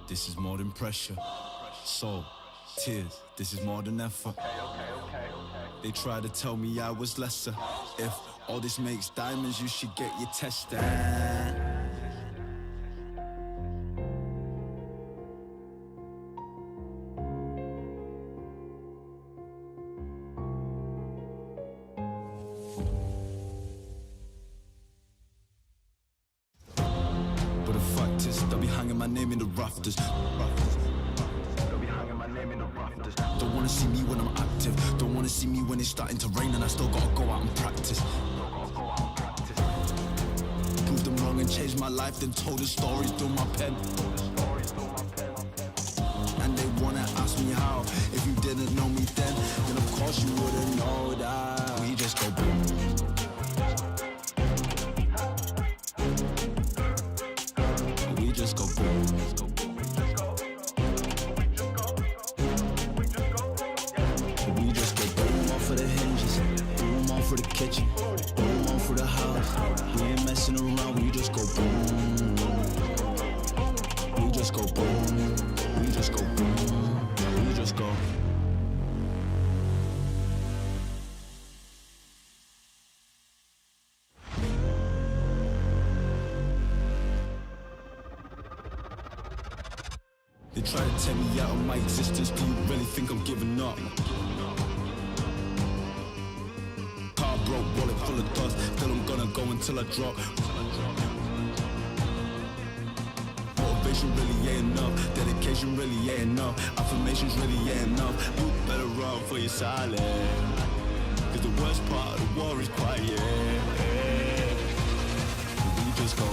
this is more than pressure. Soul, tears, this is more than effort. They try to tell me I was lesser. If all this makes diamonds, you should get your test done. But the fact is, they'll be hanging my name in the rafters. They'll be hanging my name in the rafters. Don't wanna see me when I'm active. Don't wanna see me when it's starting to rain and I still gotta go out and practice. Proved them wrong and changed my life, then told the stories through my pen. And they wanna ask me how. If you didn't know me then of course you wouldn't know that. We just go boom. We just go boom. We just go boom off of the hinges, boom off of the kitchen, boom off of the house. We ain't messing around, we just go boom. We just go boom. We just go boom. We just go. They try to take me out of my existence. Do you really think I'm giving up? Car broke, wallet full of dust. Still I'm gonna go until I drop. Motivation really ain't enough. Dedication really ain't enough. Affirmations really ain't enough. You better run for your silence. Cause the worst part of the war is quiet. We just go.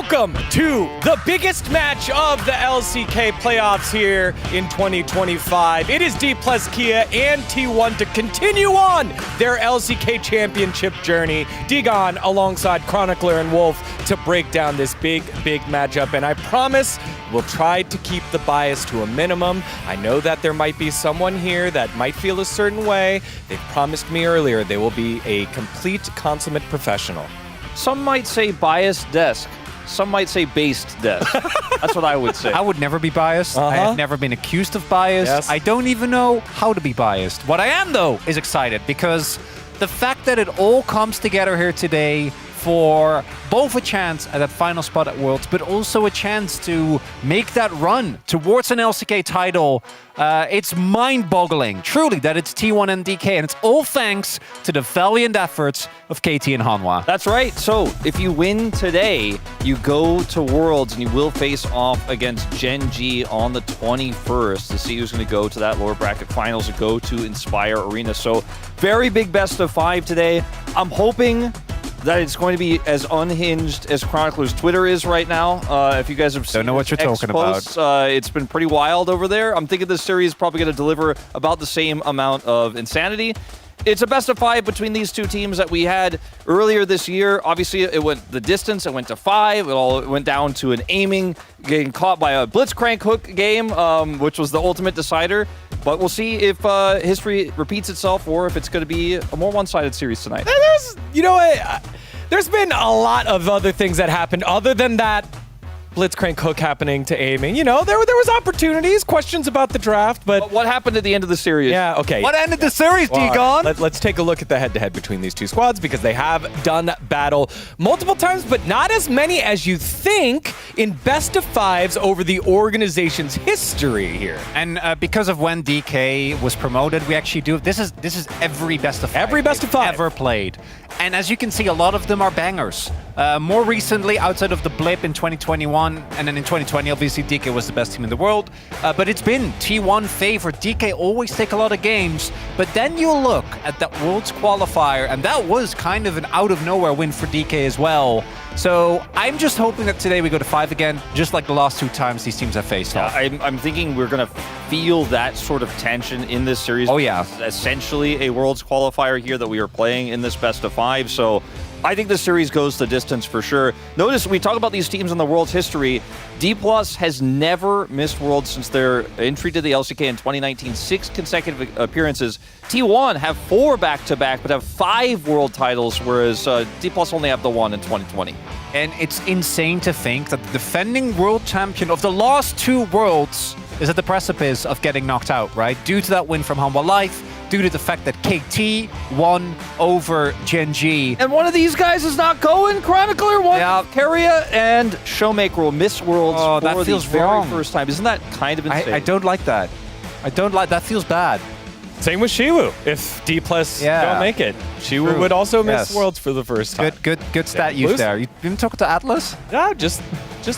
Welcome to the biggest match of the LCK Playoffs here in 2025. It is D plus Kia and T1 to continue on their LCK championship journey. Digon alongside Chronicler and Wolf to break down this big matchup. And I promise we'll try to keep the bias to a minimum. I know that there might be someone here that might feel a certain way. They promised me earlier they will be a complete consummate professional. Some might say biased desk. Some might say based desk. That's what I would say. I would never be biased. I have never been accused of bias. Yes. I don't even know how to be biased. What I am, though, is excited because the fact that it all comes together here today for both a chance at that final spot at Worlds, but also a chance to make that run towards an LCK title. It's mind-boggling, truly, that it's T1 and DK, and it's all thanks to the valiant efforts of KT and Hanwha. That's right. So if you win today, you go to Worlds and you will face off against Gen G on the 21st to see who's going to go to that lower bracket finals and go to Inspire Arena. So very big best of 5 today. I'm hoping that it's going to be as unhinged as Chronicler's Twitter is right now. If you guys have seen Don't know what you're talking posts, it's been pretty wild over there. I'm thinking this series is probably going to deliver about the same amount of insanity. It's a best of 5 between these two teams that we had earlier this year. Obviously, it went the distance. It went to 5. It went down to an aiming, getting caught by a blitzcrank hook game, which was the ultimate decider. But we'll see if history repeats itself or if it's going to be a more one-sided series tonight. There's been a lot of other things that happened other than that blitzcrank hook happening to aiming. You know, there was opportunities, questions about the draft, but What happened at the end of the series? yeah, okay. What ended the series, Well, Digon? let's take a look at the head-to-head between these two squads because they have done battle multiple times, but not as many as you think in best of 5s over the organization's history here. And because of when DK was promoted, we actually do this is every best of 5 Every best of 5 ever played. And as you can see, a lot of them are bangers. More recently, outside of the blip in 2021, and then in 2020, obviously DK was the best team in the world. But it's been T1 favorite. DK always take a lot of games. But then you look at that Worlds qualifier, and that was kind of an out-of-nowhere win for DK as well. So I'm just hoping that today we go to 5 again, just like the last 2 times these teams have faced off. I'm thinking we're going to feel that sort of tension in this series. Oh, yeah. It's essentially a Worlds qualifier here that we are playing in this best of 5. So I think this series goes the distance for sure. Notice we talk about these teams in the Worlds history. D+ has never missed Worlds since their entry to the LCK in 2019. 6 consecutive appearances. T1 have 4 back-to-back, but have 5 world titles, whereas D+ only have the 1 in 2020. And it's insane to think that the defending world champion of the last 2 worlds is at the precipice of getting knocked out, right? Due to that win from Hanwha Life, due to the fact that KT won over Gen G. And one of these guys is not going. Chronicler, one, Carrier, and Showmaker will miss Worlds for that feels the very wrong. first time. Isn't that kind of insane? I don't like that. that feels bad. Same with Shiwu. If D+ don't make it, Shiwu would also miss Worlds for the first time. Good stat use there. You been talking to Atlas? Yeah, just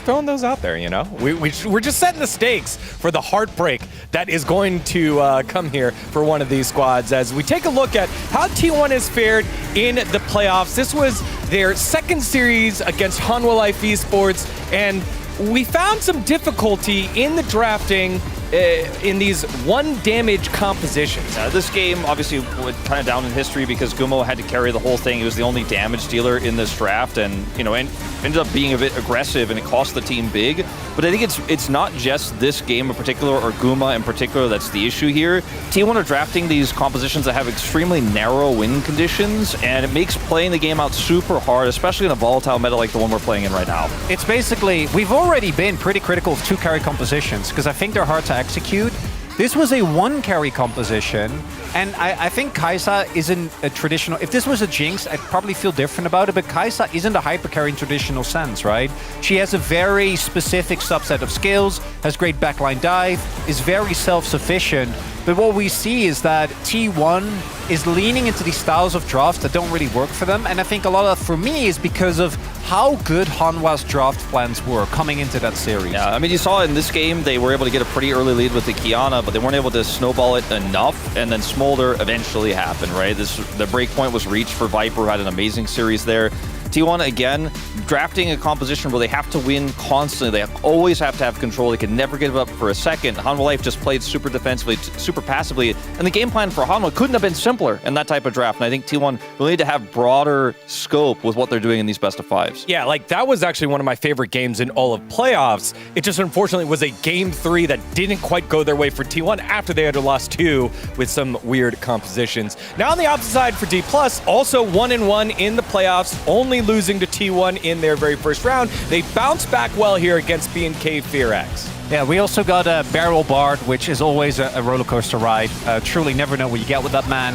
throwing those out there, you know? We're just setting the stakes for the heartbreak that is going to come here for one of these squads as we take a look at how T1 has fared in the playoffs. This was their second series against Hanwha Life Esports, and we found some difficulty in the drafting in these 1 damage compositions. This game obviously went kind of down in history because Gumo had to carry the whole thing. He was the only damage dealer in this draft, and ended up being a bit aggressive, and it cost the team big. But I think it's not just this game in particular or Guma in particular that's the issue here. T1 are drafting these compositions that have extremely narrow win conditions, and it makes playing the game out super hard, especially in a volatile meta like the one we're playing in right now. It's basically, we've already been pretty critical of 2 carry compositions because I think they're hard to execute. This was a 1 carry composition, and I think Kai'Sa isn't a traditional... If this was a Jinx, I'd probably feel different about it, but Kai'Sa isn't a hyper carry in traditional sense, right? She has a very specific subset of skills, has great backline dive, is very self-sufficient, but what we see is that T1 is leaning into these styles of drafts that don't really work for them, and I think a lot of that, for me, is because of how good Hanwha's draft plans were coming into that series. Yeah, I mean, you saw in this game, they were able to get a pretty early lead with the Kiana, but they weren't able to snowball it enough, and then Smolder eventually happened, right? The break point was reached for Viper, who had an amazing series there. T1, again, drafting a composition where they have to win constantly. They always have to have control. They can never give up for a second. Hanwha Life just played super defensively, super passively, and the game plan for Hanwha couldn't have been simpler in that type of draft. And I think T1 will need to have broader scope with what they're doing in these best of fives. Yeah, like that was actually one of my favorite games in all of playoffs. It just unfortunately was a game 3 that didn't quite go their way for T1 after they had lost 2 with some weird compositions. Now on the opposite side for D+, also 1-1 in the playoffs, only losing to T1 in their very first round. They bounced back well here against B&K Fearax. Yeah, we also got a Barrel Bard, which is always a roller coaster ride. Truly never know what you get with that man.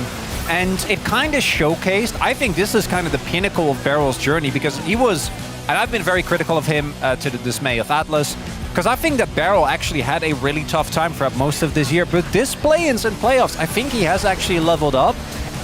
And it kind of showcased, I think this is kind of the pinnacle of Barrel's journey, because he was, and I've been very critical of him to the dismay of Atlas, because I think that Barrel actually had a really tough time throughout most of this year. But this play-ins and playoffs, I think he has actually leveled up,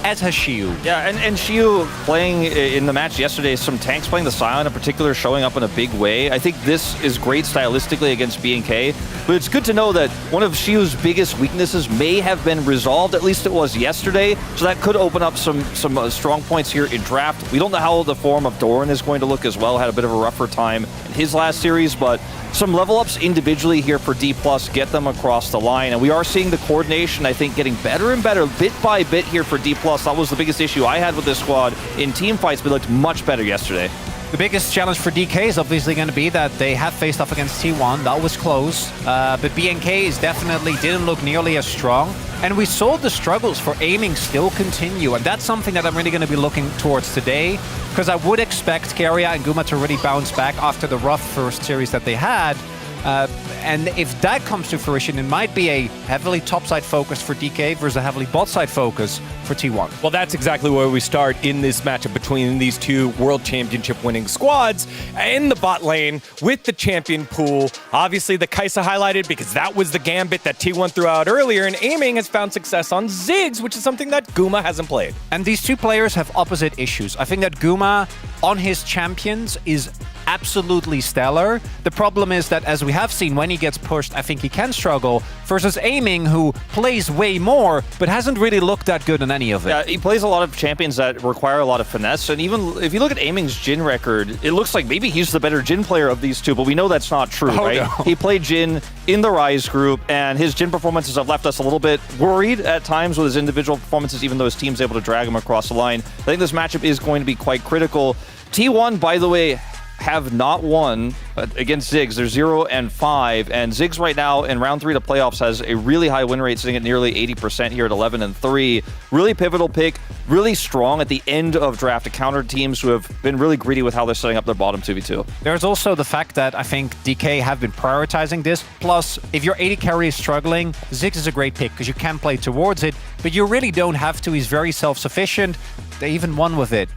as has Xiu. Yeah, and Xiu playing in the match yesterday, some tanks playing the Scion in particular, showing up in a big way. I think this is great stylistically against B&K, but it's good to know that one of Xiu's biggest weaknesses may have been resolved, at least it was yesterday, so that could open up some strong points here in draft. We don't know how the form of Doran is going to look as well, had a bit of a rougher time in his last series, but some level ups individually here for D+, get them across the line. And we are seeing the coordination, I think, getting better and better bit by bit here for D+. That was the biggest issue I had with this squad in team fights, but looked much better yesterday. The biggest challenge for DK is obviously going to be that they have faced off against T1. That was close. But B&K is definitely didn't look nearly as strong. And we saw the struggles for aiming still continue. And that's something that I'm really going to be looking towards today, because I would expect Keria and Guma to really bounce back after the rough first series that they had. And if that comes to fruition, it might be a heavily topside focus for DK versus a heavily bot-side focus for T1. Well, that's exactly where we start in this matchup between these two World Championship winning squads in the bot lane with the champion pool. Obviously, the Kai'Sa highlighted because that was the gambit that T1 threw out earlier, and aiming has found success on Ziggs, which is something that Guma hasn't played. And these two players have opposite issues. I think that Guma, on his champions, is absolutely stellar. The problem is that, as we have seen, when he gets pushed, I think he can struggle, versus Aiming, who plays way more, but hasn't really looked that good in any of it. Yeah, he plays a lot of champions that require a lot of finesse, and even if you look at Aiming's Jhin record, it looks like maybe he's the better Jhin player of these two, but we know that's not true, right? No. He played Jhin in the Rise group, and his Jhin performances have left us a little bit worried at times with his individual performances, even though his team's able to drag him across the line. I think this matchup is going to be quite critical. T1, by the way, have not won against Ziggs. They're 0-5, and Ziggs right now in round 3 to playoffs has a really high win rate, sitting at nearly 80% here at 11-3. Really pivotal pick, really strong at the end of draft to counter teams who have been really greedy with how they're setting up their bottom 2v2. There's also the fact that I think DK have been prioritizing this. Plus, if your AD carry is struggling, Ziggs is a great pick because you can play towards it, but you really don't have to. He's very self-sufficient. They even won with it,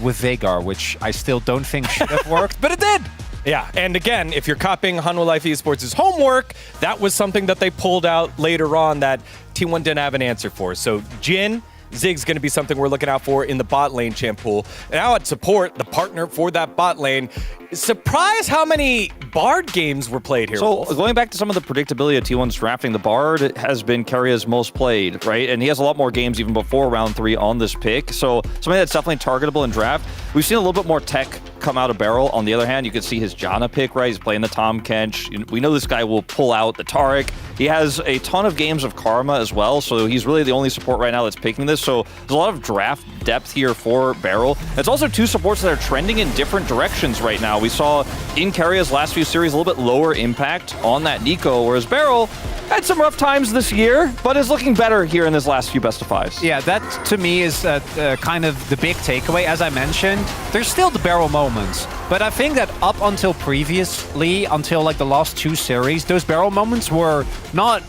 with Veigar, which I still don't think should have worked, but it did! Yeah, and again, if you're copying Hanwha Life Esports' homework, that was something that they pulled out later on that T1 didn't have an answer for. So Jhin, Ziggs going to be something we're looking out for in the bot lane champ pool. Now at support, the partner for that bot lane. Surprise how many Bard games were played here. So going back to some of the predictability of T1's drafting, the Bard has been Keria's most played, right? And he has a lot more games even before round 3 on this pick. So something that's definitely targetable in draft. We've seen a little bit more tech come out of Barrel. On the other hand, you can see his Janna pick, right? He's playing the Tahm Kench. We know this guy will pull out the Taric. He has a ton of games of Karma as well, so he's really the only support right now that's picking this. So there's a lot of draft depth here for Barrel. It's also two supports that are trending in different directions right now. We saw in Keria's last few series a little bit lower impact on that Nico, whereas Barrel had some rough times this year, but is looking better here in his last few best of fives. Yeah, that to me is kind of the big takeaway. As I mentioned, there's still the Barrel moments, but I think that up until previously, until like the last 2 series, those Barrel moments were not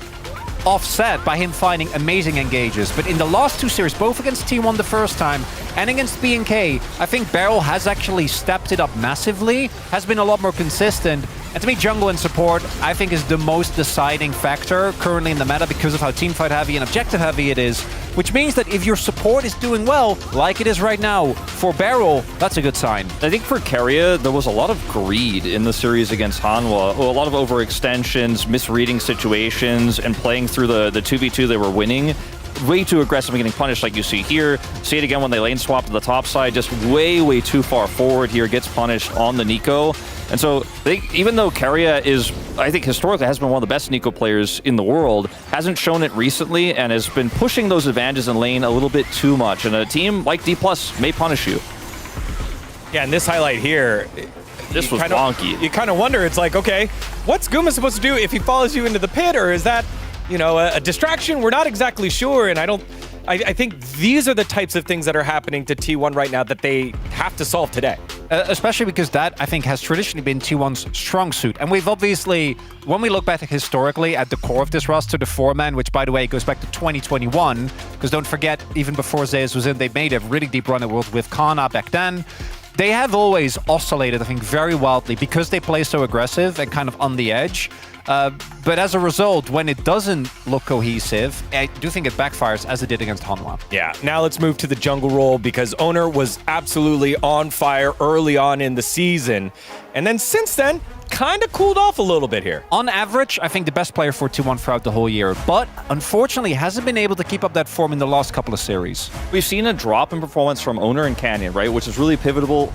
offset by him finding amazing engages. But in the last 2 series, both against T1 the first time and against B&K, I think Barrel has actually stepped it up massively, has been a lot more consistent. And to me, jungle and support, I think, is the most deciding factor currently in the meta because of how teamfight heavy and objective heavy it is. Which means that if your support is doing well, like it is right now, for Barrel, that's a good sign. I think for Keria, there was a lot of greed in the series against Hanwha. A lot of overextensions, misreading situations, and playing through the 2v2 they were winning. way too aggressive and getting punished like you see here. See it again when they lane swap to the top side, just way too far forward here, gets punished on the Nico. And so even though Keria is, I think historically has been one of the best Nico players in the world, hasn't shown it recently and has been pushing those advantages in lane a little bit too much. And a team like D+ may punish you. Yeah, and this highlight here, this was wonky. You kind of wonder, it's like, okay, what's Guma supposed to do if he follows you into the pit, or is that, a distraction? We're not exactly sure, and I think these are the types of things that are happening to T1 right now that they have to solve today. Especially because that, I think, has traditionally been T1's strong suit. And we've obviously, when we look back historically at the core of this roster, the four-man, which, by the way, goes back to 2021, because don't forget, even before Zeus was in, they made a really deep run at Worlds with Kana back then. They have always oscillated, I think, very wildly because they play so aggressive and kind of on the edge. But as a result, when it doesn't look cohesive, I do think it backfires as it did against Hanwha. Yeah, now let's move to the jungle role because Owner was absolutely on fire early on in the season. And then since then, kind of cooled off a little bit here. On average, I think the best player for T1 throughout the whole year, but unfortunately hasn't been able to keep up that form in the last couple of series. We've seen a drop in performance from Owner and Canyon, right? Which is really pivotal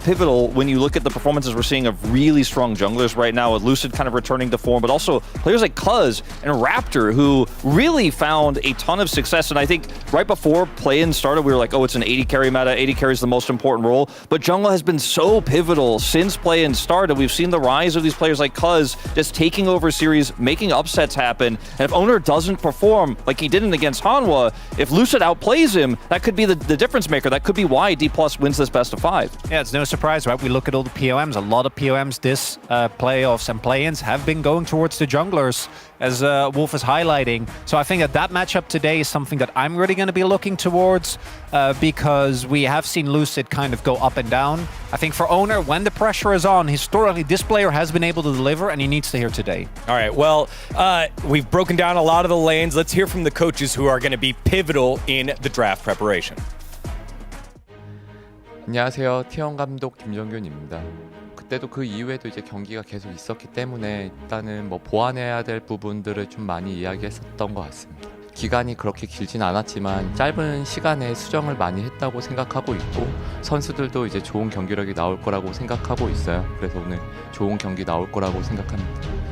when you look at the performances we're seeing of really strong junglers right now, with Lucid kind of returning to form, but also players like Cuz and Raptor, who really found a ton of success. And I think right before play-in started, we were like, oh, it's an 80 carry meta. 80 carry is the most important role. But jungle has been so pivotal since play-in started. We've seen the rise of these players like Cuz just taking over series, making upsets happen. And if Owner doesn't perform like he didn't against Hanwha, if Lucid outplays him, that could be the difference maker. That could be why D+ wins this best of 5. Yeah, it's no surprise, right? We look at all the POMs. A lot of POMs this playoffs and play-ins have been going towards the junglers, as Wolf is highlighting. So I think that matchup today is something that I'm really going to be looking towards because we have seen Lucid kind of go up and down. I think for Owner, when the pressure is on, historically, this player has been able to deliver, and he needs to hear today. All right, well, we've broken down a lot of the lanes. Let's hear from the coaches who are going to be pivotal in the draft preparation. 안녕하세요. T1 감독 김정균입니다. 그때도 그 이후에도 이제 경기가 계속 있었기 때문에 일단은 뭐 보완해야 될 부분들을 좀 많이 이야기했었던 것 같습니다. 기간이 그렇게 길진 않았지만 짧은 시간에 수정을 많이 했다고 생각하고 있고 선수들도 이제 좋은 경기력이 나올 거라고 생각하고 있어요. 그래서 오늘 좋은 경기 나올 거라고 생각합니다.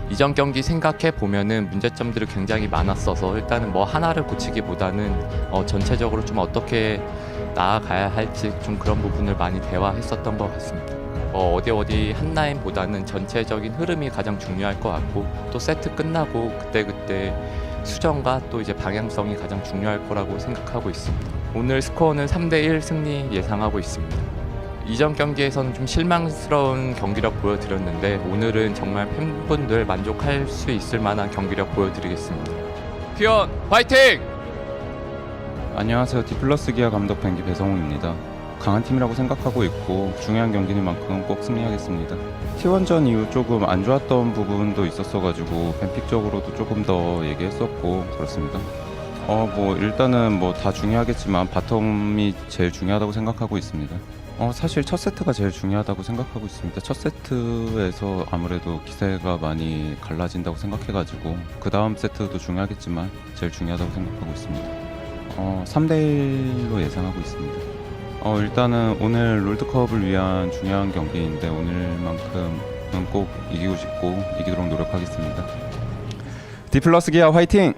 이전 경기 생각해 보면은 문제점들이 굉장히 많았어서 일단은 뭐 하나를 고치기보다는 전체적으로 좀 어떻게 나아가야 할지 좀 그런 부분을 많이 대화했었던 것 같습니다. 어디 한 라인보다는 전체적인 흐름이 가장 중요할 것 같고 또 세트 끝나고 그때 수정과 또 이제 방향성이 가장 중요할 거라고 생각하고 있습니다. 오늘 스코어는 3대1 승리 예상하고 있습니다. 이전 경기에서는 좀 실망스러운 경기력 보여드렸는데 오늘은 정말 팬분들 만족할 수 있을 만한 경기력 보여드리겠습니다. T1 파이팅! 안녕하세요. D+ 기아 감독 뱅기 배성우입니다. 강한 팀이라고 생각하고 있고 중요한 경기인 만큼 꼭 승리하겠습니다. T1전 이후 조금 안 좋았던 부분도 있었어가지고 뱀픽적으로도 조금 더 얘기했었고 그렇습니다. 일단은 뭐 다 중요하겠지만 바텀이 제일 중요하다고 생각하고 있습니다. 사실 첫 세트가 제일 중요하다고 생각하고 있습니다. 첫 세트에서 아무래도 기세가 많이 갈라진다고 생각해가지고 그 다음 세트도 중요하겠지만 제일 중요하다고 생각하고 있습니다. 3대1로 예상하고 있습니다. 일단은 오늘 롤드컵을 위한 중요한 경기인데 오늘만큼은 꼭 이기고 싶고 이기도록 노력하겠습니다. D+ 기아 화이팅!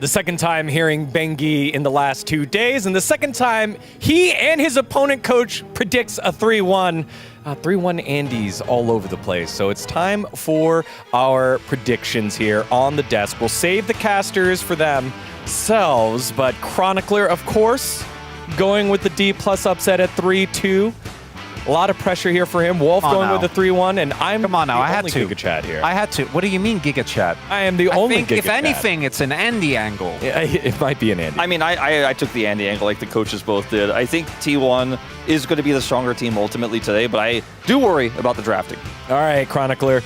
The second time hearing Bengi in the last 2 days, and the second time he and his opponent coach predicts a 3-1. 3-1 Andes all over the place. So it's time for our predictions here on the desk. We'll save the casters for themselves, but Chronicler, of course, going with the D+ upset at 3-2. A lot of pressure here for him. Wolf going with the 3-1, and I'm Come on now, the I had only to. Giga Chat here. I had to. What do you mean Giga Chat? I am the only think Giga if Chat. anything, it's an Andy angle. It might be an Andy. I mean, I took the Andy angle like the coaches both did. I think T1 is going to be the stronger team ultimately today, but I do worry about the drafting. All right, Chronicler.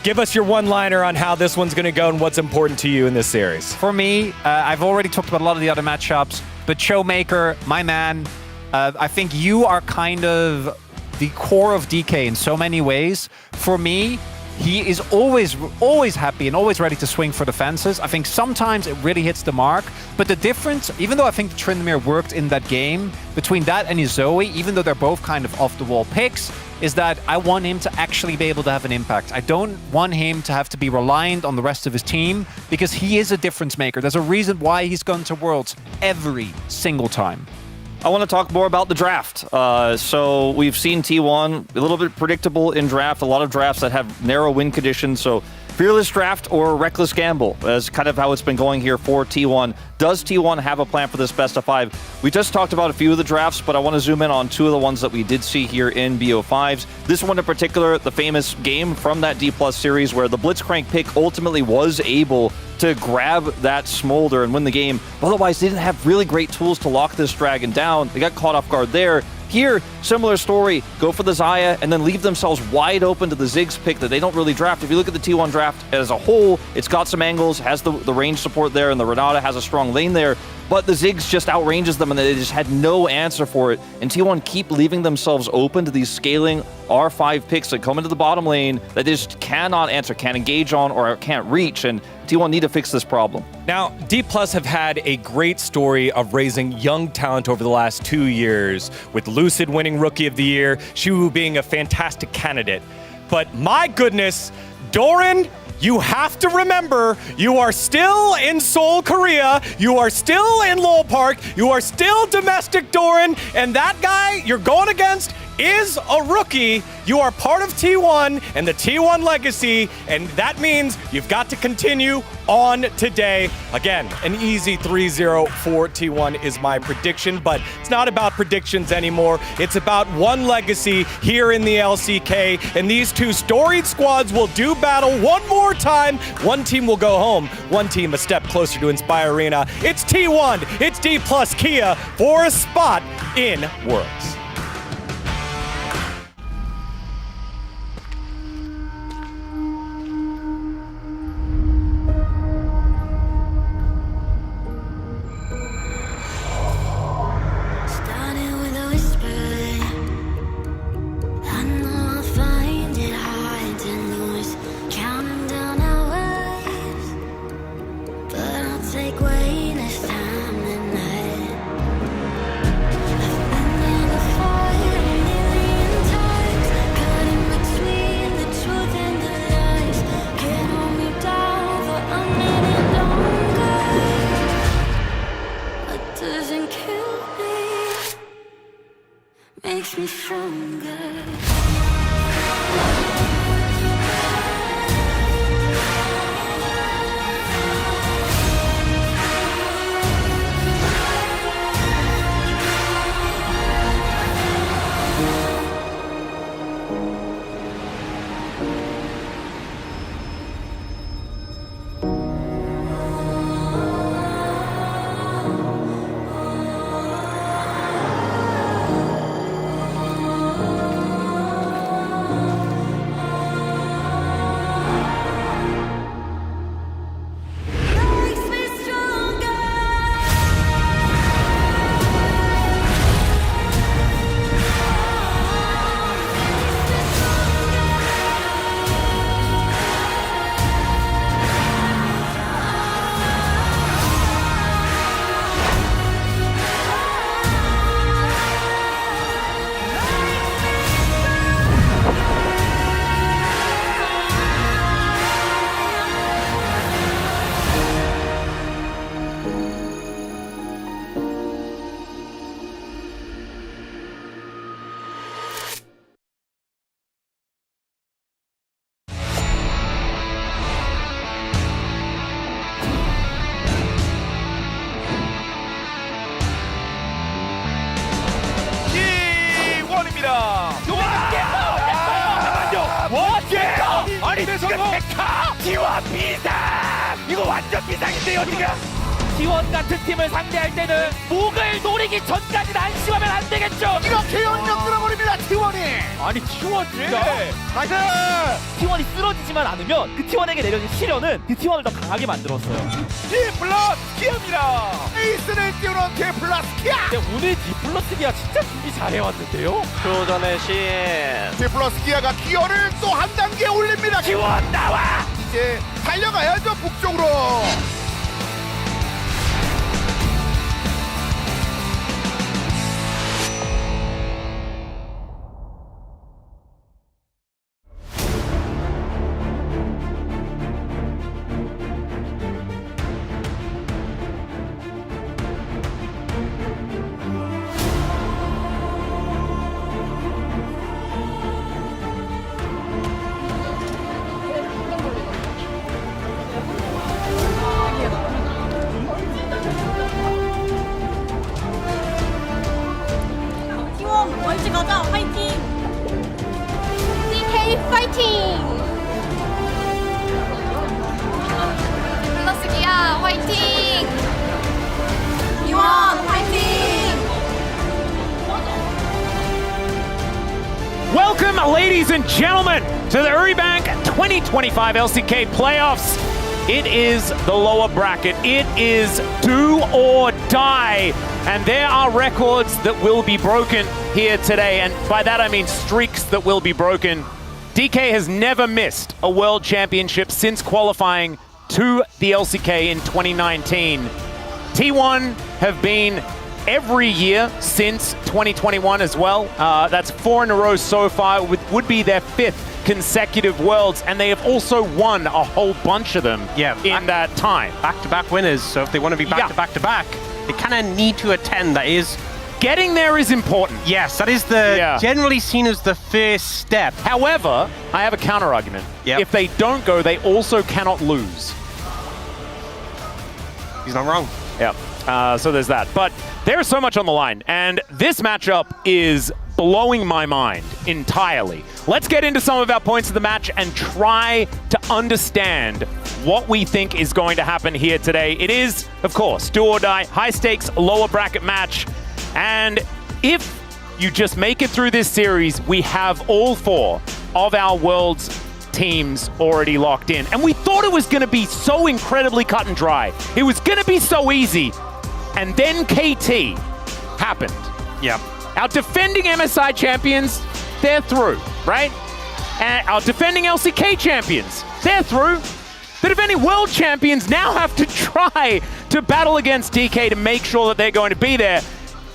Give us your one-liner on how this one's going to go and what's important to you in this series. For me, I've already talked about a lot of the other matchups, but Showmaker, my man, I think you are kind of the core of DK in so many ways. For me, he is always happy and always ready to swing for the fences. I think sometimes it really hits the mark, but the difference, even though I think Tryndamere worked in that game, between that and his Zoe, even though they're both kind of off-the-wall picks, is that I want him to actually be able to have an impact. I don't want him to have to be reliant on the rest of his team, because he is a difference maker. There's a reason why he's gone to Worlds every single time. I want to talk more about the draft. So we've seen T1 a little bit predictable in draft, a lot of drafts that have narrow win conditions. So fearless draft or reckless gamble is kind of how it's been going here for T1. Does T1 have a plan for this best of 5? We just talked about a few of the drafts, but I want to zoom in on 2 of the ones that we did see here in BO5s. This one in particular, the famous game from that D+ series where the Blitzcrank pick ultimately was able to grab that Smolder and win the game. Otherwise, they didn't have really great tools to lock this Dragon down. They got caught off guard there. Here, similar story, go for the Xayah and then leave themselves wide open to the Ziggs pick that they don't really draft. If you look at the T1 draft as a whole, it's got some angles, has the range support there, and the Renata has a strong lane there, but the Ziggs just outranges them and they just had no answer for it. And T1 keep leaving themselves open to these scaling R5 picks that come into the bottom lane that they just cannot answer, can't engage on, or can't reach, and T1 need to fix this problem. Now, D+ have had a great story of raising young talent over the last 2 years, with Lucid winning Rookie of the Year, Shuwu being a fantastic candidate. But my goodness, Doran, you have to remember, you are still in Seoul, Korea, you are still in Lowell Park, you are still domestic Doran, and that guy you're going against is a rookie. You are part of T1 and the T1 legacy, and that means you've got to continue on today. Again, an easy 3-0 for T1 is my prediction, but it's not about predictions anymore. It's about one legacy here in the LCK, and these 2 storied squads will do battle one more time. One team will go home, one team a step closer to Inspire Arena. It's T1, it's D+ Kia for a spot in Worlds. Makes me stronger. 아니 지금 데카 T1 비상! 이거 완전 비상인데요 지금? T1 같은 팀을 상대할 때는 목을 노리기 전까지 안심하면 안 되겠죠? 이렇게 연력 끌어버립니다 T1이! 아니 T1 진짜? 나이스! T1이 쓰러지지만 않으면 그 T1에게 내려진 시련은 그 T1을 더 강하게 만들었어요. T 플러스 키아입니다! 에이스를 띄우는 T 플러스 키아! 근데 오늘 디플러스기가 진짜 준비 잘해왔는데요. 교전의 신. 디플러스 기아가 기어를 또 한 단계 올립니다. 지원 나와. 이제 달려가야죠 북쪽으로. T1 멀지 가자 화이팅 DK 파이팅 플러스 기아 화이팅 T1 화이팅 Welcome, ladies and gentlemen, to the Uribank 2025 LCK Playoffs. It is the lower bracket. It is do or die. And there are records that will be broken here today. And by that, I mean streaks that will be broken. DK has never missed a world championship since qualifying to the LCK in 2019. T1 have been every year since 2021 as well. That's 4 in a row so far, would be their 5th consecutive worlds, and they have also won a whole bunch of them in that time. Back-to-back winners, so if they want to be back-to-back-to-back, they kind of need to attend. That is... Getting there is important. Yes, that is the generally seen as the first step. However, I have a counter-argument. If they don't go, they also cannot lose. He's not wrong. So there's that. But there's so much on the line, and this matchup is blowing my mind entirely. Let's get into some of our points of the match and try to understand what we think is going to happen here today. It is, of course, do or die, high stakes, lower bracket match. And if you just make it through this series, we have all 4 of our world's teams already locked in. And we thought it was going to be so incredibly cut and dry. It was going to be so easy. And then KT happened. Our defending MSI champions, they're through, right? And our defending LCK champions, they're through. The defending world champions now have to try to battle against DK to make sure that they're going to be there.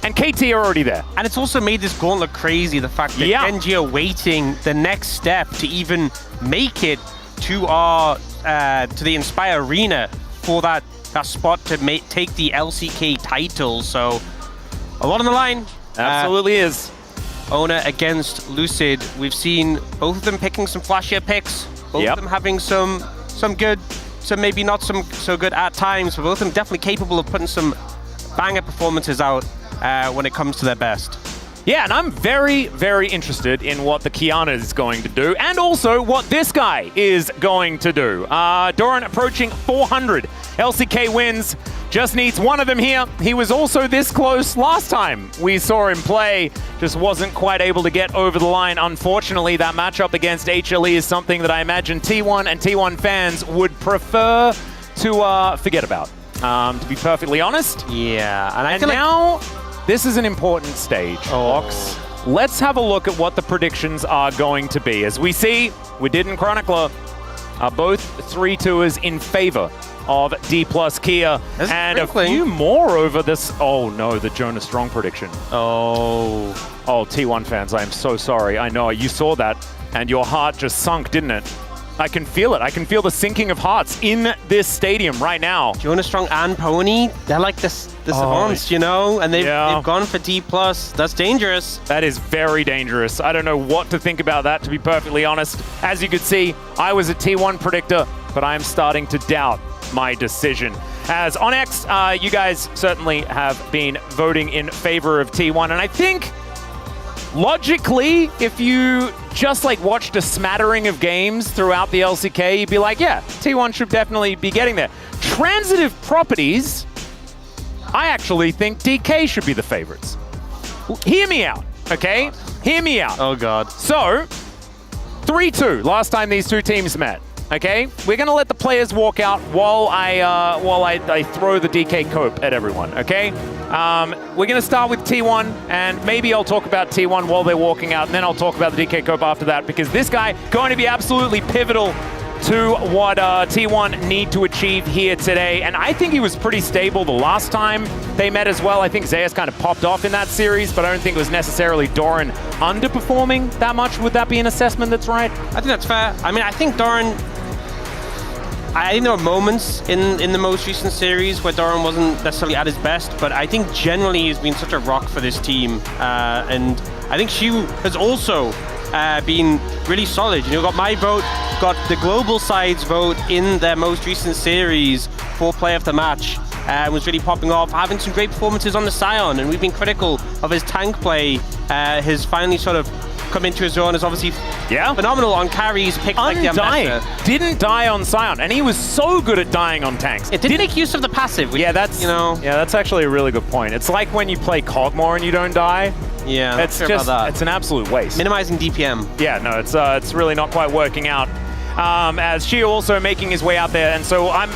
And KT are already there. And it's also made this gauntlet crazy, the fact that Genji are waiting the next step to even make it to our to the Inspire Arena for that spot to take the LCK title. So a lot on the line. Absolutely is. Owner against Lucid. We've seen both of them picking some flashier picks. Both of them having some good, some maybe not so good at times, but both of them definitely capable of putting some banger performances out when it comes to their best. Yeah, and I'm very, very interested in what the Kiana is going to do, and also what this guy is going to do. Doran approaching 400 LCK wins, just needs one of them here. He was also this close last time we saw him play, just wasn't quite able to get over the line. Unfortunately, that matchup against HLE is something that I imagine T1 and T1 fans would prefer to forget about, to be perfectly honest. Yeah, and I feel now, this is an important stage, Ox. Let's have a look at what the predictions are going to be. As we see, we did in Chronicler, are both 3-2ers in favor of D plus Kia. And a few more over this. Oh no, the Jonas Strong prediction. Oh, T1 fans, I am so sorry. I know, you saw that and your heart just sunk, didn't it? I can feel it. I can feel the sinking of hearts in this stadium right now. Jonas Strong and Pony, they're like the savants, you know? And they've gone for D+. That's dangerous. That is very dangerous. I don't know what to think about that, to be perfectly honest. As you could see, I was a T1 predictor, but I am starting to doubt my decision. As on X, you guys certainly have been voting in favor of T1, and I think logically, if you just like watched a smattering of games throughout the LCK, you'd be like, yeah, T1 should definitely be getting there. Transitive properties, I actually think DK should be the favorites. Hear me out, okay? Hear me out. Oh God. So, 3-2 last time these two teams met. Okay, we're gonna let the players walk out while I throw the DK cope at everyone. Okay, We're going to start with T1, and maybe I'll talk about T1 while they're walking out, and then I'll talk about the DK Cope after that, because this guy going to be absolutely pivotal to what T1 need to achieve here today. And I think he was pretty stable the last time they met as well. I think Zeus kind of popped off in that series, but I don't think it was necessarily Doran underperforming that much. Would that be an assessment that's right? I think that's fair. I mean, I think Doran... I think there were moments in the most recent series where Doran wasn't necessarily at his best, but I think generally he's been such a rock for this team. And I think she has also been really solid. You know, got my vote, got the global side's vote in their most recent series for Player of the Match. Was really popping off, having some great performances on the Scion, and we've been critical of his tank play. Has finally sort of come into his own, is obviously phenomenal on carries, picked like the Ambassador. Didn't die on Scion, and he was so good at dying on tanks. It didn't make use of the passive. Which, that's, you know. Yeah, that's actually a really good point. It's like when you play Cogmore and you don't die. Yeah, it's just, it's an absolute waste. Minimizing DPM. Yeah, no, it's really not quite working out. As Shio also making his way out there, and so I'm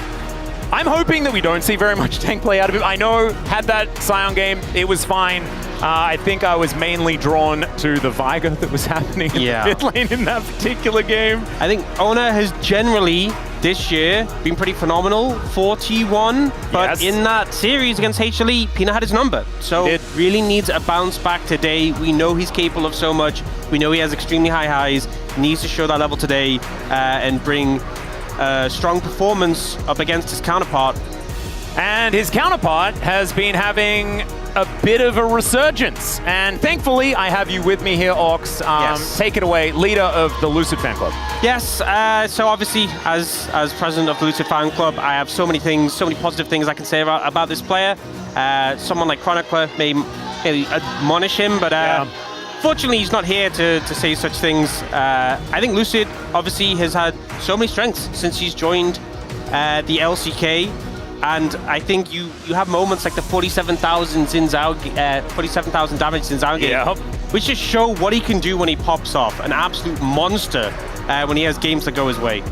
hoping that we don't see very much tank play out of him. I know, had that Scion game, it was fine. I think I was mainly drawn to the Viger that was happening in the mid lane in that particular game. I think Ona has generally, this year, been pretty phenomenal for T1, but in that series against HLE, Pina had his number. So it really needs a bounce back today. We know he's capable of so much. We know he has extremely high highs. He needs to show that level today and bring strong performance up against his counterpart. And his counterpart has been having a bit of a resurgence. And thankfully, I have you with me here, Ox. Take it away, leader of the Lucid Fan Club. Yes, so obviously, as president of the Lucid Fan Club, I have so many things, so many positive things I can say about this player. Someone like Chronicler may admonish him, but fortunately, he's not here to say such things. I think Lucid, obviously, has had so many strengths since he's joined the LCK. And I think you have moments like the 47,000 47,000 damage Xin game, which just show what he can do when he pops off. An absolute monster when he has games that go his way.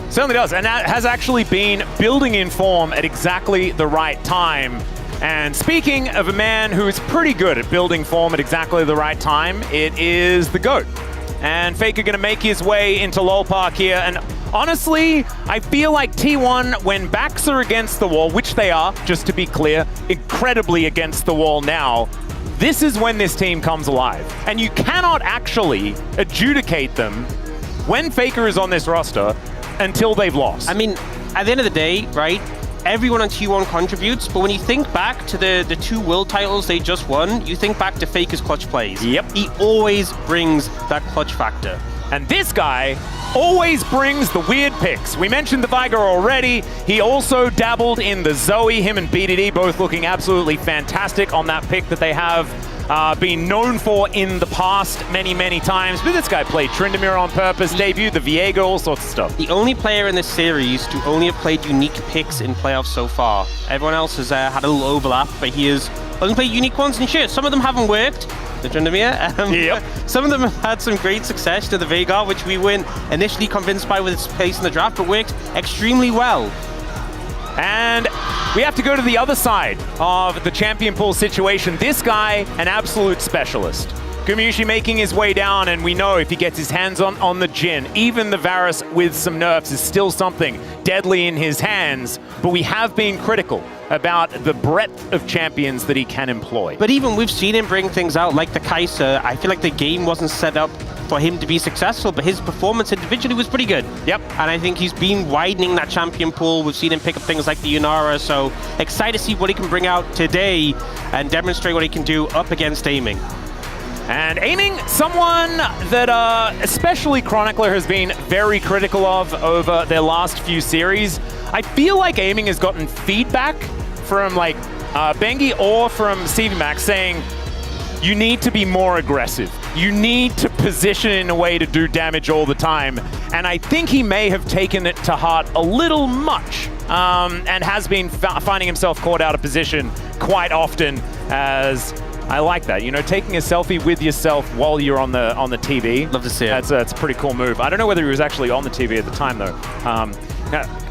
Certainly does, and that has actually been building in form at exactly the right time. And speaking of a man who is pretty good at building form at exactly the right time, it is the GOAT. And Faker gonna make his way into LoL Park here, and honestly, I feel like T1, when backs are against the wall, which they are, just to be clear, incredibly against the wall now, this is when this team comes alive. And you cannot actually adjudicate them when Faker is on this roster until they've lost. I mean, at the end of the day, right, everyone on T1 contributes, but when you think back to the 2 world titles they just won, you think back to Faker's clutch plays. Yep. He always brings that clutch factor. And this guy always brings the weird picks. We mentioned the Viger already. He also dabbled in the Zoe, him and BDD both looking absolutely fantastic on that pick that they have been known for in the past many, many times. But this guy played Tryndamere on purpose, debuted the Viego, all sorts of stuff. The only player in this series to only have played unique picks in playoffs so far. Everyone else has had a little overlap, but he has only played unique ones, and sure, some of them haven't worked. The Tryndamere. Some of them have had some great success to the Veigar, which we weren't initially convinced by with its place in the draft, but worked extremely well. And we have to go to the other side of the champion pool situation. This guy, an absolute specialist. Gumayusi making his way down, and we know if he gets his hands on the Jhin, even the Varus with some nerfs is still something deadly in his hands, but we have been critical about the breadth of champions that he can employ. But even we've seen him bring things out like the Kai'Sa. I feel like the game wasn't set up for him to be successful, but his performance individually was pretty good. Yep. And I think he's been widening that champion pool. We've seen him pick up things like the Yunara, so excited to see what he can bring out today and demonstrate what he can do up against Aiming. And Aiming, someone that especially Chronicler has been very critical of over their last few series. I feel like Aiming has gotten feedback from like Bengi or from CVMax saying, you need to be more aggressive. You need to position in a way to do damage all the time. And I think he may have taken it to heart a little much and has been finding himself caught out of position quite often. As I like that, you know, taking a selfie with yourself while you're on the TV. Love to see it. That's a pretty cool move. I don't know whether he was actually on the TV at the time though.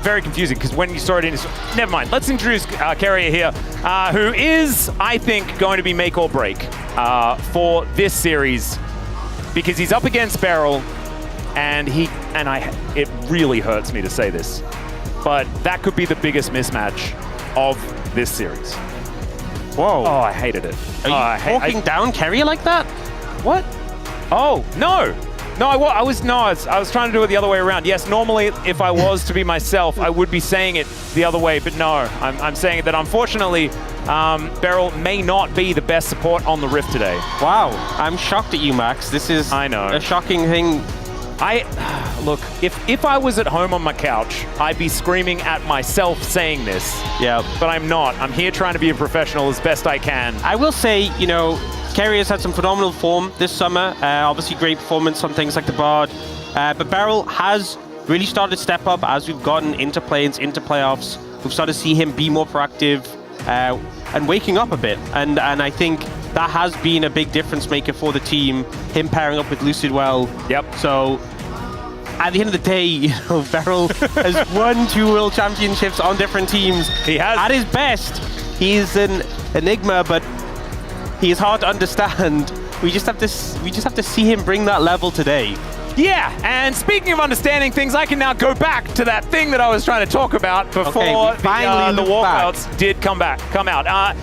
very confusing because when you saw it in his... Never mind. Let's introduce Carrier here, who is, I think, going to be make or break for this series because he's up against Beryl, and it really hurts me to say this, but that could be the biggest mismatch of this series. Whoa. Oh, I hated it. Are you walking down Carrier like that? What? Oh, no. No, I was trying to do it the other way around. Yes, normally if I was to be myself, I would be saying it the other way, but no, I'm saying that unfortunately, Beryl may not be the best support on the Rift today. Wow, I'm shocked at you, Max. This is a shocking thing. Look, if I was at home on my couch, I'd be screaming at myself saying this. Yeah. But I'm not. I'm here trying to be a professional as best I can. I will say, you know, Carrier's had some phenomenal form this summer. Obviously great performance on things like the Bard. But Beryl has really started to step up as we've gotten into play-ins, into playoffs. We've started to see him be more proactive and waking up a bit. And I think that has been a big difference maker for the team, him pairing up with Lucidwell. Yep. So at the end of the day, you know, Beryl has won 2 World Championships on different teams. He has. At his best, he's an enigma, but he is hard to understand. We just have to see him bring that level today. Yeah, and speaking of understanding things, I can now go back to that thing that I was trying to talk about before the walkouts did come out.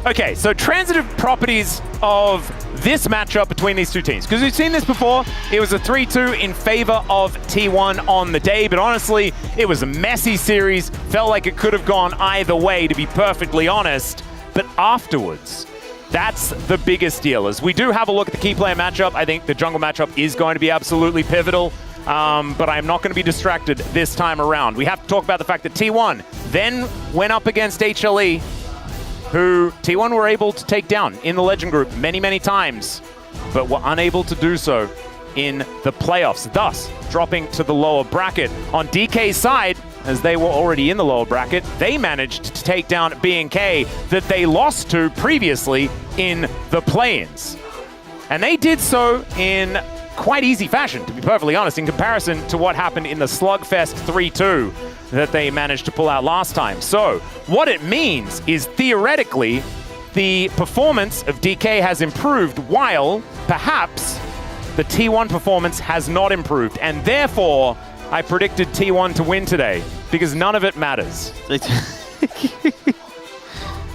Okay, so transitive properties of this matchup between these two teams. Because we've seen this before. It was a 3-2 in favor of T1 on the day, but honestly, it was a messy series. Felt like it could have gone either way, to be perfectly honest. But afterwards, that's the biggest deal. As we do have a look at the key player matchup, I think the jungle matchup is going to be absolutely pivotal, but I'm not going to be distracted this time around. We have to talk about the fact that T1 then went up against HLE, who T1 were able to take down in the Legend group many, many times, but were unable to do so in the playoffs, thus dropping to the lower bracket. On DK's side, as they were already in the lower bracket, they managed to take down B&K that they lost to previously in the play-ins. And they did so in quite easy fashion, to be perfectly honest, in comparison to what happened in the Slugfest 3-2 that they managed to pull out last time. So what it means is theoretically, the performance of DK has improved while perhaps the T1 performance has not improved. And therefore, I predicted T1 to win today because none of it matters.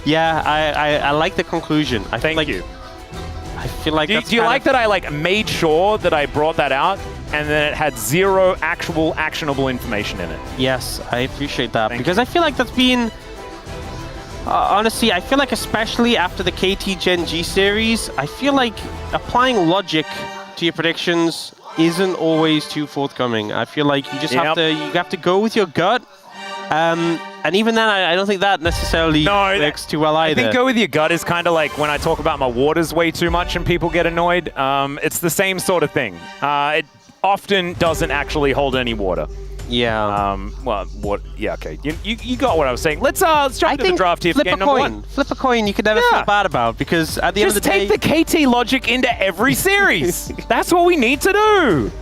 Yeah, I like the conclusion. Thank you. I feel like do you like that I made sure that I brought that out and then it had zero actual actionable information in it? Yes, I appreciate that because I feel like that's been honestly, I feel like especially after the KT Gen G series, I feel like applying logic to your predictions isn't always too forthcoming. I feel like you just have to go with your gut. And even then, I don't think that necessarily works too well either. I think go with your gut is kind of like when I talk about my waters way too much and people get annoyed. It's the same sort of thing. It often doesn't actually hold any water. Yeah. Yeah, okay. You got what I was saying. Let's jump into the draft here for game number 1. Flip a coin you could never feel bad about because at the end of the day... Just take the KT logic into every series. That's what we need to do.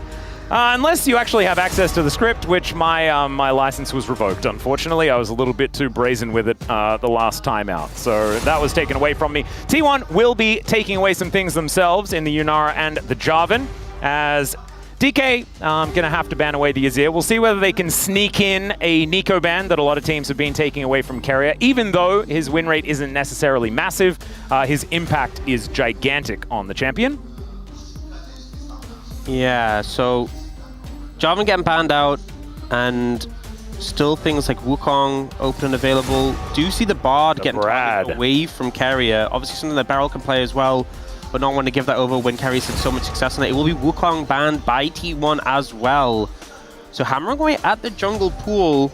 Unless you actually have access to the script, which my license was revoked, unfortunately. I was a little bit too brazen with it the last time out. So that was taken away from me. T1 will be taking away some things themselves in the Yunara and the Jarvan, as DK going to have to ban away the Azir. We'll see whether they can sneak in a Nico ban that a lot of teams have been taking away from Carrier. Even though his win rate isn't necessarily massive, his impact is gigantic on the champion. Yeah, so Jarvan getting banned out, and still things like Wukong open and available. Do see the Bard getting targeted away from Carrier. Obviously something that Beryl can play as well, but not want to give that over when Carrier's had so much success in it. It will be Wukong banned by T1 as well. So hammering away at the jungle pool.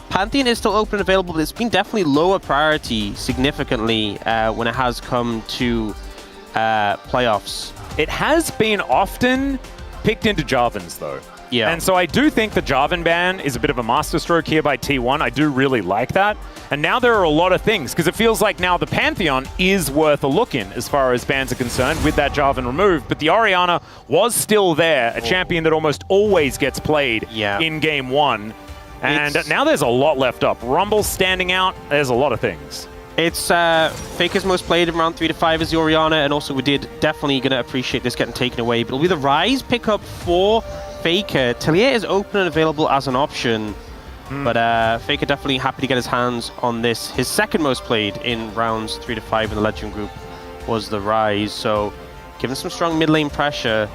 Pantheon is still open and available, but it's been definitely lower priority significantly when it has come to playoffs. It has been often picked into Jarvans, though. Yeah. And so I do think the Jarvan ban is a bit of a masterstroke here by T1. I do really like that. And now there are a lot of things, because it feels like now the Pantheon is worth a look in as far as bans are concerned with that Jarvan removed. But the Orianna was still there, a champion that almost always gets played in game 1. And now there's a lot left up. Rumble standing out. There's a lot of things. It's Faker's most played in round 3 to 5 is the Orianna, and also we did definitely going to appreciate this getting taken away. But it'll be the Rise pickup for Faker. Talia is open and available as an option, but Faker definitely happy to get his hands on this. His second most played in rounds 3 to 5 in the Legend group was the Rise, so giving some strong mid lane pressure.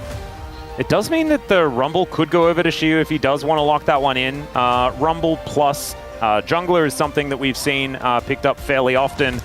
It does mean that the Rumble could go over to Xiu if he does want to lock that one in. Rumble plus jungler is something that we've seen picked up fairly often.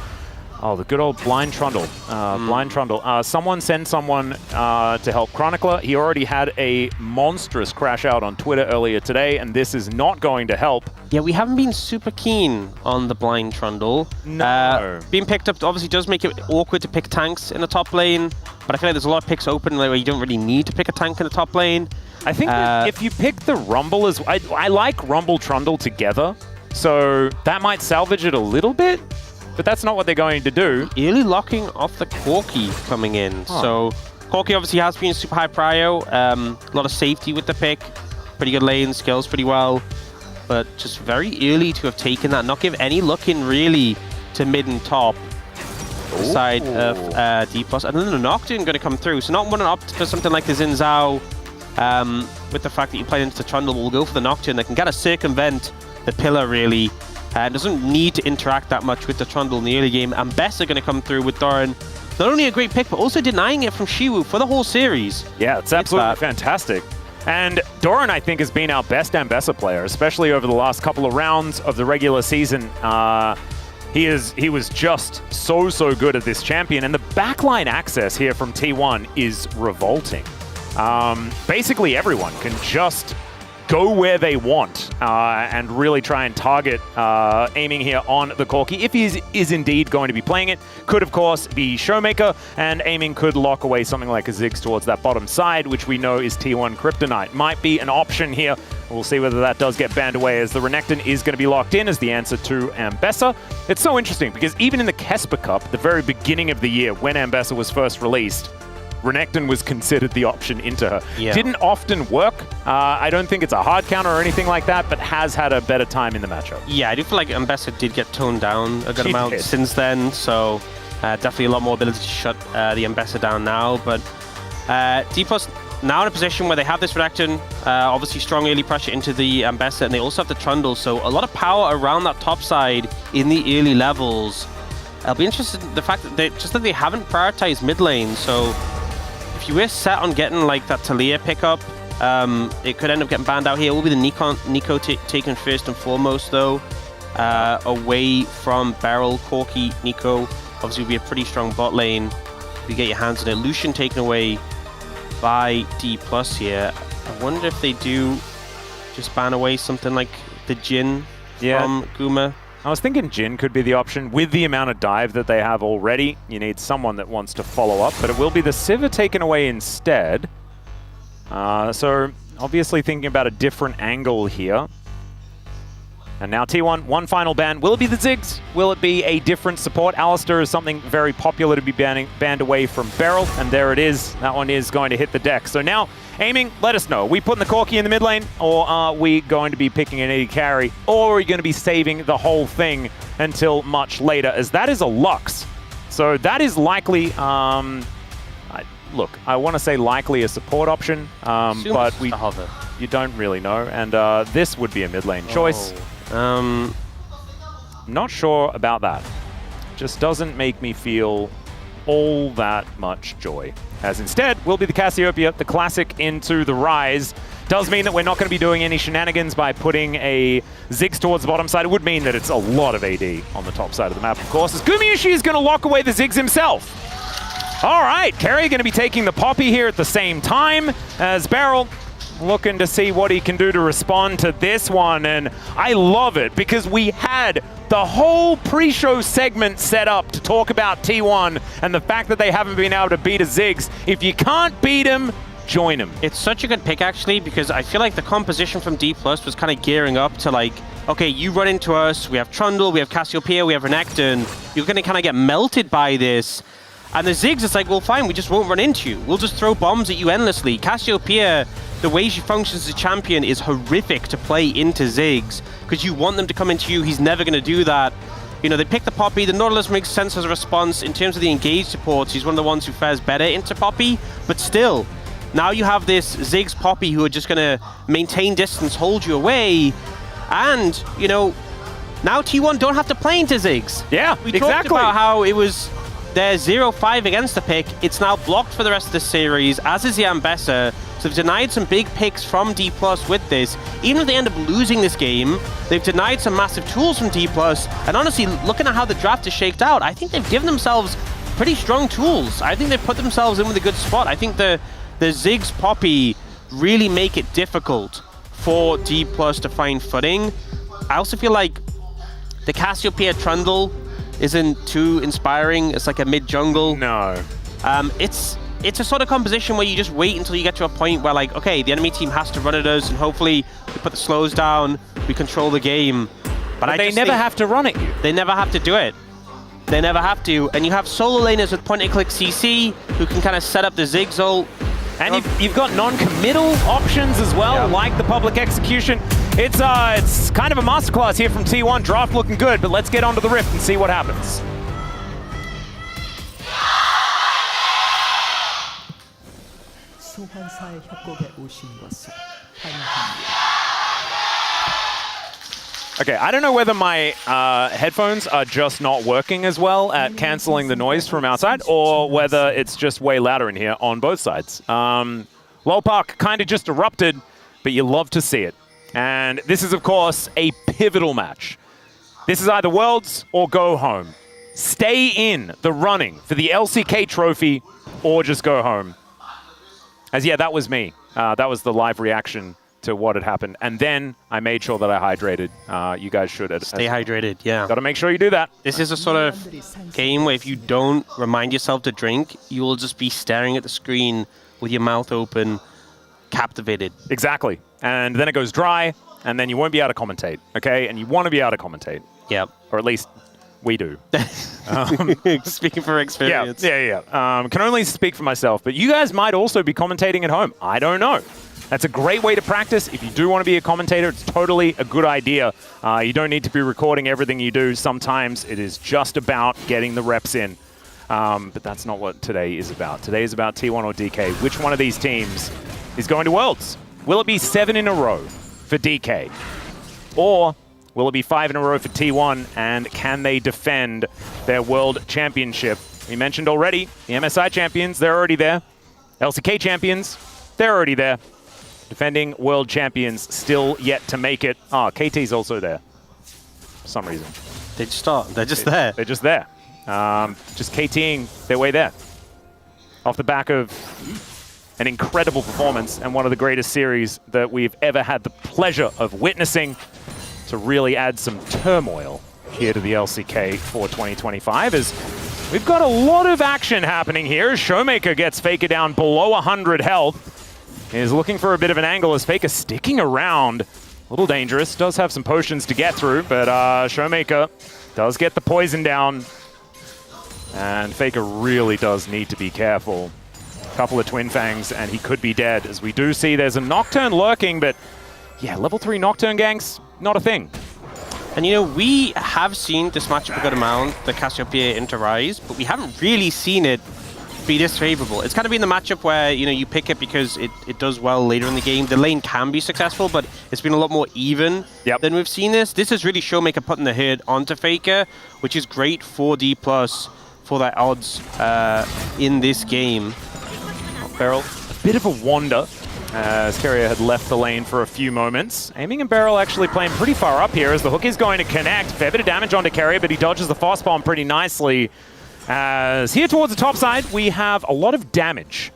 Oh, the good old Blind Trundle. Blind Trundle. Someone send someone to help Chronicler. He already had a monstrous crash out on Twitter earlier today, and this is not going to help. Yeah, we haven't been super keen on the Blind Trundle. No. Being picked up obviously does make it awkward to pick tanks in the top lane, but I feel like there's a lot of picks open where you don't really need to pick a tank in the top lane. I think that if you pick the Rumble, I like Rumble Trundle together, so that might salvage it a little bit. But that's not what they're going to do. Early locking off the Corki coming in. So Corki obviously has been super high prio. A lot of safety with the pick. Pretty good lane, scales pretty well. But just very early to have taken that. Not give any look in really to mid and top. Side of D+. And then the Nocturne going to come through. So not wanting to opt for something like the Xin Zhao. With the fact that you play into the Trundle, we'll go for the Nocturne. They can kind of circumvent the pillar really. Doesn't need to interact that much with the Trundle in the early game. And Bess are going to come through with Doran. Not only a great pick, but also denying it from Xiu for the whole series. Yeah, it's absolutely fantastic. And Doran, I think, has been our best Ambessa player, especially over the last couple of rounds of the regular season. He was just so good at this champion. And the backline access here from T1 is revolting. Basically, everyone can just go where they want and really try and target aiming here on the Corki. If he is indeed going to be playing it, could of course be Showmaker, and aiming could lock away something like a Ziggs towards that bottom side, which we know is T1 Kryptonite. Might be an option here. We'll see whether that does get banned away, as the Renekton is going to be locked in as the answer to Ambessa. It's so interesting because even in the Kesper Cup, the very beginning of the year when Ambessa was first released, Renekton was considered the option into her. Yeah. Didn't often work. I don't think it's a hard counter or anything like that, but has had a better time in the matchup. Yeah, I do feel like Ambessa did get toned down a good amount since then, so definitely a lot more ability to shut the Ambessa down now. But D+ now in a position where they have this Renekton, obviously strong early pressure into the Ambessa, and they also have the Trundle, so a lot of power around that top side in the early levels. I'll be interested in the fact that they haven't prioritized mid lane, so if you were set on getting like that Talia pickup, it could end up getting banned out here. It will be the Nico taken first and foremost though, away from Beryl, Corki, Nico. Obviously would be a pretty strong bot lane. You get your hands on it. Lucian taken away by D+ here. I wonder if they do just ban away something like the Jhin from Guma. I was thinking Jhin could be the option. With the amount of dive that they have already, you need someone that wants to follow up, but it will be the Sivir taken away instead. So obviously thinking about a different angle here. And now T1, one final ban. Will it be the Ziggs? Will it be a different support? Alistair is something very popular to be banned away from Beryl, and there it is. That one is going to hit the deck. So now, aiming, let us know. Are we putting the Corki in the mid lane, or are we going to be picking an AD carry, or are we going to be saving the whole thing until much later, as that is a Lux. So that is likely, look, I want to say likely a support option, but you don't really know, and this would be a mid lane choice. Not sure about that. Just doesn't make me feel all that much joy. As instead, will be the Cassiopeia, the classic into the Rise. Does mean that we're not going to be doing any shenanigans by putting a Ziggs towards the bottom side. It would mean that it's a lot of AD on the top side of the map, of course, as Gumayushi is going to lock away the Ziggs himself. All right, Kerry going to be taking the Poppy here at the same time as Beryl, looking to see what he can do to respond to this one. And I love it because we had the whole pre-show segment set up to talk about T1 and the fact that they haven't been able to beat a Ziggs. If you can't beat him, join him. It's such a good pick actually, because I feel like the composition from D+ was kind of gearing up to like, okay, you run into us, we have Trundle, we have Cassiopeia, we have Renekton, you're going to kind of get melted by this. And the Ziggs, it's like, well, fine, we just won't run into you. We'll just throw bombs at you endlessly. Cassiopeia the way she functions as a champion is horrific to play into Ziggs, because you want them to come into you. He's never going to do that. You know, they pick the Poppy. The Nautilus makes sense as a response. In terms of the engaged supports, he's one of the ones who fares better into Poppy, but still, now you have this Ziggs Poppy who are just going to maintain distance, hold you away, and, you know, now T1 don't have to play into Ziggs. Yeah, we talked about how it was their 0-5 against the pick. It's now blocked for the rest of the series, as is the Ambessa. So they've denied some big picks from D+ with this. Even if they end up losing this game, they've denied some massive tools from D+. And honestly, looking at how the draft is shaked out, I think they've given themselves pretty strong tools. I think they've put themselves in with a good spot. I think the Ziggs Poppy really make it difficult for D+ to find footing. I also feel like the Cassiopeia Trundle isn't too inspiring. It's like a mid-jungle. No. It's a sort of composition where you just wait until you get to a point where, like, okay, the enemy team has to run at us, and hopefully we put the slows down, we control the game. But they never have to run at you. They never have to do it. They never have to. And you have solo laners with point-and-click CC who can kind of set up the Ziggs ult. And you've got non-committal options as well, like the public execution. It's kind of a masterclass here from T1. Draft looking good, but let's get onto the Rift and see what happens. Okay, I don't know whether my headphones are just not working as well at canceling the noise from outside, or whether it's just way louder in here on both sides. Lolpark kind of just erupted, but you love to see it. And this is, of course, a pivotal match. This is either Worlds or go home. Stay in the running for the LCK trophy or just go home. As yeah, that was me. That was the live reaction to what had happened. And then I made sure that I hydrated. You guys should. Stay hydrated, yeah. Got to make sure you do that. This is a sort of game where if you don't remind yourself to drink, you will just be staring at the screen with your mouth open, captivated. Exactly. And then it goes dry, and then you won't be able to commentate, okay? And you want to be able to commentate. Yep. Or at least we do. Speaking for experience. Yeah. Can only speak for myself, but you guys might also be commentating at home. I don't know. That's a great way to practice. If you do want to be a commentator, it's totally a good idea. You don't need to be recording everything you do. Sometimes it is just about getting the reps in. But that's not what today is about. Today is about T1 or DK. Which one of these teams is going to Worlds? Will it be 7 in a row for DK? Or will it be 5 in a row for T1? And can they defend their World Championship? We mentioned already, the MSI champions, they're already there. LCK champions, they're already there. Defending World Champions still yet to make it. Oh, KT's also there for some reason. They're just there. They're just there. Just KTing their way there. Off the back of an incredible performance and one of the greatest series that we've ever had the pleasure of witnessing to really add some turmoil here to the LCK for 2025, as we've got a lot of action happening here. Showmaker gets Faker down below 100 health. Is looking for a bit of an angle as Faker sticking around. A little dangerous. Does have some potions to get through, but Showmaker does get the poison down. And Faker really does need to be careful. Couple of Twin Fangs, and he could be dead. As we do see, there's a Nocturne lurking, but yeah, level 3 Nocturne ganks, not a thing. And you know, we have seen this matchup a good amount, the Cassiopeia into Rise, but we haven't really seen it be this favorable. It's kind of been the matchup where, you know, you pick it because it does well later in the game. The lane can be successful, but it's been a lot more even than we've seen this. This is really Showmaker putting the hit onto Faker, which is great for D+, for their odds in this game. Beryl, a bit of a wander, as Keria had left the lane for a few moments. Aiming and Beryl actually playing pretty far up here as the hook is going to connect. Fair bit of damage onto Keria, but he dodges the fast bomb pretty nicely. As here towards the top side, we have a lot of damage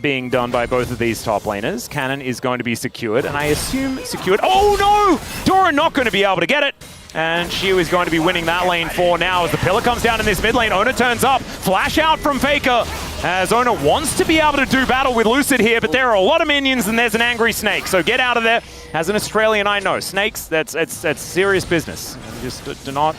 being done by both of these top laners. Cannon is going to be secured, and I assume secured. Oh no! Doran not going to be able to get it. And Shiu is going to be winning that lane for now as the pillar comes down in this mid lane. Ona turns up. Flash out from Faker as Ona wants to be able to do battle with Lucid here, but there are a lot of minions and there's an angry snake. So get out of there. As an Australian, I know. Snakes, that's serious business. Just do not...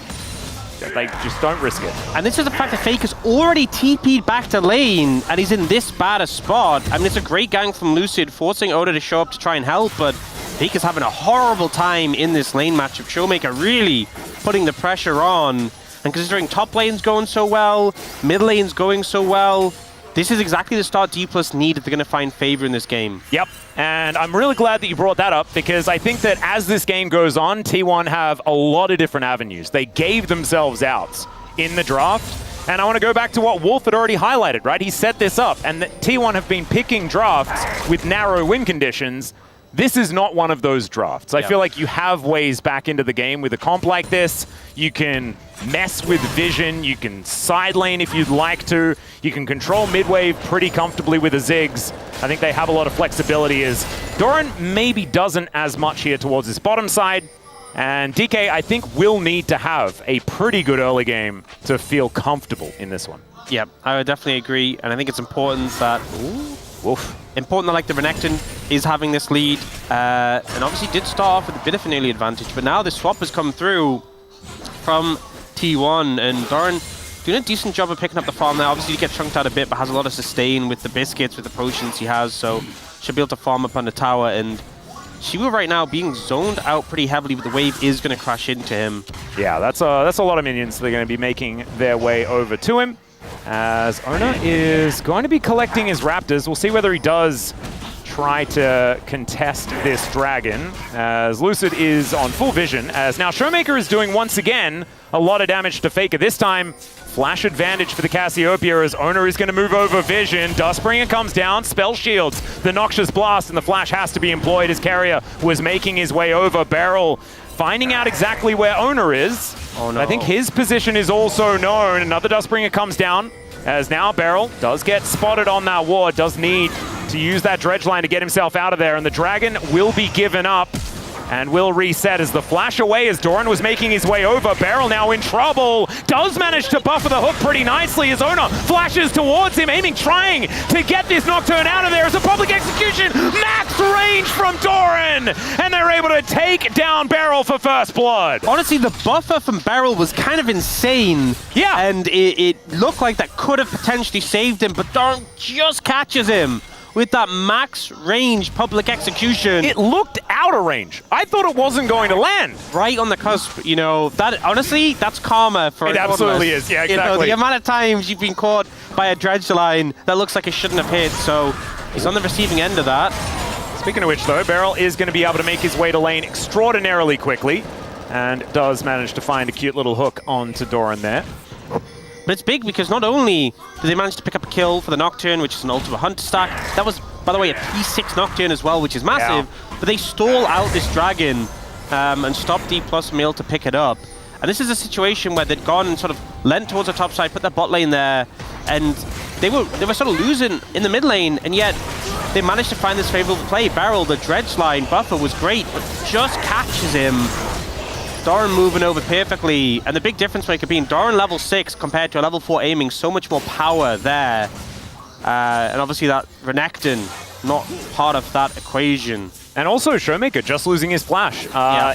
Like, just don't risk it. And this is the fact that Faker's already TP'd back to lane, and he's in this bad a spot. I mean, it's a great gank from Lucid, forcing Oda to show up to try and help, but Faker's having a horrible time in this lane matchup. Showmaker really putting the pressure on. And considering top lane's going so well, mid lane's going so well, this is exactly the start D+ need if they're going to find favor in this game. Yep, and I'm really glad that you brought that up, because I think that as this game goes on, T1 have a lot of different avenues. They gave themselves outs in the draft, and I want to go back to what Wolf had already highlighted, right? He set this up, and T1 have been picking drafts with narrow win conditions. This is not one of those drafts. I feel like you have ways back into the game with a comp like this. You can mess with vision, you can side lane if you'd like to, you can control mid wave pretty comfortably with the Ziggs. I think they have a lot of flexibility, as Doran maybe doesn't as much here towards his bottom side. And DK, I think, will need to have a pretty good early game to feel comfortable in this one. Yeah, I would definitely agree, and I think it's important that... Important that, like, the Renekton is having this lead, and obviously did start off with a bit of an early advantage, but now the swap has come through from T1, and Doran doing a decent job of picking up the farm now. Obviously he gets chunked out a bit, but has a lot of sustain with the biscuits, with the potions he has, so should be able to farm up on the tower, and Shibu right now being zoned out pretty heavily, but the wave is going to crash into him. Yeah, that's a lot of minions that are going to be making their way over to him, as Ona is going to be collecting his raptors. We'll see whether he does try to contest this dragon, as Lucid is on full vision, as now Showmaker is doing once again a lot of damage to Faker. This time, flash advantage for the Cassiopeia, as Ona is going to move over vision. Dustbringer comes down, spell shields the Noxious Blast, and the flash has to be employed as Carrier was making his way over. Beryl finding out exactly where Ona is. Oh, no. I think his position is also known. Another Dustbringer comes down, as now Beryl does get spotted on that ward, does need to use that dredge line to get himself out of there, and the dragon will be given up and will reset as the flash away as Doran was making his way over. Beryl now in trouble, does manage to buffer the hook pretty nicely as Ona flashes towards him, aiming, trying to get this Nocturne out of there as a public execution. Max range from Doran, and they're able to take down Beryl for first blood. Honestly, the buffer from Beryl was kind of insane. Yeah. And it looked like that could have potentially saved him, but Doran just catches him with that max range public execution. It looked out of range. I thought it wasn't going to land. Right on the cusp, you know, that honestly, that's karma for It absolutely is, yeah, exactly. You know, the amount of times you've been caught by a dredge line that looks like it shouldn't have hit, so he's on the receiving end of that. Speaking of which, though, Beryl is going to be able to make his way to lane extraordinarily quickly, and does manage to find a cute little hook onto Doran there. But it's big because not only do they manage to pick up a kill for the Nocturne, which is an Ultima Hunter stack, that was, by the way, a P6 Nocturne as well, which is massive, but they stall out this dragon and stop D+ from able to pick it up. And this is a situation where they'd gone and sort of leant towards the top side, put their bot lane there, and they were sort of losing in the mid lane, and yet they managed to find this favorable play. Beryl, the dredge line buffer was great, but just catches him. Doran moving over perfectly, and the big difference maker being Doran level 6 compared to a level 4 aiming, so much more power there. And obviously that Renekton, not part of that equation. And also Showmaker just losing his flash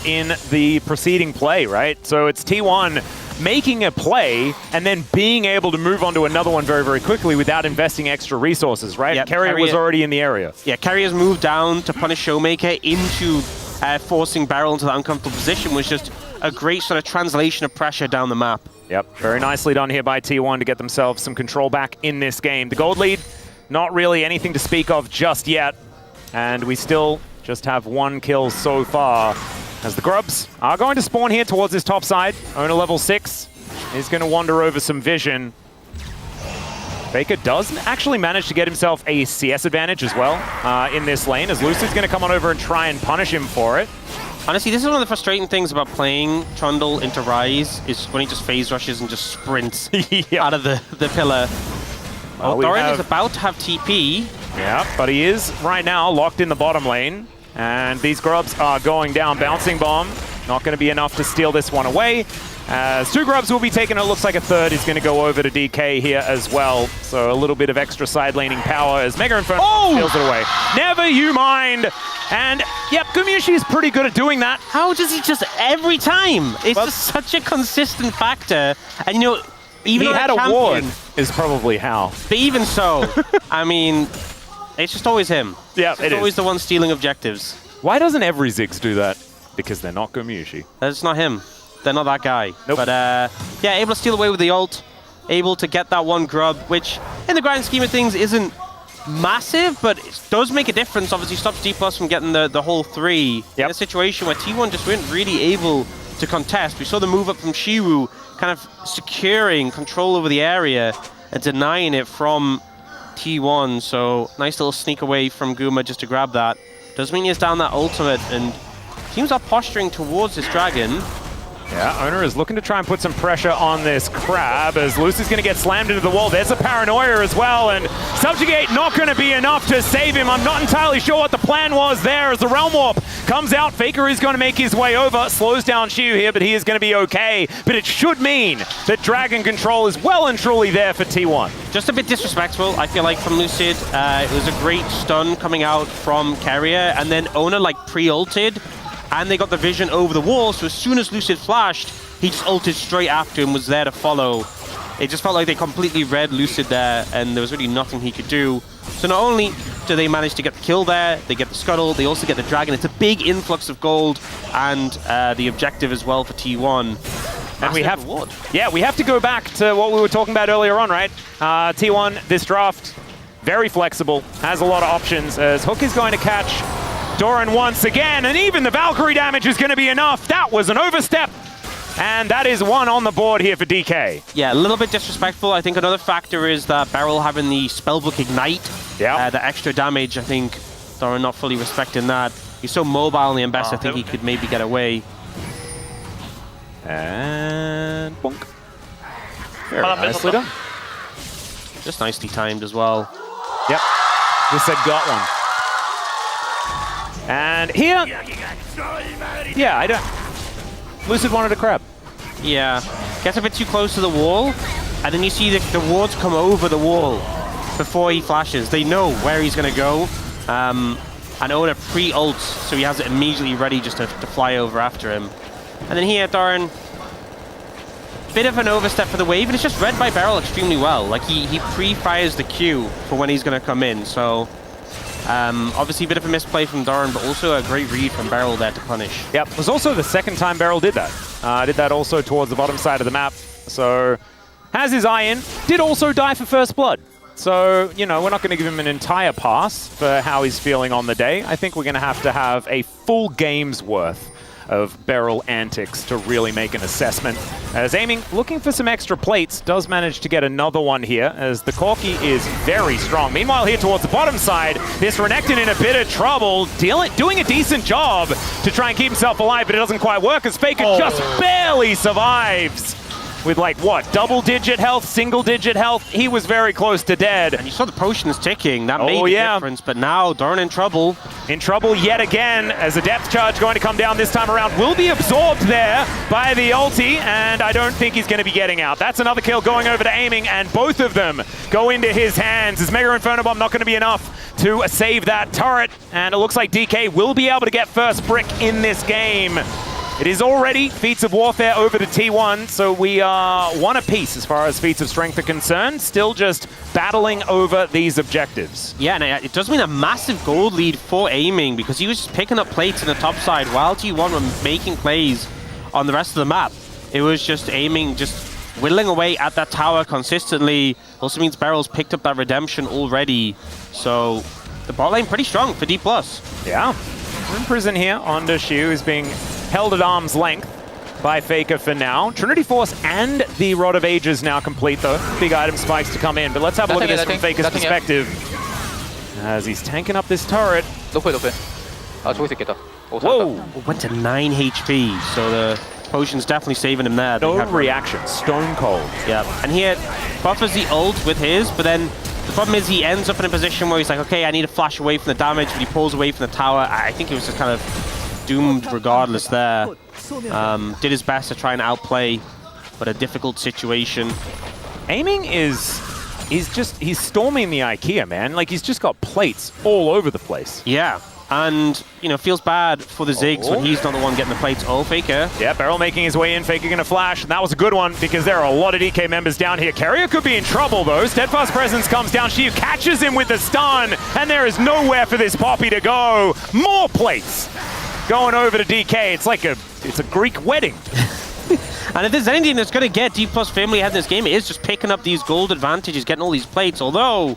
in the preceding play, right? So it's T1 making a play and then being able to move on to another one very, very quickly without investing extra resources, right? Yep, Carrier was already in the area. Yeah, Carrier's moved down to punish Showmaker into forcing Beryl into that uncomfortable position, was just a great sort of translation of pressure down the map. Yep, very nicely done here by T1 to get themselves some control back in this game. The gold lead, not really anything to speak of just yet, and we still just have one kill so far, as the Grubs are going to spawn here towards this top side. Ona level 6 is going to wander over some vision. Faker does actually manage to get himself a CS advantage as well in this lane, as Lucid's going to come on over and try and punish him for it. Honestly, this is one of the frustrating things about playing Trundle into Ryze, is when he just phase rushes and just sprints out of the pillar. Well, Doran is about to have TP. Yeah, but he is right now locked in the bottom lane. And these Grubs are going down. Bouncing Bomb, not going to be enough to steal this one away. As 2 Grubs will be taken, it looks like a third is going to go over to DK here as well. So a little bit of extra side laning power as Mega Inferno steals it away. Never you mind. And, yep, Gumyushi is pretty good at doing that. How does he just every time? It's just such a consistent factor. And you know, even He though had a champion, ward is probably how. but even so, I mean, it's just always him. Yeah, It's always the one stealing objectives. Why doesn't every Ziggs do that? Because they're not Gumyushi. That's not him. They're not that guy. Nope. But yeah, able to steal away with the ult, able to get that one grub, which in the grand scheme of things isn't massive, but it does make a difference. Obviously stops D+ from getting the whole 3 in a situation where T1 just weren't really able to contest. We saw the move up from Shiwu, kind of securing control over the area and denying it from T1. So nice little sneak away from Guma just to grab that. Does mean he's down that ultimate, and teams are posturing towards this dragon. Yeah, Owner is looking to try and put some pressure on this Crab as Lucy's going to get slammed into the wall. There's a Paranoia as well, and Subjugate not going to be enough to save him. I'm not entirely sure what the plan was there as the Realm Warp comes out. Faker is going to make his way over, slows down Shiu here, but he is going to be okay. But it should mean that Dragon Control is well and truly there for T1. Just a bit disrespectful, I feel like, from Lucid. It was a great stun coming out from Carrier, and then Owner like pre-ulted, and they got the vision over the wall, so as soon as Lucid flashed, he just ulted straight after him, was there to follow. It just felt like they completely read Lucid there, and there was really nothing he could do. So not only do they manage to get the kill there, they get the scuttle, they also get the dragon. It's a big influx of gold, and the objective as well for T1. And we have, we have to go back to what we were talking about earlier on, right? T1, this draft, very flexible, has a lot of options, as Hook is going to catch Doran once again, and even the Valkyrie damage is going to be enough. That was an overstep, and that is one on the board here for DK. Yeah, a little bit disrespectful. I think another factor is that Beryl having the Spellbook Ignite, the extra damage. I think Doran not fully respecting that. He's so mobile in the Embest, I think he could maybe get away. And bonk. Very nicely done. Just nicely timed as well. Yep, just said got one. And here, I don't. Lucid wanted a Crab. Yeah, gets a bit too close to the wall, and then you see the wards come over the wall before he flashes. They know where he's going to go, and Oda pre-ults, so he has it immediately ready just to fly over after him. And then here, Doran, bit of an overstep for the wave, and it's just read by Beryl extremely well. Like, he pre-fires the Q for when he's going to come in, so obviously a bit of a misplay from Doran, but also a great read from Beryl there to punish. Yep, it was also the second time Beryl did that. Did that also towards the bottom side of the map, so has his eye in. Did also die for first blood. So, you know, we're not going to give him an entire pass for how he's feeling on the day. I think we're going to have a full game's worth of Beryl antics to really make an assessment. As Aiming, looking for some extra plates, does manage to get another one here, as the Corki is very strong. Meanwhile, here towards the bottom side, this Renekton in a bit of trouble, doing a decent job to try and keep himself alive, but it doesn't quite work, as Faker just barely survives. With like, what, double-digit health, single-digit health? He was very close to dead. And you saw the potions ticking. That made the difference, but now Doran in trouble. In trouble yet again, as a depth charge going to come down this time around. Will be absorbed there by the ulti, and I don't think he's going to be getting out. That's another kill going over to Aiming, and both of them go into his hands. As Mega Inferno Bomb not going to be enough to save that turret, and it looks like DK will be able to get first brick in this game. It is already Feats of Warfare over to T1, so we are one apiece as far as Feats of Strength are concerned, still just battling over these objectives. Yeah, and it does mean a massive gold lead for Aiming, because he was just picking up plates in the top side while T1 were making plays on the rest of the map. It was just Aiming, just whittling away at that tower consistently. Also means Beryl's picked up that redemption already, so the bot lane pretty strong for D+. Yeah, we're in prison here. Onda Shiu is being held at arm's length by Faker for now. Trinity Force and the Rod of Ages now complete, though. Big item spikes to come in, but let's have a look at this from Faker's perspective. As he's tanking up this turret. Whoa! Went to 9 HP, so the potion's definitely saving him there. No reaction, stone cold. Yeah, and here buffers the ult with his, but then the problem is he ends up in a position where he's like, okay, I need to flash away from the damage, but he pulls away from the tower. I think he was just kind of doomed regardless there. Did his best to try and outplay, but a difficult situation. Aiming he's storming the IKEA, man. Like, he's just got plates all over the place. Yeah, And, you know, feels bad for the Ziggs when he's not the one getting the plates. Oh, Faker. Yeah, Beryl making his way in, Faker gonna flash, and that was a good one because there are a lot of DK members down here. Carrier could be in trouble though. Steadfast Presence comes down, Shiv catches him with the stun, and there is nowhere for this Poppy to go. More plates going over to DK. It's like it's a Greek wedding. And if there's anything that's going to get D+ family ahead in this game, it is just picking up these gold advantages, getting all these plates. Although,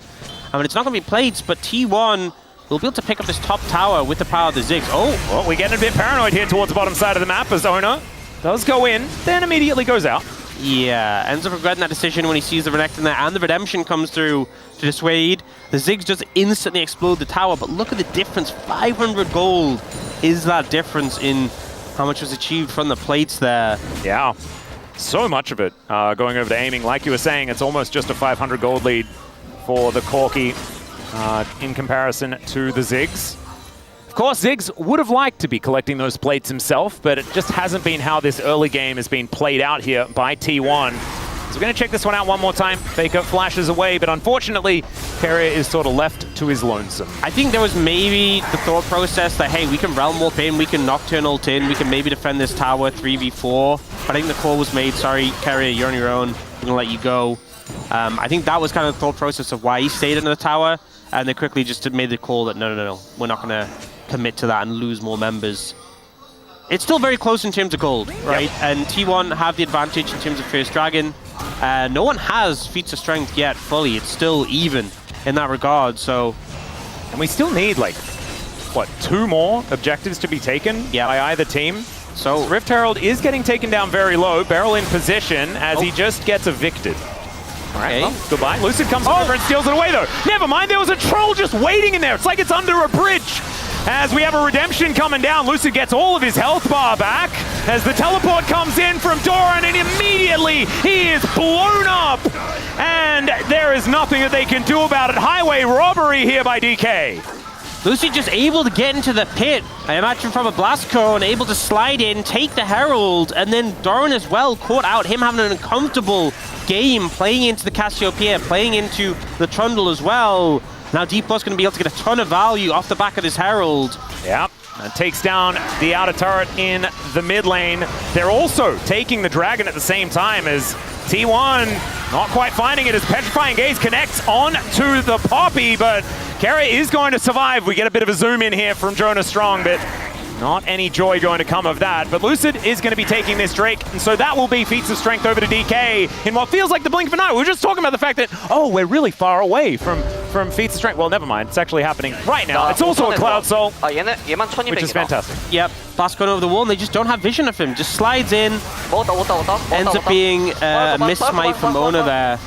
I mean, it's not going to be plates, but T1 will be able to pick up this top tower with the power of the Ziggs. Oh, well, we're getting a bit paranoid here towards the bottom side of the map as Owner does go in, then immediately goes out. Yeah, ends up regretting that decision when he sees the Renekton there, and the Redemption comes through to dissuade. The Ziggs just instantly explode the tower, but look at the difference. 500 gold is that difference in how much was achieved from the plates there. Yeah, so much of it going over to aiming. Like you were saying, it's almost just a 500 gold lead for the Corki in comparison to the Ziggs. Of course, Ziggs would have liked to be collecting those plates himself, but it just hasn't been how this early game has been played out here by T1. So we're going to check this one out one more time. Faker flashes away, but unfortunately, Carrier is sort of left to his lonesome. I think there was maybe the thought process that, hey, we can Realm Warp in, we can Nocturne ult in, we can maybe defend this tower 3v4. But I think the call was made, sorry, Carrier, you're on your own, we're going to let you go. I think that was kind of the thought process of why he stayed in the tower, and they quickly just made the call that no, we're not going to commit to that and lose more members. It's still very close in terms of gold, right? Yep. And T1 have the advantage in terms of First Dragon. No one has feats of strength yet fully. It's still even in that regard, so... And we still need, like, what, 2 more objectives to be taken by either team? So Rift Herald is getting taken down very low. Beryl in position as he just gets evicted. All right, well, goodbye. Lucid comes over and steals it away, though. Never mind, there was a troll just waiting in there. It's like it's under a bridge. As we have a Redemption coming down, Lucid gets all of his health bar back as the teleport comes in from Doran, and immediately he is blown up. And there is nothing that they can do about it. Highway robbery here by DK. Lucid just able to get into the pit, I imagine from a blast cone, able to slide in, take the Herald, and then Doran as well caught out, him having an uncomfortable game, playing into the Cassiopeia, playing into the Trundle as well. Now D+ going to be able to get a ton of value off the back of this Herald. Yep, and takes down the outer turret in the mid lane. They're also taking the Dragon at the same time as T1 not quite finding it as Petrifying Gaze connects on to the Poppy, but Carrier is going to survive. We get a bit of a zoom in here from Jonah Strong, but not any joy going to come of that. But Lucid is going to be taking this Drake, and so that will be feats of strength over to DK in what feels like the blink of an eye. We were just talking about the fact that, oh, we're really far away from feats of strength. Well, never mind. It's actually happening right now. It's also a Cloud Soul, which is fantastic. Yep, Blast going over the wall, and they just don't have vision of him. Just slides in, ends up being a miss-smite from Ona there.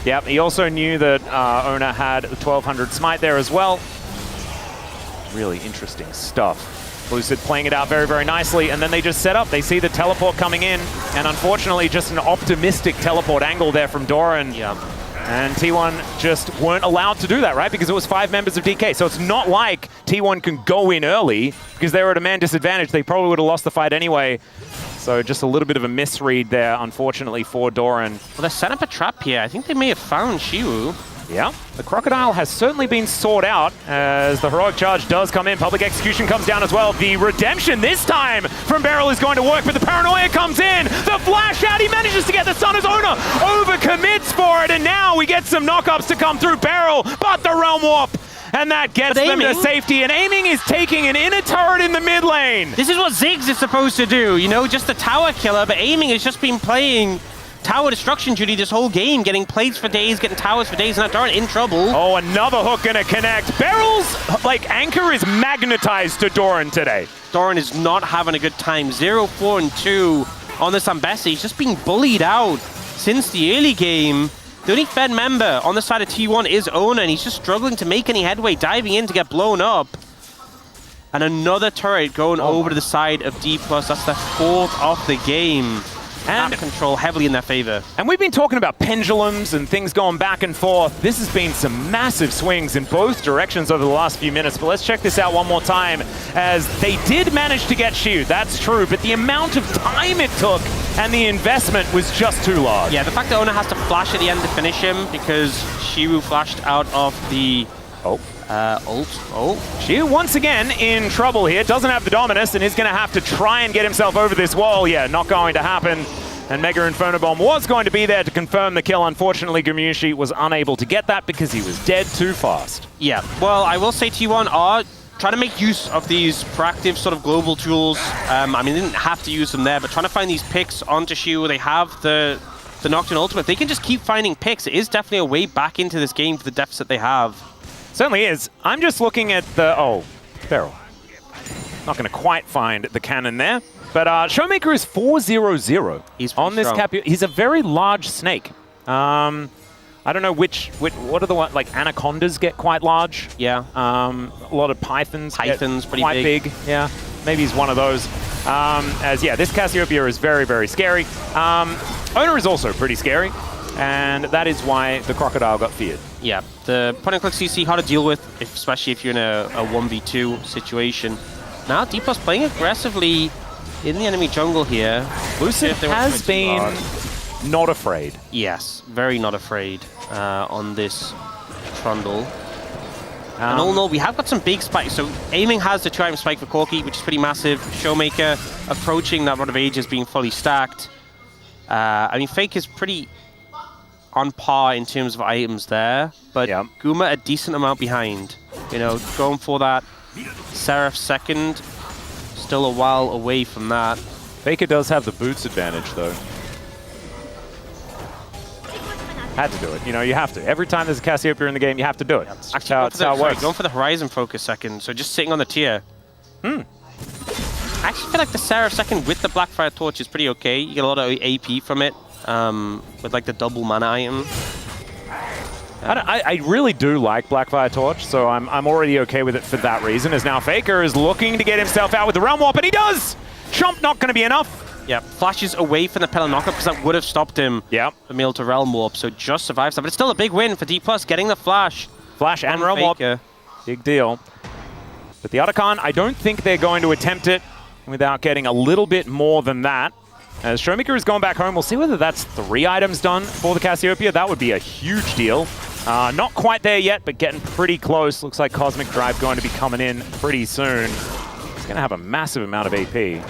Yep, he also knew that Ona had the 1200 smite there as well. Really interesting stuff. Lucid playing it out very, very nicely, and then they just set up. They see the teleport coming in, and unfortunately just an optimistic teleport angle there from Doran. Yeah. And T1 just weren't allowed to do that, right? Because it was 5 members of DK. So it's not like T1 can go in early because they were at a man disadvantage. They probably would have lost the fight anyway. So just a little bit of a misread there, unfortunately, for Doran. Well, they set up a trap here. I think they may have found Shiwu. Yeah, the Crocodile has certainly been sought out as the Heroic Charge does come in. Public Execution comes down as well. The Redemption this time from Beryl is going to work, but the Paranoia comes in. The Flash out, he manages to get the Sun as Owner. Overcommits for it, and now we get some knockups to come through Beryl, but the Realm Warp. And that gets them to safety, and Aiming is taking an inner turret in the mid lane. This is what Ziggs is supposed to do, you know, just the tower killer, but Aiming has just been playing tower destruction duty this whole game, getting plates for days, getting towers for days, and now Doran in trouble. Oh, another hook gonna connect. Beryl's, like, anchor is magnetized to Doran today. Doran is not having a good time. 0, 4, and 2 on this Ambessa. He's just being bullied out since the early game. The only Fed member on the side of T1 is Ona, and he's just struggling to make any headway, diving in to get blown up. And another turret going over to the side of D+. That's the 4th of the game. And control heavily in their favor. And we've been talking about pendulums and things going back and forth. This has been some massive swings in both directions over the last few minutes. But let's check this out one more time, as they did manage to get Shiu, that's true, but the amount of time it took and the investment was just too large. Yeah, the fact that Ona has to flash at the end to finish him because Shiu flashed out of the ult. Oh. She once again in trouble here. Doesn't have the Dominus and is going to have to try and get himself over this wall. Yeah, not going to happen. And Mega Inferno Bomb was going to be there to confirm the kill. Unfortunately, Gumushi was unable to get that because he was dead too fast. Yeah, well, I will say T1 are trying to make use of these proactive sort of global tools. I mean, they didn't have to use them there, but trying to find these picks onto Shu. They have the Nocturne ultimate. If they can just keep finding picks, it is definitely a way back into this game for the deficit they have. Certainly is. I'm just looking at the... Oh, Beryl. Not going to quite find the cannon there. But Showmaker is 4-0-0. He's on this strong. He's a very large snake. I don't know what are the ones, like anacondas get quite large. Yeah. A lot of pythons get pretty quite big. Yeah, maybe he's one of those. This Cassiopeia is very, very scary. Owner is also pretty scary. And that is why the crocodile got feared. Yeah, the point-and-click CC, hard to deal with, especially if you're in a 1v2 situation. Now, D+ playing aggressively in the enemy jungle here. Lucid has been not afraid. Yes, very not afraid on this Trundle. And all in all, we have got some big spikes. So Aiming has the 2-item spike for Corki, which is pretty massive. Showmaker approaching that Rod of Ages being fully stacked. I mean, Fake is pretty on par in terms of items there, but Guma a decent amount behind. You know, going for that Seraph second, still a while away from that. Faker does have the boots advantage, though. Had to do it. You know, you have to. Every time there's a Cassiopeia in the game, you have to do it. That's Actually, how it works. Going for the Horizon focus second, so just sitting on the tier. I actually feel like the Seraph second with the Blackfire Torch is pretty okay. You get a lot of AP from it. With like the double mana item. I really do like Blackfire Torch, so I'm already okay with it for that reason. As now Faker is looking to get himself out with the Realm Warp, and he does! Chomp not going to be enough. Yeah, flashes away from the Pillar Knockup because that would have stopped him from being able to Realm Warp, so just survives that. But it's still a big win for D+, getting the Flash. Flash and Realm Warp, big deal. But the Otacon, I don't think they're going to attempt it without getting a little bit more than that. As Showmaker is going back home, we'll see whether that's 3 items done for the Cassiopeia. That would be a huge deal. Not quite there yet, but getting pretty close. Looks like Cosmic Drive going to be coming in pretty soon. It's going to have a massive amount of AP.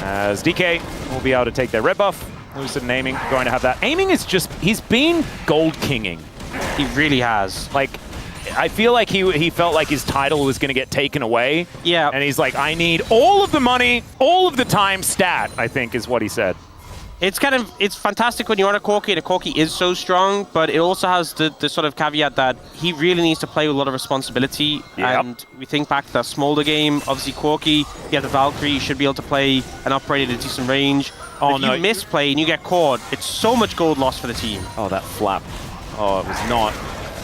As DK will be able to take their red buff. Lucid and Aiming going to have that. Aiming is just, he's been gold kinging. He really has. Like, I feel like he felt like his title was going to get taken away. Yeah. And he's like, I need all of the money, all of the time stat, I think is what he said. It's it's fantastic when you're on a Corki, and a Corki is so strong, but it also has the sort of caveat that he really needs to play with a lot of responsibility. And we think back to that Smolder game, obviously Corki, you have the Valkyrie, you should be able to play and operate at a decent range. If you misplay and you get caught, it's so much gold lost for the team. Oh, that flap. Oh, it was not.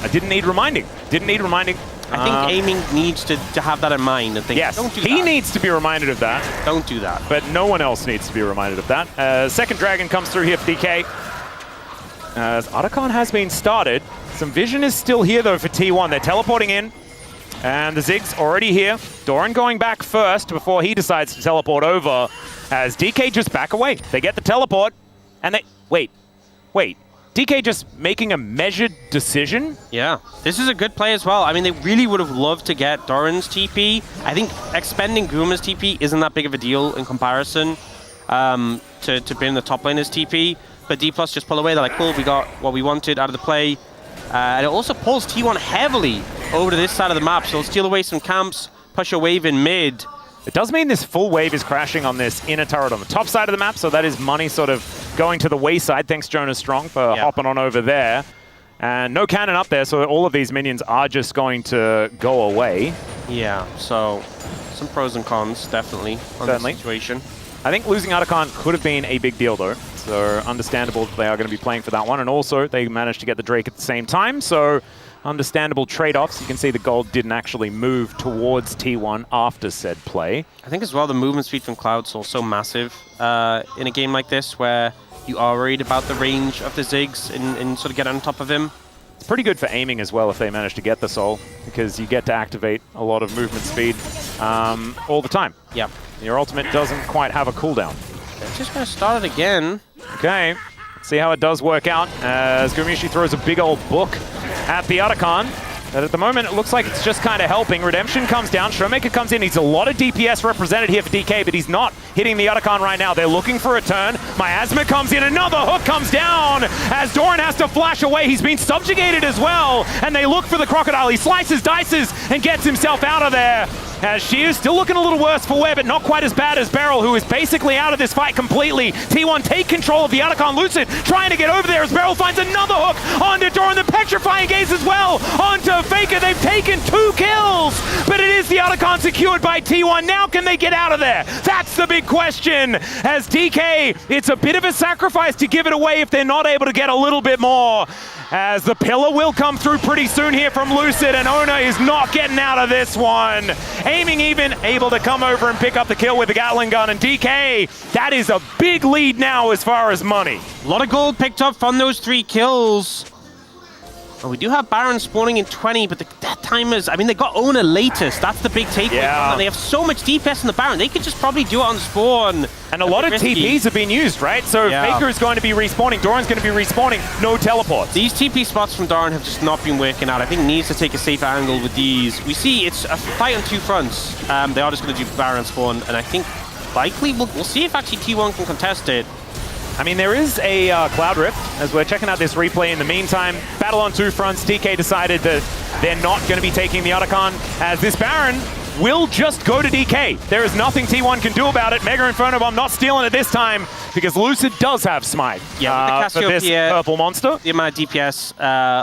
I didn't need reminding. Didn't need reminding. I think Aiming needs to have that in mind and think, yes, don't do that. He needs to be reminded of that. Don't do that. But no one else needs to be reminded of that. Second Dragon comes through here for DK. As Otacon has been started. Some vision is still here, though, for T1. They're teleporting in. And the Zig's already here. Doran going back first before he decides to teleport over. As DK just back away. They get the teleport. And they... Wait. DK just making a measured decision? Yeah, this is a good play as well. I mean, they really would have loved to get Doran's TP. I think expending Guma's TP isn't that big of a deal in comparison to being the top laner's TP. But D+ just pull away. They're like, cool, we got what we wanted out of the play. And it also pulls T1 heavily over to this side of the map. So it'll steal away some camps, push a wave in mid. It does mean this full wave is crashing on this inner turret on the top side of the map, so that is money sort of going to the wayside. Thanks, Jonas Strong, for hopping on over there. And no cannon up there, so all of these minions are just going to go away. Yeah, so some pros and cons, definitely, on this situation. I think losing Otacon could have been a big deal, though. So understandable that they are going to be playing for that one. And also, they managed to get the Drake at the same time, so understandable trade-offs. You can see the gold didn't actually move towards T1 after said play. I think as well the movement speed from Cloud's so massive in a game like this where you are worried about the range of the Ziggs and sort of get on top of him. It's pretty good for aiming as well if they manage to get the soul, because you get to activate a lot of movement speed all the time. Yep. Your ultimate doesn't quite have a cooldown. They're just going to start it again. Okay. See how it does work out as Gumushi throws a big old book at the Otacon. But at the moment, it looks like it's just kind of helping. Redemption comes down. Showmaker comes in. He's a lot of DPS represented here for DK, but he's not hitting the Otacon right now. They're looking for a turn. Miasma comes in. Another hook comes down as Doran has to flash away. He's been subjugated as well, and they look for the Crocodile. He slices, dices, and gets himself out of there. As Shiu still looking a little worse for wear, but not quite as bad as Beryl, who is basically out of this fight completely. T1 take control of the Otacon. Lucid trying to get over there as Beryl finds another hook onto Doran. The petrifying gaze as well onto Faker. They've taken 2 kills, but it is the Otacon secured by T1. Now can they get out of there? That's the big question. As DK, it's a bit of a sacrifice to give it away if they're not able to get a little bit more. As the pillar will come through pretty soon here from Lucid, and Ona is not getting out of this one. Aiming even able to come over and pick up the kill with the Gatling gun, and DK, that is a big lead now as far as money. A lot of gold picked up from those 3 kills. Oh, we do have Baron spawning in 20, but that timers, I mean, they got Ona latest. That's the big takeaway. Yeah. They have so much DPS in the Baron. They could just probably do it on spawn. And a lot of TPs have been used, right? So Faker is going to be respawning, Doran's going to be respawning, no teleports. These TP spots from Doran have just not been working out. I think he needs to take a safer angle with these. We see it's a fight on 2 fronts. They are just going to do Baron spawn, and I think likely we'll see if actually T1 can contest it. I mean, there is a Cloud Rift, as we're checking out this replay in the meantime. Battle on 2 fronts. DK decided that they're not going to be taking the Otacon, as this Baron will just go to DK. There is nothing T1 can do about it. Mega Inferno Bomb not stealing it this time, because Lucid does have Smite for this purple monster. The amount of DPS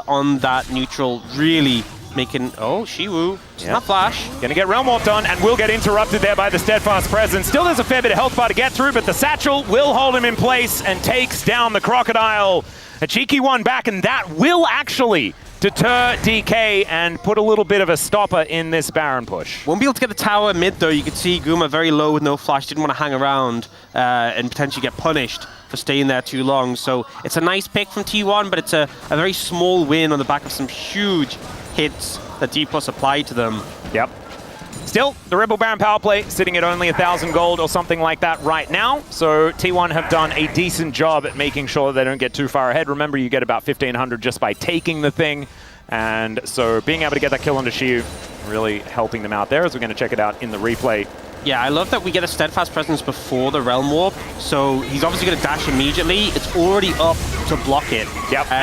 on that neutral really making... Oh, Shiwu. Not flash. Gonna get Realm Warp done, and will get interrupted there by the Steadfast Presence. Still there's a fair bit of health bar to get through, but the Satchel will hold him in place and takes down the Crocodile. A cheeky one back, and that will actually deter DK and put a little bit of a stopper in this Baron push. Won't be able to get the tower mid, though. You could see Guma very low with no flash. Didn't want to hang around and potentially get punished for staying there too long. So it's a nice pick from T1, but it's a very small win on the back of some huge hits that D+ applied to them. Yep. Still, the Rebel Baron power play sitting at only 1,000 gold or something like that right now. So T1 have done a decent job at making sure they don't get too far ahead. Remember, you get about 1,500 just by taking the thing. And so being able to get that kill onto Shiu really helping them out there, as we're going to check it out in the replay. Yeah, I love that we get a Steadfast Presence before the Realm Warp. So he's obviously going to dash immediately. It's already up to block it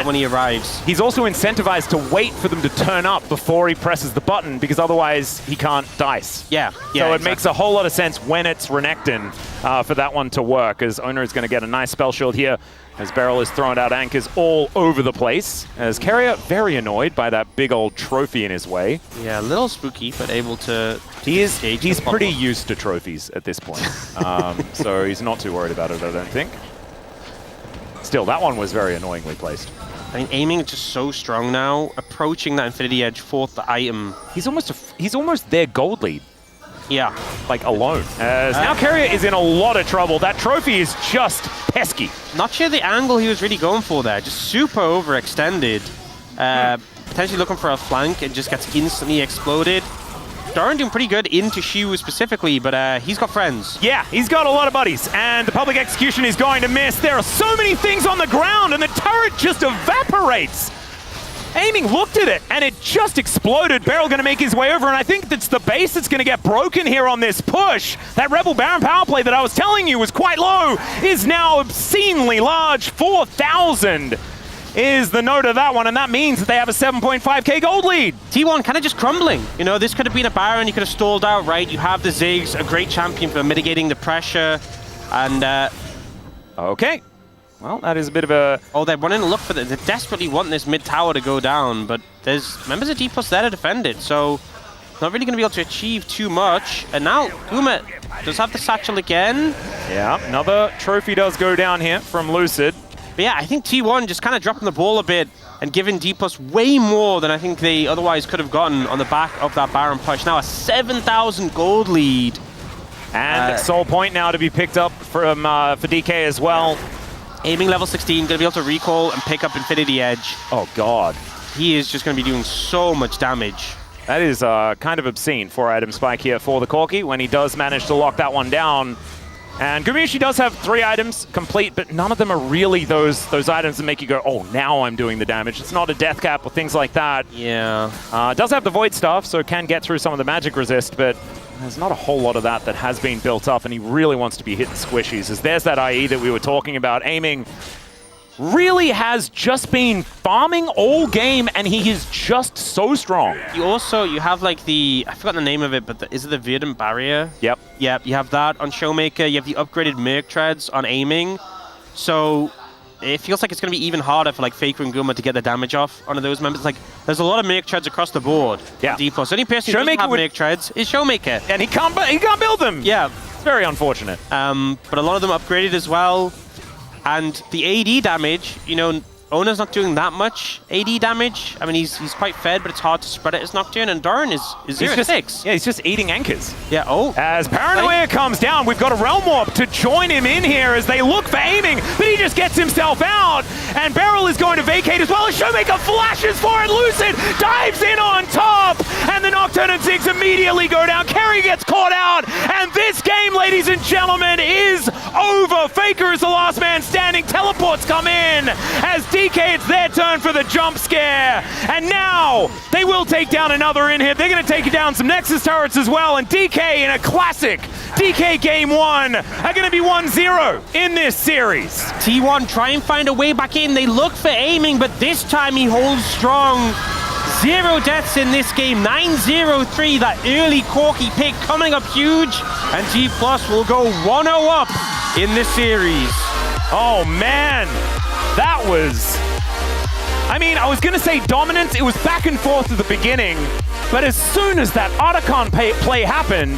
when he arrives. He's also incentivized to wait for them to turn up before he presses the button, because otherwise he can't dice. Yeah, so it makes a whole lot of sense when it's Renekton for that one to work, as Owner is going to get a nice spell shield here, as Beryl is throwing out anchors all over the place, as Carrier very annoyed by that big old trophy in his way. Yeah, a little spooky, but able to... He's pretty used to trophies at this point, so he's not too worried about it, I don't think. Still, that one was very annoyingly placed. I mean, aiming is just so strong now. Approaching that Infinity Edge, 4th item. He's almost their gold lead. Yeah. Like, alone. As now Carrier is in a lot of trouble. That trophy is just pesky. Not sure the angle he was really going for there. Just super overextended. Potentially looking for a flank and just gets instantly exploded. Doran doing pretty good into Shiwu specifically, but he's got friends. Yeah, he's got a lot of buddies, and the public execution is going to miss. There are so many things on the ground, and the turret just evaporates. Aiming looked at it, and it just exploded. Beryl going to make his way over, and I think that's the base that's going to get broken here on this push. That Rebel Baron power play that I was telling you was quite low is now obscenely large. 4,000 is the note of that one, and that means that they have a 7.5k gold lead. T1 kind of just crumbling. You know, this could have been a Baron, you could have stalled out, right? You have the Ziggs, a great champion for mitigating the pressure, and... Okay. Well, that is a bit of a... Oh, they're running to look for They desperately want this mid tower to go down, but there's members of D+ there to defend it, so not really going to be able to achieve too much. And now Guma does have the satchel again. Yeah, another trophy does go down here from Lucid. But yeah, I think T1 just kind of dropping the ball a bit and giving D+ way more than I think they otherwise could have gotten on the back of that Baron push. Now a 7,000 gold lead. And Soul Point now to be picked up from for DK as well. Aiming level 16, going to be able to recall and pick up Infinity Edge. Oh, God. He is just going to be doing so much damage. That is kind of obscene. 4-item spike here for the Corki when he does manage to lock that one down. And Gumishi does have 3 items complete, but none of them are really those items that make you go, oh, now I'm doing the damage. It's not a death cap or things like that. Yeah. It does have the Void Staff, so it can get through some of the magic resist, but there's not a whole lot of that has been built up, and he really wants to be hitting squishies. As there's that IE that we were talking about. Aiming really has just been farming all game, and he is just so strong. You have like the, I forgot the name of it, but is it the Verdant Barrier? Yep. Yep, you have that on Showmaker. You have the upgraded Merc Treads on Aiming. So it feels like it's going to be even harder for like Faker and Guma to get the damage off on those members. Like, there's a lot of Merc Treads across the board. Yeah. D+. The only person who doesn't have Merc Treads is Showmaker. And he can't build them. Yeah. It's very unfortunate. But a lot of them upgraded as well. And the AD damage, you know, Ona's not doing that much AD damage. I mean, he's quite fed, but it's hard to spread it as Nocturne. And Doran is 0-6. Yeah, he's just eating anchors. Yeah, oh. As Paranoia comes down, we've got a Realm Warp to join him in here as they look for Aiming, but he just gets himself out. And Beryl is going to vacate as well as Showmaker flashes for it. Lucid dives in on top. And the Nocturne and Ziggs immediately go down. Kerry gets caught out. And this game, ladies and gentlemen, is over. Faker is the last man standing. Teleports come in as DK, it's their turn for the jump scare. And now they will take down another in-hit. They're going to take down some Nexus turrets as well. And DK in a classic DK Game 1 are going to be 1-0 in this series. T1 try and find a way back in. They look for Aiming, but this time he holds strong. 0 deaths in this game. 9-0-3, that early Corky pick coming up huge. And T+ will go 1-0 up in this series. Oh man, that was... I mean, I was going to say dominance. It was back and forth at the beginning. But as soon as that Otacon play happened,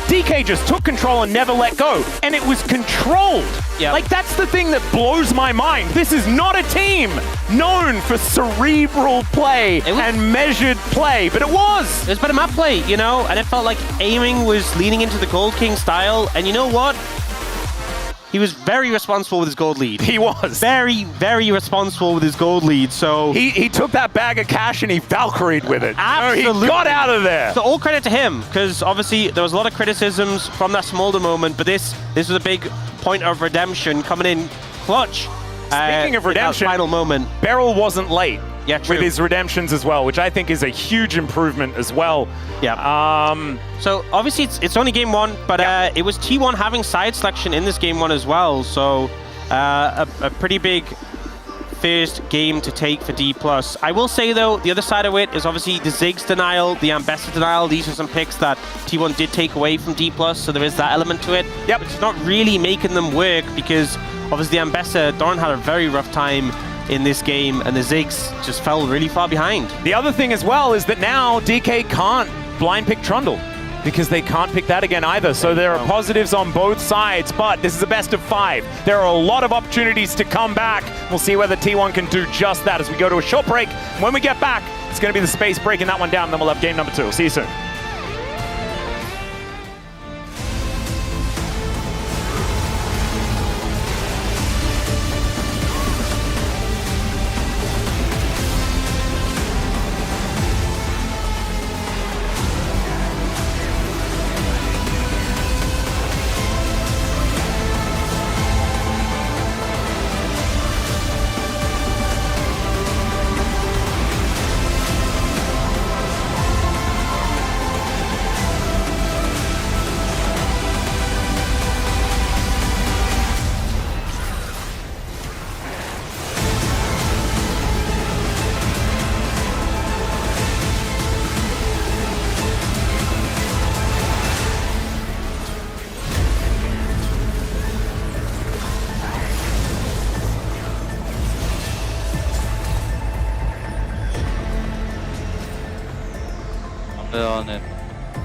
DK just took control and never let go. And it was controlled. Yep. Like, that's the thing that blows my mind. This is not a team known for cerebral play and measured play, but it was. It was better map play, you know, and it felt like Aiming was leaning into the Gold King style. And you know what? He was very responsible with his gold lead. He was. Very, very responsible with his gold lead, so... He took that bag of cash and he Valkyried with it. Absolutely. He got out of there. So all credit to him, because obviously there was a lot of criticisms from that Smolder moment, but this was a big point of redemption coming in clutch. Speaking of redemption, final moment. Beryl wasn't late. Yeah, true. With his redemptions as well, which I think is a huge improvement as well. Yeah. So obviously it's only game 1, but it was T1 having side selection in this game 1 as well. So a pretty big first game to take for D+. I will say though, the other side of it is obviously the Ziggs denial, the Ambassador denial. These are some picks that T1 did take away from D+, so there is that element to it. Yep. But it's not really making them work because obviously the Ambassador, Doran had a very rough time in this game, and the Ziggs just fell really far behind. The other thing as well is that now DK can't blind pick Trundle because they can't pick that again either. So there are positives on both sides, but this is a best of 5. There are a lot of opportunities to come back. We'll see whether T1 can do just that as we go to a short break. When we get back, it's going to be the space breaking that one down, then we'll have game number 2. See you soon.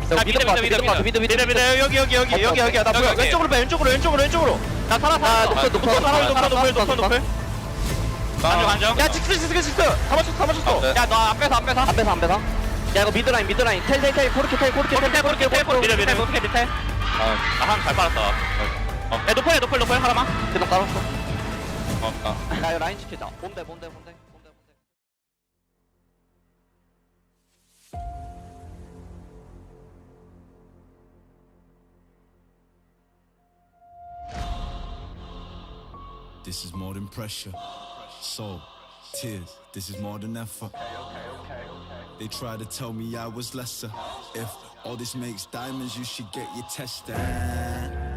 여기 나 보여. 왼쪽으로 빼. 왼쪽으로 나 살아 높을 안정 야 직스 다 맞췄어 야 너 앞에서 야 이거 미드라인 텔 코르케 밑에 나한 잘 빨았다 야 노플 하나만 계속 깔았어 야 이거 라인 지키자 뭔데 this is more than pressure. Soul, tears, this is more than effort. They try to tell me I was lesser. If all this makes diamonds, you should get your test done.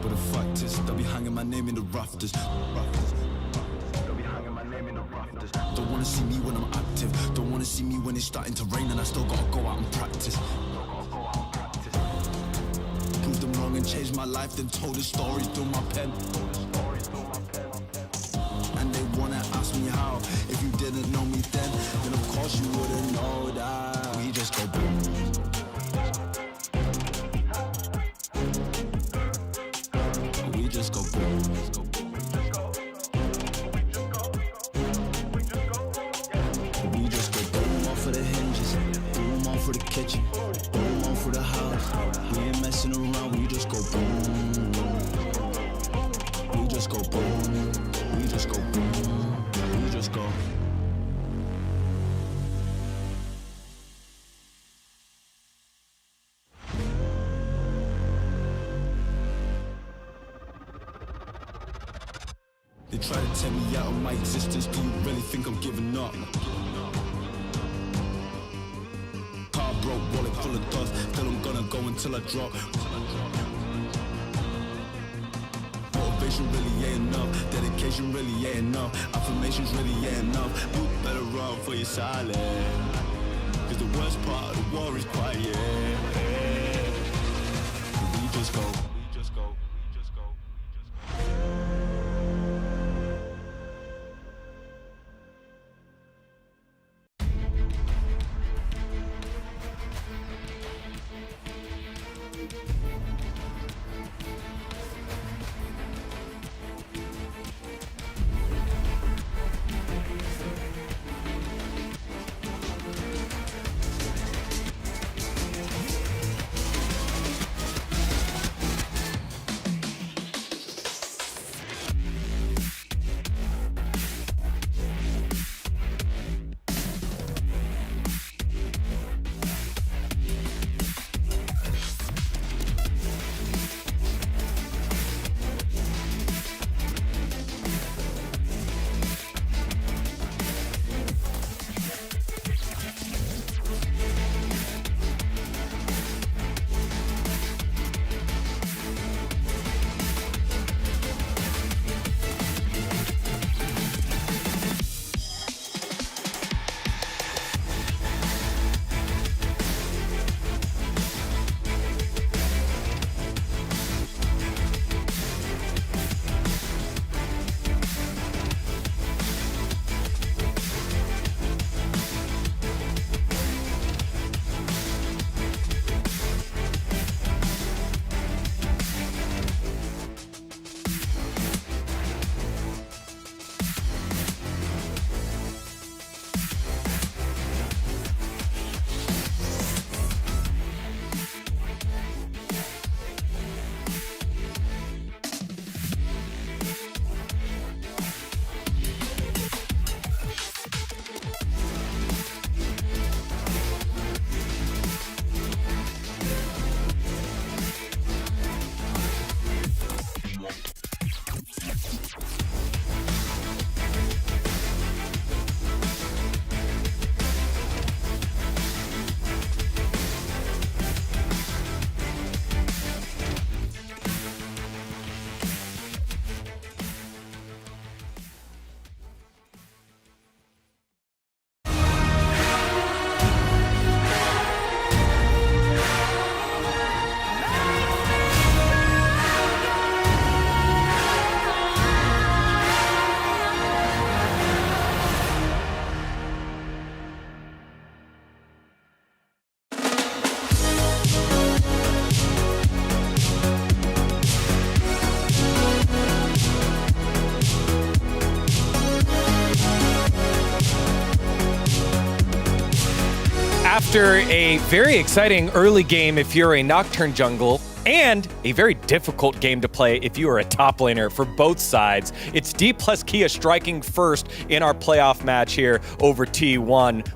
But the fact is, they'll be hanging my name in the rafters. Don't wanna see me when I'm active. Don't wanna see me when it's starting to rain and I still gotta go out and practice. Prove them wrong and change my life, then told the story through my pen. And they wanna ask me how. If you didn't know me then of course you wouldn't know that. We just go boom. We just go boom. We just go boom off of the hinges, boom off of the kitchen, boom off of the house. We ain't messing around, we just go boom. We just go boom. We just go boom. We just go. They try to tell me out of my existence. Do you really think I'm giving up? Car broke, wallet full of dust. Still I'm gonna go until I drop. Motivation really ain't enough. Dedication really ain't enough. Affirmations really ain't enough. You better run for your silence. Cause the worst part of the war is quiet. We just go. After a very exciting early game, if you're a Nocturne jungle, and a very difficult game to play if you are a top laner for both sides. It's D plus Kia striking first in our playoff match here over T1,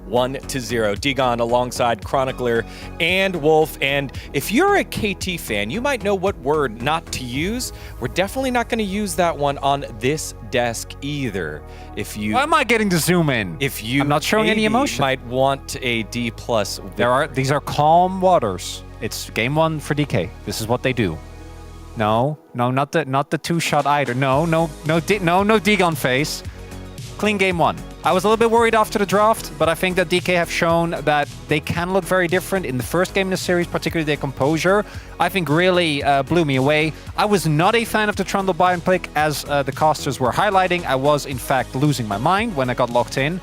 1-0. Digon alongside Chronicler and Wolf. And if you're a KT fan, you might know what word not to use. We're definitely not going to use that one on this desk either. If you, why am I getting to zoom in? If you, I'm not showing any emotion. Might want a D plus. These are calm waters. It's game 1 for DK. This is what they do. No, not the 2-shot either. No Digon face. Clean game 1. I was a little bit worried after the draft, but I think that DK have shown that they can look very different in the first game in the series, particularly their composure. I think really blew me away. I was not a fan of the Trundle buy and pick, as the casters were highlighting. I was, in fact, losing my mind when I got locked in.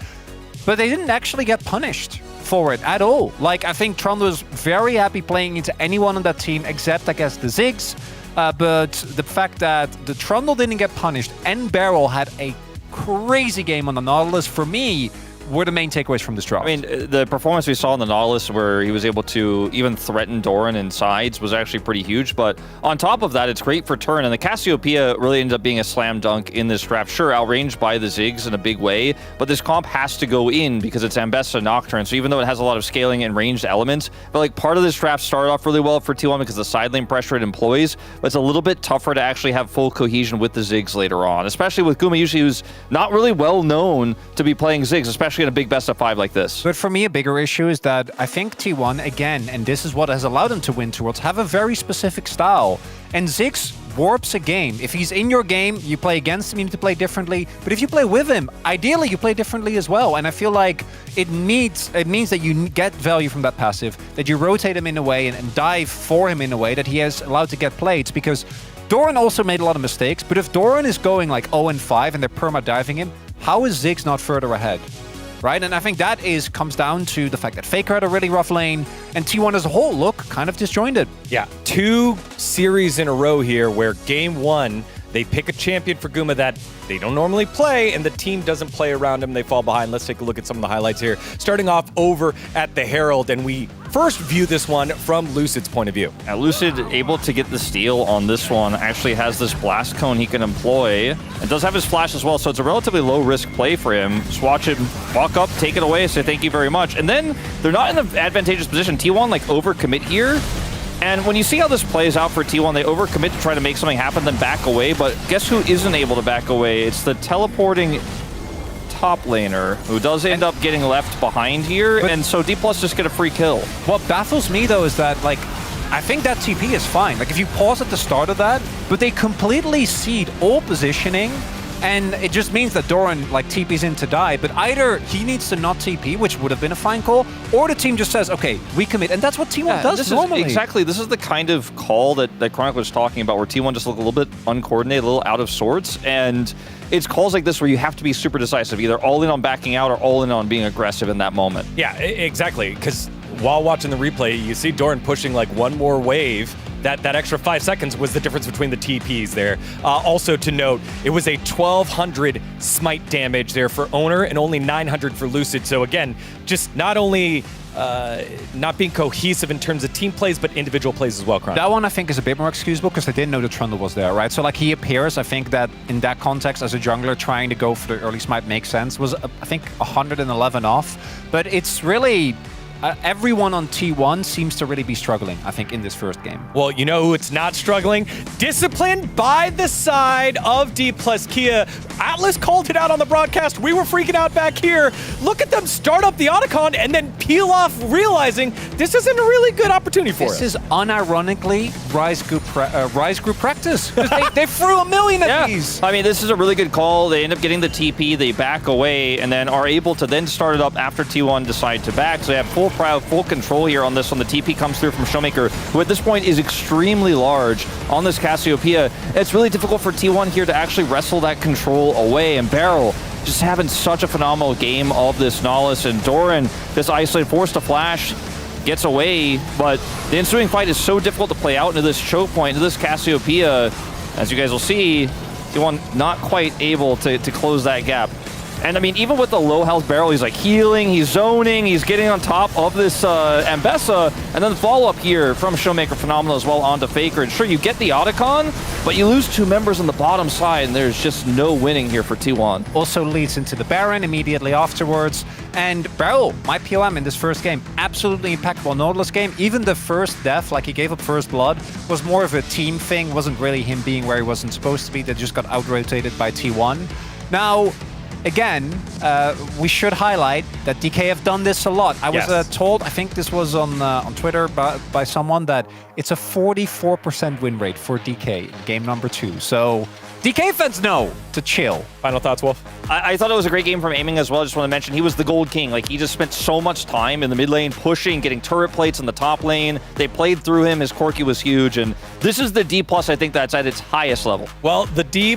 But they didn't actually get punished for it at all. Like, I think Trundle was very happy playing into anyone on that team, except, I guess, the Ziggs. But the fact that the Trundle didn't get punished and Beryl had a crazy game on the Nautilus, for me, were the main takeaways from this draft. I mean, the performance we saw in the Nautilus where he was able to even threaten Doran in sides was actually pretty huge. But on top of that, it's great for turn. And the Cassiopeia really ended up being a slam dunk in this draft. Sure, outranged by the Ziggs in a big way, but this comp has to go in because it's Ambessa Nocturne. So even though it has a lot of scaling and ranged elements, but like part of this draft started off really well for T1 because of the side lane pressure it employs, but it's a little bit tougher to actually have full cohesion with the Ziggs later on, especially with Guma usually who's not really well known to be playing Ziggs, especially in a big best of 5 like this. But for me, a bigger issue is that I think T1, again, and this is what has allowed them to win towards, have a very specific style. And Ziggs warps a game. If he's in your game, you play against him, you need to play differently. But if you play with him, ideally you play differently as well. And I feel like it means that you get value from that passive, that you rotate him in a way and dive for him in a way that he has allowed to get plates, because Doran also made a lot of mistakes. But if Doran is going like 0-5 and they're perma-diving him, how is Ziggs not further ahead? Right? And I think that comes down to the fact that Faker had a really rough lane, and T1 as a whole look kind of disjointed. Yeah, 2 series in a row here where game 1, they pick a champion for Guma that they don't normally play, and the team doesn't play around him. They fall behind. Let's take a look at some of the highlights here. Starting off over at the Herald, and we first view this one from Lucid's point of view. Now, Lucid able to get the steal on this one, actually has this blast cone he can employ, and does have his flash as well, so it's a relatively low-risk play for him. Just watch him walk up, take it away, say thank you very much. And then they're not in an advantageous position. T1 like overcommit here. And when you see how this plays out for T1, they overcommit to try to make something happen, then back away. But guess who isn't able to back away? It's the teleporting top laner who does end up getting left behind here. And so D+ just get a free kill. What baffles me, though, is that, like, I think that TP is fine. Like, if you pause at the start of that, but they completely cede all positioning, and it just means that Doran, like, TP's in to die, but either he needs to not TP, which would have been a fine call, or the team just says, okay, we commit. And that's what T1 does normally. Exactly. This is the kind of call that Chronicler was talking about, where T1 just look a little bit uncoordinated, a little out of sorts, and it's calls like this where you have to be super decisive, either all in on backing out or all in on being aggressive in that moment. Yeah, exactly, because while watching the replay, you see Doran pushing like one more wave. That extra 5 seconds was the difference between the TPs there. Also to note, it was a 1,200 smite damage there for Owner and only 900 for Lucid. So again, just not only not being cohesive in terms of team plays, but individual plays as well, Chron. That one I think is a bit more excusable because they didn't know the Trundle was there, right? So like he appears, I think that in that context as a jungler trying to go for the early smite makes sense. Was I think 111 off, but it's really... everyone on T1 seems to really be struggling, I think, in this first game. Well, you know who it's not struggling? Discipline by the side of D+ Kia. Atlas called it out on the broadcast. We were freaking out back here. Look at them start up the Otacon and then peel off, realizing this isn't a really good opportunity for us. This is unironically Rise Group practice. They threw a million at these. I mean, this is a really good call. They end up getting the TP, they back away, and then are able to then start it up after T1 decide to back. So they have full control here on this one. The TP comes through from Showmaker, who at this point is extremely large on this Cassiopeia. It's really difficult for T1 here to actually wrestle that control away, and Beryl just having such a phenomenal game of this Nautilus, and Doran, this isolated, forced to flash, gets away, but the ensuing fight is so difficult to play out into this choke point, into this Cassiopeia. As you guys will see, T1 not quite able to close that gap. And I mean, even with the low health barrel, he's like healing, he's zoning, he's getting on top of this Ambessa, and then the follow-up here from Showmaker Phenomenal as well onto Faker. And sure, you get the Otacon, but you lose 2 members on the bottom side, and there's just no winning here for T1. Also leads into the Baron immediately afterwards. And Beryl, my POM in this first game, absolutely impeccable. Nautilus game, even the first death, like he gave up first blood, was more of a team thing, wasn't really him being where he wasn't supposed to be. That just got out-rotated by T1. Now, again, we should highlight that DK have done this a lot. I was told, I think this was on Twitter by someone, that it's a 44% win rate for DK in game number 2. So DK fans know to chill. Final thoughts, Wolf? I thought it was a great game from Aiming as well. I just want to mention he was the gold king. Like, he just spent so much time in the mid lane, pushing, getting turret plates in the top lane. They played through him. His Corki was huge. And this is the D+, I think, that's at its highest level. Well, the D+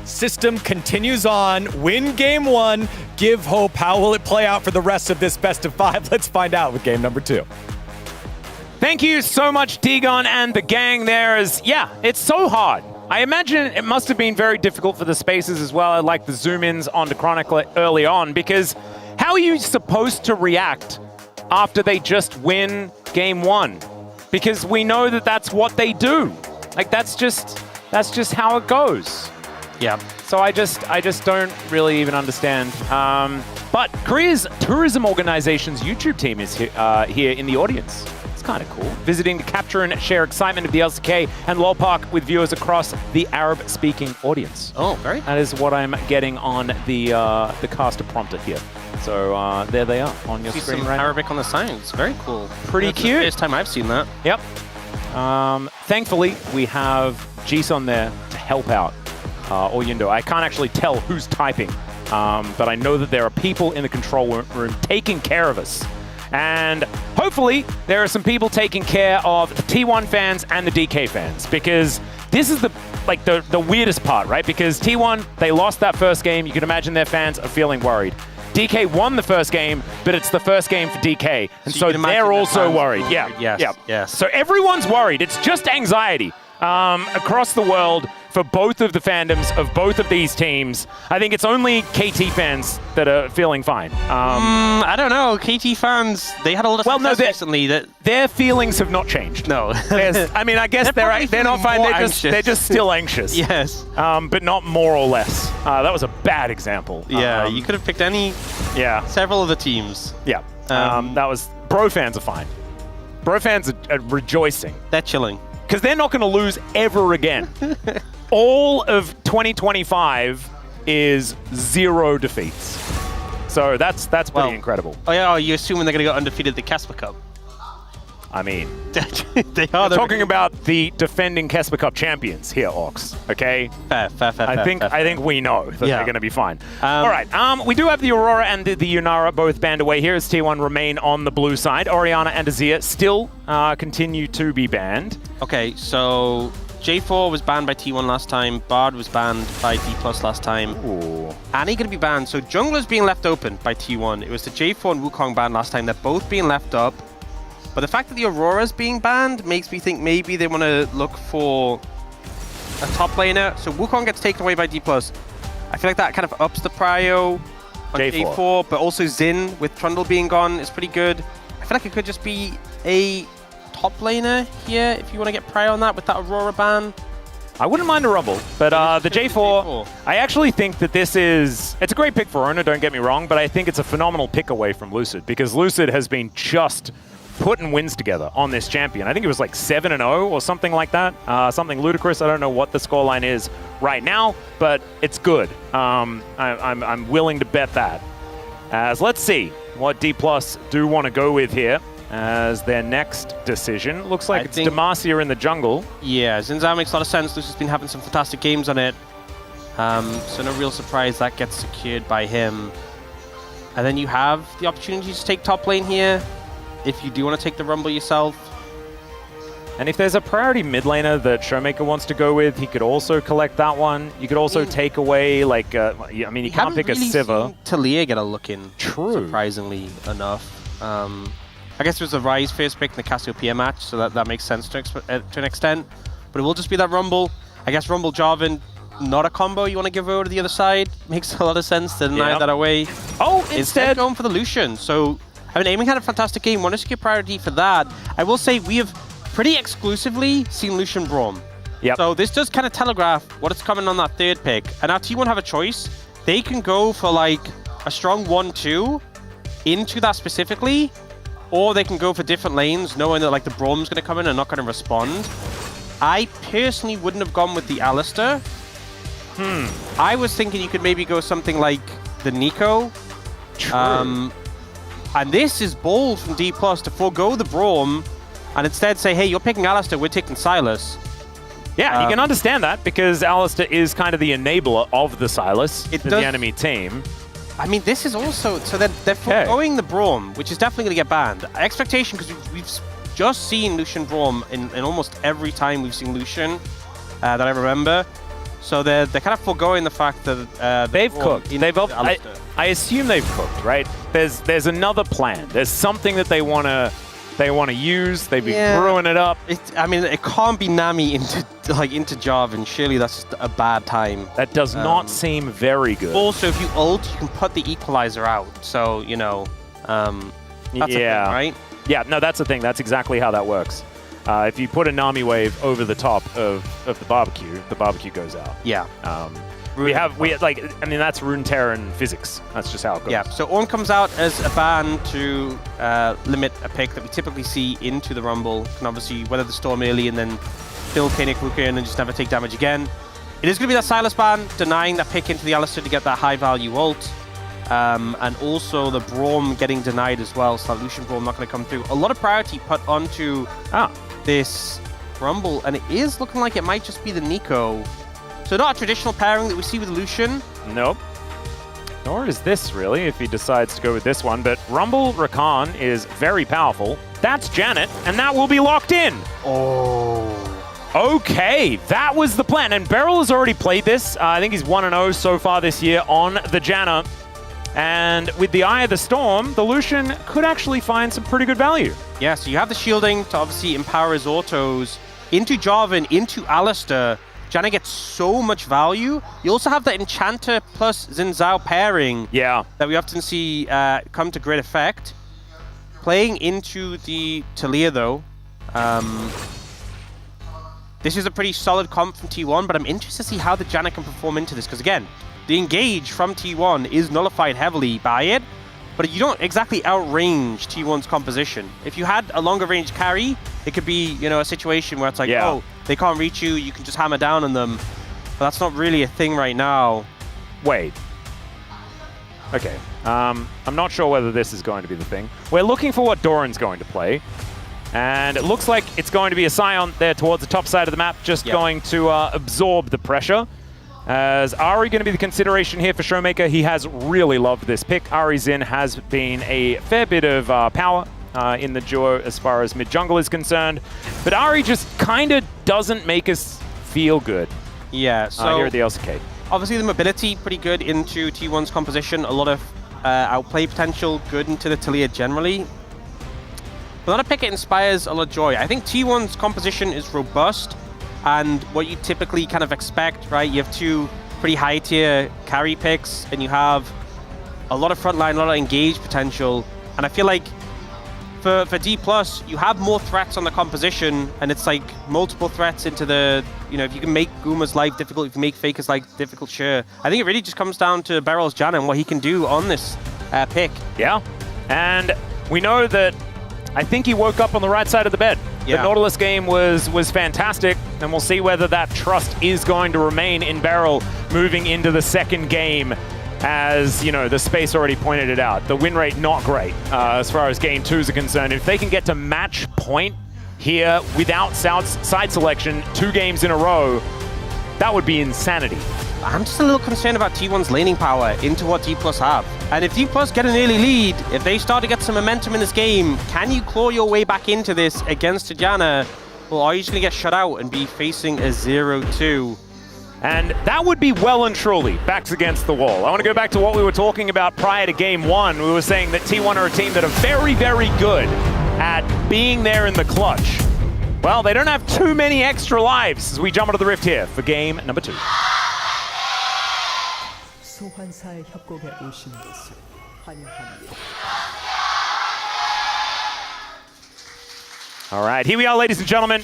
system continues on. Win game 1. Give hope. How will it play out for the rest of this best of 5? Let's find out with game number 2. Thank you so much, Digon and the gang there. It's so hard. I imagine it must have been very difficult for the Spacers as well. I like the zoom-ins onto Chronicler early on, because how are you supposed to react after they just win game 1? Because we know that that's what they do. Like, that's just how it goes. Yeah. So I just don't really even understand. But Korea's tourism organization's YouTube team is here in the audience. Kind of cool. Visiting to capture and share excitement of the LCK and LoL Park with viewers across the Arab-speaking audience. Oh, very. That is what I'm getting on the caster prompter here. So there they are on your screen some right Arabic on the side. It's very cool. Pretty That's cute. The first time I've seen that. Yep. Thankfully, we have Jisun there to help out Oyundo. I can't actually tell who's typing, but I know that there are people in the control room taking care of us. And hopefully, there are some people taking care of the T1 fans and the DK fans, because this is the weirdest part, right? Because T1, they lost that first game. You can imagine their fans are feeling worried. DK won the first game, but it's the first game for DK, and so they're also worried. Yes. So everyone's worried. It's just anxiety across the world for both of the fandoms of both of these teams. I think it's only KT fans that are feeling fine. I don't know. KT fans, they had a lot of success recently. That their feelings have not changed. No. I mean, I guess they're not fine. They're just still anxious. Yes. But not more or less. That was a bad example. Yeah, you could have picked several of the teams. Yeah. That was... Bro fans are fine. Bro fans are rejoicing. They're chilling. Because they're not going to lose ever again. All of 2025 is 0 defeats. So that's pretty incredible. Oh yeah, you're assuming they're going to go undefeated at the Casper Cup. I mean, they are talking about the defending Casper Cup champions here, Ox. Okay, fair. I think we know that they're going to be fine. All right, we do have the Aurora and the Yunara both banned away here as T1 remain on the blue side. Orianna and Azir still continue to be banned. Okay, so J4 was banned by T1 last time. Bard was banned by D+ last time. Ooh. Annie going to be banned. So Jungler's being left open by T1. It was the J4 and Wukong banned last time. They're both being left up. But the fact that the Aurora's being banned makes me think maybe they want to look for a top laner. So Wukong gets taken away by D+. I feel like that kind of ups the prio on J4, but also Xin with Trundle being gone is pretty good. I feel like it could just be a top laner here if you want to get prio on that with that Aurora ban. I wouldn't mind a Rumble, but the J4, I actually think that it's a great pick for Ona, don't get me wrong, but I think it's a phenomenal pick away from Lucid, because Lucid has been just putting wins together on this champion. I think it was like 7-0 or something like that. Something ludicrous. I don't know what the scoreline is right now, but it's good. I'm willing to bet that. As let's see what D+ do want to go with here as their next decision. Looks like it's Demacia in the jungle. Yeah, Zinzao makes a lot of sense. Lucy's been having some fantastic games on it. So no real surprise that gets secured by him. And then you have the opportunity to take top lane here if you do want to take the Rumble yourself. And if there's a priority mid laner that Showmaker wants to go with, he could also collect that one. You could also take away, like, I mean, you can't pick a Sivir. Talia get a look in, true, surprisingly enough. I guess it was a Ryze first pick in the Cassiopeia match, so that makes sense to an extent. But it will just be that Rumble. I guess Rumble Jarvan not a combo you want to give over to the other side. Makes a lot of sense to deny that away. Oh, instead going for the Lucian. So, I mean, Aiming had a fantastic game. Want to secure priority for that. I will say we have pretty exclusively seen Lucian Braum. Yep. So this does kind of telegraph what's coming on that third pick. And now T1 have a choice. They can go for like a strong 1-2 into that specifically, or they can go for different lanes, knowing that like the Braum's going to come in and not going to respond. I personally wouldn't have gone with the Alistair. I was thinking you could maybe go something like the Nico. True. And this is bold from D+ to forego the Braum and instead say, hey, you're picking Alistair, we're taking Silas. Yeah, you can understand that because Alistair is kind of the enabler of the Silas in the enemy team. I mean, this is also... So they're foregoing the Braum, which is definitely going to get banned. Expectation, because we've just seen Lucian Braum in almost every time we've seen Lucian that I remember. So they're kind of foregoing the fact that they've cooked. I assume they've cooked, right? There's another plan. There's something that they want to use. They've been brewing it up. I mean, it can't be Nami into Jarvan. Surely that's just a bad time. That does not seem very good. Also, if you ult, you can put the equalizer out. So, you know, that's a thing, right? Yeah, no, that's the thing. That's exactly how that works. If you put a Nami wave over the top of the barbecue goes out. Yeah. I mean, that's Runeterran physics. That's just how it goes. Yeah, so Ornn comes out as a ban to limit a pick that we typically see into the Rumble. Can obviously weather the storm early and then still Kanik Lucan and just never take damage again. It is going to be that Silas ban, denying that pick into the Alistair to get that high value ult. And also the Braum getting denied as well, so that Lucian Braum not going to come through. A lot of priority put onto this Rumble, and it is looking like it might just be the Nico. So not a traditional pairing that we see with Lucian. Nope. Nor is this, really, if he decides to go with this one. But Rumble Rakan is very powerful. That's Janet, and that will be locked in. Oh. Okay, that was the plan. And Beryl has already played this. I think he's 1-0 so far this year on the Janna. And with the Eye of the Storm, the Lucian could actually find some pretty good value. Yeah, so you have the shielding to obviously empower his autos into Jarvan, into Alistair. Janna gets so much value. You also have the Enchanter plus Xin Zhao pairing that we often see come to great effect. Playing into the Talia, though. This is a pretty solid comp from T1, but I'm interested to see how the Janna can perform into this. Because again, the engage from T1 is nullified heavily by it, but you don't exactly outrange T1's composition. If you had a longer range carry, it could be, you know, a situation where it's like, oh, they can't reach you, you can just hammer down on them. But that's not really a thing right now. Wait. Okay. I'm not sure whether this is going to be the thing. We're looking for what Doran's going to play. And it looks like it's going to be a Scion there towards the top side of the map, just going to absorb the pressure. As Ahri going to be the consideration here for Showmaker. He has really loved this pick. Ahri Xin has been a fair bit of power in the duo as far as mid-jungle is concerned. But Ahri just kind of doesn't make us feel good. Yeah, so here at the LCK. Obviously the mobility pretty good into T1's composition. A lot of outplay potential good into the Talia generally. But not a pick it inspires a lot of joy. I think T1's composition is robust. And what you typically kind of expect, right? You have two pretty high tier carry picks, and you have a lot of frontline, a lot of engage potential. And I feel like for D+, you have more threats on the composition, and it's like multiple threats into the, you know, if you can make Guma's life difficult, if you make Faker's life difficult, sure. I think it really just comes down to Beryl's Janna and what he can do on this pick. Yeah, and we know that I think he woke up on the right side of the bed. The Nautilus game was fantastic, and we'll see whether that trust is going to remain in Beryl moving into the second game. As, you know, the space already pointed it out. The win rate not great as far as game twos are concerned. If they can get to match point here without side selection 2 games in a row, that would be insanity. I'm just a little concerned about T1's laning power into what D+ have. And if D+ get an early lead, if they start to get some momentum in this game, can you claw your way back into this against Janna? Or are you just going to get shut out and be facing a 0-2? And that would be well and truly backs against the wall. I want to go back to what we were talking about prior to game 1. We were saying that T1 are a team that are very, very good at being there in the clutch. Well, they don't have too many extra lives as we jump into the rift here for game number 2. 소환사의 협곡에 오신 것을 환영합니다. All right, here we are, ladies and gentlemen.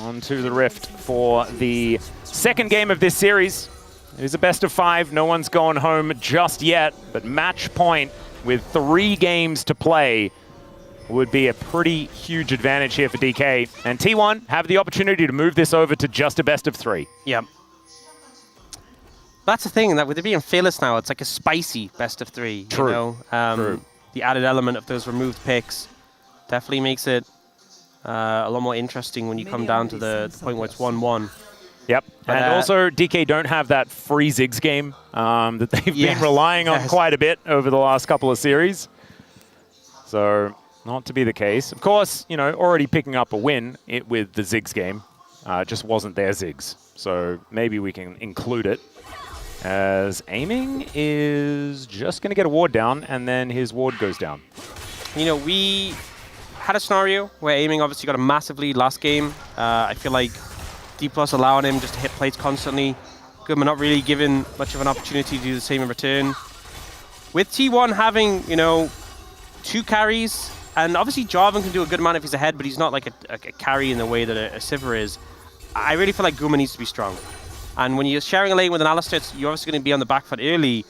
On to the Rift for the second game of this series. It is a best of 5. No one's gone home just yet, but match point with 3 games to play would be a pretty huge advantage here for DK. And T1 have the opportunity to move this over to just a best of 3. Yep. That's the thing, that with it being Fearless now, it's like a spicy best of 3. True. You know? True. The added element of those removed picks definitely makes it a lot more interesting when you come down to the point where it's 1-1. Yep, But, and also DK don't have that free Ziggs game that they've been relying on quite a bit over the last couple of series. So, not to be the case. Of course, you know, already picking up a win with the Ziggs game. Just wasn't their Ziggs. So maybe we can include it. As Aiming is just going to get a ward down, and then his ward goes down. You know, we had a scenario where Aiming obviously got a massive lead last game. I feel like D+ allowing him just to hit plates constantly. Goodman not really given much of an opportunity to do the same in return. With T1 having, you know, 2 carries, and obviously Jarvan can do a good amount if he's ahead, but he's not like a carry in the way that a Sivir is. I really feel like Goodman needs to be strong. And when you're sharing a lane with an Analyst, you're obviously going to be on the back foot early,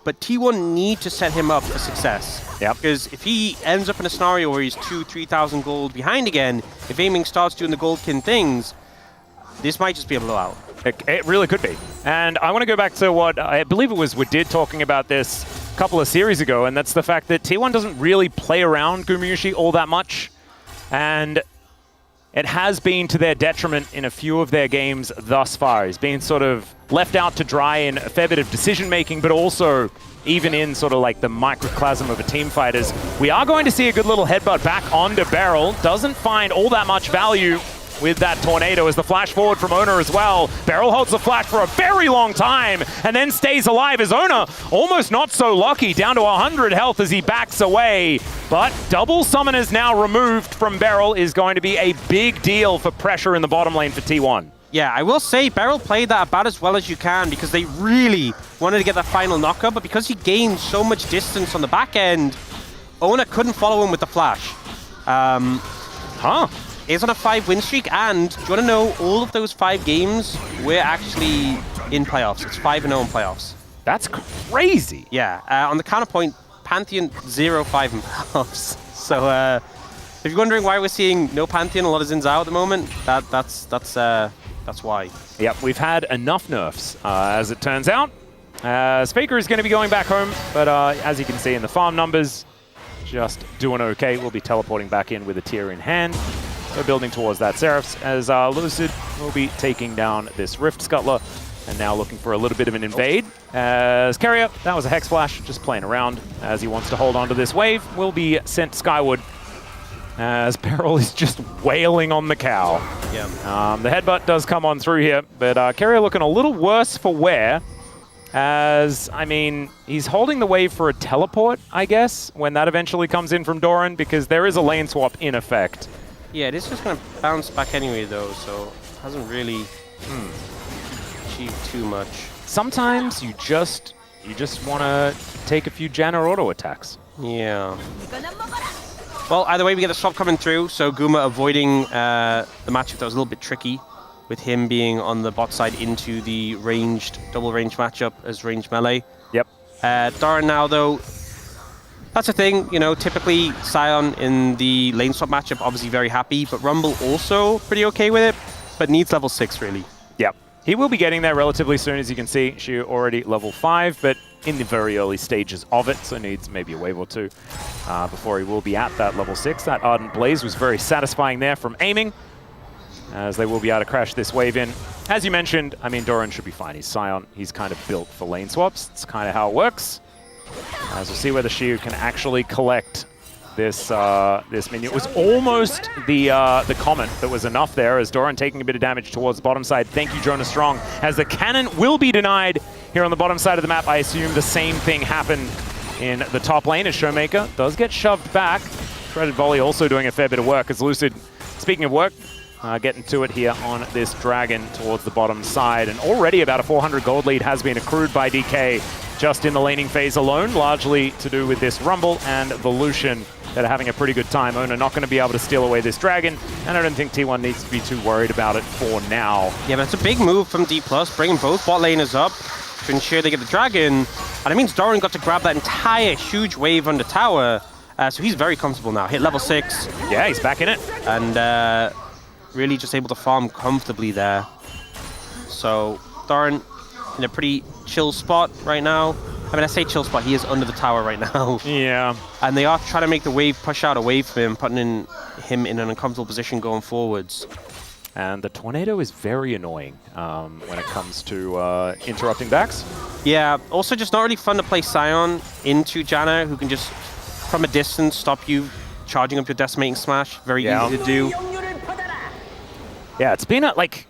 but T1 need to set him up for success. Yep. Because if he ends up in a scenario where he's 2,000-3,000 gold behind again, if Aiming starts doing the goldkin things, this might just be a blowout. It really could be. And I want to go back to what I believe it was Wadid talking about this a couple of series ago, and that's the fact that T1 doesn't really play around Gumayusi all that much. And it has been to their detriment in a few of their games thus far. He's been sort of left out to dry in a fair bit of decision-making, but also even in sort of like the microclasm of a team fighters. We are going to see a good little headbutt back onto Beryl. Doesn't find all that much value with that tornado as the flash forward from Ona as well. Beryl holds the flash for a very long time and then stays alive as Ona almost not so lucky, down to 100 health as he backs away. But double summoners now removed from Beryl is going to be a big deal for pressure in the bottom lane for T1. Yeah, I will say Beryl played that about as well as you can because they really wanted to get that final knockup, but because he gained so much distance on the back end, Ona couldn't follow him with the flash. Is on a 5-win streak, and do you want to know, all of those 5 games, we're actually in playoffs. It's 5-0 in playoffs. That's crazy. Yeah, on the counterpoint, Pantheon 0-5 in playoffs. So if you're wondering why we're seeing no Pantheon, a lot of Xin Zhao at the moment, that's why. Yep, we've had enough nerfs, as it turns out. Faker is going to be going back home, but as you can see in the farm numbers, just doing okay. We'll be teleporting back in with a tier in hand. So building towards that Seraphs as Lucid will be taking down this Rift Scuttler and now looking for a little bit of an invade. As Carrier, that was a Hex Flash, just playing around as he wants to hold on to this wave, will be sent skyward as Beryl is just wailing on the cow. Yeah. The headbutt does come on through here, but Carrier looking a little worse for wear. As, I mean, he's holding the wave for a teleport, I guess, when that eventually comes in from Doran, because there is a lane swap in effect. Yeah, it is just going to bounce back anyway, though, so hasn't really achieved too much. Sometimes you just want to take a few Janna auto attacks. Yeah. Well, either way, we get the swap coming through, so Guma avoiding the matchup that was a little bit tricky, with him being on the bot side into the double range matchup as range melee. Yep. Doran now, though, that's the thing, you know, typically Sion in the lane swap matchup, obviously very happy, but Rumble also pretty okay with it, but needs level 6, really. Yep. He will be getting there relatively soon, as you can see. She already level 5, but in the very early stages of it, so needs maybe a wave or two before he will be at that level 6. That Ardent Blaze was very satisfying there from Aiming, as they will be able to crash this wave in. As you mentioned, I mean, Doran should be fine. He's Sion. He's kind of built for lane swaps. It's kind of how it works. As we'll see whether Shiu can actually collect this minion. It was almost the comment that was enough there, as Doran taking a bit of damage towards the bottom side. Thank you, Jonas Strong. As the cannon will be denied here on the bottom side of the map, I assume the same thing happened in the top lane as Showmaker does get shoved back. Shredded Volley also doing a fair bit of work as Lucid, speaking of work, getting to it here on this Dragon towards the bottom side. And already about a 400 gold lead has been accrued by DK. just in the laning phase alone, largely to do with this Rumble and the Lucian that are having a pretty good time. Ona not going to be able to steal away this dragon, and I don't think T1 needs to be too worried about it for now. Yeah, but it's a big move from D+, bringing both bot laners up to ensure they get the dragon. And it means Doran got to grab that entire huge wave on the tower, so he's very comfortable now. Hit level 6. Yeah, he's back in it. And really just able to farm comfortably there. So Doran in a pretty chill spot right now. I mean, I say chill spot, he is under the tower right now. Yeah. And they are trying to make the wave push out away from him, putting him in an uncomfortable position going forwards. And the tornado is very annoying when it comes to interrupting backs. Yeah, also just not really fun to play Sion into Janna, who can just, from a distance, stop you charging up your Decimating Smash. Very easy to do. Yeah, it's been like...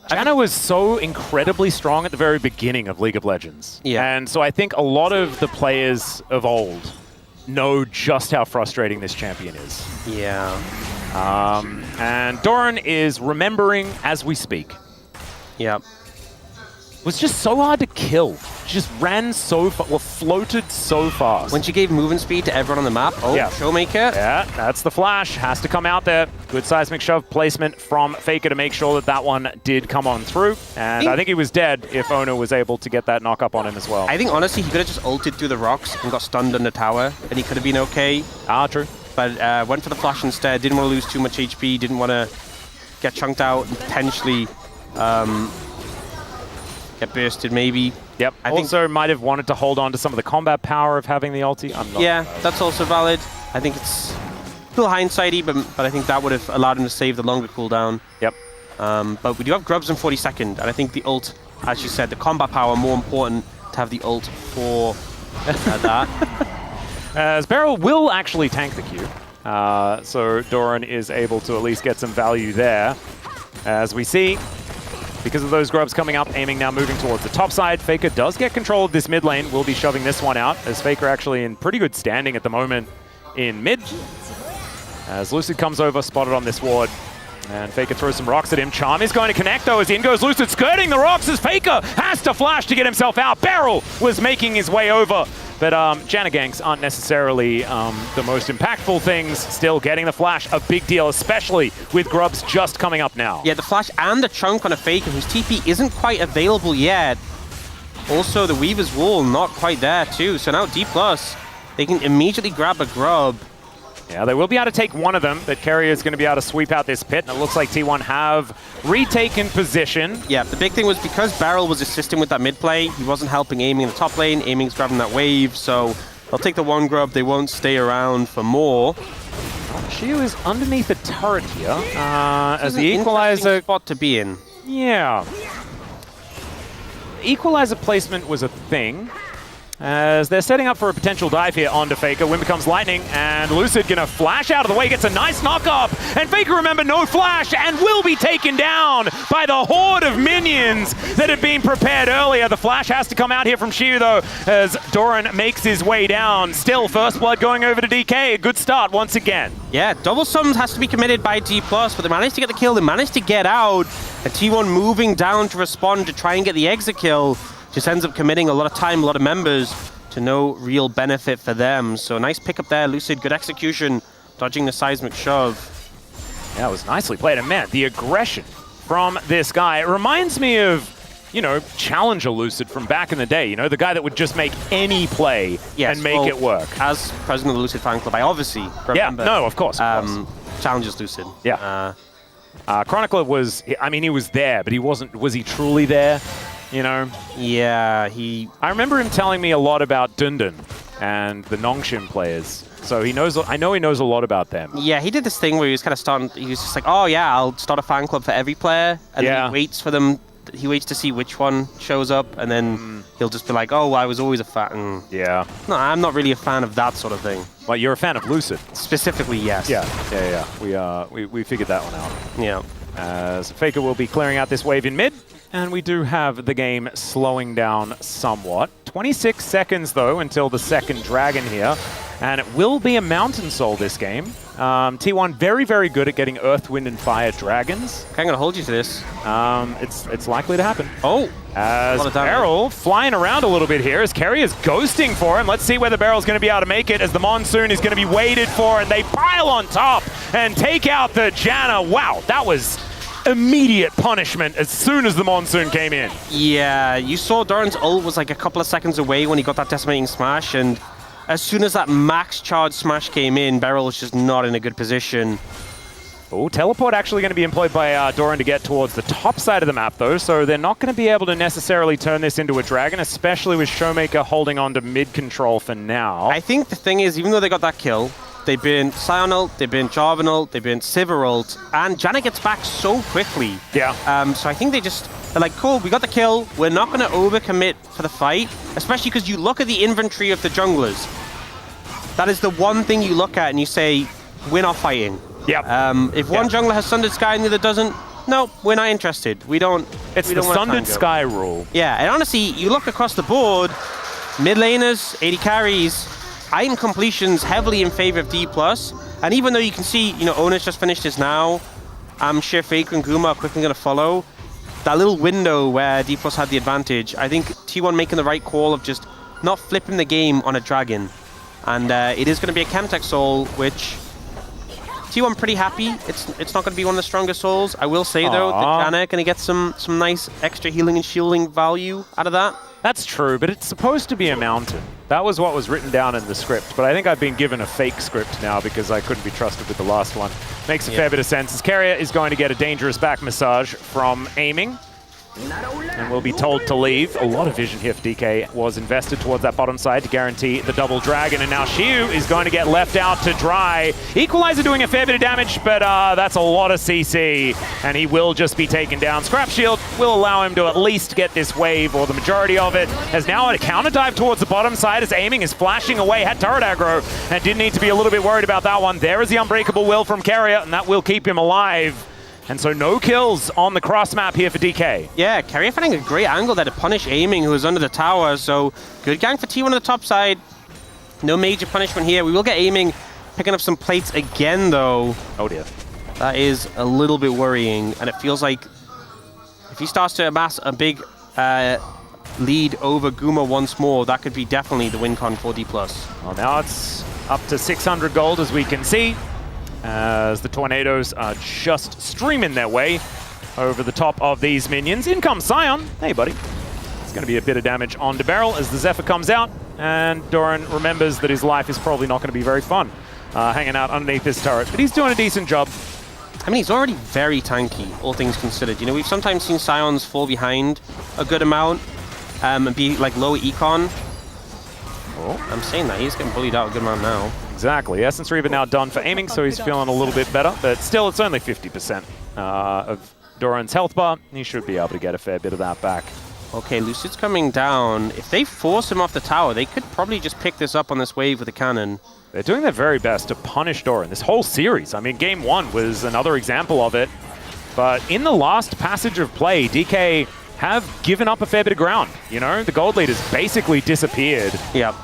Janna was so incredibly strong at the very beginning of League of Legends. Yeah. And so I think a lot of the players of old know just how frustrating this champion is. Yeah. And Doran is remembering as we speak. Yep. It was just so hard to kill. She just ran so far, well, floated so fast. When she gave movement speed to everyone on the map, yeah. Showmaker. Yeah, that's the flash. Has to come out there. Good seismic shove placement from Faker to make sure that that one did come on through. And I think he was dead if Ona was able to get that knock up on him as well. I think, honestly, he could have just ulted through the rocks and got stunned on the tower, and he could have been okay. Ah, true. But went for the flash instead. Didn't want to lose too much HP. Didn't want to get chunked out and potentially get bursted, maybe. Yep. I also might have wanted to hold on to some of the combat power of having the ulti. I'm not. Yeah, that's also valid. I think it's a little hindsighty, but I think that would have allowed him to save the longer cooldown. Yep. But we do have Grubs in 42nd, and I think the ult, as you said, the combat power more important to have the ult for that. As Beryl will actually tank the Q. So Doran is able to at least get some value there. As we see, because of those grubs coming up, aiming now moving towards the top side. Faker does get control of this mid lane. Will be shoving this one out, as Faker actually in pretty good standing at the moment in mid. As Lucid comes over, spotted on this ward. And Faker throws some rocks at him. Charm is going to connect though, as in goes Lucid, skirting the rocks as Faker has to flash to get himself out. Beryl was making his way over. But Janna ganks aren't necessarily the most impactful things. Still getting the flash, a big deal, especially with Grubs just coming up now. Yeah, the flash and the chunk on a Faker whose TP isn't quite available yet. Also, the Weaver's Wall not quite there too. So now D+, they can immediately grab a Grub. Yeah, they will be able to take one of them, but Carrier is going to be able to sweep out this pit, and it looks like T1 have retaken position. Yeah, the big thing was because Beryl was assisting with that mid play, he wasn't helping aiming in the top lane, aiming's grabbing that wave, so they'll take the one Grub, they won't stay around for more. Shiu is underneath the turret here, as the Equalizer spot to be in. Yeah. Equalizer placement was a thing. As they're setting up for a potential dive here onto Faker. Wind becomes lightning, and Lucid gonna flash out of the way, gets a nice knock up, and Faker, remember, no flash, and will be taken down by the horde of minions that had been prepared earlier. The flash has to come out here from Shiu, though, as Doran makes his way down. Still, first blood going over to DK. A good start once again. Yeah, double summons has to be committed by D+, but they managed to get the kill, they managed to get out, and T1 moving down to respond to try and get the exit kill. Just ends up committing a lot of time, a lot of members to no real benefit for them. So nice pick up there, Lucid, good execution, dodging the seismic shove. Yeah, it was nicely played. And man, the aggression from this guy, it reminds me of, you know, Challenger Lucid from back in the day. You know, the guy that would just make any play and make it work. As president of the Lucid fan club, I obviously remember. Yeah, no, of course. Challenger's Lucid. Yeah. Chronicler was, I mean, he was there, but he wasn't, was he truly there? You know? Yeah, I remember him telling me a lot about Dundun and the Nongshim players. So he knows, I know he knows a lot about them. Yeah, he did this thing where he was kind of starting, he was just like, oh yeah, I'll start a fan club for every player. And then he waits for them, he waits to see which one shows up, and then he'll just be like, oh, I was always a fan. Yeah. No, I'm not really a fan of that sort of thing. Well, you're a fan of Lucid. Specifically, yes. Yeah. We figured that one out. Yeah. As Faker will be clearing out this wave in mid. And we do have the game slowing down somewhat. 26 seconds, though, until the second dragon here. And it will be a Mountain Soul this game. T1 very, very good at getting Earth, Wind, and Fire dragons. Okay, I'm going to hold you to this. It's likely to happen. Oh! As Beryl flying around a little bit here, as Kerry is ghosting for him. Let's see whether Beryl's going to be able to make it, as the Monsoon is going to be waited for, and they pile on top and take out the Janna. Wow, that was immediate punishment as soon as the Monsoon came in. Yeah, you saw Doran's ult was like a couple of seconds away when he got that Decimating Smash, and as soon as that max charge smash came in, Beryl was just not in a good position. Oh, teleport actually going to be employed by Doran to get towards the top side of the map, though, so they're not going to be able to necessarily turn this into a dragon, especially with Showmaker holding on to mid control for now. I think the thing is, even though they got that kill, they've been Sion ult, they've been Jarvan ult, they've been Sivir ult, and Janna gets back so quickly. Yeah. So I think they're like, cool, we got the kill, we're not going to overcommit for the fight, especially because you look at the inventory of the junglers. That is the one thing you look at and you say, we're not fighting. Yeah. If one jungler has Sundered Sky and the other doesn't, no, we're not interested. We don't. It's the Sundered Sky rule. Yeah, and honestly, you look across the board, mid laners, 80 carries, item completions heavily in favor of D+. And even though you can see, Ona's just finished his now, I'm sure Faker and Guma are quickly going to follow. That little window where D+ had the advantage, I think T1 making the right call of just not flipping the game on a dragon. And it is going to be a Chemtech Soul, which T1 pretty happy. It's not going to be one of the strongest souls. I will say, though, that Janna going to get some nice extra healing and shielding value out of that. That's true, but it's supposed to be a mountain. That was what was written down in the script, but I think I've been given a fake script now because I couldn't be trusted with the last one. Makes a fair bit of sense, as Keria is going to get a dangerous back massage from aiming. And will be told to leave. A lot of vision here for DK was invested towards that bottom side to guarantee the double dragon, and now Xiu is going to get left out to dry. Equalizer doing a fair bit of damage, but that's a lot of CC, and he will just be taken down. Scrap Shield will allow him to at least get this wave, or the majority of it, as now a counter dive towards the bottom side as aiming is flashing away, had turret aggro, and did need to be a little bit worried about that one. There is the Unbreakable Will from Keria, and that will keep him alive. And so no kills on the cross map here for DK. Yeah, Keria finding a great angle there to punish aiming, who is under the tower. So good gang for T1 on the top side. No major punishment here. We will get aiming, picking up some plates again, though. Oh dear. That is a little bit worrying. And it feels like if he starts to amass a big lead over Guma once more, that could be definitely the win con for D+. Well, now it's up to 600 gold, as we can see, as the Tornadoes are just streaming their way over the top of these minions. In comes Sion. Hey, buddy. It's going to be a bit of damage onto Beryl as the Zephyr comes out, and Doran remembers that his life is probably not going to be very fun hanging out underneath this turret, but he's doing a decent job. I mean, he's already very tanky, all things considered. We've sometimes seen Sions fall behind a good amount and be like low econ. Oh, I'm saying that. He's getting bullied out a good amount now. Exactly. Essence Reaver now done for aiming, so he's feeling a little bit better, but still it's only 50% of Doran's health bar. He should be able to get a fair bit of that back. Okay, Lucid's coming down. If they force him off the tower, they could probably just pick this up on this wave with a cannon. They're doing their very best to punish Doran. This whole series, I mean, Game 1 was another example of it, but in the last passage of play, DK have given up a fair bit of ground. The gold lead has basically disappeared. Yep.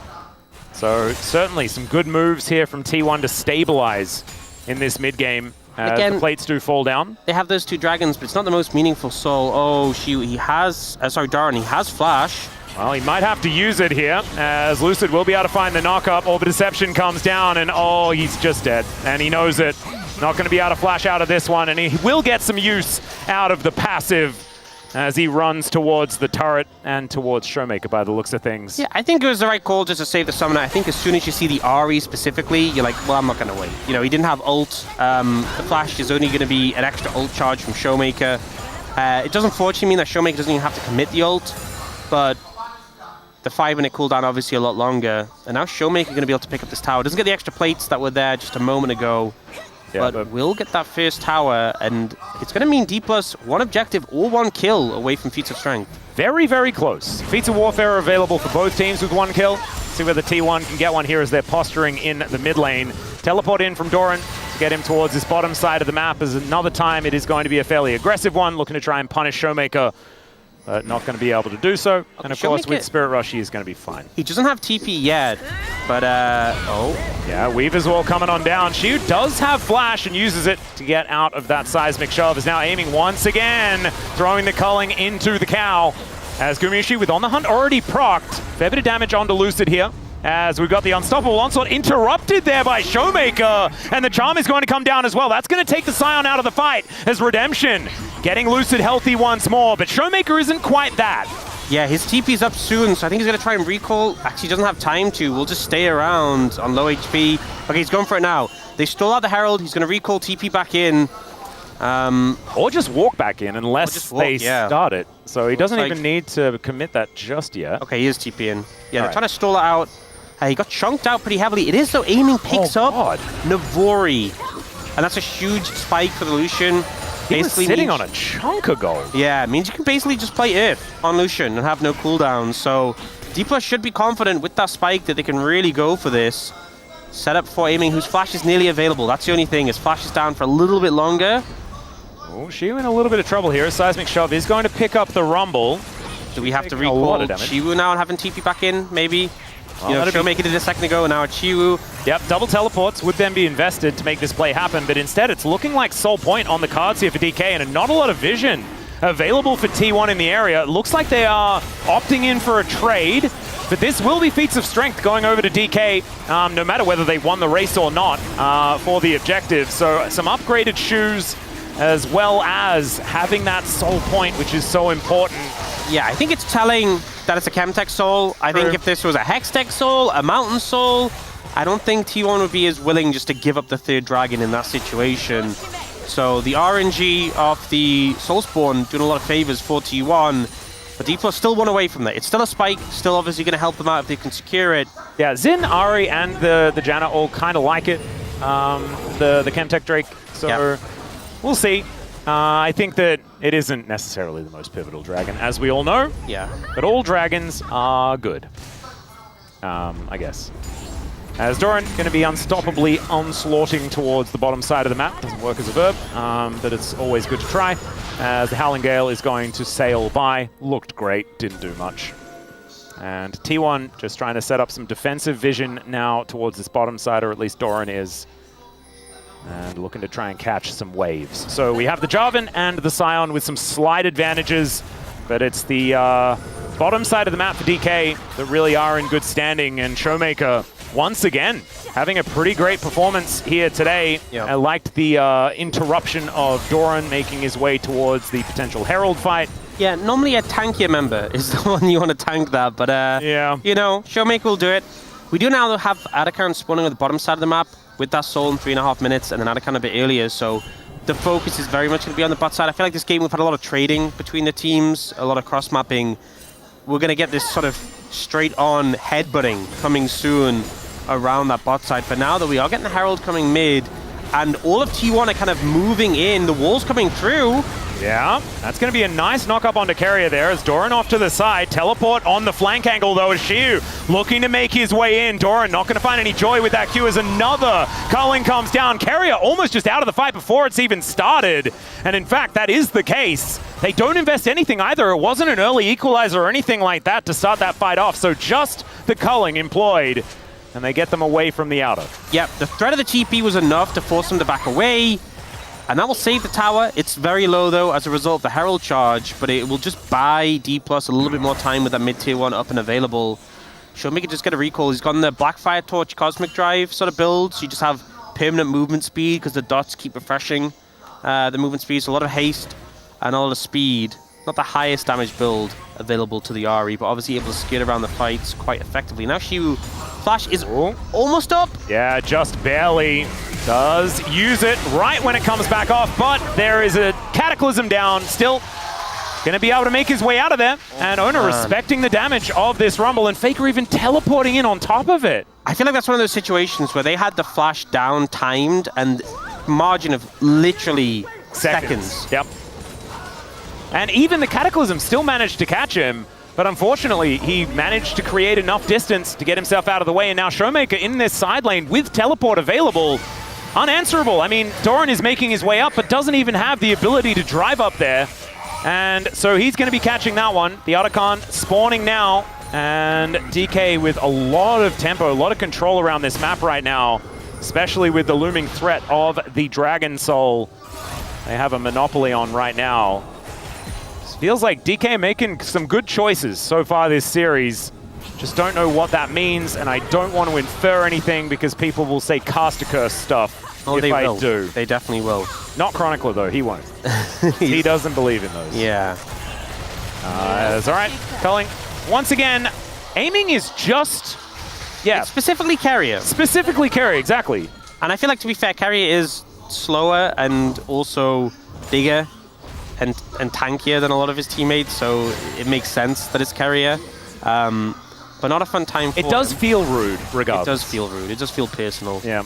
So certainly some good moves here from T1 to stabilize in this mid game. Again, the plates do fall down. They have those two dragons, but it's not the most meaningful soul. Oh, he has... Doran, he has flash. Well, he might have to use it here, as Lucid will be able to find the knock-up. Orbit Deception comes down, and oh, he's just dead. And he knows it. Not going to be able to flash out of this one, and he will get some use out of the passive as he runs towards the turret and towards Showmaker by the looks of things. Yeah, I think it was the right call just to save the summoner. I think as soon as you see the Ahri specifically, you're like, well, I'm not going to wait. He didn't have ult. The flash is only going to be an extra ult charge from Showmaker. It does unfortunately mean that Showmaker doesn't even have to commit the ult, but the 5-minute cooldown obviously a lot longer. And now Showmaker going to be able to pick up this tower. Doesn't get the extra plates that were there just a moment ago. Yeah, but will get that first tower, and it's going to mean D+ one objective or one kill away from Feats of Strength. Very, very close. Feats of Warfare are available for both teams with one kill. See whether T1 can get one here as they're posturing in the mid lane. Teleport in from Doran to get him towards this bottom side of the map, as another time it is going to be a fairly aggressive one, looking to try and punish Showmaker but not going to be able to do so. And of course, with Showmaker- Spirit Rush, he is going to be fine. He doesn't have TP yet, but Yeah, Weaver's Wall coming on down. Shiu does have Flash and uses it to get out of that seismic shove. Is now aiming once again, throwing the culling into the cow. As Gumiushi with On the Hunt already procced. Fair bit of damage onto Lucid here. As we've got the unstoppable onslaught interrupted there by Showmaker. And the charm is going to come down as well. That's going to take the Scion out of the fight as Redemption getting Lucid healthy once more. But Showmaker isn't quite that. yeah, his TP's up soon, so I think he's going to try and recall. Actually, he doesn't have time to. We'll just stay around on low HP. Okay, he's going for it now. They stole out the Herald. He's going to recall TP back in. Or just walk back in unless just walk, they yeah. start it. So he doesn't like- even need to commit that just yet. Okay, he is TP in. Yeah, they're Alright. trying to stall it out. He got chunked out pretty heavily. It is, though, aiming picks up God. Navori. And that's a huge spike for the Lucian. He was sitting means- on a chunk of gold. Yeah, it means you can basically just play if on Lucian and have no cooldown. So D+ should be confident with that spike that they can really go for this. Set up for aiming, whose flash is nearly available. That's the only thing. His flash is down for a little bit longer. Oh, Shiu in a little bit of trouble here. Seismic Shove is going to pick up the Rumble. Do we have to Taking a lot recall of damage. Chiwu now and having TP back in, maybe? You know, that'd be- Showmaker did it a second ago, and now it's Chiwu. Yep, double teleports would then be invested to make this play happen, but instead it's looking like Soul Point on the cards here for DK, and not a lot of vision available for T1 in the area. It looks like they are opting in for a trade, but this will be feats of strength going over to DK, no matter whether they won the race or not, for the objective. So some upgraded shoes, as well as having that Soul Point, which is so important. Yeah, I think it's telling that it's a Chemtech Soul. I think if this was a Hextech Soul, a Mountain Soul, I don't think T1 would be as willing just to give up the third dragon in that situation. So the RNG of the Soulspawn doing a lot of favors for T1, but D+ still one away from that. It's still a spike, still obviously going to help them out if they can secure it. Yeah, Xin, Ari, and the Janna all kind of like it, the Chemtech Drake, so Yeah. we'll see. I think that it isn't necessarily the most pivotal dragon, as we all know. Yeah. But all dragons are good, I guess. As Doran going to be unstoppably onslaughting towards the bottom side of the map. Doesn't work as a verb, but it's always good to try. As the Howling Gale is going to sail by. Looked great, didn't do much. And T1 just trying to set up some defensive vision now towards this bottom side, or at least Doran is. And looking to try and catch some waves. So we have the Jarvan and the Scion with some slight advantages, but it's the bottom side of the map for DK that really are in good standing. And Showmaker, once again, having a pretty great performance here today. Yeah. I liked the interruption of Doran making his way towards the potential Herald fight. Yeah, normally a tankier member is the one you want to tank that, but Yeah. you know, Showmaker will do it. We do now have Adakan spawning on the bottom side of the map with that soul in 3.5 minutes, and then Adakan a bit earlier, so the focus is very much going to be on the bot side. I feel like this game we've had a lot of trading between the teams, a lot of cross-mapping. We're going to get this sort of straight-on headbutting coming soon around that bot side. For now, though, we are getting the Herald coming mid, and all of T1 are kind of moving in. The wall's coming through. Yeah, that's going to be a nice knock-up onto Carrier there as Doran off to the side. Teleport on the flank angle, though, as Shiu looking to make his way in. Doran not going to find any joy with that Q as another culling comes down. Carrier almost just out of the fight before it's even started. And in fact, that is the case. They don't invest anything either. It wasn't an early equalizer or anything like that to start that fight off. So just the culling employed. And they get them away from the outer. Yep, the threat of the TP was enough to force them to back away. And that will save the tower. It's very low, though, as a result of the Herald charge, but it will just buy D+ a little bit more time with that mid-tier 1 up and available. Showmaker just get a recall. He's got the Blackfire Torch Cosmic Drive sort of build, so you just have permanent movement speed because the dots keep refreshing the movement speed. So a lot of haste and a lot of speed. Not the highest damage build available to the Ahri, but obviously able to skid around the fights quite effectively. Now Shiu Flash is almost up. Yeah, just barely. Does use it right when it comes back off, but there is a Cataclysm down. Still going to be able to make his way out of there. And Owner respecting the damage of this Rumble, and Faker even teleporting in on top of it. I feel like that's one of those situations where they had the Flash down timed and margin of literally seconds. Yep. And even the Cataclysm still managed to catch him, but unfortunately, he managed to create enough distance to get himself out of the way, and now Showmaker in this side lane with teleport available, unanswerable. I mean, Doran is making his way up, but doesn't even have the ability to drive up there. And so he's going to be catching that one. The Otacon spawning now. And DK with a lot of tempo, a lot of control around this map right now, especially with the looming threat of the Dragon Soul they have a monopoly on right now. It feels like DK making some good choices so far this series. Just don't know what that means, and I don't want to infer anything because people will say caster curse stuff if I do. They definitely will. Not Chronicler though, he won't. He doesn't believe in those. Yeah. That's all right. Culling, once again, aiming is just, It's specifically carrier. Specifically carrier, exactly. And I feel like, to be fair, carrier is slower and also bigger and tankier than a lot of his teammates, so it makes sense that it's carrier. But not a fun time for It does him. feel rude, regardless. It does feel rude. It does feel personal. Yeah.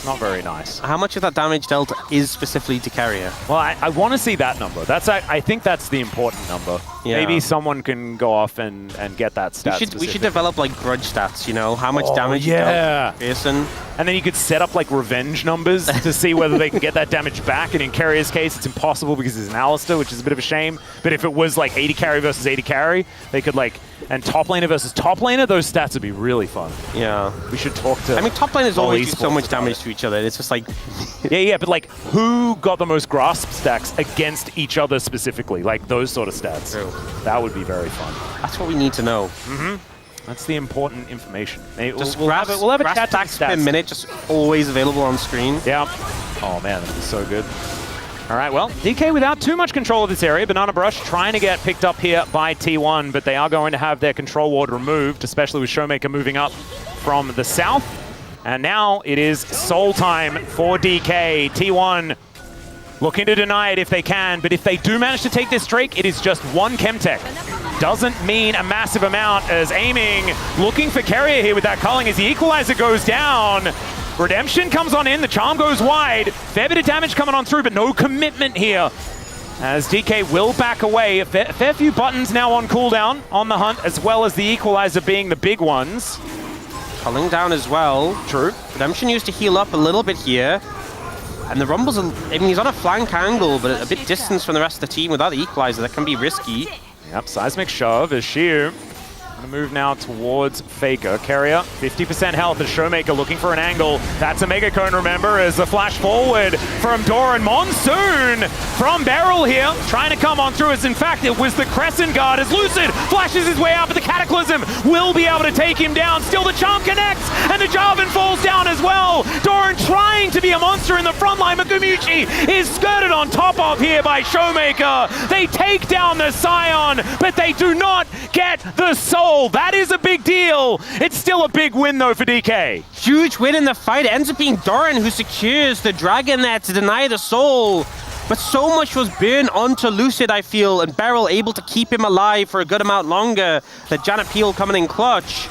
Not very nice. How much of that damage dealt is specifically to carrier? Well, I want to see that number. I think that's the important number. Yeah. Maybe someone can go off and get that stat. We should develop like grudge stats, you know? How much damage you yeah. dealt to person. And then you could set up like revenge numbers to see whether they can get that damage back. And in Carrier's case, it's impossible because it's an Analyst, which is a bit of a shame. But if it was like 80 carry versus 80 carry, they could like, and top laner versus top laner, those stats would be really fun. Yeah. We should talk to. I mean, top laners always do so much damage to each other. It's just like. yeah, but like, who got the most grasp stacks against each other specifically? Like those sort of stats. True. That would be very fun. That's what we need to know. That's the important information. Maybe Just we'll have a chat to stacks per minute, just always available on screen. Yeah. Oh man, that is so good. All right, well, DK without too much control of this area. Banana Brush trying to get picked up here by T1, but they are going to have their control ward removed, especially with Showmaker moving up from the south. And now it is soul time for DK. T1 looking to deny it if they can, but if they do manage to take this Drake, it is just one Chemtech. Doesn't mean a massive amount, as aiming, looking for carrier here with that culling as the equalizer goes down. Redemption comes on in, the charm goes wide. Fair bit of damage coming on through, but no commitment here. As DK will back away. A fair few buttons now on cooldown on the hunt, as well as the equalizer being the big ones. Culling down as well. True. Redemption used to heal up a little bit here. And the Rumble's, I mean, he's on a flank angle, but a bit distance from the rest of the team without the equalizer. That can be risky. Yep, seismic shove as Shiu gonna move now towards Faker. Carrier, 50% health as Showmaker looking for an angle. That's a Mega Cone, remember, as the flash forward from Doran. Monsoon from Beryl here, trying to come on through as in fact it was the Crescent Guard as Lucid flashes his way out, but the Cataclysm will be able to take him down. Still the charm connects, and the Jarvan falls down as well. Doran trying to be a monster in the front line. Magumuchi is skirted on top of here by Showmaker. They take down the Scion, but they do not get the soul. That is a big deal. It's still a big win though for DK. Huge win in the fight. It ends up being Doran who secures the Dragon there to deny the soul. But so much was burned onto Lucid, I feel, and Beryl able to keep him alive for a good amount longer. The Janet Peel coming in clutch.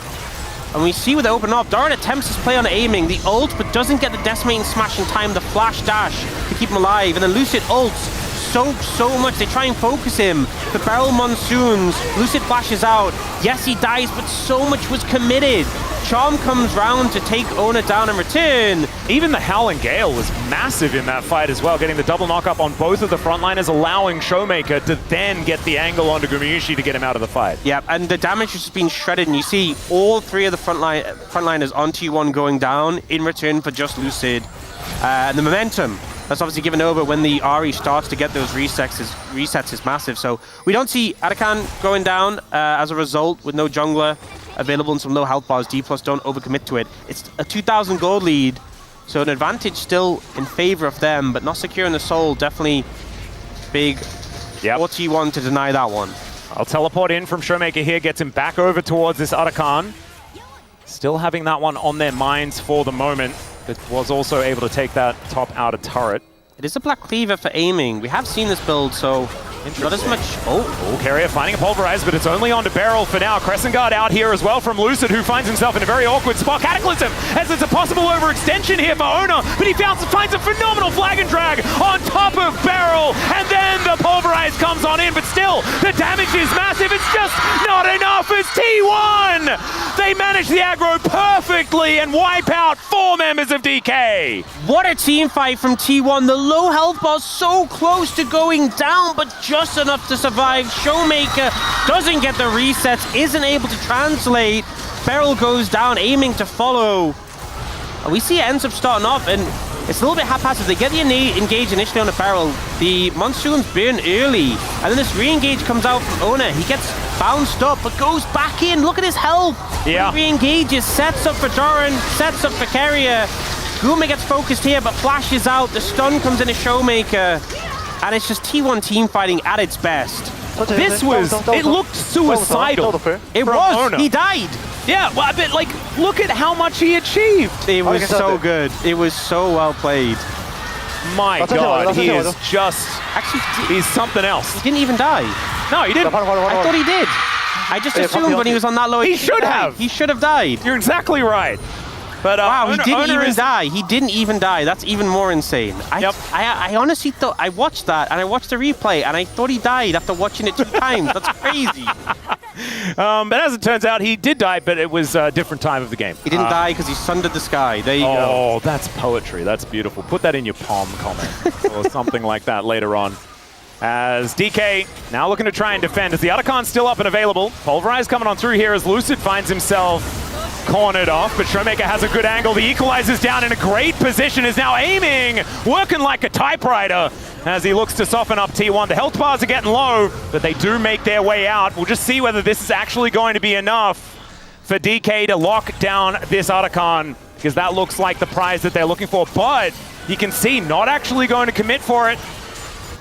And we see with the open up, Doran attempts his play on aiming, the ult, but doesn't get the decimating smash in time, the flash dash to keep him alive. And then Lucid ults so much. They try and focus him. The Beryl monsoons. Lucid flashes out. Yes, he dies, but so much was committed. Charm comes round to take Ona down in return. Even the Howling Gale was massive in that fight as well, getting the double knock up on both of the frontliners, allowing Showmaker to then get the angle onto Gumayushi to get him out of the fight. Yeah, and the damage has been shredded, and you see all three of the frontliners on T1 going down in return for just Lucid. And the momentum that's obviously given over when the Ahri starts to get those resets is massive. So we don't see Arakan going down as a result with no jungler available and some low health bars. D+ don't overcommit to it. It's a 2,000 gold lead, so an advantage still in favor of them, but not securing the soul. Definitely big for T1 to deny that one. I'll teleport in from Showmaker here, gets him back over towards this Arakan. Still having that one on their minds for the moment, but was also able to take that top outer turret. It is a Black Cleaver for aiming. We have seen this build, so not as much. Oh, Carrier finding a Pulverize, but it's only on to Beryl for now. Crescent Guard out here as well from Lucid, who finds himself in a very awkward spot. Cataclysm, as it's a possible overextension here for Ona, but he finds a phenomenal flag and drag on top of Beryl, and then the Pulverize comes on in, but still, the damage is massive. It's just not enough. It's T1! They manage the aggro perfectly and wipe out 4 members of DK. What a team fight from T1. The low health bar so close to going down, but just enough to survive. Showmaker doesn't get the resets, isn't able to translate. Beryl goes down, aiming to follow. We see it ends up starting off, and it's a little bit haphazard. They get the engage initially on the Beryl. The Monsoon's burn early, and then this re-engage comes out from Ona. He gets bounced up, but goes back in. Look at his health. Yeah. Re-engages, sets up for Doran, sets up for Keria. Guma gets focused here, but flashes out. The stun comes in a Showmaker, and it's just T1 team fighting at its best. This was, it looked suicidal. It was, Ona. he died. Yeah, well, but like, look at how much he achieved. It was so good. It was so well played. My God, he is just, actually, he's something else. He didn't even die. No, he didn't. I thought he did. I just assumed when he was on that low, he should have. He should have died. You're exactly right. But wow, he didn't even die. He didn't even die. That's even more insane. I honestly thought, I watched that and I watched the replay and I thought he died after watching it 2 times. That's crazy. But as it turns out, he did die, but it was a different time of the game. He didn't die because he sundered the sky. There you go. Oh, that's poetry. That's beautiful. Put that in your palm comment or something like that later on. As DK now looking to try and defend as the Otacon still up and available. Pulverize coming on through here as Lucid finds himself cornered off, but Showmaker has a good angle. The equalizer's down in a great position, is now aiming, working like a typewriter as he looks to soften up T1. The health bars are getting low, but they do make their way out. We'll just see whether this is actually going to be enough for DK to lock down this Otacon, because that looks like the prize that they're looking for, but you can see not actually going to commit for it.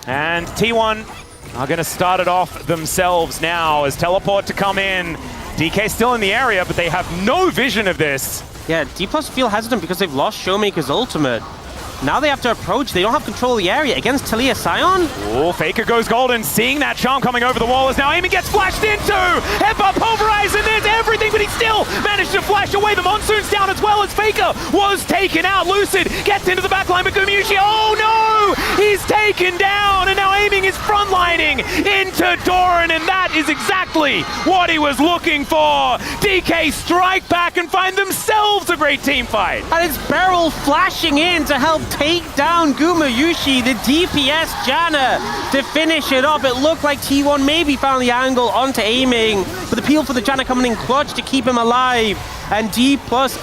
And T1 are going to start it off themselves now as teleport to come in. DK still in the area, but they have no vision of this. Yeah, D+ feel hesitant because they've lost Showmaker's ultimate. Now they have to approach. They don't have control of the area against Talia Sion. Oh, Faker goes golden, seeing that charm coming over the wall as now aiming gets flashed into. Headbutt Pulverize, and there's everything, but he still managed to flash away. The Monsoon's down as well as Faker was taken out. Lucid gets into the backline, but Gumayushi, oh no! He's taken down, and now aiming is frontlining into Doran, and that is exactly what he was looking for. DK strike back and find themselves a great team fight. And it's Beryl flashing in to help take down Gumayushi, the DPS Janna, to finish it up. It looked like T1 maybe found the angle onto aiming, but the peel for the Janna coming in clutch to keep him alive, and D+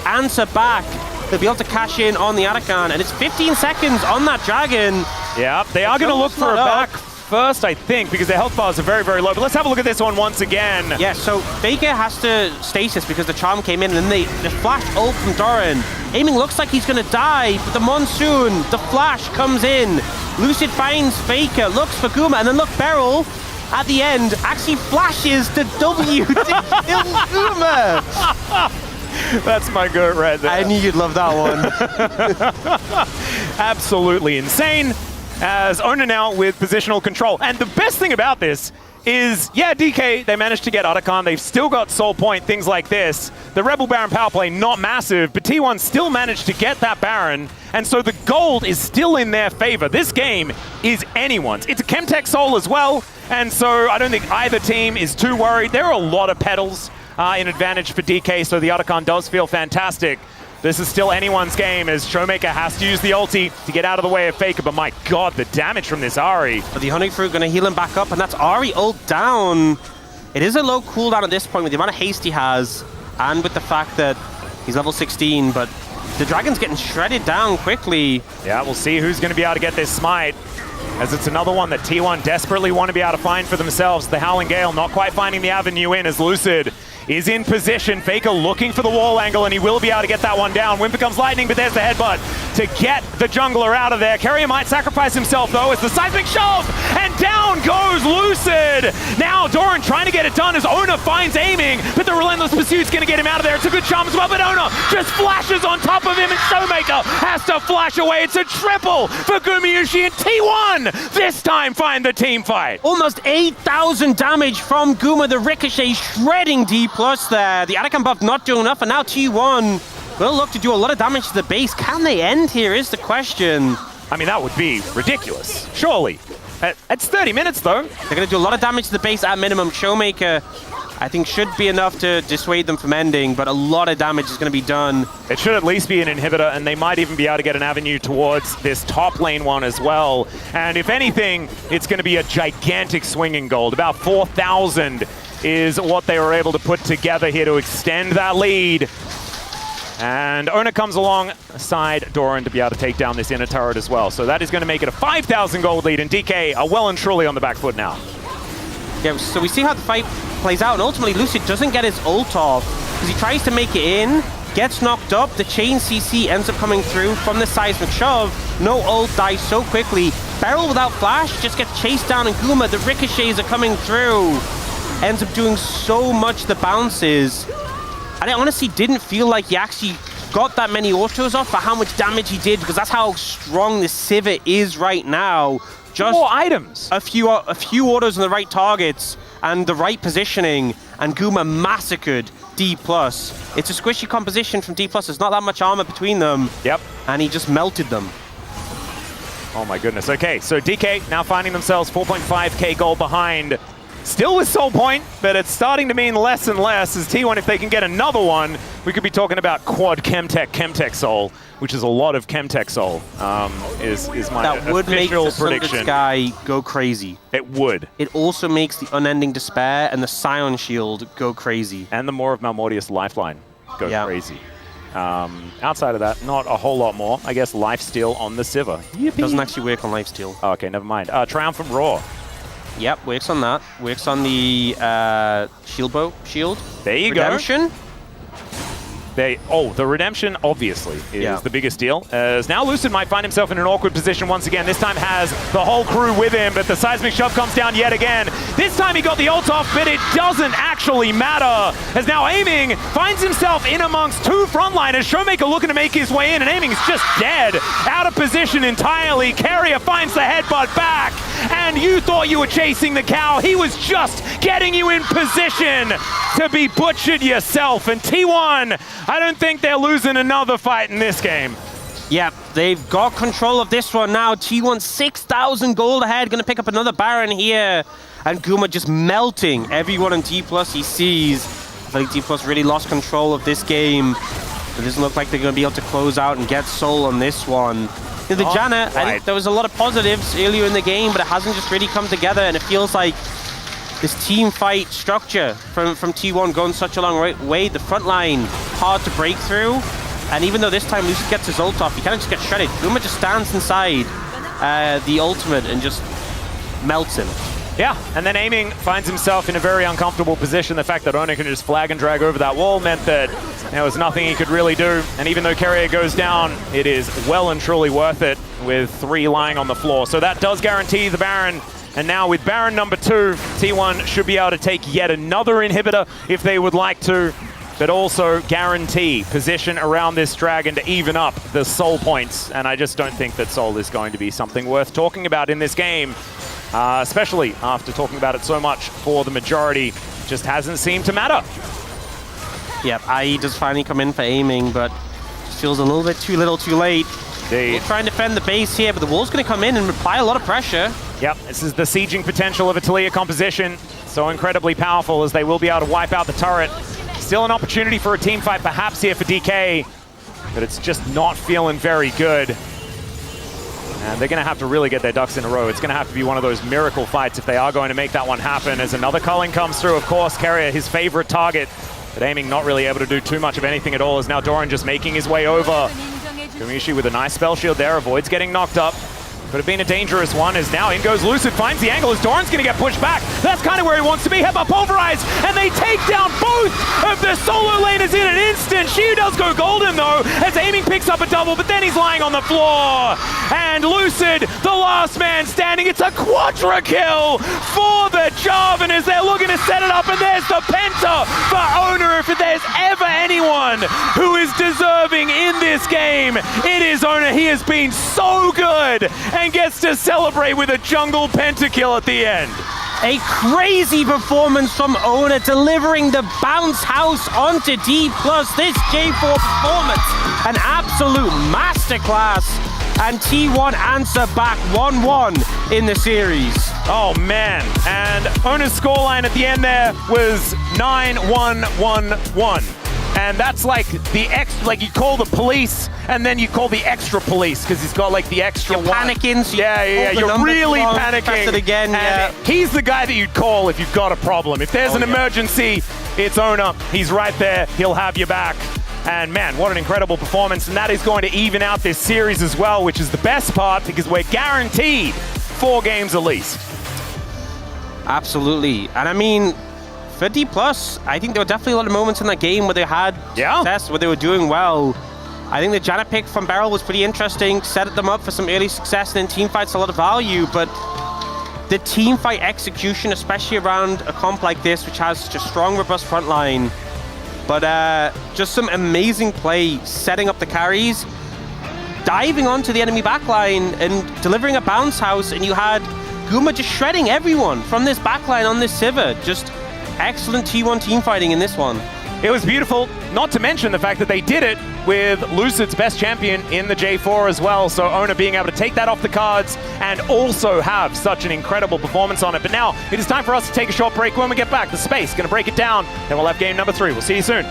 answer back. They'll be able to cash in on the Otacon, and it's 15 seconds on that Dragon. Yeah, they are going to look for a back first, I think, because their health bars are very, very low. But let's have a look at this one once again. Yeah, so Faker has to stasis because the charm came in, and then the flash ult from Doran. Aiming looks like he's going to die, but the Monsoon, the flash comes in. Lucid finds Faker, looks for Guma, and then look, Beryl at the end actually flashes the W to kill Guma. That's my goat right there. I knew you'd love that one. Absolutely insane. As Ona now with positional control. And the best thing about this is, yeah, DK, they managed to get Otacon. They've still got Soul Point, things like this. The Rebel Baron power play, not massive, but T1 still managed to get that Baron. And so the gold is still in their favor. This game is anyone's. It's a Chemtech Soul as well. And so I don't think either team is too worried. There are a lot of petals in advantage for DK, so the Otacon does feel fantastic. This is still anyone's game as Showmaker has to use the ulti to get out of the way of Faker, but my God, the damage from this Ahri. But the Honey Fruit going to heal him back up, and that's Ahri ult down. It is a low cooldown at this point with the amount of haste he has, and with the fact that he's level 16, but the Dragon's getting shredded down quickly. Yeah, we'll see who's going to be able to get this smite, as it's another one that T1 desperately want to be able to find for themselves. The Howling Gale not quite finding the avenue in as Lucid is in position. Faker looking for the wall angle, and he will be able to get that one down. Wind becomes lightning, but there's the headbutt to get the jungler out of there. Keria might sacrifice himself, though, as the seismic shove, and down goes Lucid. Now Doran trying to get it done as Ona finds aiming, but the Relentless Pursuit's going to get him out of there. It's a good charm as well, but Ona just flashes on top of him, and Showmaker has to flash away. It's a triple for Gumayushi, and T1 this time find the team fight. Almost 8,000 damage from Guma, the Ricochet shredding D+ there. The Otacon buff not doing enough, and now T1 will look to do a lot of damage to the base. Can they end here is the question. I mean, that would be ridiculous, surely. It's 30 minutes, though. They're going to do a lot of damage to the base at minimum. Showmaker I think should be enough to dissuade them from ending, but a lot of damage is going to be done. It should at least be an inhibitor, and they might even be able to get an avenue towards this top lane one as well. And if anything, it's going to be a gigantic swing in gold. About 4,000 is what they were able to put together here to extend that lead. And Ona comes alongside Doran to be able to take down this inner turret as well. So that is going to make it a 5,000 gold lead, and DK are well and truly on the back foot now. Yeah, so we see how the fight plays out, and ultimately Lucid doesn't get his ult off because he tries to make it in, gets knocked up, the chain CC ends up coming through from the seismic shove, no ult, dies so quickly. Beryl without flash just gets chased down, and Guma, the ricochets are coming through, ends up doing so much the bounces. And I honestly didn't feel like he actually got that many autos off for how much damage he did, because that's how strong this Sivir is right now. Just more items. A few autos on the right targets and the right positioning, and Guma massacred D+. It's a squishy composition from D+. There's not that much armor between them. Yep. And he just melted them. Oh my goodness. Okay, so DK now finding themselves 4.5k gold behind. Still with Soul Point, but it's starting to mean less and less as T1, if they can get another one, we could be talking about quad Chemtech Soul, which is a lot of Chemtech Soul, is my that would make the prediction. Sky go crazy. It would. It also makes the Unending Despair and the Scion Shield go crazy. And the more of Malmortius Lifeline go crazy. Outside of that, not a whole lot more. I guess Lifesteal on the Sivir. Doesn't actually work on Lifesteal. Oh, okay, never mind. Triumphant Roar. Yep, works on that. Works on the shield. There you Redemption. go. The Redemption obviously is the biggest deal. As now Lucid might find himself in an awkward position once again. This time has the whole crew with him, but the seismic shove comes down yet again. This time he got the ult off, but it doesn't actually matter. As now Aiming finds himself in amongst two frontliners. Showmaker looking to make his way in, and Aiming is just dead. Out of position entirely. Carrier finds the headbutt back, and you thought you were chasing the cow. He was just getting you in position to be butchered yourself. And T1, I don't think they're losing another fight in this game. Yep, they've got control of this one now. T1 6,000 gold ahead, gonna pick up another Baron here. And Guma just melting everyone in D+ he sees. I think D+ really lost control of this game. It doesn't look like they're gonna be able to close out and get Soul on this one. The Janna, I think there was a lot of positives earlier in the game, but it hasn't just really come together, and it feels like this team fight structure from T1 going such a long way. The front line, hard to break through. And even though this time Lucid gets his ult off, he kind of just gets shredded. Guma just stands inside the ultimate and just melts him. Yeah, and then Aiming finds himself in a very uncomfortable position. The fact that Ona can just flag and drag over that wall meant that there was nothing he could really do. And even though Carrier goes down, it is well and truly worth it with 3 lying on the floor. So that does guarantee the Baron. And now with Baron number 2, T1 should be able to take yet another inhibitor if they would like to, but also guarantee position around this dragon to even up the Soul points. And I just don't think that Soul is going to be something worth talking about in this game, especially after talking about it so much for the majority. Just hasn't seemed to matter. Yep, IE does finally come in for Aiming, but just feels a little bit too little too late. We'll try and defend the base here, but the wall's going to come in and apply a lot of pressure. Yep, this is the sieging potential of a Taliyah composition. So incredibly powerful as they will be able to wipe out the turret. Still an opportunity for a team fight perhaps here for DK, but it's just not feeling very good. And they're going to have to really get their ducks in a row. It's going to have to be one of those miracle fights if they are going to make that one happen. As another culling comes through, of course, Carrier, his favorite target, but Aiming not really able to do too much of anything at all, as now Doran just making his way over. Kamishi with a nice spell shield there, avoids getting knocked up. Could have been a dangerous one, as now in goes Lucid, finds the angle as Doran's going to get pushed back. That's kind of where he wants to be. Headbutt pulverized, and they take down both of the solo laners in an instant. She does go golden though, as Aiming picks up a double, but then he's lying on the floor. And Lucid, the last man standing, it's a quadra kill for the Jarvan as they're looking to set it up, and there's the Penta for Ona. If there's ever anyone who is deserving in this game, it is Ona. He has been so good, and gets to celebrate with a jungle pentakill at the end. A crazy performance from Ona, delivering the bounce house onto D+. This J4 performance, an absolute masterclass. And T1 answer back 1-1 in the series. Oh man, and Ona's scoreline at the end there was 9-1-1-1. And that's like the extra, like you call the police and then you call the extra police because he's got like the extra You're one. panicking, so Yeah, you're really panicking. Press it again, and he's the guy that you'd call if you've got a problem. If there's an emergency, it's Ona. He's right there. He'll have you back. And man, what an incredible performance. And that is going to even out this series as well, which is the best part because we're guaranteed 4 games at least. Absolutely. And I mean, for D+, I think there were definitely a lot of moments in that game where they had success, where they were doing well. I think the Janna pick from Beryl was pretty interesting, set them up for some early success, and in teamfights a lot of value, but the teamfight execution, especially around a comp like this, which has such a strong, robust front line, but just some amazing play, setting up the carries, diving onto the enemy backline and delivering a bounce house, and you had Guma just shredding everyone from this backline on this Sivir. Just excellent T1 team fighting in this one. It was beautiful, not to mention the fact that they did it with Lucid's best champion in the J4 as well, so Ona being able to take that off the cards and also have such an incredible performance on it. But now it is time for us to take a short break. When we get back, the Space going to break it down, then we'll have game number 3. We'll see you soon.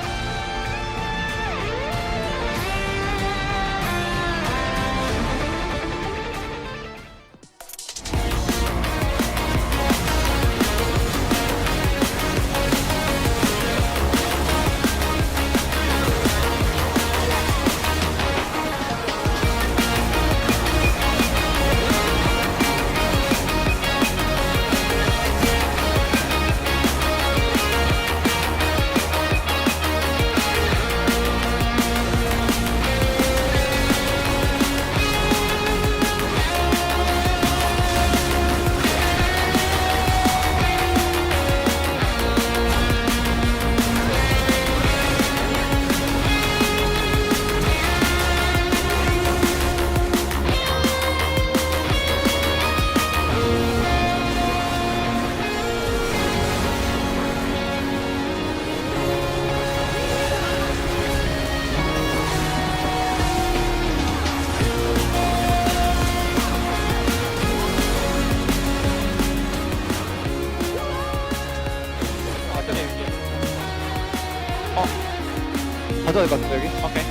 가져야 될 것 같은데 여기? 오케이.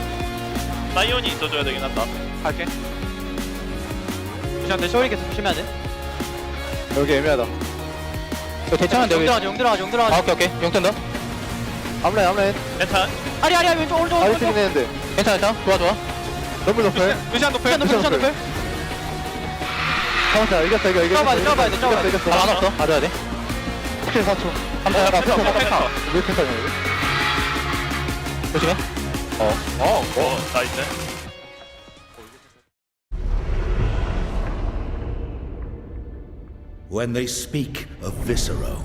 사이온이 있어줘야 되긴 한다. 갈게. 잠시만, 쇼리 계속 조심해야 돼. 여기 애매하다. 이거 대창한데 여기. 용 들어가자. 아, 오케이. 용 턴다. 암라인. 괜찮아. 아리야, 왼쪽, 오른쪽. 아리 팀 내는데. 괜찮아. 좋아. 너무 높여. 루시안 높여. 잡았다. 이겼어. 잡아야 돼. 나 안 왔어. 가져야 돼. 14초. 나 페카. 왜 페카냐, 이거? 조심해. 나이스. When they speak of Viscero,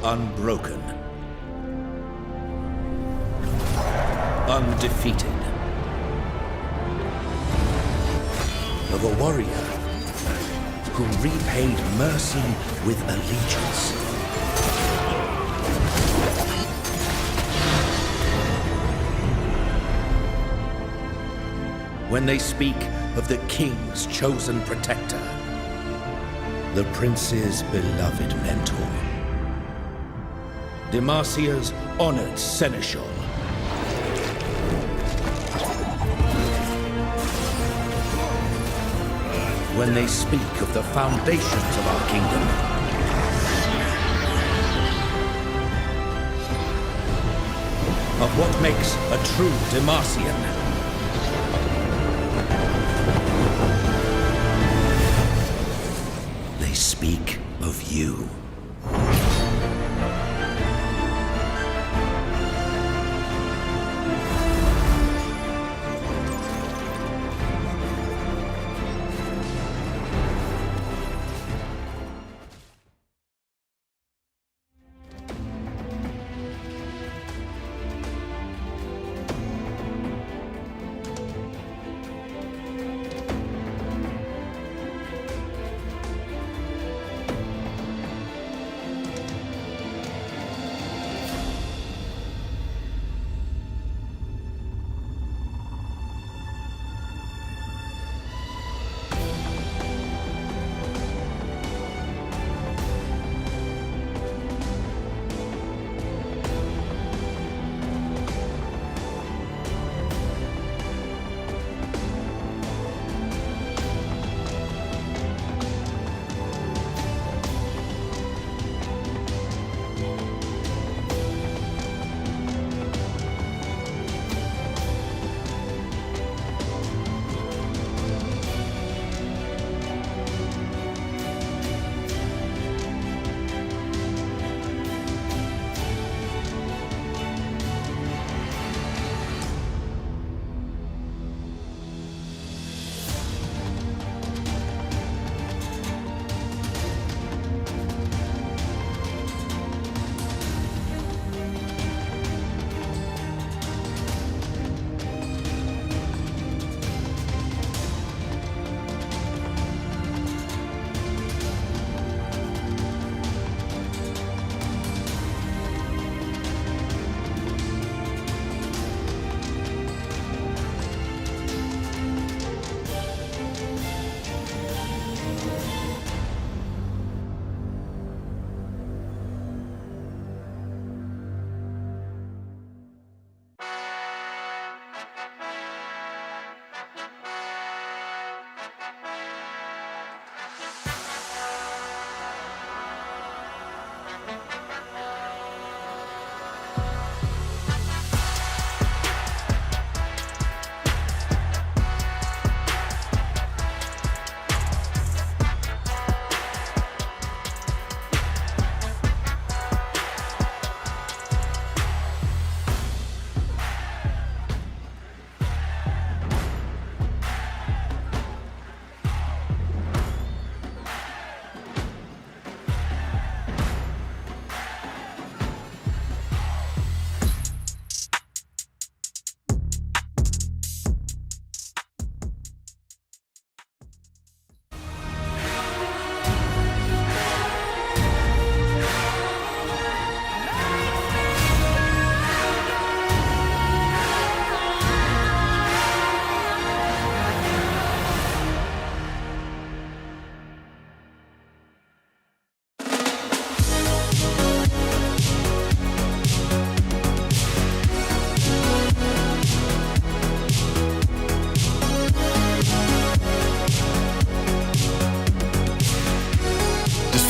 unbroken, undefeated, of a warrior who repaid mercy with allegiance. When they speak of the king's chosen protector, the prince's beloved mentor, Demacia's honored seneschal, when they speak of the foundations of our kingdom, of what makes a true Demacian, they speak of you.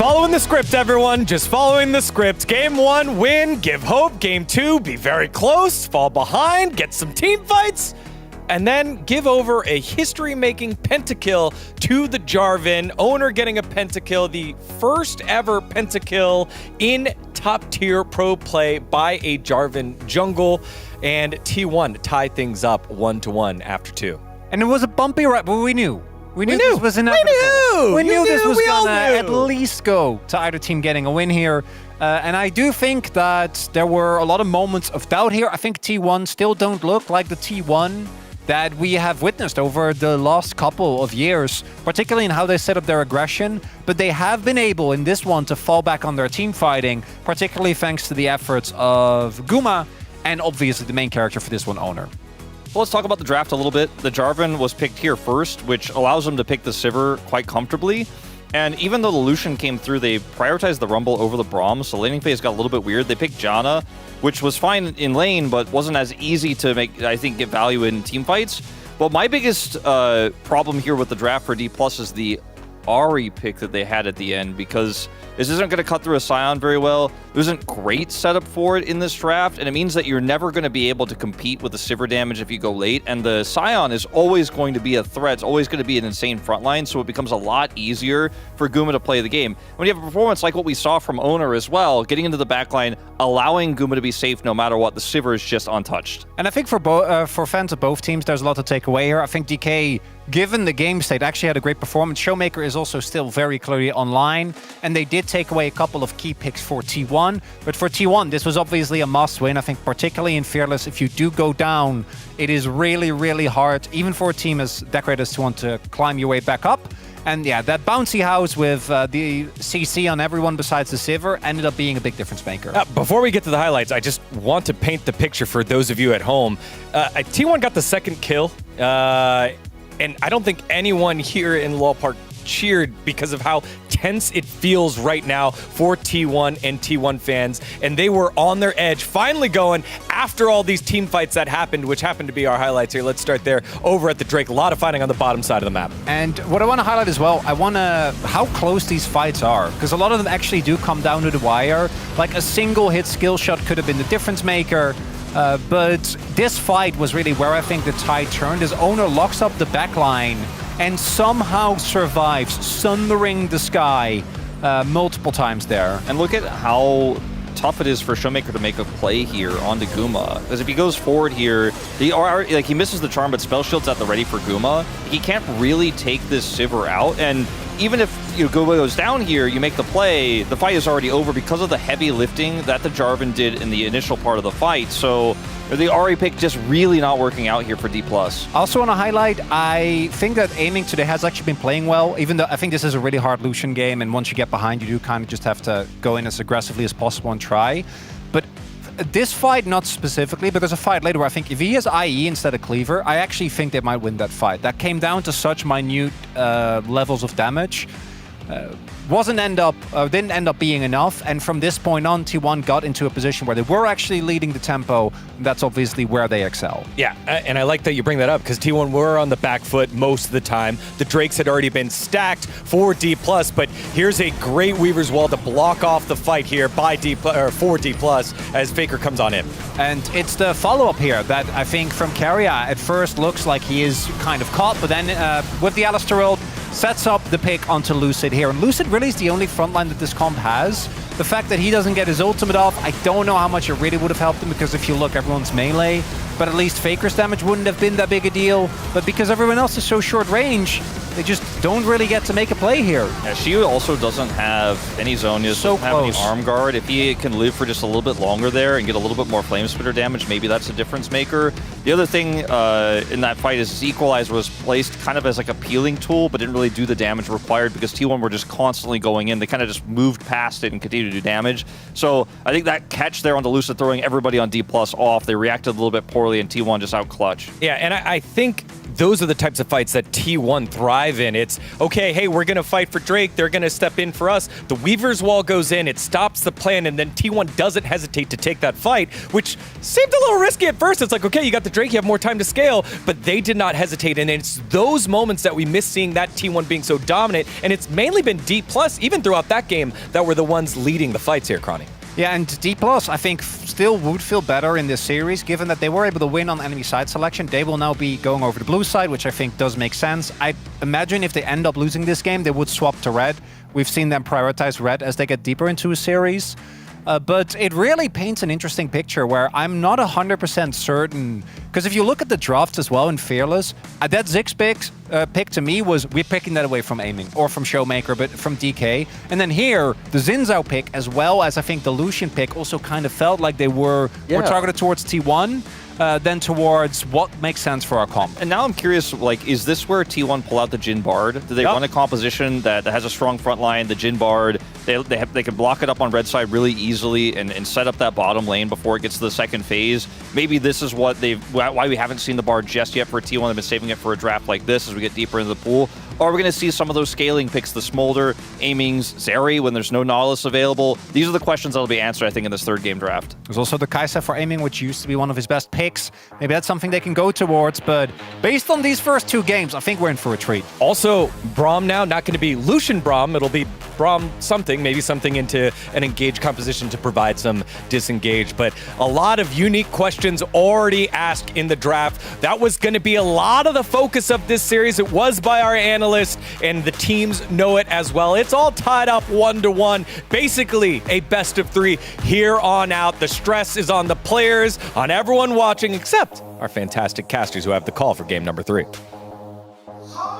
following the script, everyone. Just following the script. Game 1, win, give hope. Game 2, be very close, fall behind, get some team fights, and then give over a history-making pentakill to the Jarvan. Owner getting a pentakill, the first ever pentakill in top-tier pro play by a Jarvan jungle. And T1 tied things up 1-1 after 2. And it was a bumpy ride, but we knew. We knew this was inevitable. We knew this was gonna at least go to either team getting a win here. And I do think that there were a lot of moments of doubt here. I think T1 still don't look like the T1 that we have witnessed over the last couple of years, particularly in how they set up their aggression. But they have been able in this one to fall back on their team fighting, particularly thanks to the efforts of Guma and obviously the main character for this one, Owner. Well, let's talk about the draft a little bit. The Jarvan was picked here first, which allows them to pick the Sivir quite comfortably. And even though the Lucian came through, they prioritized the Rumble over the Braum, so laning phase got a little bit weird. They picked Janna, which was fine in lane, but wasn't as easy to make, I think, get value in team fights. Well, my biggest problem here with the draft for D+ is the Ahri pick that they had at the end, because this isn't going to cut through a Scion very well. There isn't great setup for it in this draft, and it means that you're never going to be able to compete with the Sivir damage if you go late, and the Scion is always going to be a threat. It's always going to be an insane frontline, so it becomes a lot easier for Guma to play the game. When you have a performance like what we saw from Owner as well, getting into the backline, allowing Guma to be safe no matter what, the Sivir is just untouched. And I think for fans of both teams, there's a lot to take away here. I think DK, given the game state, actually had a great performance. Showmaker is also still very clearly online, and they did take away a couple of key picks for T1. But for T1, this was obviously a must-win. I think particularly in Fearless, if you do go down, it is really, really hard, even for a team as decorated to want to climb your way back up. And yeah, that bouncy house with the CC on everyone besides the Sivir ended up being a big difference maker. Before we get to the highlights, I just want to paint the picture for those of you at home. T1 got the second kill, and I don't think anyone here in Lol Park cheered because of how tense it feels right now for T1 and T1 fans. And they were on their edge, finally going after all these team fights that happened, which happened to be our highlights here. Let's start there over at the Drake. A lot of fighting on the bottom side of the map. And what I want to highlight as well, I want to how close these fights are, because a lot of them actually do come down to the wire. Like a single hit skill shot could have been the difference maker. But this fight was really where I think the tide turned, as Owner locks up the backline and somehow survives, sundering the sky multiple times there. And look at how tough it is for Showmaker to make a play here onto Guma. Because if he goes forward here, he misses the charm, but Spell Shield's at the ready for Guma. He can't really take this Sivir out, and even if Guma goes down here, you make the play, the fight is already over because of the heavy lifting that the Jarvan did in the initial part of the fight. So the Ahri pick just really not working out here for D+. I also want to highlight, I think that aiming today has actually been playing well, even though I think this is a really hard Lucian game, and once you get behind, you do kind of just have to go in as aggressively as possible and try. But this fight, not specifically, but there's a fight later where I think if he has IE instead of Cleaver, I actually think they might win that fight. That came down to such minute levels of damage. Didn't end up being enough, and from this point on, T1 got into a position where they were actually leading the tempo, and that's obviously where they excel. Yeah, and I like that you bring that up, because T1 were on the back foot most of the time. The Drakes had already been stacked for D+, but here's a great Weaver's Wall to block off the fight here by for D+, as Faker comes on in. And it's the follow-up here that I think from Keria at first looks like he is kind of caught, but then with the Alistar ult, sets up the pick onto Lucid here. And Lucid really is the only frontline that this comp has. The fact that he doesn't get his ultimate off, I don't know how much it really would have helped him, because if you look, everyone's melee. But at least Faker's damage wouldn't have been that big a deal. But because everyone else is so short range, they just don't really get to make a play here. Yeah, she also doesn't have any Zhonya's, so doesn't have any arm guard. If he can live for just a little bit longer there and get a little bit more flame spitter damage, maybe that's a difference maker. The other thing in that fight is his Equalizer was placed kind of as like a peeling tool, but didn't really do the damage required because T1 were just constantly going in. They kind of just moved past it and continued to do damage. So I think that catch there on the Lucid throwing everybody on D+ off, they reacted a little bit poorly, and T1 just out clutch. Yeah, and I think those are the types of fights that T1 thrive in. It's, okay, hey, we're going to fight for Drake. They're going to step in for us. The Weaver's Wall goes in. It stops the plan, and then T1 doesn't hesitate to take that fight, which seemed a little risky at first. It's like, okay, you got the Drake, you have more time to scale, but they did not hesitate, and it's those moments that we miss seeing that T1 being so dominant, and it's mainly been D+, even throughout that game, that were the ones leading the fights here, Cronny. Yeah, and D+, I think, still would feel better in this series, given that they were able to win on enemy side selection. They will now be going over the blue side, which I think does make sense. I imagine if they end up losing this game, they would swap to red. We've seen them prioritize red as they get deeper into a series. But it really paints an interesting picture where I'm not 100% certain. Because if you look at the drafts as well in Fearless, that Ziggs pick to me was, we're picking that away from Aiming or from Showmaker, but from DK. And then here, the Xin Zhao pick, as well as I think the Lucian pick, also kind of felt like they were more targeted towards T1 than towards what makes sense for our comp. And now I'm curious, like, is this where T1 pull out the Jhin Bard? Do they run a composition that has a strong front line, the Jhin Bard? They can block it up on red side really easily and set up that bottom lane before it gets to the second phase. Maybe this is what why we haven't seen the Bard just yet for T1. They've been saving it for a draft like this as we get deeper into the pool. Or are we going to see some of those scaling picks, the Smolder, Aimings, Zeri, when there's no Nautilus available? These are the questions that'll be answered, I think, in this third game draft. There's also the Kai'Sa for Aiming, which used to be one of his best picks. Maybe that's something they can go towards, but based on these first two games, I think we're in for a treat. Also, Braum now, not going to be Lucian Braum, it'll be Braum something, maybe something into an engaged composition to provide some disengage, but a lot of unique questions already asked in the draft. That was going to be a lot of the focus of this series. It was by our analyst, and the teams know it as well. It's all tied up 1-1, basically a best of 3 here on out. The stress is on the players, on everyone watching, except our fantastic casters who have the call for game number 3.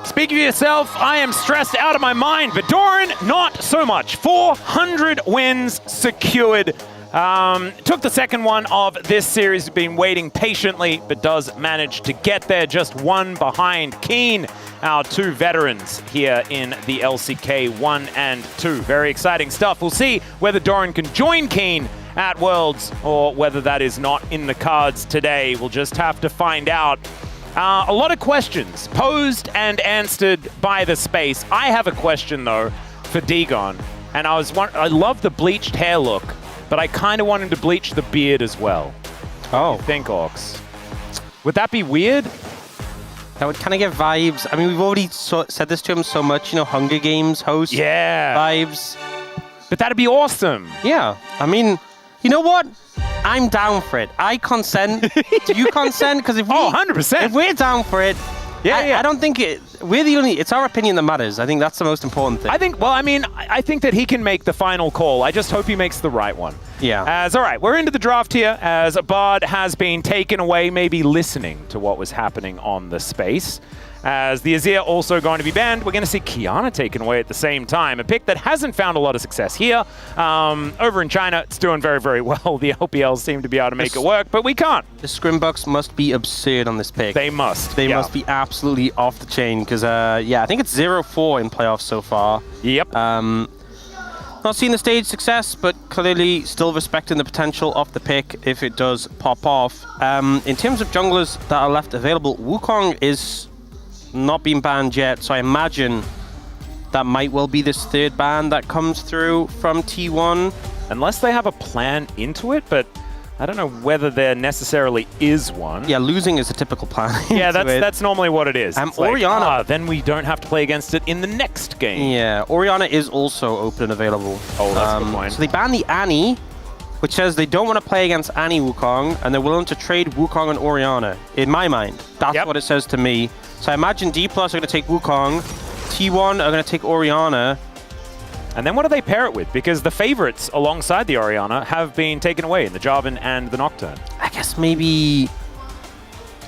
Speak for yourself, I am stressed out of my mind, but Doran, not so much. 400 wins secured. Took the second one of this series, been waiting patiently, but does manage to get there, just one behind Keen, our two veterans here in the LCK 1 and 2. Very exciting stuff. We'll see whether Doran can join Keen at Worlds or whether that is not in the cards today. We'll just have to find out. A lot of questions posed and answered by the space. I have a question, though, for Degon. And I love the bleached hair look, but I kind of want him to bleach the beard as well. Oh. What do you think, Orcs? Would that be weird? That would kind of give vibes. I mean, we've already said this to him so much, you know, Hunger Games host vibes. But that'd be awesome. Yeah. I mean, you know what? I'm down for it. I consent. Do you consent? Because if we, 100%. If we're down for it, I don't think we're the only. It's our opinion that matters. I think that's the most important thing. I think that he can make the final call. I just hope he makes the right one. Yeah. All right, we're into the draft here as Bard has been taken away, maybe listening to what was happening on the space. As the Azir also going to be banned, we're going to see Qiyana taken away at the same time. A pick that hasn't found a lot of success here. Over in China, it's doing very, very well. The LPLs seem to be able to make it work, but we can't. The Scrimbucks must be absurd on this pick. They must. They must be absolutely off the chain because, I think it's 0-4 in playoffs so far. Yep. Not seeing the stage success, but clearly still respecting the potential of the pick if it does pop off. In terms of junglers that are left available, Wukong is not been banned yet, so I imagine that might well be this third ban that comes through from T1. Unless they have a plan into it, but I don't know whether there necessarily is one. Yeah, losing is a typical plan. Yeah, that's normally what it is. Orianna. Then we don't have to play against it in the next game. Yeah, Orianna is also open and available. Oh, that's a good point. So they ban the Annie, which says they don't want to play against Annie Wukong, and they're willing to trade Wukong and Orianna. In my mind, that's what it says to me. So I imagine D+ are going to take Wukong, T1 are going to take Orianna. And then what do they pair it with? Because the favorites alongside the Orianna have been taken away in the Jarvan and the Nocturne. I guess maybe...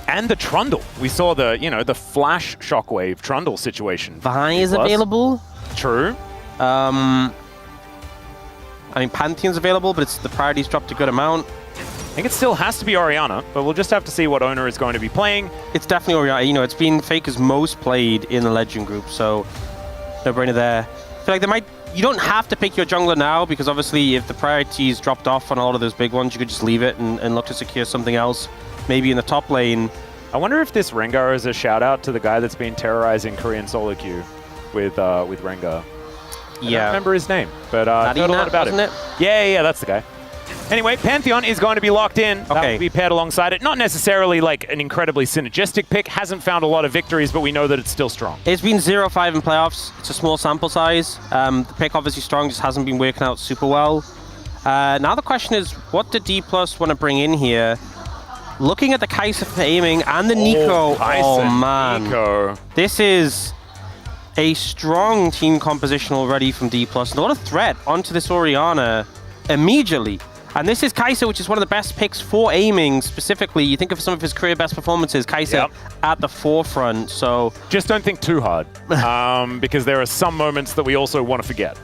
And the Trundle. We saw the, the flash shockwave Trundle situation. Vi is available. True. I mean, Pantheon's available, but the priority's dropped a good amount. I think it still has to be Orianna, but we'll just have to see what owner is going to be playing. It's definitely Orianna. It's been Faker's most played in the Legend group, so no-brainer there. I feel like you don't have to pick your jungler now, because obviously if the priorities dropped off on a lot of those big ones, you could just leave it and look to secure something else, maybe in the top lane. I wonder if this Rengar is a shout out to the guy that's been terrorizing Korean solo queue with Rengar. I don't remember his name, but I've heard a lot about him. Yeah, that's the guy. Anyway, Pantheon is going to be locked in. Okay. That will be paired alongside it. Not necessarily like an incredibly synergistic pick. Hasn't found a lot of victories, but we know that it's still strong. It's been 0-5 in playoffs. It's a small sample size. The pick obviously strong, just hasn't been working out super well. Now the question is, what do D+ want to bring in here? Looking at the Kai'Sa for aiming and the Nico. Oh man. Nico. This is a strong team composition already from D+. And a lot of threat onto this Orianna immediately. And this is Kai'Sa, which is one of the best picks for aiming specifically. You think of some of his career best performances, Kai'Sa at the forefront. So just don't think too hard, because there are some moments that we also want to forget.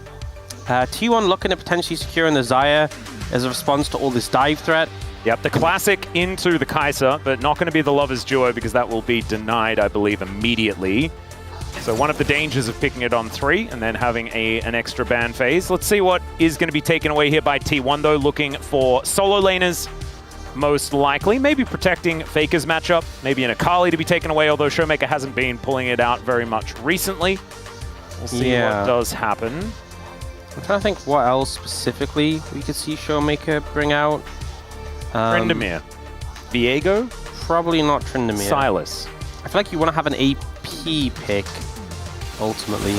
T1 looking at potentially securing the Xayah as a response to all this dive threat. Yep, the classic into the Kai'Sa, but not going to be the Lovers duo because that will be denied, I believe, immediately. So one of the dangers of picking it on 3 and then having an extra ban phase. Let's see what is going to be taken away here by T1, though, looking for solo laners, most likely. Maybe protecting Faker's matchup, maybe an Akali to be taken away, although Showmaker hasn't been pulling it out very much recently. We'll see what does happen. I'm trying to think what else specifically we could see Showmaker bring out. Tryndamere. Viego? Probably not Tryndamere. Silas. I feel like you want to have an AP pick, ultimately.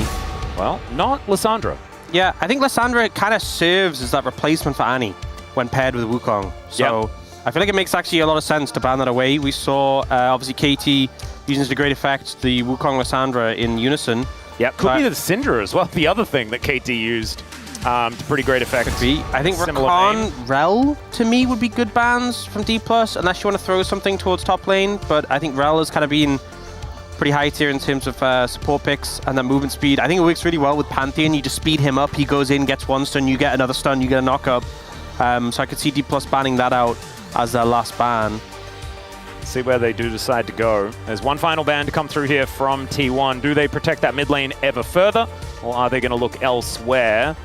Well, not Lissandra. Yeah, I think Lissandra kind of serves as that replacement for Annie when paired with Wukong. So I feel like it makes actually a lot of sense to ban that away. We saw, obviously, KT using to great effect the Wukong Lissandra in unison. Yeah, could be the Syndra as well, the other thing that KT used to pretty great effect. I think Rakan, Rel, to me, would be good bans from D+, unless you want to throw something towards top lane. But I think Rel has kind of been pretty high tier in terms of support picks and that movement speed. I think it works really well with Pantheon. You just speed him up, he goes in, gets one stun, you get another stun, you get a knock-up. So I could see D+ banning that out as their last ban. See where they do decide to go. There's one final ban to come through here from T1. Do they protect that mid lane ever further, or are they going to look elsewhere?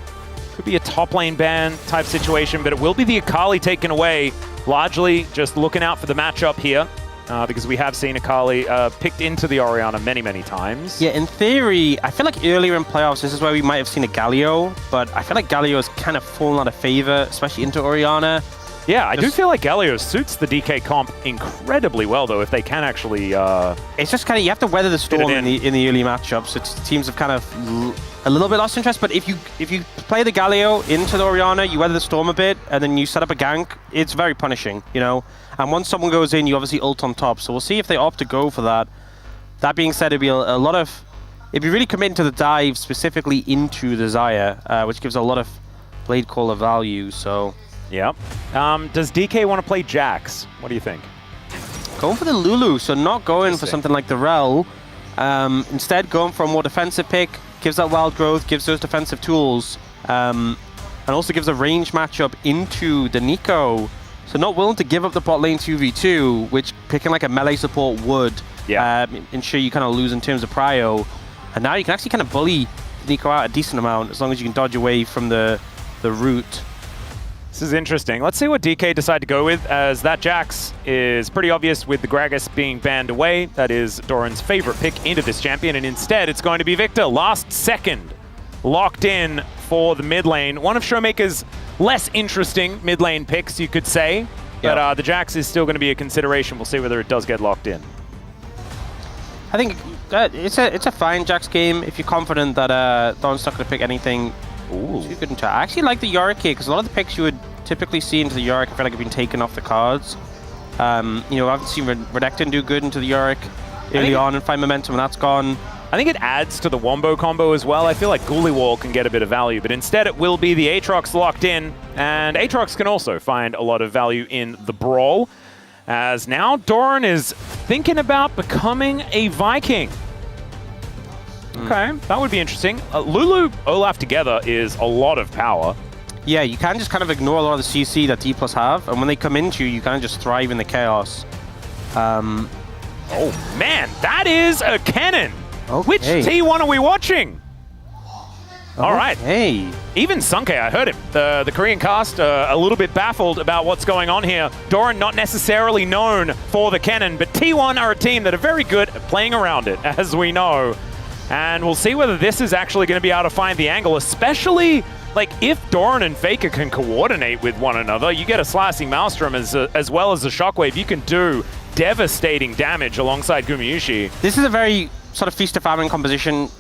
Could be a top lane ban type situation, but it will be the Akali taken away, largely just looking out for the matchup here, because we have seen Akali picked into the Orianna many, many times. Yeah, in theory, I feel like earlier in playoffs, this is where we might have seen a Galio, but I feel like Galio has kind of fallen out of favor, especially into Orianna. Yeah, I do feel like Galio suits the DK comp incredibly well, though, if they can actually... It's just kind of, you have to weather the storm in the early matchups. Teams have kind of a little bit lost interest, but if you play the Galio into the Orianna, you weather the storm a bit, and then you set up a gank, it's very punishing, you know? And once someone goes in, you obviously ult on top, so we'll see if they opt to go for that. That being said, it'd be it'd be really committing to the dive specifically into the Xayah, which gives a lot of Blade Caller value, so... Yeah. Does DK want to play Jax? What do you think? Going for the Lulu, so not going for something like the Rel. Instead, going for a more defensive pick. Gives that wild growth, gives those defensive tools, and also gives a range matchup into the Nico. So not willing to give up the bot lane 2v2, which picking like a melee support would ensure you kind of lose in terms of prio. And now you can actually kind of bully Nico out a decent amount as long as you can dodge away from the root. This is interesting. Let's see what DK decide to go with, as that Jax is pretty obvious with the Gragas being banned away. That is Doran's favorite pick into this champion, and instead it's going to be Victor. Last second, locked in for the mid lane. One of Showmaker's less interesting mid lane picks, you could say, but the Jax is still going to be a consideration. We'll see whether it does get locked in. I think it's a fine Jax game if you're confident that Doran's not going to pick anything too good in chat. I actually like the Yorick here, because a lot of the picks you would typically see into the Yorick I feel like have been taken off the cards. You know, I haven't seen Renekton do good into the Yorick early on and find momentum, and that's gone. I think it adds to the Wombo combo as well. I feel like Ghouliewall can get a bit of value, but instead it will be the Aatrox locked in, and Aatrox can also find a lot of value in the Brawl, as now Doran is thinking about becoming a Viking. Okay, that would be interesting. Lulu, Olaf together is a lot of power. Yeah, you can just kind of ignore a lot of the CC that D+ have, and when they come into you, kind of just thrive in the chaos. Oh man, that is a cannon! Okay. Which T1 are we watching? All right. Hey. Even Sunke, I heard him. The Korean cast a little bit baffled about what's going on here. Doran not necessarily known for the cannon, but T1 are a team that are very good at playing around it, as we know. And we'll see whether this is actually going to be able to find the angle, especially like if Doran and Faker can coordinate with one another. You get a slicing Maelstrom as well as a Shockwave. You can do devastating damage alongside Gumayusi. This is a very sort of feast or famine composition.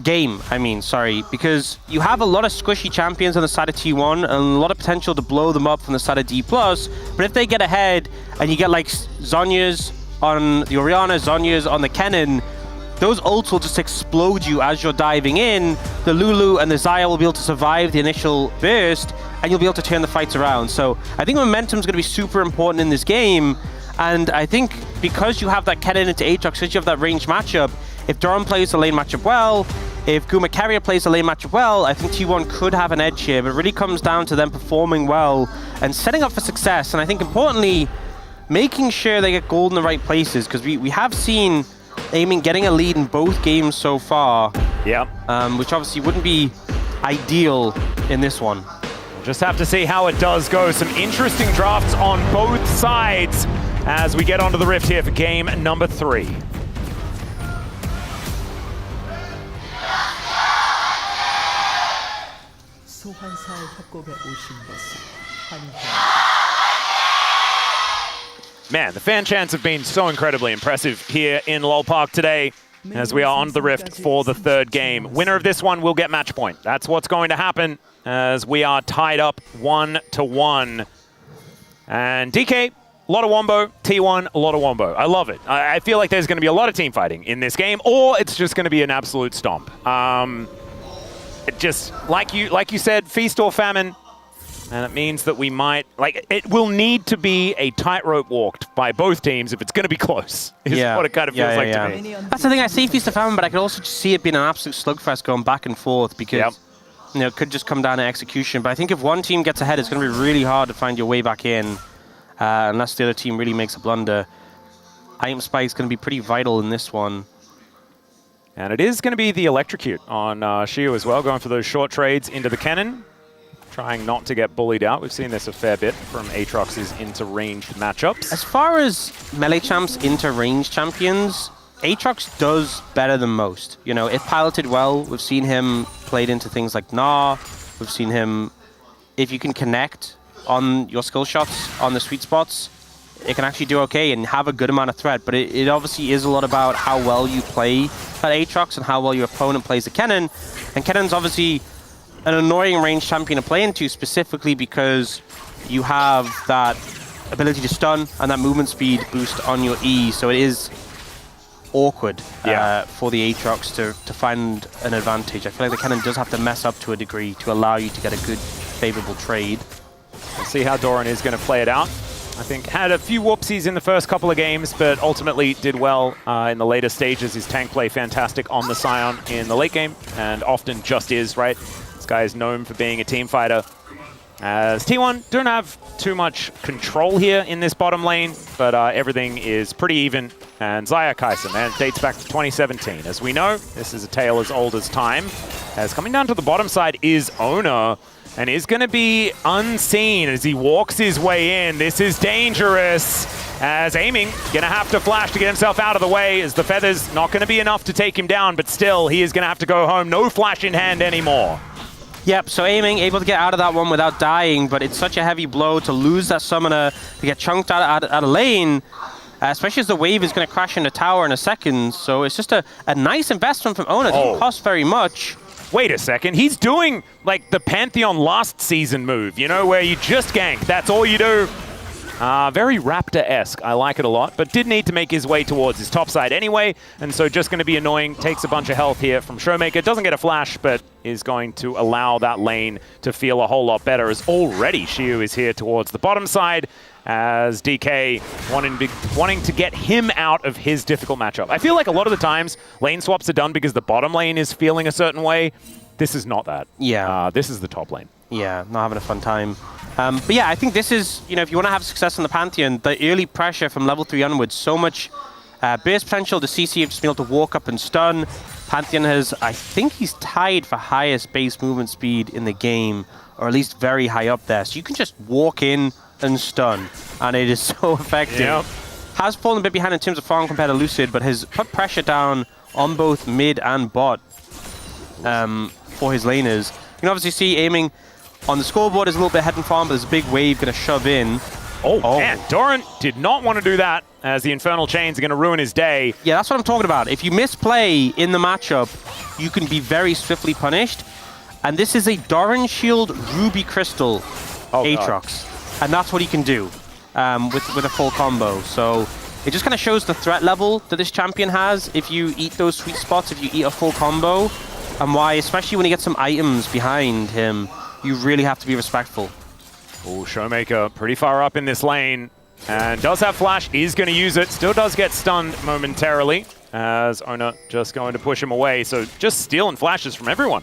Game, because you have a lot of squishy champions on the side of T1 and a lot of potential to blow them up from the side of D+, but if they get ahead and you get like Zhonya's on the Orianna, Zhonya's on the Kennen, those ults will just explode you as you're diving in. The Lulu and the Xayah will be able to survive the initial burst and you'll be able to turn the fights around. So I think momentum's going to be super important in this game, and I think because you have that Kennen into Aatrox, because you have that range matchup, if Doran plays the lane matchup well, if Guma Carrier plays the lane matchup well, I think T1 could have an edge here, but it really comes down to them performing well and setting up for success. And I think importantly, making sure they get gold in the right places, because we have seen Aiming getting a lead in both games so far. Yeah. Which obviously wouldn't be ideal in this one. We'll just have to see how it does go. Some interesting drafts on both sides as we get onto the Rift here for game number 3. 소환사의 협곡에 오신 것을 환영합니다. Man, the fan chants have been so incredibly impressive here in LoL Park today as we are on the Rift for the 3rd game. Winner of this one will get match point. That's what's going to happen as we are tied up 1-1. And DK, a lot of wombo. T1, a lot of wombo. I love it. I feel like there's going to be a lot of team fighting in this game, or it's just going to be an absolute stomp. It just, like you said, feast or famine. And it means that we might, it will need to be a tightrope walked by both teams if it's going to be close, is what it kind of feels like to me. That's the thing, I see feast or famine, but I could also just see it being an absolute slugfest going back and forth because, it could just come down to execution. But I think if one team gets ahead, it's going to be really hard to find your way back in unless the other team really makes a blunder. Item Spike is going to be pretty vital in this one. And it is going to be the Electrocute on Xiu as well, going for those short trades into the cannon. Trying not to get bullied out. We've seen this a fair bit from Aatrox's into ranged matchups. As far as melee champs into ranged champions, Aatrox does better than most. If piloted well, we've seen him played into things like Gnar. We've seen him, if you can connect on your skill shots on the sweet spots, it can actually do okay and have a good amount of threat. But it obviously is a lot about how well you play at Aatrox and how well your opponent plays the Kennen. And Kennen's obviously an annoying range champion to play into, specifically because you have that ability to stun and that movement speed boost on your E, so it is awkward for the Aatrox to find an advantage. I feel like the Kennen does have to mess up to a degree to allow you to get a good, favorable trade. We'll see how Doran is going to play it out. I think had a few whoopsies in the first couple of games, but ultimately did well in the later stages. His tank play fantastic on the Scion in the late game, and often just is, right? This guy is known for being a team fighter. As T1 don't have too much control here in this bottom lane, but everything is pretty even. And Xayah Kai'Sa, man, it dates back to 2017. As we know, this is a tale as old as time. As coming down to the bottom side is Owner, and is going to be unseen as he walks his way in. This is dangerous, as Aiming going to have to flash to get himself out of the way, as the feathers not going to be enough to take him down, but still, he is going to have to go home. No flash in hand anymore. Yep, so Aiming able to get out of that one without dying, but it's such a heavy blow to lose that summoner, to get chunked out of lane, especially as the wave is going to crash into tower in a second. So it's just a nice investment from Owner. It doesn't cost very much. Wait a second, he's doing like the Pantheon last season move, you know, where you just gank, that's all you do. Very Raptor-esque, I like it a lot, but did need to make his way towards his top side anyway, and so just going to be annoying, takes a bunch of health here from Showmaker, doesn't get a flash, but is going to allow that lane to feel a whole lot better, as already Xiu is here towards the bottom side, as DK wanting to get him out of his difficult matchup. I feel like a lot of the times, lane swaps are done because the bottom lane is feeling a certain way. This is not that. Yeah. This is the top lane. Yeah, not having a fun time. But yeah, I think this is, you know, if you want to have success in the Pantheon, the early pressure from level 3 onwards, so much Burst potential, the CC have just been able to walk up and stun. Pantheon has, I think he's tied for highest base movement speed in the game, or at least very high up there. So you can just walk in and stun, and it is so effective. Yep. Has fallen a bit behind in terms of farm compared to Lucid, but has put pressure down on both mid and bot for his laners. You can obviously see aiming on the scoreboard is a little bit ahead in farm, but there's a big wave going to shove in. Oh, man, Doran did not want to do that, as the Infernal Chains are going to ruin his day. Yeah, that's what I'm talking about. If you misplay in the matchup, you can be very swiftly punished. And this is a Doran Shield Ruby Crystal Aatrox. And that's what he can do with a full combo. So it just kind of shows the threat level that this champion has if you eat those sweet spots, if you eat a full combo, and why, especially when you get some items behind him, you really have to be respectful. Oh, Showmaker pretty far up in this lane, and does have flash, is going to use it, still does get stunned momentarily, as Ona just going to push him away, so just stealing flashes from everyone.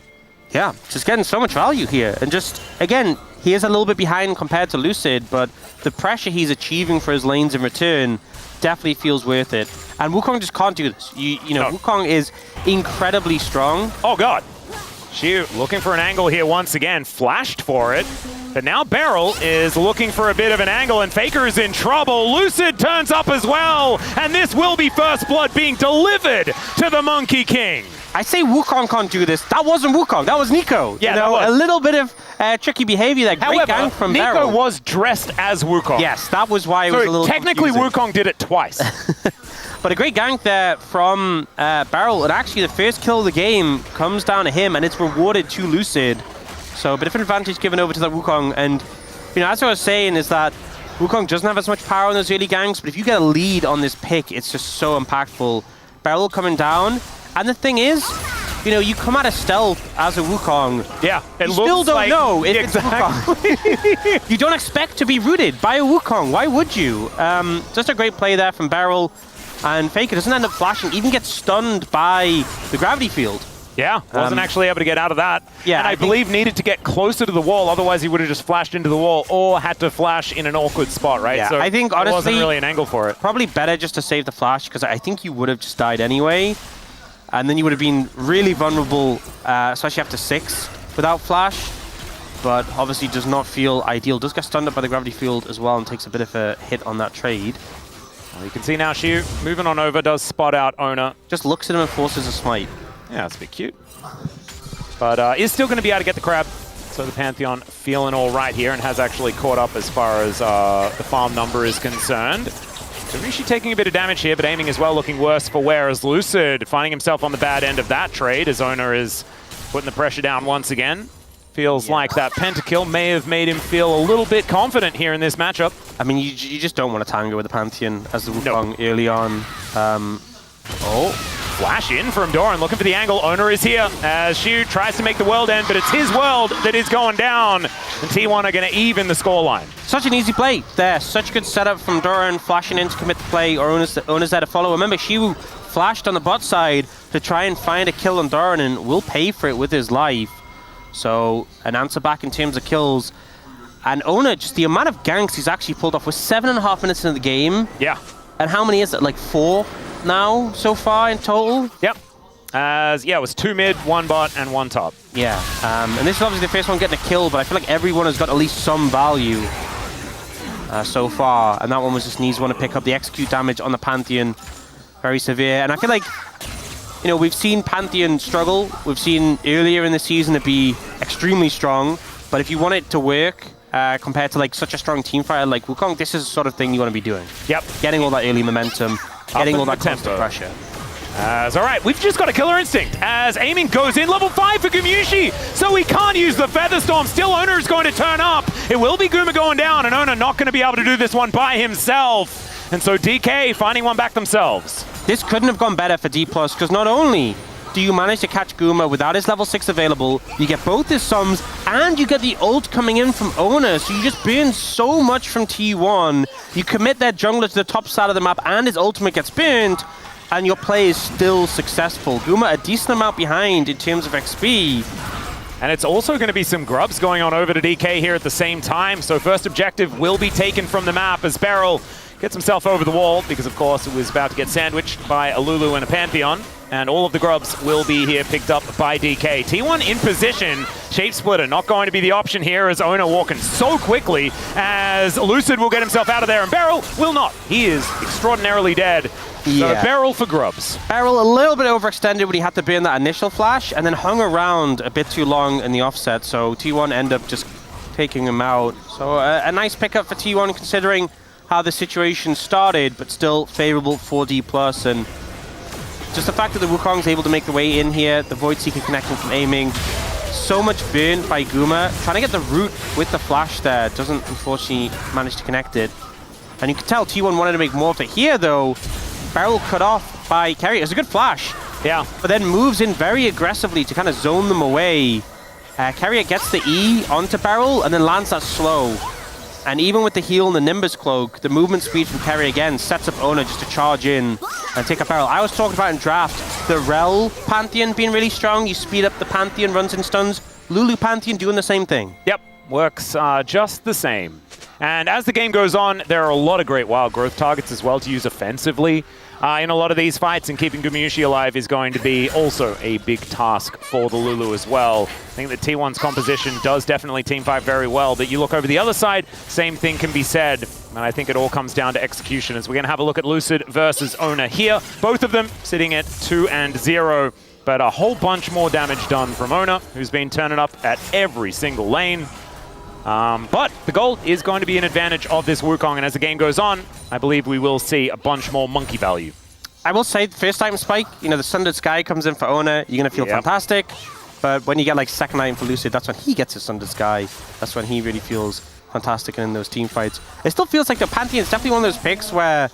Yeah, just getting so much value here, and just, again, he is a little bit behind compared to Lucid, but the pressure he's achieving for his lanes in return definitely feels worth it. And Wukong just can't do this. You know, Wukong is incredibly strong. Oh god! Xiu looking for an angle here once again, flashed for it. But now Beryl is looking for a bit of an angle, and Faker is in trouble. Lucid turns up as well, and this will be first blood being delivered to the Monkey King. I say Wukong can't do this. That wasn't Wukong, that was Nico. Yeah, you know, a little bit of tricky behavior there. Great gank from Nico Beryl. was dressed as Wukong. Yes, that was why it was a little technically confusing. Wukong did it twice. But a great gank there from Beryl, and actually the first kill of the game comes down to him, and it's rewarded to Lucid. So a bit of an advantage given over to the Wukong, and you know, as I was saying, is that Wukong doesn't have as much power in those early ganks, but if you get a lead on this pick, it's just so impactful. Beryl coming down, and the thing is, you know, you come out of stealth as a Wukong. Yeah, you still don't know if it's Wukong. You don't expect to be rooted by a Wukong. Why would you? Just a great play there from Beryl. And Faker doesn't end up flashing, even gets stunned by the gravity field. Yeah, wasn't actually able to get out of that. Yeah, and I believe needed to get closer to the wall, otherwise he would have just flashed into the wall or had to flash in an awkward spot, right? Yeah, so I think honestly, there wasn't really an angle for it. Probably better just to save the flash, because I think you would have just died anyway. And then you would have been really vulnerable, especially after 6 without flash. But obviously does not feel ideal. Does get stunned up by the gravity field as well and takes a bit of a hit on that trade. Well, you can see now Xiu moving on over, does spot out Ona. Just looks at him and forces a smite. Yeah, that's a bit cute. But is still going to be able to get the crab. So the Pantheon feeling all right here and has actually caught up as far as the farm number is concerned. Rishi taking a bit of damage here, but aiming as well, looking worse for wear as Lucid finding himself on the bad end of that trade as Ona is putting the pressure down once again. Feels like that pentakill may have made him feel a little bit confident here in this matchup. I mean, you just don't want to tango with the Pantheon as the Wukong early on. Flash in from Doran, looking for the angle. Ona is here as Xiu tries to make the world end, but it's his world that is going down. And T1 are going to even the scoreline. Such an easy play there. Such a good setup from Doran, flashing in to commit the play, or Ona's there to follow. Remember, Xiu flashed on the bot side to try and find a kill on Doran and will pay for it with his life. So an answer back in terms of kills. And Ona, just the amount of ganks he's actually pulled off. We're 7.5 minutes into the game. Yeah. And how many is it? Like 4 now so far in total? Yep. Yeah, it was 2 mid, 1 bot, and 1 top. Yeah. And this is obviously the first one getting a kill, but I feel like everyone has got at least some value so far. And that one was just needs one to pick up the execute damage on the Pantheon. Very severe. And I feel like, you know, we've seen Pantheon struggle. We've seen earlier in the season it be extremely strong. But if you want it to work, compared to like such a strong team fighter like Wukong, this is the sort of thing you want to be doing. Yep. Getting all that early momentum, getting all that constant pressure. All right, we've just got a killer instinct as aiming goes in. Level 5 for Gumushi, so he can't use the Feather Storm. Still, Ona is going to turn up. It will be Guma going down, and Ona not going to be able to do this one by himself. And so DK finding one back themselves. This couldn't have gone better for D+, because not only do you manage to catch Guma without his level 6 available, you get both his sums, and you get the ult coming in from Ona, so you just burn so much from T1. You commit their jungler to the top side of the map, and his ultimate gets burned, and your play is still successful. Guma a decent amount behind in terms of XP. And it's also going to be some grubs going on over to DK here at the same time, so first objective will be taken from the map as Beryl gets himself over the wall because, of course, it was about to get sandwiched by a Lulu and a Pantheon. And all of the grubs will be here picked up by DK. T1 in position. Shape Splitter not going to be the option here as Ona walking so quickly as Lucid will get himself out of there and Beryl will not. He is extraordinarily dead. So Beryl for grubs. Beryl a little bit overextended when he had to burn that initial flash and then hung around a bit too long in the offset. So T1 end up just taking him out. So a nice pickup for T1 considering how the situation started, but still favorable for D+. And just the fact that the Wukong's able to make the way in here, the Void Seeker connecting from aiming, so much burn by Guma. Trying to get the root with the flash there, doesn't unfortunately manage to connect it. And you can tell T1 wanted to make more of it here though. Beryl cut off by Carrier. It was a good flash. Yeah. But then moves in very aggressively to kind of zone them away. Carrier gets the E onto Beryl and then lands that slow. And even with the heal and the Nimbus Cloak, the movement speed from Carrier again sets up Ona just to charge in and take a Beryl. I was talking about in draft, the Rel Pantheon being really strong. You speed up the Pantheon, runs in stuns. Lulu Pantheon doing the same thing. Yep, works just the same. And as the game goes on, there are a lot of great wild growth targets as well to use offensively in a lot of these fights, and keeping Gumayushi alive is going to be also a big task for the Lulu as well. I think that T1's composition does definitely teamfight very well, but you look over the other side, same thing can be said, and I think it all comes down to execution as we're going to have a look at Lucid versus Ona here. Both of them sitting at 2-0, but a whole bunch more damage done from Ona, who's been turning up at every single lane. But the gold is going to be an advantage of this Wukong, and as the game goes on, I believe we will see a bunch more monkey value. I will say, first item spike, you know, the Sundered Sky comes in for Ona, you're going to feel fantastic. But when you get like second item for Lucid, that's when he gets his Sundered Sky. That's when he really feels fantastic in those team fights. It still feels like the Pantheon is definitely one of those picks where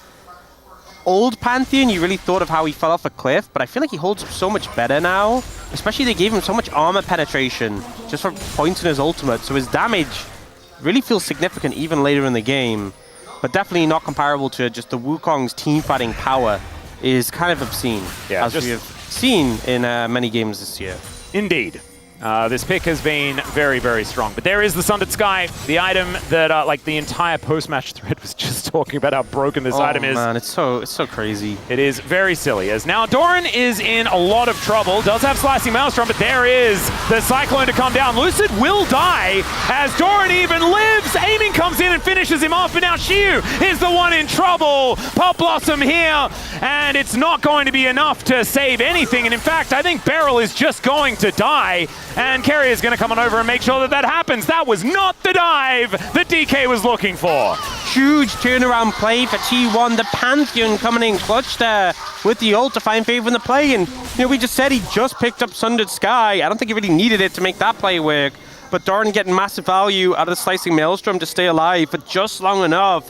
old Pantheon, you really thought of how he fell off a cliff, but I feel like he holds up so much better now. Especially they gave him so much armor penetration just for points in his ultimate, so his damage really feels significant even later in the game. But definitely not comparable to just the Wukong's team fighting power is kind of obscene, as we have seen in many games this year. Indeed. This pick has been very, very strong. But there is the Sundered Sky, the item that like the entire post-match thread was just talking about how broken this item is. Oh man, it's so crazy. It is very silly. As now Doran is in a lot of trouble. Does have Slicing Maelstrom, but there is the Cyclone to come down. Lucid will die as Doran even lives. Aiming comes in and finishes him off, but now Shiu is the one in trouble. Pop Blossom here, and it's not going to be enough to save anything. And in fact, I think Beryl is just going to die. And Carrier is going to come on over and make sure that that happens. That was not the dive that DK was looking for. Huge turnaround play for T1. The Pantheon coming in clutch there with the ult to find favor in the play. And, you know, we just said he just picked up Sundered Sky. I don't think he really needed it to make that play work. But Doran getting massive value out of the Slicing Maelstrom to stay alive for just long enough.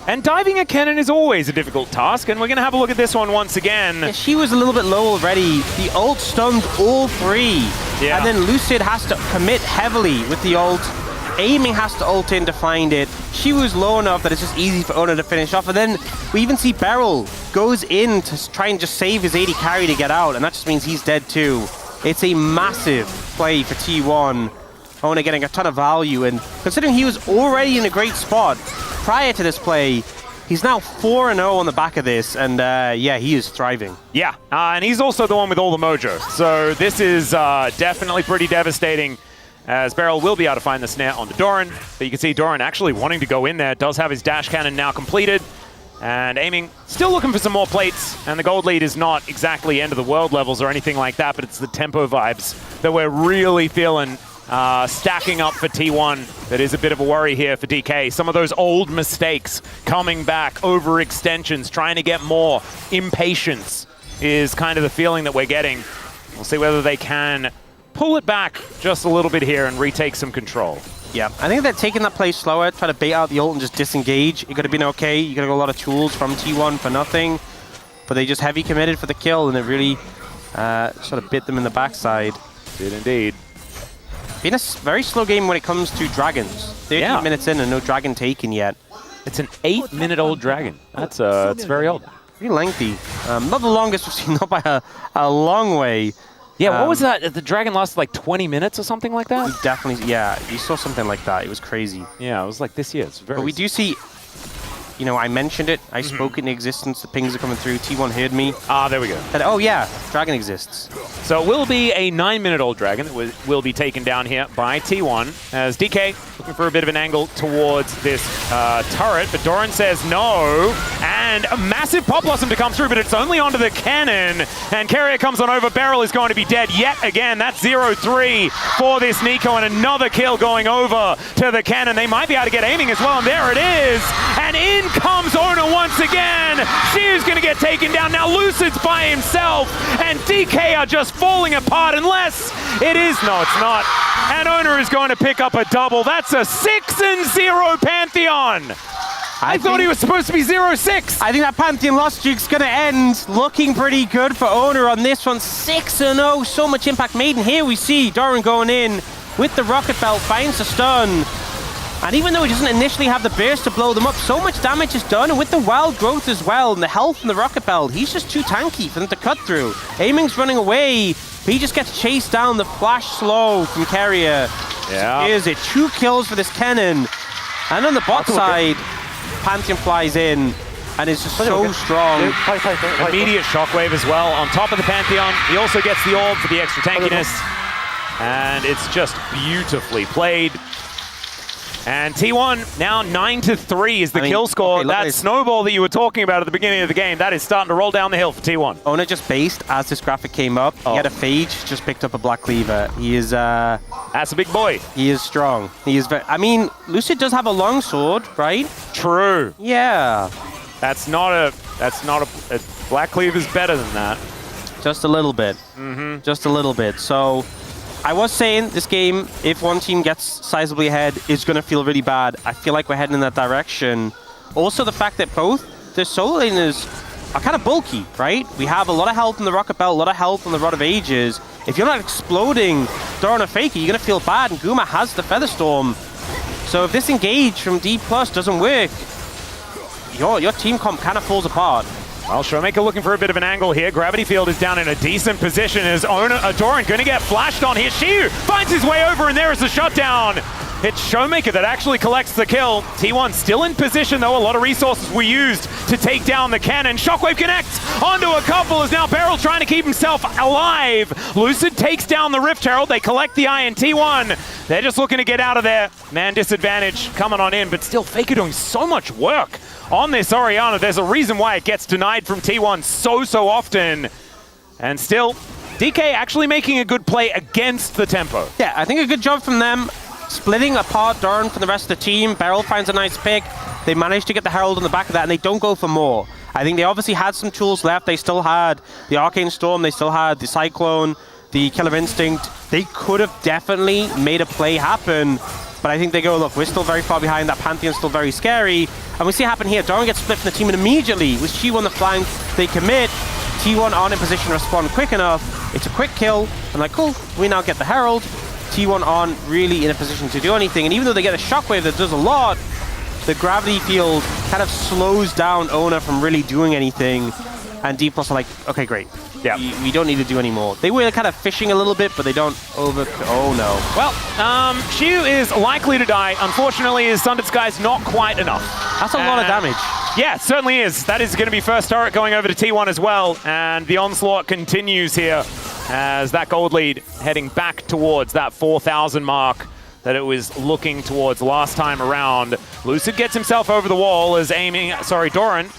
And diving a cannon is always a difficult task, and we're going to have a look at this one once again. Yeah, she was a little bit low already. The ult stunned all three. Yeah. And then Lucid has to commit heavily with the ult. Aiming has to ult in to find it. She was low enough that it's just easy for Ona to finish off. And then we even see Beryl goes in to try and just save his AD carry to get out, and that just means he's dead too. It's a massive play for T1. Ona getting a ton of value, and considering he was already in a great spot prior to this play, he's now 4-0 on the back of this, and yeah, he is thriving. Yeah, and he's also the one with all the mojo. So this is definitely pretty devastating, as Beryl will be able to find the snare onto Doran. But you can see Doran actually wanting to go in there, does have his dash cannon now completed, and aiming, still looking for some more plates, and the gold lead is not exactly end of the world levels or anything like that, but it's the tempo vibes that we're really feeling stacking up for T1. That is a bit of a worry here for DK. Some of those old mistakes coming back, overextensions, trying to get more. Impatience is kind of the feeling that we're getting. We'll see whether they can pull it back just a little bit here and retake some control. Yeah, I think they're taking that play slower, try to bait out the ult and just disengage. It could have been okay. You got a lot of tools from T1 for nothing, but they just heavy committed for the kill, and it really sort of bit them in the backside. Did indeed. Been a very slow game when it comes to dragons. 13 minutes in and no dragon taken yet. It's an 8-minute-old dragon. That's it's very old. Pretty lengthy. Not the longest we've seen, not by a long way. Yeah, what was that? The dragon lasted like 20 minutes or something like that? Definitely, yeah. You saw something like that. It was crazy. Yeah, it was like this year. It's very. But we do see, you know, I mentioned it. I spoke in existence. The pings are coming through. T1 heard me. Ah, there we go. And, oh yeah, dragon exists. So it will be a 9-minute-old dragon that will be taken down here by T1 as DK looking for a bit of an angle towards this turret, but Doran says no, and a massive Pop Blossom to come through, but it's only onto the cannon, and Carrier comes on over. Beryl is going to be dead yet again. That's 0-3 for this Nico, and another kill going over to the cannon. They might be able to get aiming as well, and there it is, and in comes Ona once again. She is going to get taken down. Now Lucid's by himself, and DK are just falling apart unless it is, no, it's not. And Ona is going to pick up a double. That's a 6-0 Pantheon. I thought he was supposed to be 0-6. I think that Pantheon loss streak's going to end looking pretty good for Ona on this one. 6-0, so much impact made. And here we see Doran going in with the Rocket Belt, finds a stun. And even though he doesn't initially have the burst to blow them up, so much damage is done. And with the wild growth as well, and the health from the Rocket Belt, he's just too tanky for them to cut through. Aiming's running away, but he just gets chased down. The flash slow from Carrier. Yeah. Here's it, 2 kills for this cannon. And on the bot side, Pantheon flies in and is just so strong. Immediate shockwave as well on top of the Pantheon. He also gets the orb for the extra tankiness. And it's just beautifully played. And T1 now 9-3 is the kill score. That snowball that you were talking about at the beginning of the game, that is starting to roll down the hill for T1. Ona just based as this graphic came up. He had a Phage, just picked up a Black Cleaver. He is that's a big boy. He is strong. He is very, I mean, Lucid does have a long sword, right? True. Yeah. That's not a Black Cleaver's better than that. Just a little bit. Just a little bit. So I was saying this game, if one team gets sizably ahead, is going to feel really bad. I feel like we're heading in that direction. Also, the fact that both the solo laners are kind of bulky, right? We have a lot of health in the Rocket Belt, a lot of health on the Rod of Ages. If you're not exploding Doran or Faker, you're going to feel bad, and Guma has the Featherstorm. So if this engage from D+ doesn't work, your team comp kind of falls apart. Well, Showmaker looking for a bit of an angle here. Gravity Field is down in a decent position as Doran going to get flashed on here. Shiu finds his way over, and there is the shutdown. It's Showmaker that actually collects the kill. T1 still in position, though. A lot of resources were used to take down the cannon. Shockwave connects onto a couple as now Beryl trying to keep himself alive. Lucid takes down the Rift Herald. They collect the eye, and T1, they're just looking to get out of there. Man disadvantage coming on in, but still Faker doing so much work on this Orianna. There's a reason why it gets denied from T1 so often. And still, DK actually making a good play against the tempo. Yeah, I think a good job from them. Splitting apart Doran from the rest of the team. Beryl finds a nice pick. They managed to get the Herald on the back of that, and they don't go for more. I think they obviously had some tools left. They still had the Arcane Storm. They still had the Cyclone, the Killer Instinct. They could have definitely made a play happen. But I think they go, look, we're still very far behind. That Pantheon's still very scary. And we see it happen here. Doran gets split from the team, and immediately, with Shiu on the flank, they commit. T1 aren't in position to respond quick enough. It's a quick kill. And like, cool, we now get the Herald. T1 aren't really in a position to do anything. And even though they get a Shockwave that does a lot, the Gravity Field kind of slows down Ona from really doing anything. And D+ are like, okay, great. Yeah, we don't need to do any more. They were kind of fishing a little bit, but they don't over... Oh, no. Well, Shiu is likely to die. Unfortunately, his Sundered Sky's not quite enough. That's a lot of damage. Yeah, it certainly is. That is going to be first turret going over to T1 as well. And the onslaught continues here as that gold lead heading back towards that 4,000 mark that it was looking towards last time around. Lucid gets himself over the wall as Doran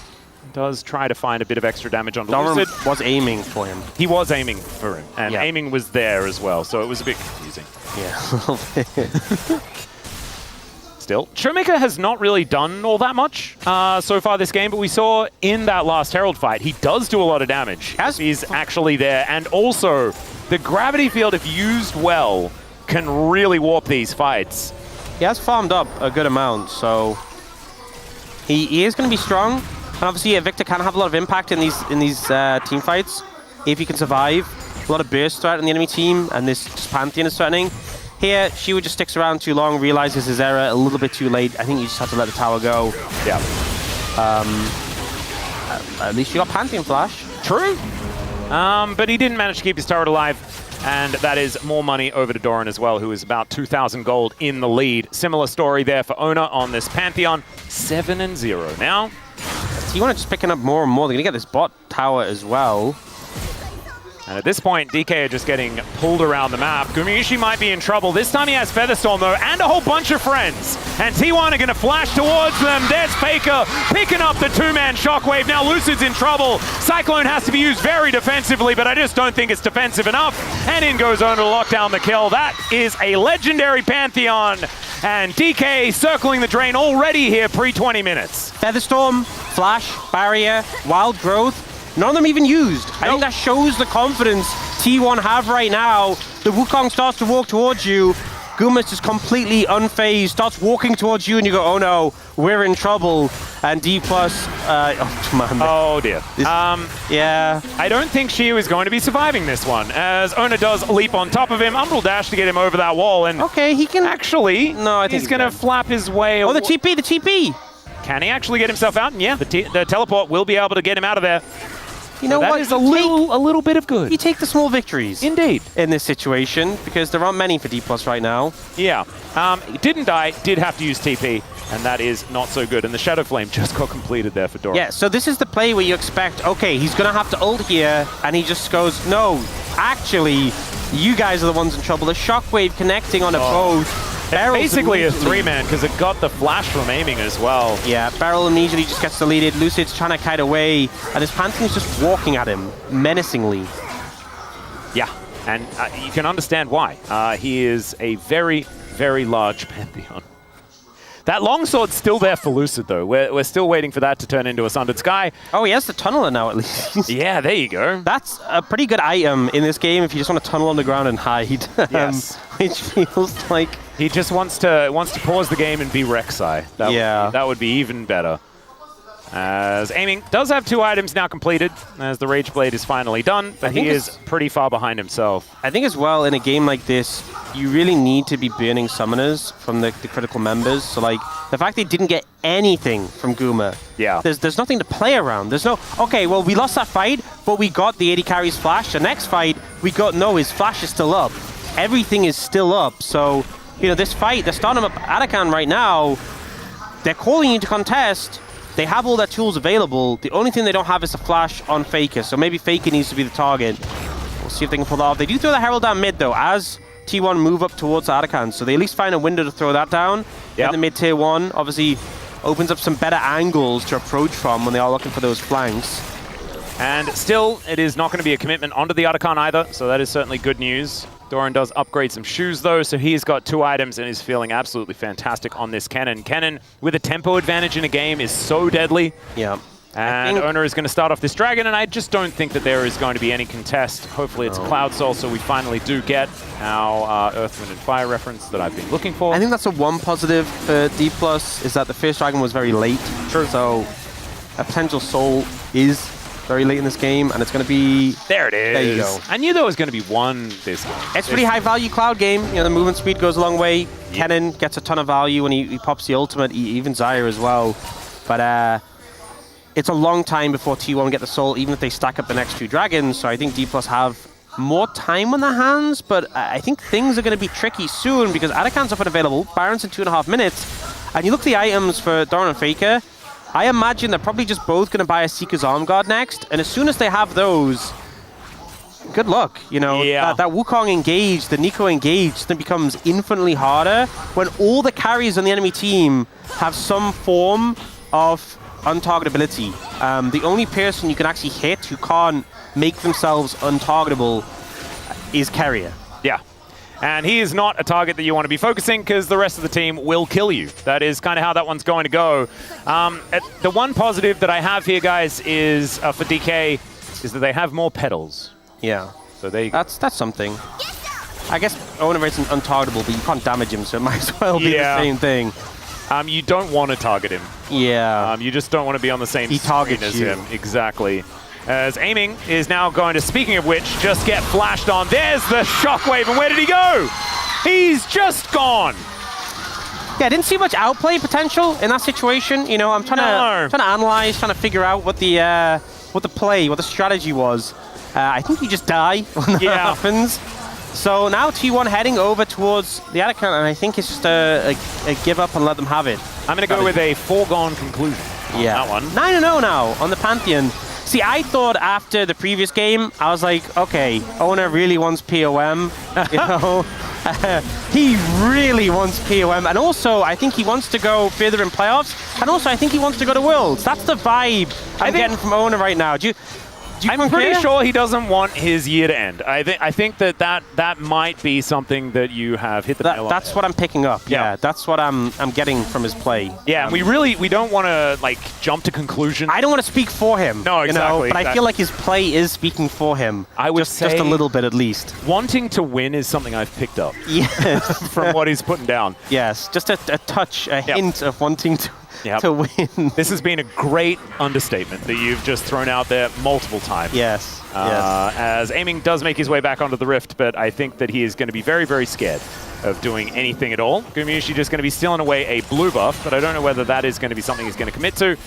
does try to find a bit of extra damage on Doran Lucid. was aiming for him. He was aiming for him, and aiming was there as well, so it was a bit confusing. Yeah, a little bit. Still, Showmaker has not really done all that much so far this game, but we saw in that last Herald fight, he does do a lot of damage. He's actually there, and also, the Gravity Field, if used well, can really warp these fights. He has farmed up a good amount, so he is going to be strong. And obviously, Victor can have a lot of impact in these team fights if he can survive. A lot of burst threat in the enemy team, and this Pantheon is threatening. Here, Shiu just sticks around too long, realizes his error a little bit too late. I think you just have to let the tower go. Yeah. At least you got Pantheon Flash. True. But he didn't manage to keep his turret alive. And that is more money over to Doran as well, who is about 2,000 gold in the lead. Similar story there for Ona on this Pantheon. 7-0 now. T1 just picking up more and more. They're going to get this bot tower as well. And at this point, DK are just getting pulled around the map. Gumiishi might be in trouble. This time he has Featherstorm, though, and a whole bunch of friends. And T1 are going to flash towards them. There's Faker picking up the two-man Shockwave. Now Lucid's in trouble. Cyclone has to be used very defensively, but I just don't think it's defensive enough. And in goes Ona to lock down the kill. That is a legendary Pantheon. And DK circling the drain already here pre-20 minutes. Featherstorm, Flash, Barrier, Wild Growth. None of them even used. I think that shows the confidence T1 have right now. The Wukong starts to walk towards you. Gumas is completely unfazed, starts walking towards you, and you go, oh no, we're in trouble. And D+, oh dear. Yeah. I don't think Shiu is going to be surviving this one, as Ona does leap on top of him. Umbral Dash to get him over that wall, and okay, he can... Actually, no, I think he's going to flap his way... Oh, the TP! Can he actually get himself out? And yeah, the teleport will be able to get him out of there. You know what? That is a little bit of good. You take the small victories. Indeed. In this situation, because there aren't many for D+ right now. Yeah. Didn't die, did have to use TP, and that is not so good. And the Shadow Flame just got completed there for Doran. Yeah, so this is the play where you expect, okay, he's going to have to ult here, and he just goes, no, actually, you guys are the ones in trouble. The Shockwave connecting on a both. Basically a three-man, because it got the flash from aiming as well. Yeah, Beryl immediately just gets deleted. Lucid's trying to kite away, and his Pantheon's just walking at him, menacingly. Yeah, and you can understand why. He is a very, very large Pantheon. That longsword's still there for Lucid, though. We're still waiting for that to turn into a Sundered Sky. Oh, he has the tunneler now, at least. Yeah, there you go. That's a pretty good item in this game if you just want to tunnel on the ground and hide. Yes. Which feels like... He just wants to pause the game and be Rek'Sai. That would be even better. As aiming does have 2 items now completed, as the Rage Blade is finally done, but he is pretty far behind himself. I think as well, in a game like this, you really need to be burning summoners from the critical members. So like, the fact they didn't get anything from Guma, yeah, there's nothing to play around. There's no, okay, well, we lost that fight, but we got the 80 carries flash. The next fight, we got, no, his flash is still up. Everything is still up, so, you know, this fight, they're starting up Arakan right now, they're calling you to contest. They have all their tools available. The only thing they don't have is a flash on Faker, so maybe Faker needs to be the target. We'll see if they can pull that off. They do throw the Herald down mid, though, as T1 move up towards Arakan, so they at least find a window to throw that down. Yep. In the mid tier 1, obviously opens up some better angles to approach from when they are looking for those flanks. And still, it is not going to be a commitment onto the Arakan either, so that is certainly good news. Doran does upgrade some shoes, though, so he's got 2 items and is feeling absolutely fantastic on this Kennen. Kennen, with a tempo advantage in a game, is so deadly. Yeah. And Ona is going to start off this dragon, and I just don't think that there is going to be any contest. Hopefully it's Cloud Soul, so we finally do get our Earth, Wind, and Fire reference that I've been looking for. I think that's a one positive for D+, is that the first dragon was very late. True. So a potential soul is very late in this game, and it's going to be... There it is. There you go. I knew there was going to be one this game. It's pretty high-value Cloud game. You know, the movement speed goes a long way. Yep. Kennen gets a ton of value when he pops the ultimate, even Zyre as well. But it's a long time before T1 get the soul, even if they stack up the next 2 dragons. So I think D+ have more time on their hands, but I think things are going to be tricky soon because Arakan's up and available, Baron's in 2.5 minutes. And you look at the items for Doran and Faker, I imagine they're probably just both going to buy a Seeker's Arm Guard next, and as soon as they have those, good luck. You know, that Wukong engaged, the Nico engaged, then becomes infinitely harder when all the carries on the enemy team have some form of untargetability. The only person you can actually hit who can't make themselves untargetable is Carrier. Yeah. And he is not a target that you want to be focusing because the rest of the team will kill you. That is kind of how that one's going to go. The one positive that I have here, guys, is for DK, is that they have more petals. Yeah. So that's something. I guess Ona isn't untargetable, but you can't damage him, so it might as well be the same thing. You don't want to target him. Yeah. You just don't want to be on the same screen as him. Exactly. As aiming is now going to, speaking of which, just get flashed on. There's the Shockwave, and where did he go? He's just gone. Yeah, I didn't see much outplay potential in that situation. You know, I'm trying to analyze, trying to figure out what the strategy was. I think you just die when that happens. So now T1 heading over towards the ad account, and I think it's just a give up and let them have it. I'm going to go with a foregone conclusion on that one. 9-0 now on the Pantheon. See, I thought after the previous game, I was like, okay, Owner really wants POM, you know. He really wants POM, and also I think he wants to go further in playoffs, and also I think he wants to go to Worlds. That's the vibe I'm getting from Owner right now. I'm pretty sure he doesn't want his year to end. I think that might be something that you have hit the nail on. That's what I'm picking up. Yeah, that's what I'm getting from his play. Yeah, and we don't want to like jump to conclusions. I don't want to speak for him. No, exactly. But I feel like his play is speaking for him. I would just a little bit at least. Wanting to win is something I've picked up. Yes, from what he's putting down. Yes, just a touch, a hint of wanting to win. This has been a great understatement that you've just thrown out there multiple times. Yes. As Aiming does make his way back onto the Rift, but I think that he is going to be very, very scared of doing anything at all. Gumayusi just going to be stealing away a blue buff, but I don't know whether that is going to be something he's going to commit to,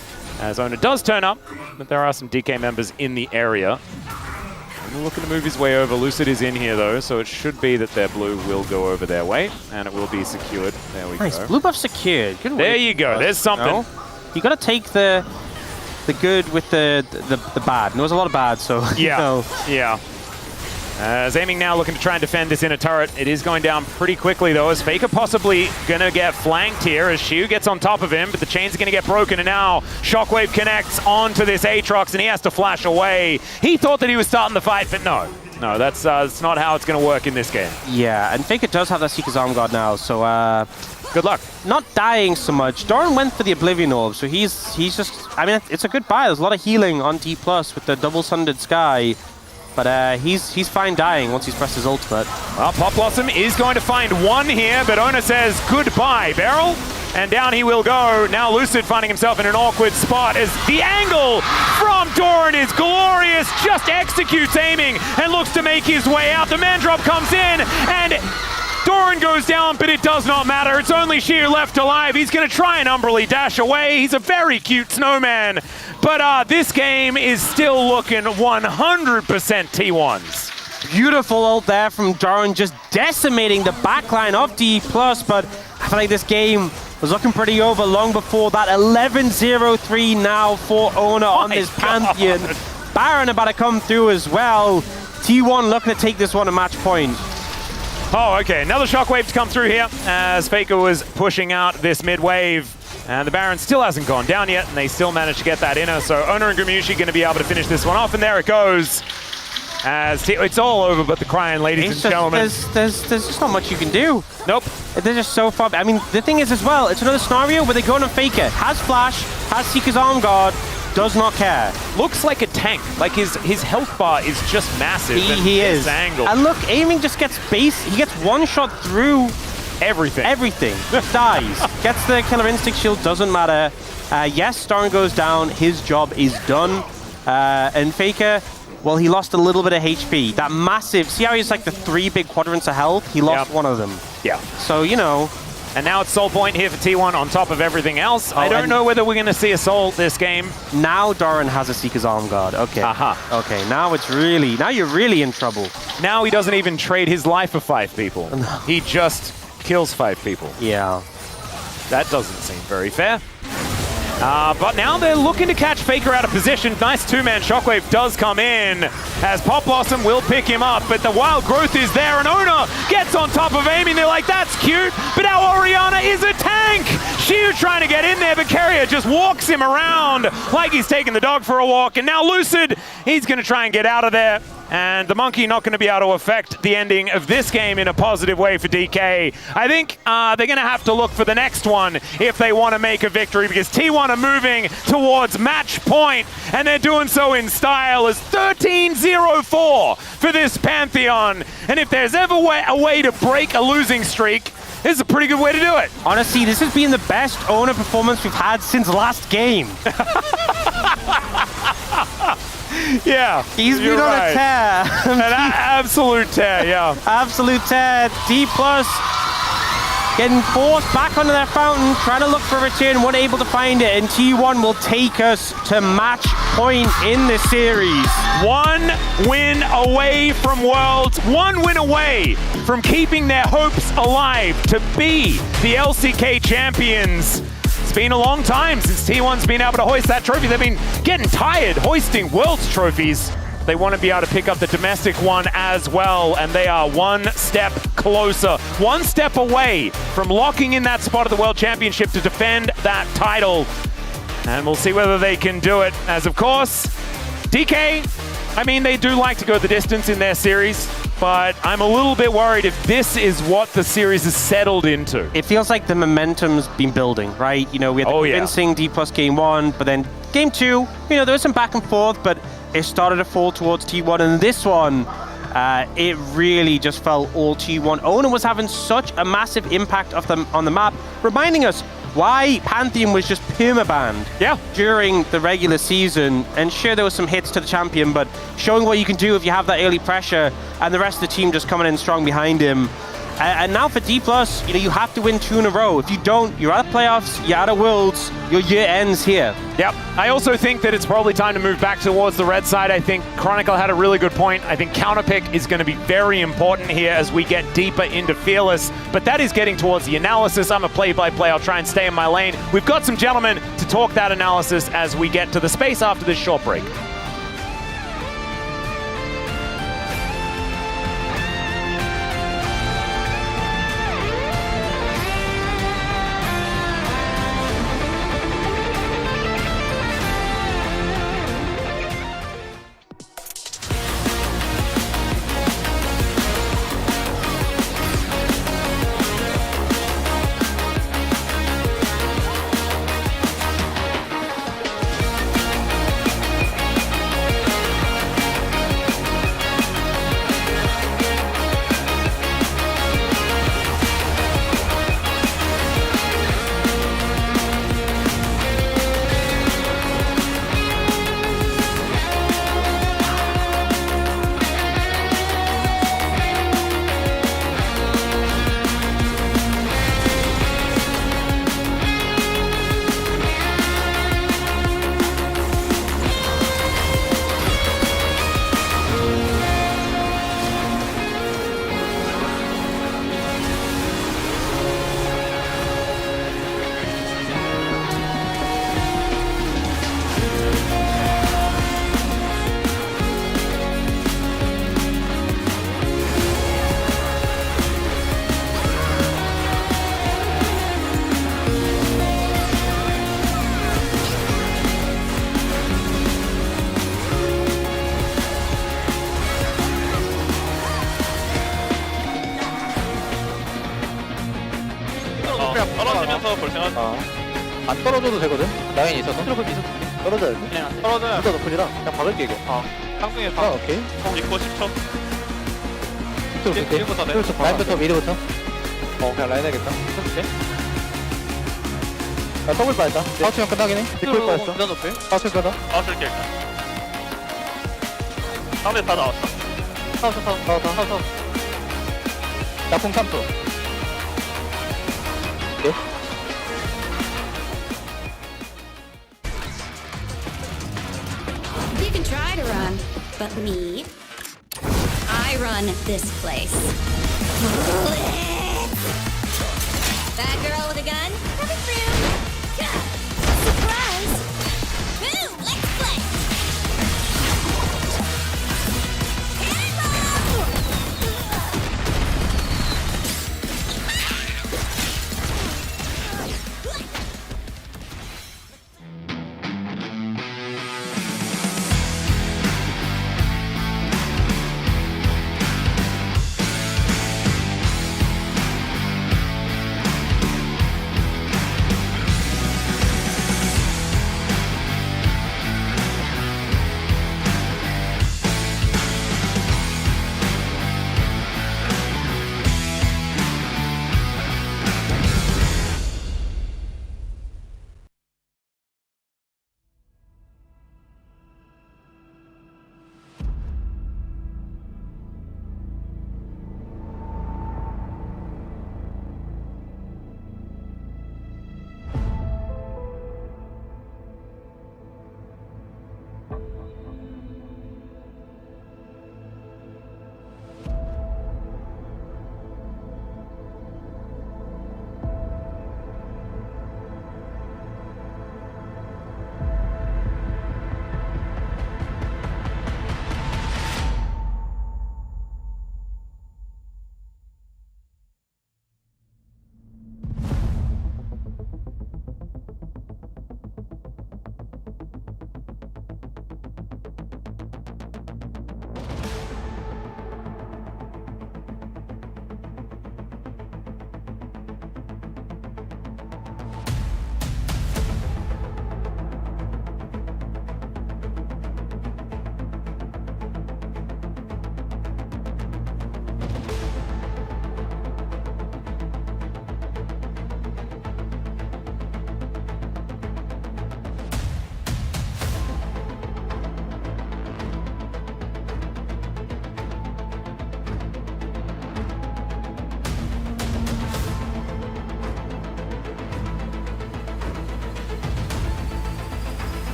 as Owner does turn up, but there are some DK members in the area. We're looking to move his way over. Lucid is in here, though, so it should be that their blue will go over their way, and it will be secured. There we nice. go. Blue buff secured. Good there you go. There's something. No? You got to take the good with the bad. And there was a lot of bad, so yeah, yeah. As Aiming now looking to try and defend this inner turret. It is going down pretty quickly, though, as Faker possibly going to get flanked here as Shiu gets on top of him, but the chains are going to get broken, and now Shockwave connects onto this Aatrox, and he has to flash away. He thought that he was starting the fight, but no. No, that's not how it's going to work in this game. Yeah, and Faker does have that Seeker's Arm Guard now, so good luck. Not dying so much. Doran went for the Oblivion Orb, so he's just, I mean, it's a good buy. There's a lot of healing on D+ with the double Sundered Sky. But he's fine dying once he's pressed his ultimate. Well, Pop Blossom is going to find one here, but Owner says goodbye, Beryl. And down he will go. Now Lucid finding himself in an awkward spot as the angle from Doran is glorious. Just executes Aiming and looks to make his way out. The man drop comes in and Doran goes down, but it does not matter. It's only Shiu left alive. He's going to try and umbrally dash away. He's a very cute snowman. But this game is still looking 100% T1's. Beautiful ult there from Doran, just decimating the backline of D+, but I feel like this game was looking pretty over long before that. 11-0-3 now for Owner on this Pantheon. Baron about to come through as well. T1 looking to take this one a match point. Oh, okay. Another Shockwave to come through here as Faker was pushing out this mid-wave. And the Baron still hasn't gone down yet, and they still managed to get that inner. So Owner and Gumayusi going to be able to finish this one off, and there it goes. As it's all over but the crying, ladies and gentlemen. There's just not much you can do. Nope. They're just so far. I mean, the thing is as well, it's another scenario where they go on a Faker. Has Flash, has Seeker's Arm Guard, does not care. Looks like a tank. Like his health bar is just massive. He is. Angle. And look, Aiming just gets base. He gets one shot through everything. Dies. Gets the Killer Instinct shield, doesn't matter. Yes, Doran goes down. His job is done. And Faker, well, he lost a little bit of HP. That massive, see how he's like the 3 big quadrants of health? He lost one of them. Yeah. So, you know. And now it's Soul Point here for T1 on top of everything else. I don't know whether we're going to see a Soul this game. Now Doran has a Seeker's Arm Guard. Okay. Okay, now you're really in trouble. Now he doesn't even trade his life for 5 people. No. He just kills 5 people. Yeah. That doesn't seem very fair. But now they're looking to catch Faker out of position. Nice 2-man Shockwave does come in as Pop Blossom will pick him up, but the wild growth is there and Owner gets on top of Aiming. They're like, that's cute, but now Orianna is a tank. Shiu trying to get in there, but Carrier just walks him around like he's taking the dog for a walk. And now Lucid, he's going to try and get out of there. And the Monkey not going to be able to affect the ending of this game in a positive way for DK. I think they're going to have to look for the next one if they want to make a victory, because T1 are moving towards match point, and they're doing so in style as 13-0-4 for this Pantheon. And if there's ever a way to break a losing streak, this is a pretty good way to do it. Honestly, this has been the best Owner performance we've had since last game. Yeah, he's been on a tear. An absolute tear, yeah. Absolute tear. D+. getting forced back onto their fountain, trying to look for a return, weren't able to find it, and T1 will take us to match point in the series. 1 win away from Worlds, 1 win away from keeping their hopes alive to be the LCK champions. It's been a long time since T1's been able to hoist that trophy. They've been getting tired hoisting Worlds trophies. They want to be able to pick up the domestic one as well, and they are 1 step closer, 1 step away from locking in that spot at the World Championship to defend that title. And we'll see whether they can do it, as of course, DK, I mean, they do like to go the distance in their series, but I'm a little bit worried if this is what the series is settled into. It feels like the momentum's been building, right? You know, we had the convincing D+ game 1, but then game 2, you know, there was some back and forth, but it started to fall towards T1, and this one, it really just felt all T1. Owner was having such a massive impact on the map, reminding us why Pantheon was just permabanned during the regular season. And sure, there was some hits to the champion, but showing what you can do if you have that early pressure and the rest of the team just coming in strong behind him. And now for D+, you know, you have to win 2 in a row. If you don't, you're out of playoffs, you're out of Worlds, your year ends here. Yep. I also think that it's probably time to move back towards the red side. I think Chronicle had a really good point. I think counterpick is going to be very important here as we get deeper into Fearless, but that is getting towards the analysis. I'm a play-by-play. I'll try and stay in my lane. We've got some gentlemen to talk that analysis as we get to the space after this short break. 떨어지면서 볼생각. 안 떨어져도 되거든. 라인이 있어서. 트로프 있어. 떨어져야 돼. 그냥 떨어져야. 둘 다 높으니라 그냥 박을게 이거. 상승에 봐. 오케이. 믿고 10초. 밑으로 볼게. 라인부터 미리부터. 그냥 라인 해야겠다. 해줄게. 나 더블 빠졌다. 파우치면 끝나긴 해. 뒷골 빠졌어. 파우치 끝나. 아웃을게 일단. 상대 다 나왔어. 파우치. 나풍 3초. 오케이. You can try to run, but me, I run this place. Bad girl with a gun, coming through. Surprise! Boom, let's play.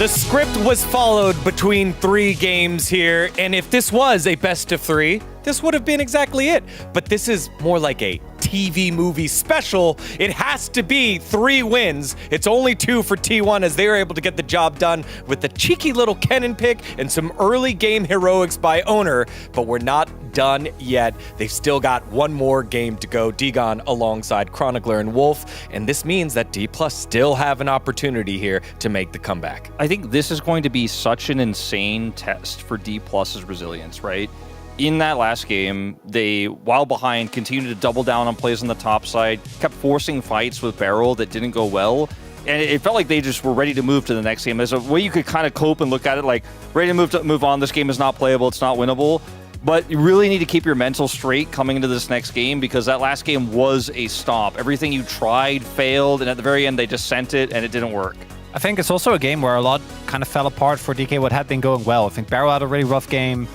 The script was followed between 3 games here, and if this was a best of 3, this would have been exactly it. But this is more like a TV movie special. It has to be 3 wins. It's only 2 for T1 as they were able to get the job done with the cheeky little cannon pick and some early game heroics by Owner, but we're not done yet. They've still got 1 more game to go, Dagon alongside Chronicler and Wolf, and this means that D+ still have an opportunity here to make the comeback. I think this is going to be such an insane test for D+'s resilience, right? In that last game, they, while behind, continued to double down on plays on the top side, kept forcing fights with Barrel that didn't go well, and it felt like they just were ready to move to the next game. There's a way you could kind of cope and look at it like, ready to move on, this game is not playable, it's not winnable, but you really need to keep your mental straight coming into this next game because that last game was a stop. Everything you tried failed, and at the very end, they just sent it, and it didn't work. I think it's also a game where a lot kind of fell apart for DK what had been going well. I think Barrel had a really rough game.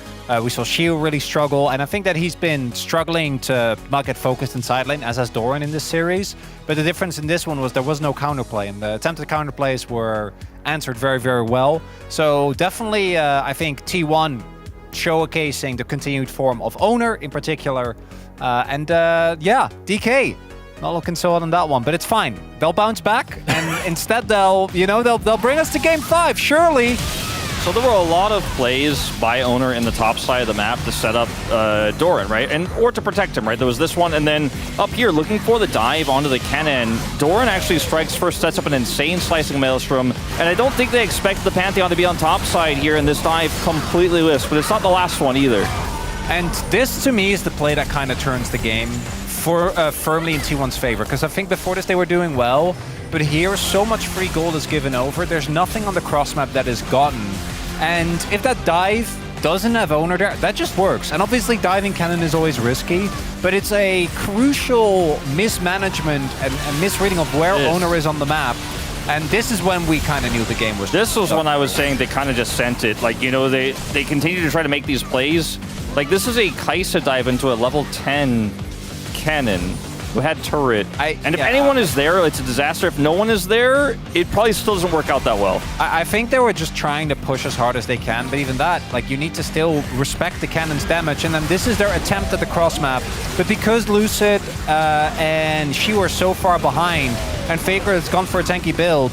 We saw Shield really struggle, and I think that he's been struggling to not get focused in side lane, as has Doran in this series. But the difference in this one was there was no counterplay, and the attempted counterplays were answered very, very well. So definitely, I think T1 showcasing the continued form of Owner in particular. Yeah, DK. Not looking so hot on that one, but it's fine. They'll bounce back, and instead they'll bring us to game 5, surely. So there were a lot of plays by Owner in the top side of the map to set up Doran, right? Or to protect him, right? There was this one, and then up here, looking for the dive onto the cannon, Doran actually strikes first, sets up an insane slicing maelstrom, and I don't think they expect the Pantheon to be on top side here, and this dive completely lifts, but it's not the last one either. And this, to me, is the play that kind of turns the game firmly in T1's favor, because I think before this they were doing well, but here so much free gold is given over. There's nothing on the cross map that is gotten. And if that dive doesn't have Owner there, that just works. And obviously diving cannon is always risky, but it's a crucial mismanagement and misreading of where Owner is on the map. And this is when we kind of knew the game was... This was when I was saying they kind of just sent it. Like, you know, they continue to try to make these plays. Like, this is a Kai'Sa dive into a level 10 cannon who had turret. And if anyone is there, it's a disaster. If no one is there, it probably still doesn't work out that well. I think they were just trying to push as hard as they can, but even that, like, you need to still respect the cannon's damage, and then this is their attempt at the cross map. But because Lucid and She were so far behind, and Faker has gone for a tanky build,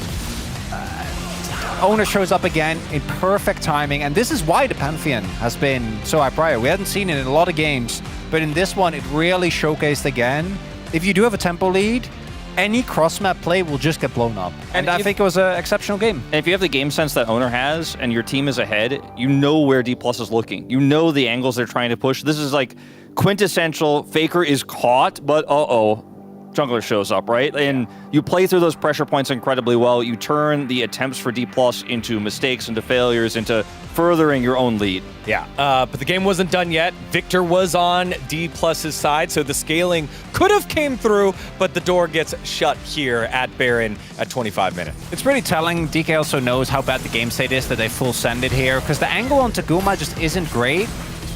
Owner shows up again in perfect timing, and this is why the Pantheon has been so high prior. We hadn't seen it in a lot of games, but in this one, it really showcased again. If you do have a tempo lead, any cross-map play will just get blown up. And I think it was an exceptional game. And if you have the game sense that Owner has, and your team is ahead, you know where D+ is looking. You know the angles they're trying to push. This is like quintessential, Faker is caught, but jungler shows up, right? And you play through those pressure points incredibly well. You turn the attempts for D+ into mistakes, into failures, into furthering your own lead. Yeah, but the game wasn't done yet. Victor was on D+'s side, so the scaling could have came through, but the door gets shut here at Baron at 25 minutes. It's pretty telling. DK also knows how bad the game state is that they full send it here, because the angle onto Guma just isn't great,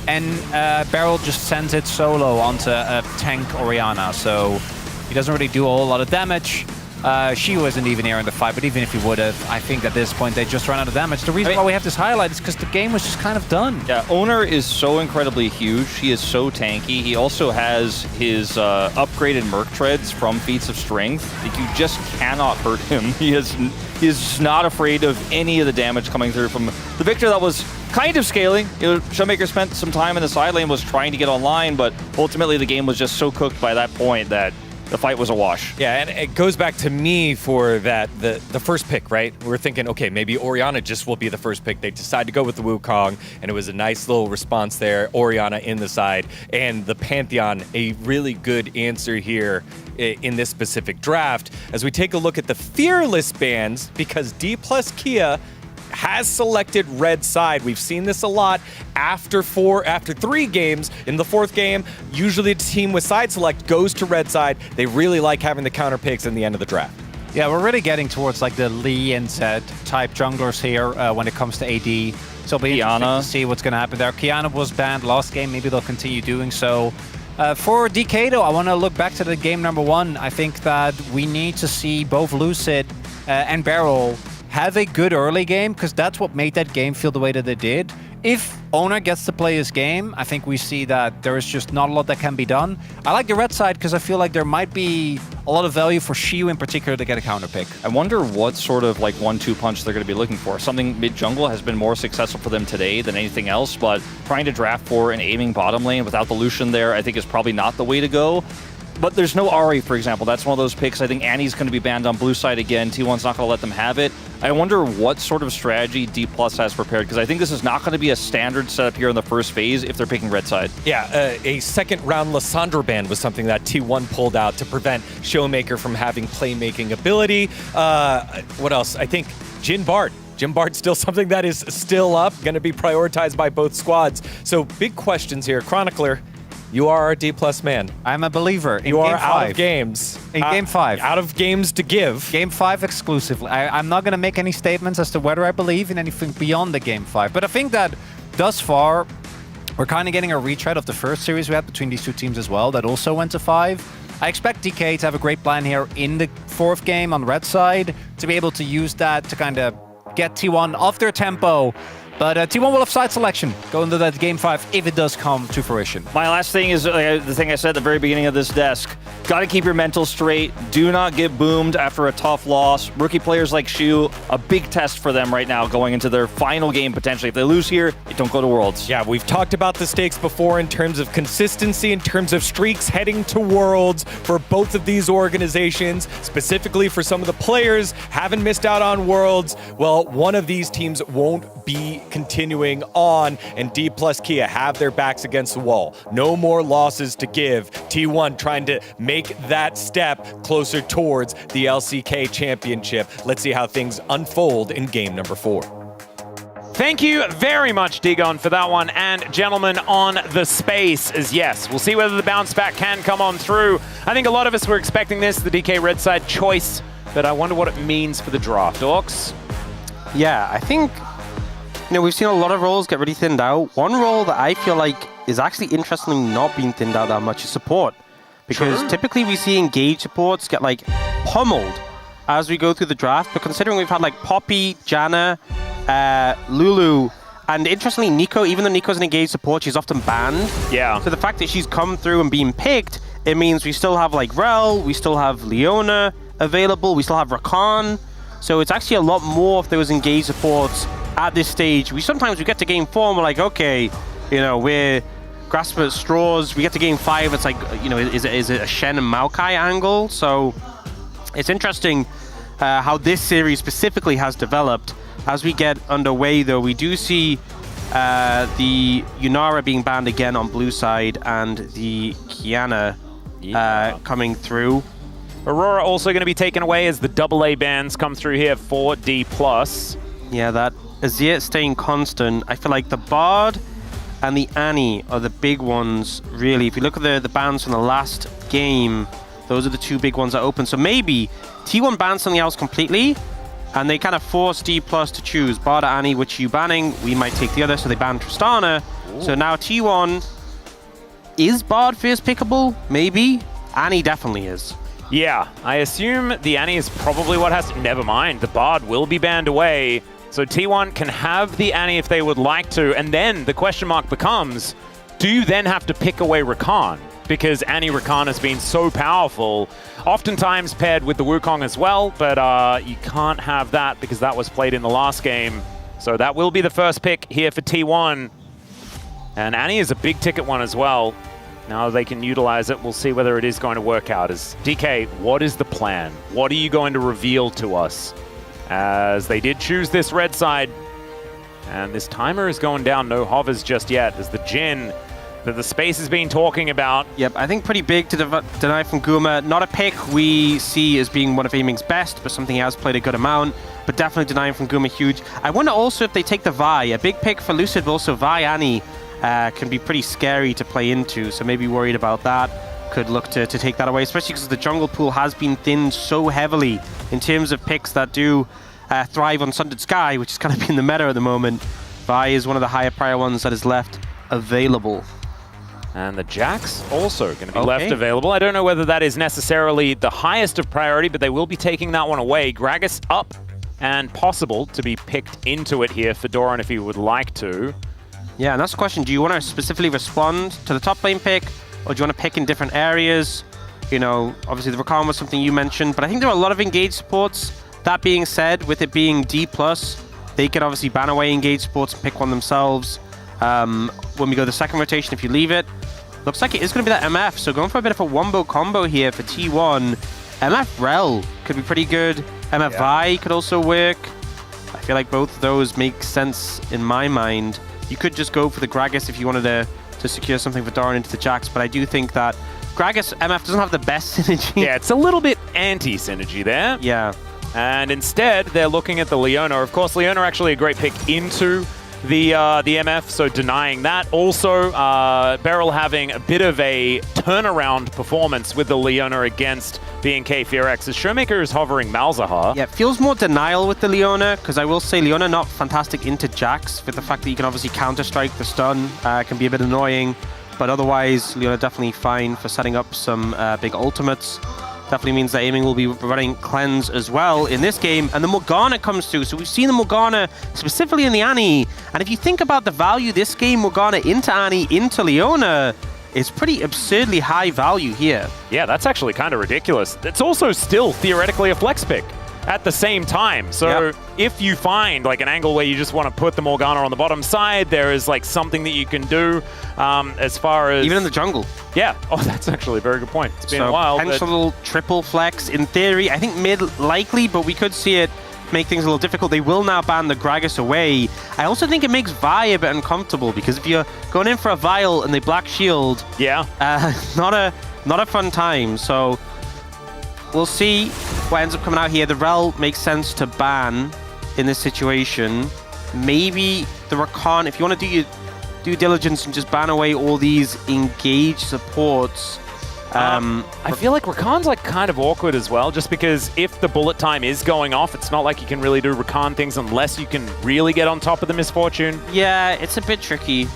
and Barrel just sends it solo onto a tank Orianna, so he doesn't really do a whole lot of damage. She wasn't even here in the fight, but even if he would have, I think at this point they just ran out of damage. The reason why we have this highlight is because the game was just kind of done. Yeah, Owner is so incredibly huge. He is so tanky. He also has his upgraded Merc Treads from Feats of Strength. Like, you just cannot hurt him. He is not afraid of any of the damage coming through from the Victor that was kind of scaling. You know, Showmaker spent some time in the side lane, was trying to get online, but ultimately the game was just so cooked by that point that the fight was a wash. Yeah, and it goes back to me for that, the first pick, right? We're thinking, okay, maybe Orianna just will be the first pick. They decide to go with the Wukong, and it was a nice little response there. Orianna in the side, and the Pantheon, a really good answer here in this specific draft. As we take a look at the Fearless bans, because D+ Kia has selected red side. We've seen this a lot after 3 games. In the 4th game, usually the team with side select goes to red side. They really like having the counter picks in the end of the draft. Yeah, we're really getting towards like the Lee and Zed type junglers here when it comes to AD. So it'll be interesting to see what's going to happen there. Kiana was banned last game. Maybe they'll continue doing so. For DK, though, I want to look back to the game number 1. I think that we need to see both Lucid and Barrel have a good early game, because that's what made that game feel the way that it did. If Owner gets to play his game, I think we see that there is just not a lot that can be done. I like the red side because I feel like there might be a lot of value for Shiu in particular to get a counter pick. I wonder what sort of like 1-2 punch they're going to be looking for. Something mid-jungle has been more successful for them today than anything else, but trying to draft for an aiming bottom lane without the Lucian there, I think is probably not the way to go. But there's no Ahri, for example. That's one of those picks. I think Annie's going to be banned on blue side again. T1's not going to let them have it. I wonder what sort of strategy D+ has prepared, because I think this is not going to be a standard setup here in the first phase if they're picking red side. Yeah, a second round Lissandra ban was something that T1 pulled out to prevent Showmaker from having playmaking ability. What else? I think Jhin Bard. Jhin Bard's still something that is still up, going to be prioritized by both squads. So big questions here. Chronicler, you are our D+ man. I'm a believer. You are out of games. In Game 5. Out of games to give. Game 5 exclusively. I'm not going to make any statements as to whether I believe in anything beyond the Game 5. But I think that thus far, we're kind of getting a retread of the first series we had between these two teams as well that also went to 5. I expect DK to have a great plan here in the 4th game on the red side to be able to use that to kind of get T1 off their tempo. But T1 will have side selection going into that Game 5 if it does come to fruition. My last thing is the thing I said at the very beginning of this desk. Got to keep your mental straight. Do not get boomed after a tough loss. Rookie players like Shu, a big test for them right now going into their final game potentially. If they lose here, they don't go to Worlds. Yeah, we've talked about the stakes before in terms of consistency, in terms of streaks heading to Worlds for both of these organizations, specifically for some of the players haven't missed out on Worlds. Well, one of these teams won't be continuing on, and D+ Kia have their backs against the wall. No more losses to give. T1 trying to make that step closer towards the LCK Championship. Let's see how things unfold in game number 4. Thank you very much, Digon, for that one. And gentlemen, on the space is yes. We'll see whether the bounce back can come on through. I think a lot of us were expecting this, the DK red side choice, but I wonder what it means for the draft. Orcs? Yeah, I think, we've seen a lot of roles get really thinned out. One role that I feel like is actually interestingly not being thinned out that much is support. Because typically we see engaged supports get like pummeled as we go through the draft. But considering we've had like Poppy, Janna, Lulu, and interestingly Nico, even though Nico's an engaged support, she's often banned. Yeah. So the fact that she's come through and been picked, it means we still have like Rel, we still have Leona available, we still have Rakan. So it's actually a lot more of those engaged supports at this stage. Sometimes we get to game 4 and we're like, okay, we're grasping at straws. We get to game 5, it's like, is it a Shen and Maokai angle? So it's interesting how this series specifically has developed. As we get underway, though, we do see the Yunara being banned again on blue side and the Kiana coming through. Aurora also going to be taken away as the AA bans come through here for D+. Yeah, that Azir staying constant. I feel like the Bard and the Annie are the big ones, really. If you look at the bans from the last game, those are the two big ones that open. So maybe T1 bans something else completely, and they kind of force D+ to choose. Bard or Annie, which are you banning? We might take the other, so they ban Tristana. Ooh. So now T1, is Bard first pickable? Maybe. Annie definitely is. Yeah, I assume the Annie is probably what has to... Never mind, the Bard will be banned away. So T1 can have the Annie if they would like to, and then the question mark becomes, do you then have to pick away Rakan? Because Annie Rakan has been so powerful, oftentimes paired with the Wukong as well, but you can't have that because that was played in the last game. So that will be the first pick here for T1. And Annie is a big ticket one as well. Now they can utilize it. We'll see whether it is going to work out. As DK, what is the plan? What are you going to reveal to us? As they did choose this red side. And this timer is going down. No hovers just yet as the Jhin that the space has been talking about. Yep, I think pretty big to deny from Guma. Not a pick we see as being one of Aiming's best, but something he has played a good amount. But definitely denying from Guma huge. I wonder also if they take the Vi. A big pick for Lucid, but also Vi Annie can be pretty scary to play into. So maybe worried about that. Could look to take that away, especially because the jungle pool has been thinned so heavily in terms of picks that do thrive on Sundered Sky, which is kind of been the meta at the moment. Vi is one of the higher prior ones that is left available. And the Jax also going to be left available. I don't know whether that is necessarily the highest of priority, but they will be taking that one away. Gragas up and possible to be picked into it here for Doran if he would like to. Yeah, and that's the question. Do you want to specifically respond to the top lane pick, or do you want to pick in different areas? You know, obviously the Rakan was something you mentioned, but I think there are a lot of engaged supports. That being said, with it being D+, they can obviously ban away engaged supports and pick one themselves. When we go the second rotation, if you leave it, looks like it is going to be that MF, so going for a bit of a wombo combo here for T1. MF Rel could be pretty good. MF Vi could also work. I feel like both of those make sense in my mind. You could just go for the Gragas if you wanted to secure something for Doran into the Jax, but I do think that Gragas MF doesn't have the best synergy. Yeah, it's a little bit anti-synergy there. Yeah. And instead, they're looking at the Leona. Of course, Leona actually a great pick into the MF, so denying that. Also, Beryl having a bit of a turnaround performance with the Leona against BNK Fearex as Showmaker is hovering Malzahar. Yeah, it feels more denial with the Leona, because I will say Leona not fantastic into Jax, with the fact that you can obviously counter-strike the stun, can be a bit annoying, but otherwise Leona definitely fine for setting up some big ultimates. Definitely means that aiming will be running cleanse as well in this game. And the Morgana comes through. So we've seen the Morgana specifically in the Annie. And if you think about the value this game, Morgana into Annie, into Leona, is pretty absurdly high value here. Yeah, that's actually kind of ridiculous. It's also still theoretically a flex pick at the same time. So if you find like an angle where you just want to put the Morgana on the bottom side, there is like something that you can do as far as... Even in the jungle. Yeah. Oh, that's actually a very good point. It's been a while. Potential triple flex in theory. I think mid likely, but we could see it make things a little difficult. They will now ban the Gragas away. I also think it makes Vi a bit uncomfortable because if you're going in for a Vial and they Black Shield, not a fun time. So we'll see what ends up coming out here. The Rel makes sense to ban in this situation. Maybe the Rakan, if you want to do your due diligence and just ban away all these engaged supports. I feel like Rakan's like kind of awkward as well, just because if the bullet time is going off, it's not like you can really do Rakan things unless you can really get on top of the misfortune. Yeah, it's a bit tricky.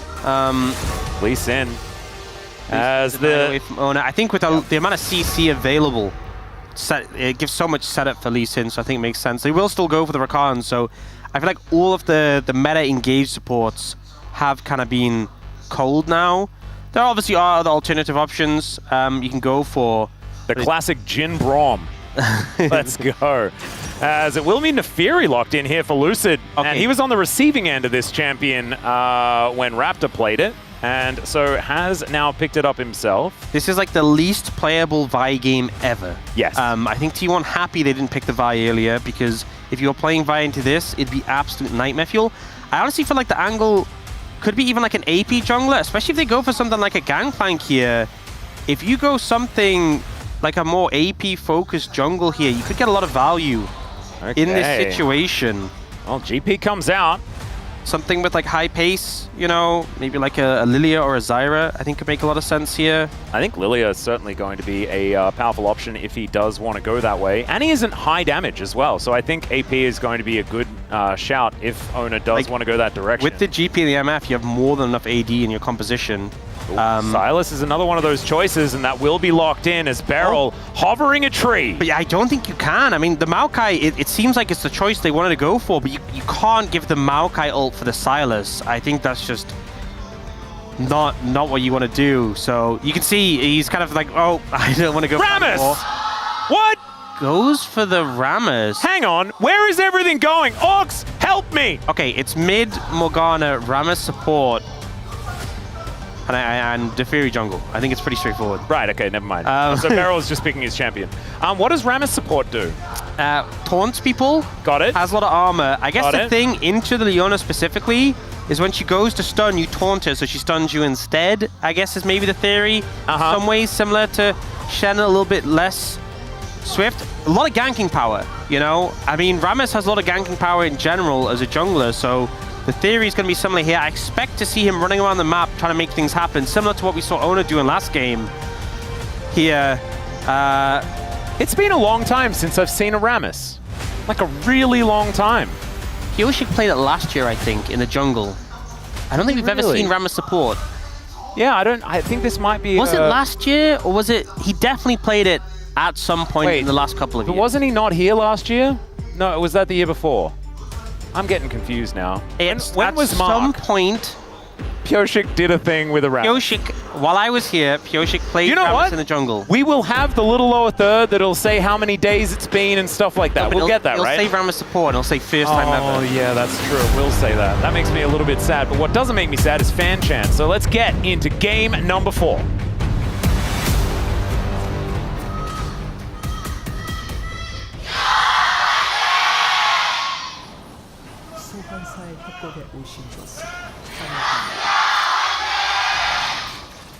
Lee Sin as the... I think with the amount of CC available, it gives so much setup for Lee Sin, so I think it makes sense. They will still go for the Rakan, so I feel like all of the meta engaged supports have kind of been cold now. There obviously are other alternative options you can go for. The classic Jin Braum. Let's go. As it will mean Neferi locked in here for Lucid. Okay. And he was on the receiving end of this champion when Raptor played it. And so has now picked it up himself. This is like the least playable Vi game ever. Yes. I think T1 happy they didn't pick the Vi earlier, because if you were playing Vi into this, it'd be absolute nightmare fuel. I honestly feel like the angle could be even like an AP jungler, especially if they go for something like a Gangplank here. If you go something like a more AP-focused jungle here, you could get a lot of value in this situation. Well, GP comes out. Something with like high pace, you know, maybe like a Lilia or a Zyra, I think could make a lot of sense here. I think Lilia is certainly going to be a powerful option if he does want to go that way. And he isn't high damage as well, so I think AP is going to be a good shout if Owner does want to go that direction. With the GP and the MF, you have more than enough AD in your composition. Silas is another one of those choices, and that will be locked in as Beryl hovering a tree. But yeah, I don't think you can. I mean, the Maokai, it seems like it's the choice they wanted to go for, but you can't give the Maokai ult for the Silas. I think that's just not what you want to do. So you can see he's kind of like, oh, I don't want to go for Rammus! What? Goes for the Rammus. Hang on, where is everything going? Ox, help me! Okay, it's mid Morgana, Rammus support, and Neferi jungle. I think it's pretty straightforward. Right, okay, never mind. So Beryl is just picking his champion. What does Rammus support do? Taunts people. Got it. Has a lot of armor. I guess the thing into the Leona specifically is when she goes to stun, you taunt her, so she stuns you instead, I guess is maybe the theory. Some ways similar to Shen, a little bit less swift. A lot of ganking power, you know? I mean, Rammus has a lot of ganking power in general as a jungler, so the theory is going to be similar here. I expect to see him running around the map trying to make things happen, similar to what we saw Owner do in last game. Here, it's been a long time since I've seen a Rammus. Like a really long time. Kyoshi played it last year, I think, in the jungle. I don't think we've ever seen Rammus support. Yeah, I think this might be... Was it last year, or was it... He definitely played it at some point in the last couple of years. But wasn't he not here last year? No, was that the year before? I'm getting confused now. When was Mark? At some point, Pioshik did a thing with a Rammus. Pioshik, while I was here, Pioshik played Rammus in the jungle. We will have the little lower third that'll say how many days it's been and stuff like that. We'll get that, right? It'll say Rammus support and it'll say first time ever. Oh, yeah, that's true. It will say that. That makes me a little bit sad. But what doesn't make me sad is fan chants. So let's get into game number 4. 소환사의 협곡에 오신 것을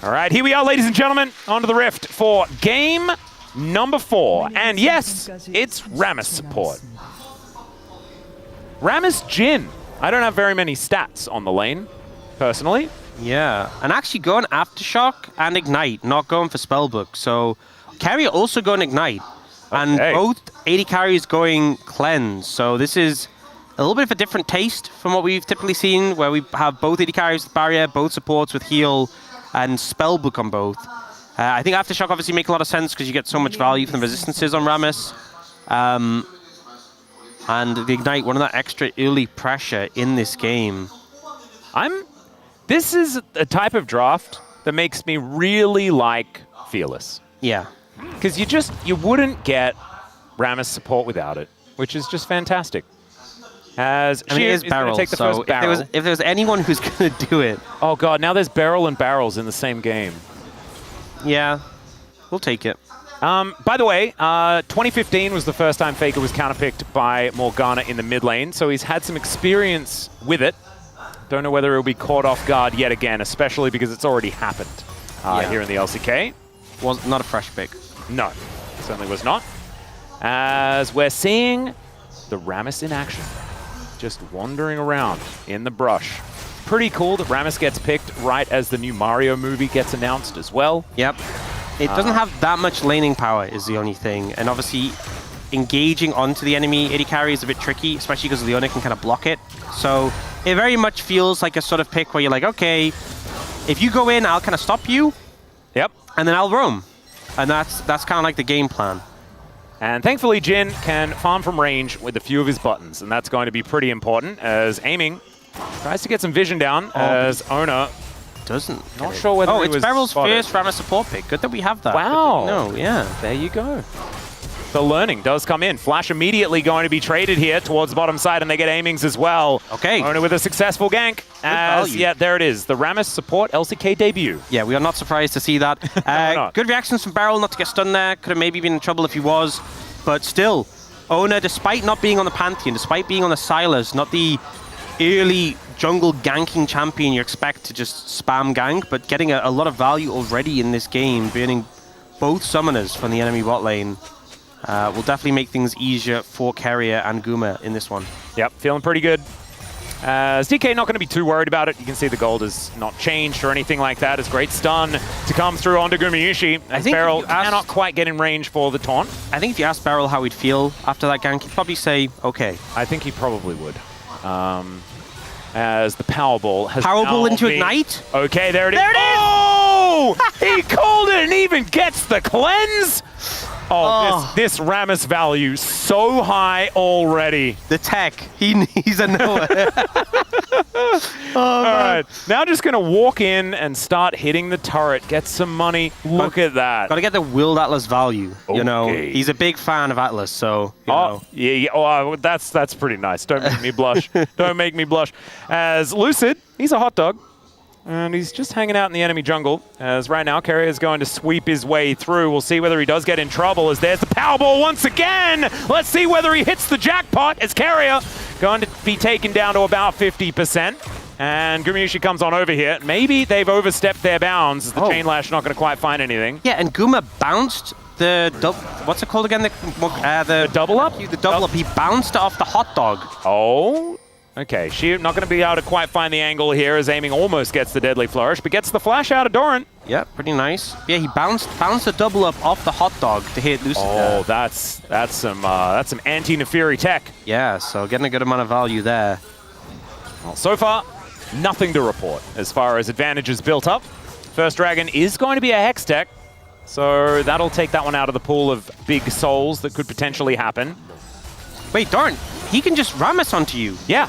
All right, here we are, ladies and gentlemen, onto the Rift for game number 4. And yes, it's Rammus support. Rammus Jhin. I don't have very many stats on the lane, personally. Yeah, and actually going Aftershock and Ignite, not going for Spellbook. So carrier also going Ignite. And both 80 carries going Cleanse. So this is a little bit of a different taste from what we've typically seen, where we have both 80 carries with Barrier, both supports with Heal, and Spellbook on both. I think Aftershock obviously make a lot of sense because you get so much value from the resistances on Rammus. And the Ignite, one of that extra early pressure in this game. This is a type of draft that makes me really like Fearless. Yeah. Because you wouldn't get Rammus support without it, which is just fantastic. As I mean, it is Beryl, take the so first barrel. if there was anyone who's going to do it. Oh god, now there's Beryl and Barrels in the same game. Yeah, we'll take it. By the way, 2015 was the first time Faker was counterpicked by Morgana in the mid lane, so he's had some experience with it. Don't know whether he'll be caught off guard yet again, especially because it's already happened here in the LCK. Was not a fresh pick. No, certainly was not. As we're seeing the Rammus in action. Just wandering around in the brush. Pretty cool that Rammus gets picked right as the new Mario movie gets announced as well. Yep. It doesn't have that much laning power is the only thing. And obviously, engaging onto the enemy 80 carry is a bit tricky, especially because Leona can kind of block it. So it very much feels like a sort of pick where you're like, okay, if you go in, I'll kind of stop you. Yep. And then I'll roam. And that's kind of like the game plan. And thankfully, Jhin can farm from range with a few of his buttons, and that's going to be pretty important as aiming tries to get some vision down as Ona doesn't. Not sure whether Oh, he it's was Beryl's spotted. first Rammus support pick. Good that we have that. Wow. No, yeah. There you go. The learning does come in. Flash immediately going to be traded here towards the bottom side, and they get aimings as well. Okay. Ona with a successful gank. As, yeah, there it is. The Rammus support LCK debut. Yeah, we are not surprised to see that. Good reactions from Beryl not to get stunned there. Could have maybe been in trouble if he was. But still, Ona, despite not being on the Pantheon, despite being on the Silas, not the early jungle ganking champion you expect to just spam gank, but getting a lot of value already in this game, burning both summoners from the enemy bot lane. Will definitely make things easier for Carrier and Guma in this one. Yep, feeling pretty good. DK not going to be too worried about it. You can see the gold has not changed or anything like that. It's great stun to come through onto Gumayushi. I think Beryl cannot quite get in range for the taunt. I think if you asked Beryl how he'd feel after that gank, he'd probably say, okay. I think he probably would. As the Powerball has Powerball into Ignite? Okay, there it is. There it is! Oh! He called it and even gets the cleanse! Oh, this Rammus value so high already. The tech, he's a knower. All right, now just going to walk in and start hitting the turret, get some money. Look at that. Got to get the Willed Atlas value. Okay. You know, he's a big fan of Atlas, so, you know. Yeah. Oh, that's pretty nice. Don't make me blush. Don't make me blush. As Lucid, he's a hot dog. And he's just hanging out in the enemy jungle, as right now Carrier is going to sweep his way through. We'll see whether he does get in trouble, as there's the Powerball once again. Let's see whether he hits the jackpot, as Carrier going to be taken down to about 50%. And Gumayushi comes on over here. Maybe they've overstepped their bounds, as the Chain Lash not going to quite find anything. Yeah, and Guma bounced the, what's it called again? The double up? The double up. He bounced off the hot dog. Oh. Okay, she not going to be able to quite find the angle here as aiming almost gets the Deadly Flourish, but gets the flash out of Doran. Yeah, pretty nice. Yeah, he bounced the double up off the hot dog to hit Lucid. Oh, that's some anti-Neferi tech. Yeah, so getting a good amount of value there. Well, so far, nothing to report as far as advantages built up. First Dragon is going to be a Hex tech, so that'll take that one out of the pool of big souls that could potentially happen. Wait, Doran, he can just Rammus onto you. Yeah,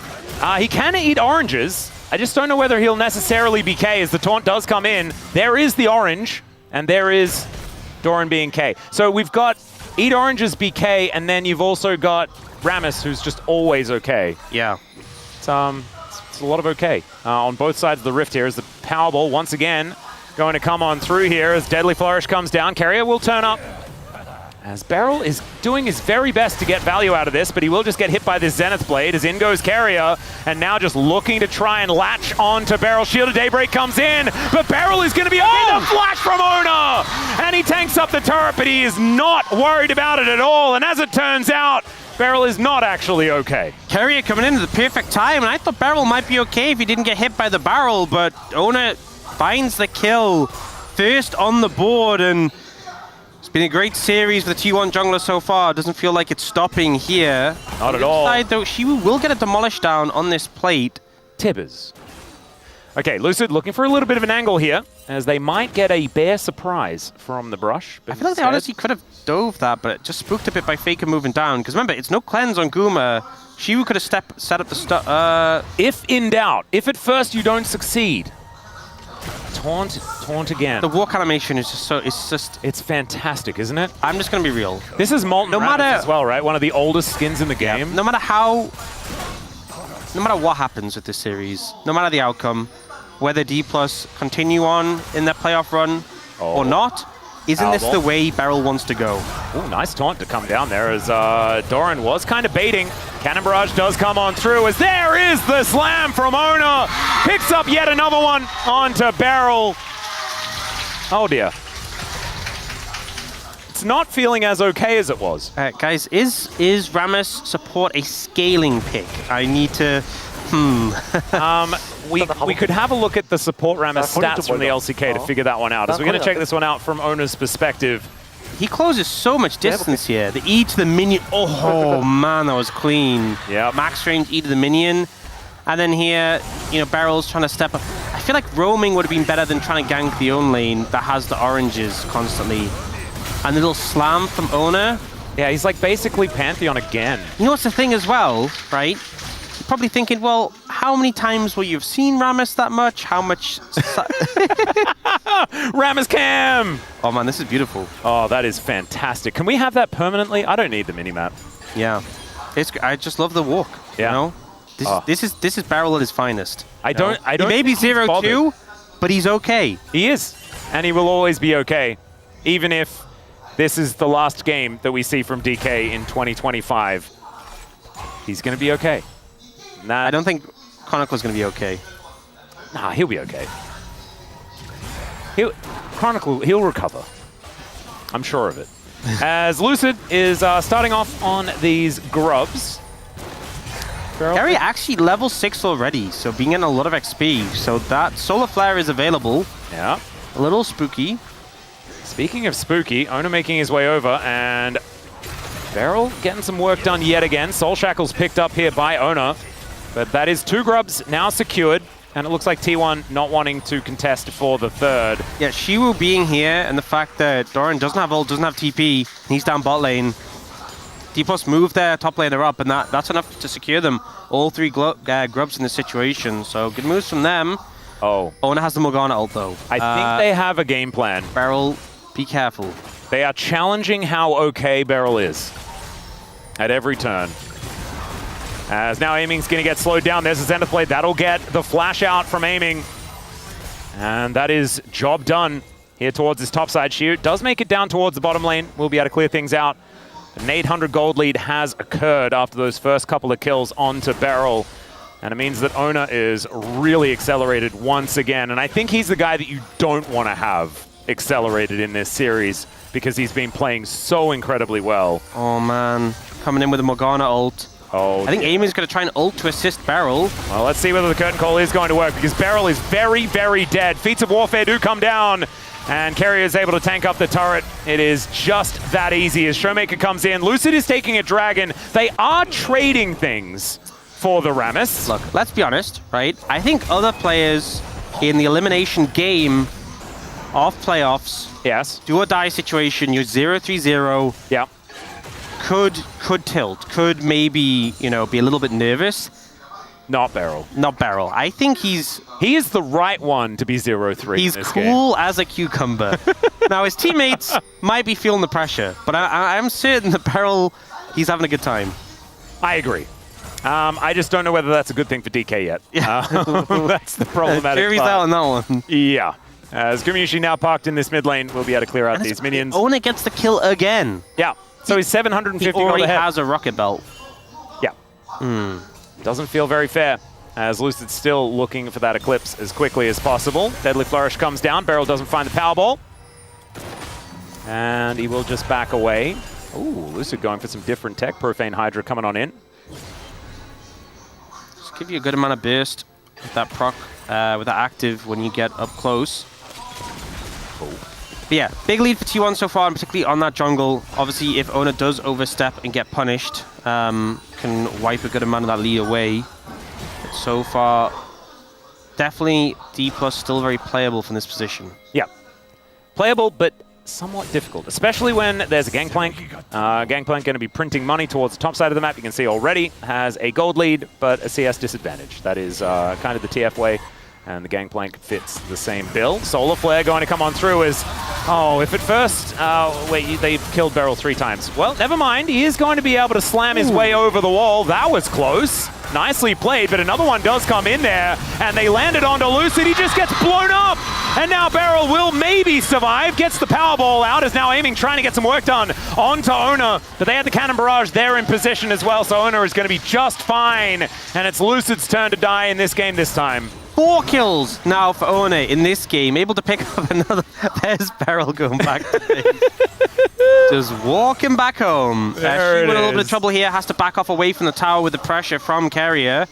he can eat oranges. I just don't know whether he'll necessarily be K as the taunt does come in. There is the orange, and there is Doran being K. So we've got eat oranges be K, and then you've also got Rammus, who's just always okay. Yeah. It's a lot of okay. On both sides of the rift here is the Powerball once again going to come on through here as Deadly Flourish comes down. Carrier will turn up. As Beryl is doing his very best to get value out of this, but he will just get hit by this Zenith Blade as in goes Carrier, and now just looking to try and latch on to Beryl. Shield of Daybreak comes in, but Beryl is going to be okay. The flash from Ona! And he tanks up the turret, but he is not worried about it at all, and as it turns out, Beryl is not actually okay. Carrier coming in at the perfect time, and I thought Beryl might be okay if he didn't get hit by the barrel, but Ona finds the kill first on the board, and it's been a great series with the T1 jungler so far. Doesn't feel like it's stopping here. Not at all. Side, though, she will get a demolish down on this plate. Tibbers. Okay, Lucid looking for a little bit of an angle here, as they might get a bear surprise from the brush. I feel like they honestly could have dove that, but it just spooked a bit by Faker moving down. Because remember, it's no cleanse on Guma. Shiwu could have set up the if in doubt, if at first you don't succeed, taunt again. The walk animation is just so, it's fantastic, isn't it? I'm just going to be real. This is Molten Rabbits as well, right? One of the oldest skins in the game. Yeah. No matter what happens with this series, no matter the outcome, whether D+ continue on in their playoff run or not, isn't this the way Beryl wants to go? Oh, nice taunt to come down there as Doran was kind of baiting. Cannon Barrage does come on through as there is the slam from Ona. Picks up yet another one onto Beryl. Oh dear. It's not feeling as okay as it was. Guys, is Rammus support a scaling pick? I need to... We could have a look at the support Rammus stats from the LCK to figure that one out. As we're going to check this one out from Ona's perspective. He closes so much distance here. The E to the minion. Oh man, that was clean. Yeah. Max range E to the minion. And then here, you know, Beryl's trying to step up. I feel like roaming would have been better than trying to gank the own lane that has the oranges constantly. And the little slam from Ona. Yeah, he's like basically Pantheon again. You know what's the thing as well, right? You're probably thinking, well, how many times will you have seen Rammus that much? How much... Rammus cam! Oh man, this is beautiful. Oh, that is fantastic. Can we have that permanently? I don't need the minimap. Yeah. I just love the walk, you know? This is Beryl at his finest. I don't He may be 0-2, but he's okay. He is. And he will always be okay. Even if this is the last game that we see from DK in 2025. He's going to be okay. I don't think Chronicle's going to be okay. Nah, he'll be okay. He'll recover. I'm sure of it. As Lucid is starting off on these grubs. Carry actually level 6 already, so being in a lot of XP. So that Solar Flare is available. Yeah. A little spooky. Speaking of spooky, Ona making his way over, and Beryl getting some work done yet again. Soul Shackle's picked up here by Ona, but that is 2 grubs now secured, and it looks like T1 not wanting to contest for the third. Yeah, Shiwu being here, and the fact that Doran doesn't have ult, doesn't have TP, he's down bot lane. D+ move their top laner up, and that's enough to secure them. All 3 grubs in this situation, so good moves from them. Oh. Ona has the Morgana ult, though. I think they have a game plan. Beryl, be careful. They are challenging how okay Beryl is at every turn. As now Aiming's going to get slowed down. There's a Zenith Blade. That'll get the flash out from Aiming. And that is job done here towards this topside shoot. Does make it down towards the bottom lane. We'll be able to clear things out. An 800 gold lead has occurred after those first couple of kills onto Beryl. And it means that Ona is really accelerated once again. And I think he's the guy that you don't want to have accelerated in this series because he's been playing so incredibly well. Oh man, coming in with a Morgana ult. Oh, I think Amy's going to try and ult to assist Beryl. Well, let's see whether the curtain call is going to work because Beryl is very, very dead. Feats of Warfare do come down, and Carrier is able to tank up the turret. It is just that easy as Showmaker comes in. Lucid is taking a dragon. They are trading things for the Rammus. Look, let's be honest, right? I think other players in the elimination game of playoffs, yes, do or die situation, you're 0-3-0. Yeah. could tilt, could maybe, you know, be a little bit nervous. Not Beryl. Not Beryl. I think he is the right one to be 0-3. He's cool as a cucumber. Now, his teammates might be feeling the pressure, but I'm certain that Beryl, he's having a good time. I agree. I just don't know whether that's a good thing for DK yet. That's the problematic Jury's part. out on that one. Yeah. As Gumayusi now parked in this mid lane, we'll be able to clear out these minions. Ona gets the kill again. Yeah. So he's 750 He already gold ahead. has a rocket belt. Yeah. Doesn't feel very fair, as Lucid's still looking for that Eclipse as quickly as possible. Deadly Flourish comes down. Beryl doesn't find the Powerball. And he will just back away. Ooh, Lucid going for some different tech. Profane Hydra coming on in. Just give you a good amount of burst with that proc, with that active when you get up close. But yeah, big lead for T1 so far, and particularly on that jungle. Obviously, if Ona does overstep and get punished, can wipe a good amount of that lead away. But so far, definitely D+ still very playable from this position. Yeah. Playable, but somewhat difficult, especially when there's a Gangplank. Gangplank going to be printing money towards the top side of the map. You can see already has a gold lead, but a CS disadvantage. That is kind of the TF way. And the Gangplank fits the same build. Solar Flare going to come on through as... Oh, if at first... wait, they killed Beryl 3 times. Well, never mind. He is going to be able to slam his way over the wall. That was close. Nicely played, but another one does come in there. And they landed onto Lucid. He just gets blown up. And now Beryl will maybe survive. Gets the Powerball out. Is now aiming, trying to get some work done onto Ona. But they had the Cannon Barrage there in position as well. So Ona is going to be just fine. And it's Lucid's turn to die in this game this time. 4 kills now for Ona in this game, able to pick up another. There's Beryl going back to base. Just walking back home. She in a little bit of trouble here, has to back off away from the tower with the pressure from Carrier.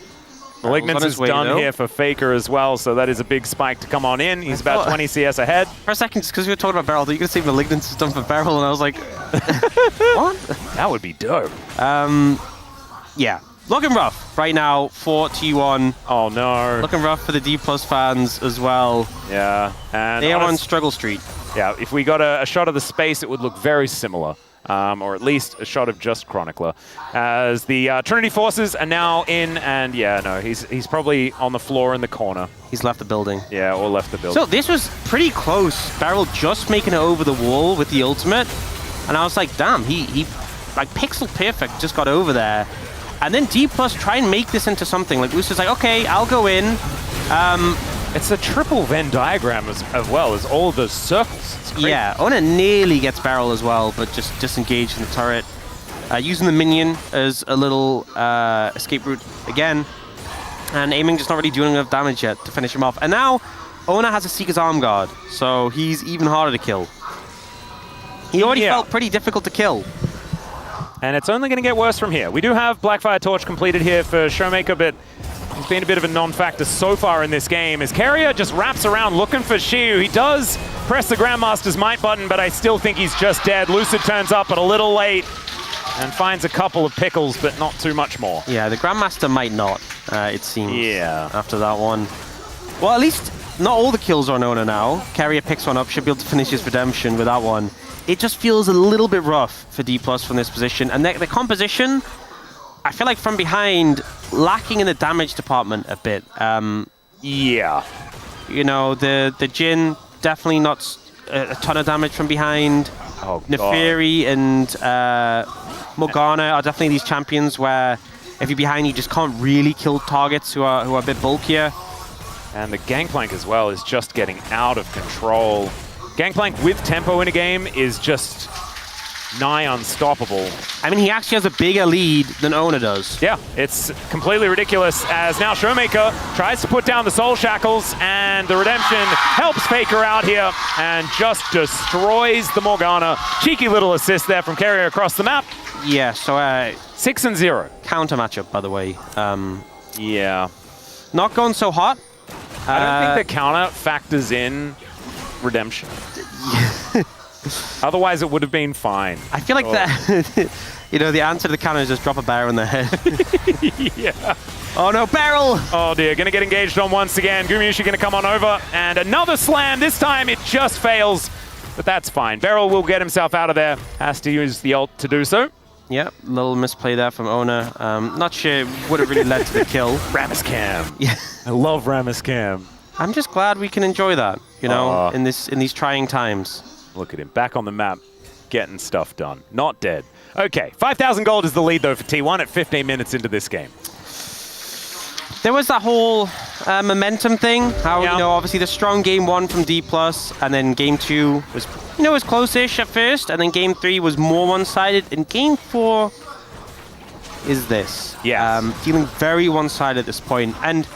Malignance is done here for Faker as well, so that is a big spike to come on in. He's about 20 CS ahead. For a second, just because we were talking about Beryl, you could say Malignance is done for Beryl, and I was like, what? That would be dope. Yeah. Looking rough right now for T1. Oh no. Looking rough for the D+ fans as well. Yeah. And they are on struggle street. Yeah, if we got a shot of the space, it would look very similar. Or at least a shot of just Chronicler. As the Trinity Forces are now in, and yeah, no, he's probably on the floor in the corner. He's left the building. Yeah, or left the building. So this was pretty close. Beryl just making it over the wall with the ultimate. And I was like, damn, he like pixel perfect just got over there. And then D+ try and make this into something. Like Lucid's like, okay, I'll go in. It's a triple Venn diagram as well as all those circles. It's great. Yeah, Ona nearly gets Beryl as well, but just disengaged from the turret. Using the minion as a little escape route again. And aiming just not really doing enough damage yet to finish him off. And now, Ona has a Seeker's Arm Guard, so he's even harder to kill. He already felt pretty difficult to kill. And it's only going to get worse from here. We do have Blackfire Torch completed here for Showmaker, but he's been a bit of a non-factor so far in this game as Carrier just wraps around looking for Shiu. He does press the Grandmaster's Might button, but I still think he's just dead. Lucid turns up, but a little late and finds a couple of pickles, but not too much more. Yeah, the Grandmaster might not, it seems. Yeah. After that one. Well, at least not all the kills are on Ona now. Carrier picks one up, should be able to finish his redemption with that one. It just feels a little bit rough for D+ from this position. And the composition, I feel like from behind, lacking in the damage department a bit. Yeah. You know, the Jhin, definitely not a ton of damage from behind. Oh, Neferi and Morgana are definitely these champions where if you're behind, you just can't really kill targets who are a bit bulkier. And the Gangplank as well is just getting out of control. Gangplank with tempo in a game is just nigh unstoppable. I mean, he actually has a bigger lead than Ona does. Yeah, it's completely ridiculous as now Showmaker tries to put down the Soul Shackles and the Redemption helps Faker out here and just destroys the Morgana. Cheeky little assist there from Carrier across the map. Yeah, so 6-0. Counter matchup, by the way. Yeah. Not going so hot. I don't think the counter factors in Redemption. Otherwise, it would have been fine. I feel like that, you know, the answer to the counter is just drop a barrel in their head. Yeah. Oh no, barrel! Oh dear, gonna get engaged on once again. Gumayusi gonna come on over, and another slam. This time it just fails, but that's fine. Beryl will get himself out of there. Has to use the ult to do so. Yep, little misplay there from Ona. Not sure would have really led to the kill. Ramescam. Yeah, I love Ramescam. I'm just glad we can enjoy that, you know, in these trying times. Look at him, back on the map, getting stuff done. Not dead. Okay, 5,000 gold is the lead though for T1 at 15 minutes into this game. There was that whole momentum thing. How, you know, obviously the strong game 1 from D+, and then game 2 was, you know, was close-ish at first, and then game 3 was more one-sided, and game 4 is this. Yeah. Feeling very one-sided at this point, and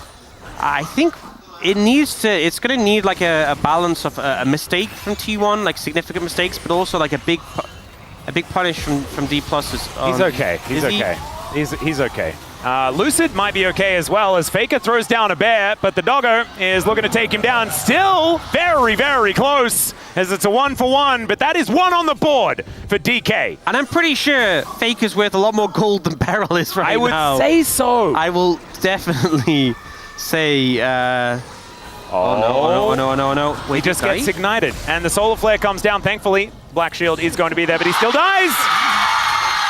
I think it's going to need like a balance of a mistake from T1, like significant mistakes, but also like a big punish from D+. He's okay. He's okay. He's okay. Lucid might be okay as well as Faker throws down a bear, but the doggo is looking to take him down. Still very, very close as it's a 1-for-1, but that is 1 on the board for DK. And I'm pretty sure Faker's worth a lot more gold than Beryl is right now. I would say so. I will definitely say... Oh no. He just gets ignited, and the solar flare comes down. Thankfully, Black Shield is going to be there, but he still dies.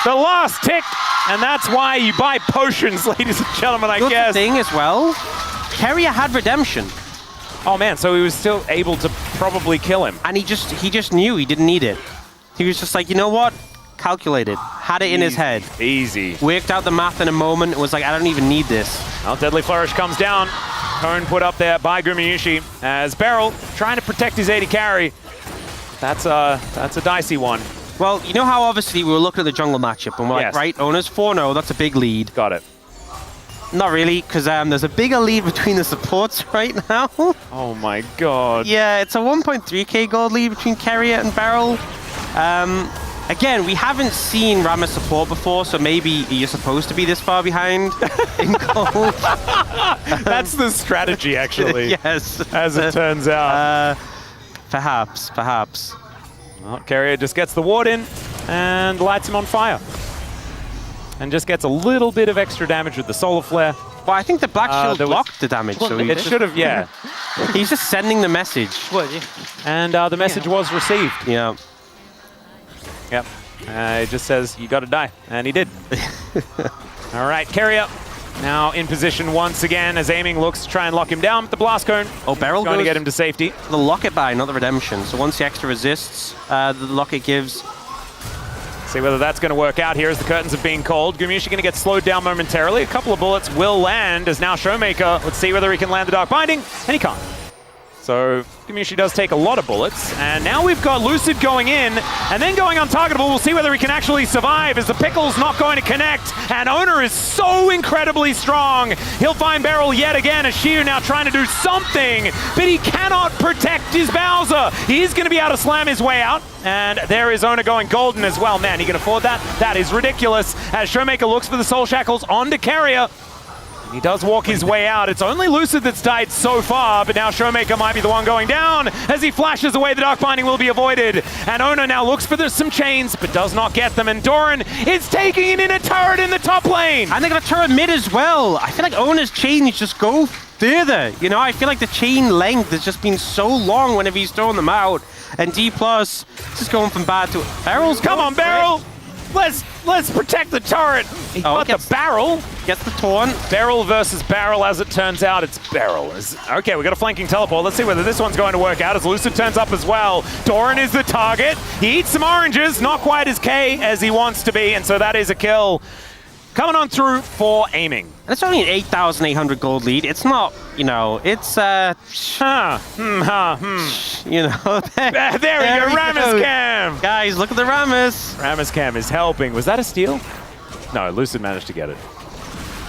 The last tick, and that's why you buy potions, ladies and gentlemen, I guess. Good thing as well, Carrier had redemption. Oh man, so he was still able to probably kill him. And he just knew he didn't need it. He was just like, you know what? Calculated. Had it in his head. Easy. Worked out the math in a moment. It was like, I don't even need this. Well, Deadly Flourish comes down. Cone put up there by Gumayusi as Beryl trying to protect his 80 carry. That's a dicey one. Well, you know how obviously we were looking at the jungle matchup and we're like, right, Ona's 4-0, that's a big lead. Got it. Not really, because there's a bigger lead between the supports right now. Oh my god. Yeah, it's a 1.3k gold lead between Carrier and Beryl. Again, we haven't seen Rammus support before, so maybe you're supposed to be this far behind in gold. That's the strategy, actually. Yes. As it turns out. Perhaps. Well, Carrier just gets the ward in and lights him on fire. And just gets a little bit of extra damage with the solar flare. Well, I think the Black Shield blocked the damage. So it should have, yeah. He's just sending the message. And the message was received. Yeah. Yep. It just says, you gotta die. And he did. All right, Carrier now in position once again as Aiming looks to try and lock him down with the blast cone. Oh, Beryl going to get him to safety. The locket buy, not the redemption. So once the extra resists, the locket gives. See whether that's going to work out here as the curtains are being called. Gumayusi going to get slowed down momentarily. A couple of bullets will land as now Showmaker. Let's see whether he can land the Dark Binding. And he can't. So Gumayusi does take a lot of bullets. And now we've got Lucid going in and then going untargetable. We'll see whether he can actually survive as the Pickle's not going to connect. And Owner is so incredibly strong. He'll find Beryl yet again as Shiu now trying to do something, but he cannot protect his Bowser. He's going to be able to slam his way out. And there is Owner going golden as well. Man, he can afford that? That is ridiculous. As Showmaker looks for the Soul Shackles onto Carrier. He does walk his way out. It's only Lucid that's died so far, but now Showmaker might be the one going down. As he flashes away, the Dark Binding will be avoided. And Ona now looks for some chains, but does not get them. And Doran is taking it in a turret in the top lane. And they got a turret mid as well. I feel like Ona's chains just go further. You know, I feel like the chain length has just been so long whenever he's throwing them out. And D+, just going from bad to... Beryl's Come on, Beryl! Let's protect the turret. He got the barrel. Gets the taunt. Beryl versus Barrel, as it turns out, it's Beryl. Okay, we got a flanking teleport. Let's see whether this one's going to work out as Lucid turns up as well. Doran is the target. He eats some oranges, not quite as K as he wants to be, and so that is a kill. Coming on through for Aiming. And it's only an 8,800 gold lead. It's not, you know, it's, You know, there we go, Ramescam! Guys, look at the Rammus. Ramescam is helping. Was that a steal? No, Lucid managed to get it.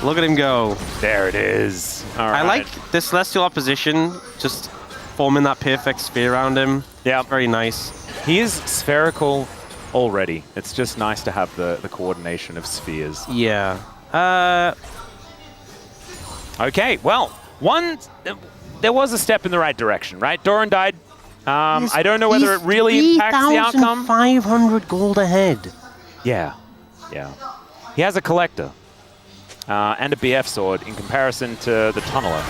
Look at him go. There it is. All right. I like the Celestial opposition, just forming that perfect sphere around him. Yeah. Very nice. He is spherical already. It's just nice to have the coordination of spheres. Yeah. Okay, well, there was a step in the right direction, right? Doran died. I don't know whether it really impacts the outcome. 500 gold ahead. Yeah. He has a collector and a BF sword in comparison to the tunneler.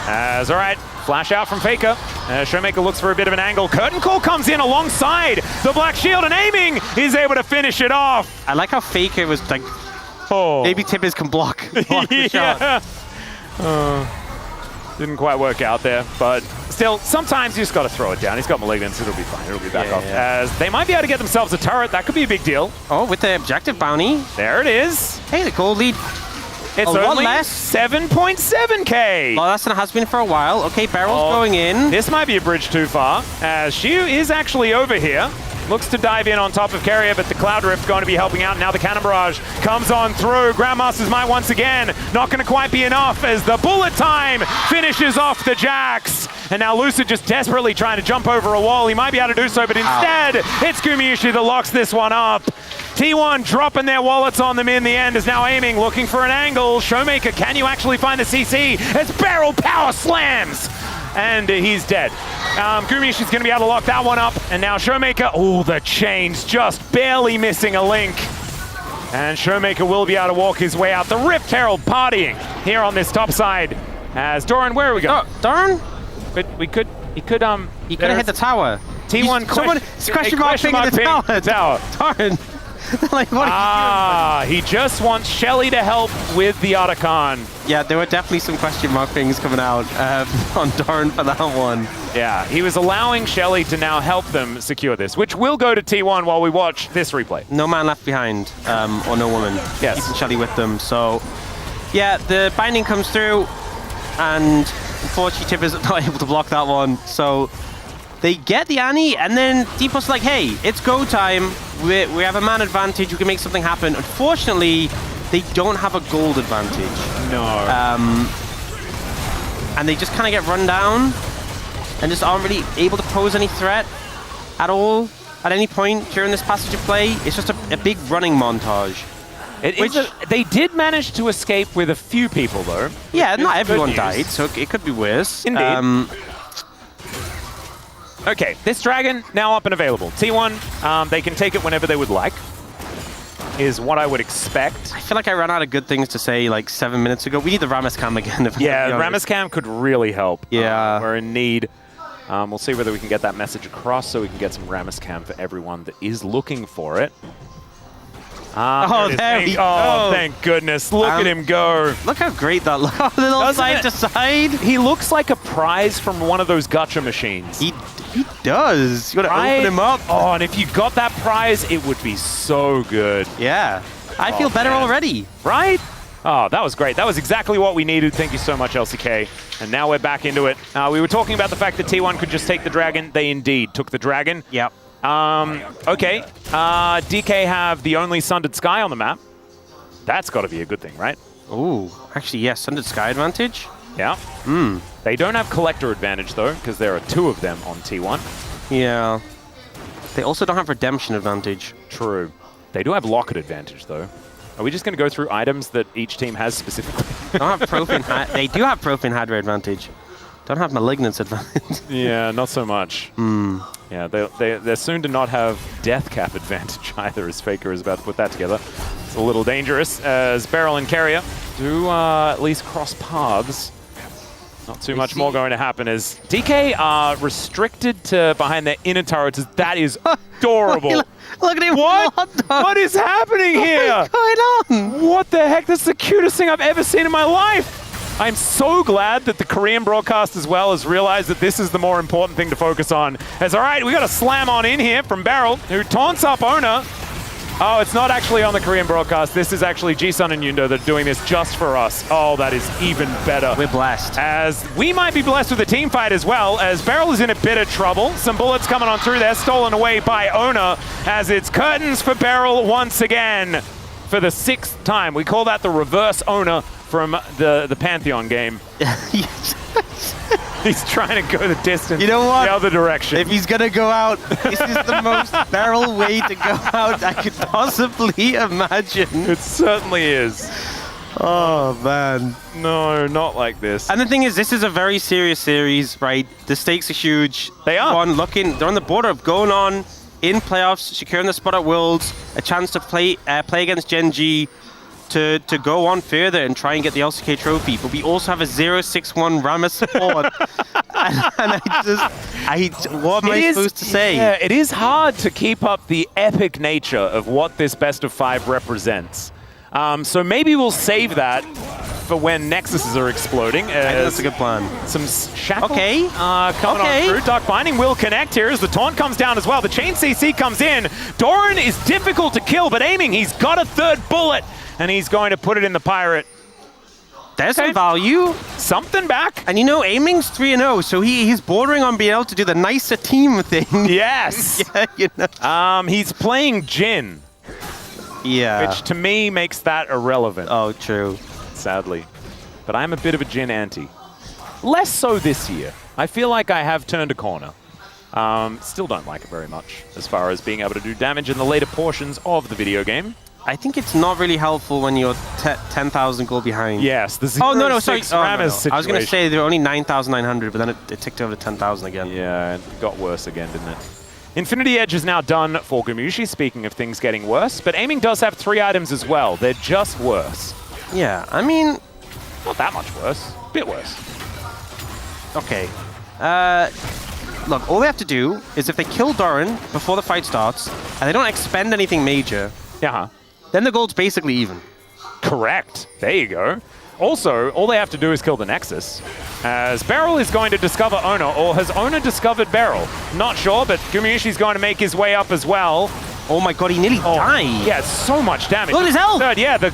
All right, flash out from Faker. Showmaker looks for a bit of an angle. Curtain Call comes in alongside the Black Shield, and Aiming is able to finish it off. I like how Faker was like, maybe Tibbers can block the shot. Didn't quite work out there, but still, sometimes you just got to throw it down. He's got Malignance, it'll be fine. It'll be back off. As they might be able to get themselves a turret. That could be a big deal. Oh, with the objective bounty. There it is. Hey, the gold lead. It's a lot only less. 7.7k. Well, less than it has been for a while. Okay, Barrel's going in. This might be a bridge too far, as Shiu is actually over here. Looks to dive in on top of Carrier, but the Cloud Rift going to be helping out. Now the Cannon Barrage comes on through. Grandmaster's Might once again. Not going to quite be enough as the bullet time finishes off the Jax. And now Lucid just desperately trying to jump over a wall. He might be able to do so, but instead, it's Gumiushi that locks this one up. T1 dropping their wallets on them in the end is now Aiming, looking for an angle. Showmaker, can you actually find the CC? As Barrel power slams! And he's dead. Gumiushi's going to be able to lock that one up. And now Showmaker, oh, the chains just barely missing a link. And Showmaker will be able to walk his way out. The Rift Herald partying here on this top side. As Doran, where are we going? Doran? He could have hit the tower. T1 question mark thing in the tower. Doran. Like, what are you doing? He just wants Shelly to help with the Otacon. Yeah, there were definitely some question mark things coming out on Doran for that one. Yeah, he was allowing Shelly to now help them secure this, which will go to T1 while we watch this replay. No man left behind, or no woman. Yes. Keeping Shelly with them. So, yeah, the binding comes through, and unfortunately Tip is not able to block that one. So they get the Annie, and then Deepos like, hey, it's go time. We have a man advantage. We can make something happen. Unfortunately, they don't have a gold advantage. No. And they just kind of get run down and just aren't really able to pose any threat at all at any point during this passage of play. It's just a big running montage. They did manage to escape with a few people, though. Yeah, not everyone died, so it could be worse. Indeed. Okay, this Dragon now up and available. T1, they can take it whenever they would like, is what I would expect. I feel like I ran out of good things to say like 7 minutes ago. We need the Rammus Cam again. Yeah, Rammus Cam could really help. Yeah. We're in need. We'll see whether we can get that message across so we can get some Rammus Cam for everyone that is looking for it. There we go. Oh, thank goodness. Look at him go. Look how great that looks. Little side to side. He looks like a prize from one of those gacha machines. He does. You gotta open him up. Oh, and if you got that prize, it would be so good. Yeah. I feel better already. Right? Oh, that was great. That was exactly what we needed. Thank you so much, LCK. And now we're back into it. We were talking about the fact that T1 could just take the Dragon. They indeed took the Dragon. Yep. Okay. DK have the only Sundered Sky on the map. That's got to be a good thing, right? Ooh, actually, yes. Sundered Sky advantage. Yeah. They don't have Collector advantage, though, because there are 2 of them on T1. Yeah. They also don't have Redemption advantage. True. They do have Locket advantage, though. Are we just going to go through items that each team has specifically? They don't have Profane. They do have Profane Hadra advantage. Don't have Malignance advantage. Yeah, not so much. Yeah, they're soon to not have Death Cap advantage either, as Faker is about to put that together. It's a little dangerous, as Barrel and Carrier do at least cross paths. Not too much more going to happen, as DK are restricted to behind their inner turrets. That is adorable. Look at him. What is happening here? What's going on? What the heck? That's the cutest thing I've ever seen in my life. I'm so glad that the Korean broadcast as well has realized that this is the more important thing to focus on. As all right, we got a slam on in here from Barrel, who taunts up Ona. Oh, it's not actually on the Korean broadcast. This is actually Jisun and Yundo that are doing this just for us. Oh, that is even better. We're blessed. As we might be blessed with a team fight as well, as Barrel is in a bit of trouble. Some bullets coming on through there, stolen away by Ona, as it's curtains for Barrel once again for the 6th time. We call that the reverse Ona from the Pantheon game. He's trying to go the distance. You know what? The other direction. If he's going to go out, this is the most Barrel way to go out I could possibly imagine. It certainly is. Oh, man. No, not like this. And the thing is, this is a very serious series, right? The stakes are huge. They are. They're on the border of going on in playoffs, securing the spot at Worlds, a chance to play against Gen G. to go on further and try and get the LCK trophy, but we also have a 0-6-1 Rammus support. What am I supposed to say? Yeah, it is hard to keep up the epic nature of what this best of 5 represents. So maybe we'll save that for when Nexuses are exploding. I think that's a good plan. Some shackles coming on through. Dark Binding will connect here as the taunt comes down as well. The chain CC comes in. Doran is difficult to kill, but aiming, he's got a 3rd bullet, and he's going to put it in the Pirate. There's some value. Something back. And you know, aiming's 3-0, so he's bordering on being able to do the nicer team thing. Yes. Yeah, you know. He's playing Jhin. Yeah. Which to me makes that irrelevant. Oh, true. Sadly. But I'm a bit of a Jhin anti. Less so this year. I feel like I have turned a corner. Still don't like it very much as far as being able to do damage in the later portions of the video game. I think it's not really helpful when you're 10,000 gold behind. Yes, the 0-6 Rammus situation. I was going to say there were only 9,900, but then it ticked over to 10,000 again. Yeah, it got worse again, didn't it? Infinity Edge is now done for Gamushi, speaking of things getting worse, but aiming does have 3 items as well. They're just worse. Yeah, I mean... Not that much worse. A bit worse. Okay. Look, all they have to do is if they kill Doran before the fight starts, and they don't expend anything major, then the gold's basically even. Correct. There you go. Also, all they have to do is kill the Nexus, as Beryl is going to discover Ona, or has Ona discovered Beryl? Not sure, but Gumayushi's going to make his way up as well. Oh my god, he nearly died. Yeah, so much damage. Look at his health! Yeah, the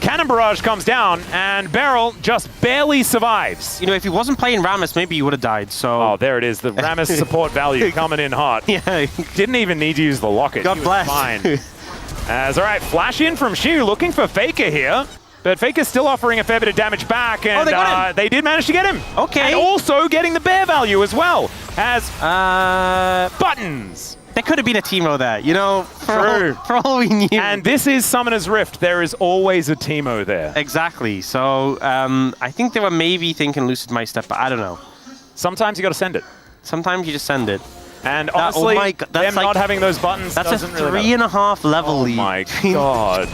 cannon barrage comes down, and Beryl just barely survives. You know, if he wasn't playing Rammus, maybe he would have died, so... Oh, there it is, the Rammus support value coming in hot. Yeah. Didn't even need to use the locket. God bless. Fine. As, all right, flash in from Shu, looking for Faker here. But Faker's still offering a fair bit of damage back, and they got him. They did manage to get him. Okay. And also getting the bear value as well, as buttons. There could have been a Teemo there, you know, for all we knew. And this is Summoner's Rift. There is always a Teemo there. Exactly. So I think they were maybe thinking Lucid might step, but I don't know. Sometimes you got to send it. Sometimes you just send it. And honestly, them not having those buttons that's doesn't a really 3.5 level lead. Oh my god.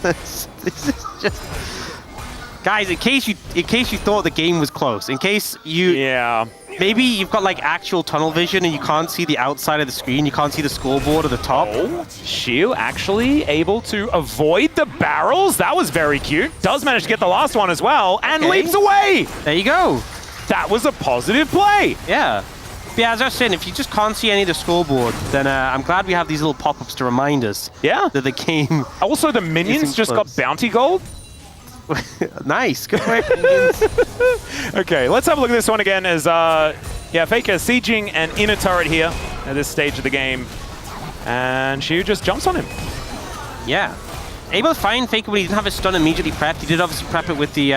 This is just... Guys, in case you thought the game was close, in case you... Yeah. Maybe you've got like actual tunnel vision and you can't see the outside of the screen, you can't see the scoreboard at the top. Oh, Shu actually able to avoid the barrels. That was very cute. Does manage to get the last one as well, and leaps away. There you go. That was a positive play. Yeah. Yeah, as I was saying, if you just can't see any of the scoreboard, then I'm glad we have these little pop-ups to remind us that the game... Also, the minions just got bounty gold. Nice. Good work, minions. Okay, let's have a look at this one again as, Faker sieging an inner turret here at this stage of the game. And Shu just jumps on him. Yeah. Able to find Faker, but he didn't have his stun immediately prepped. He did obviously prep it with the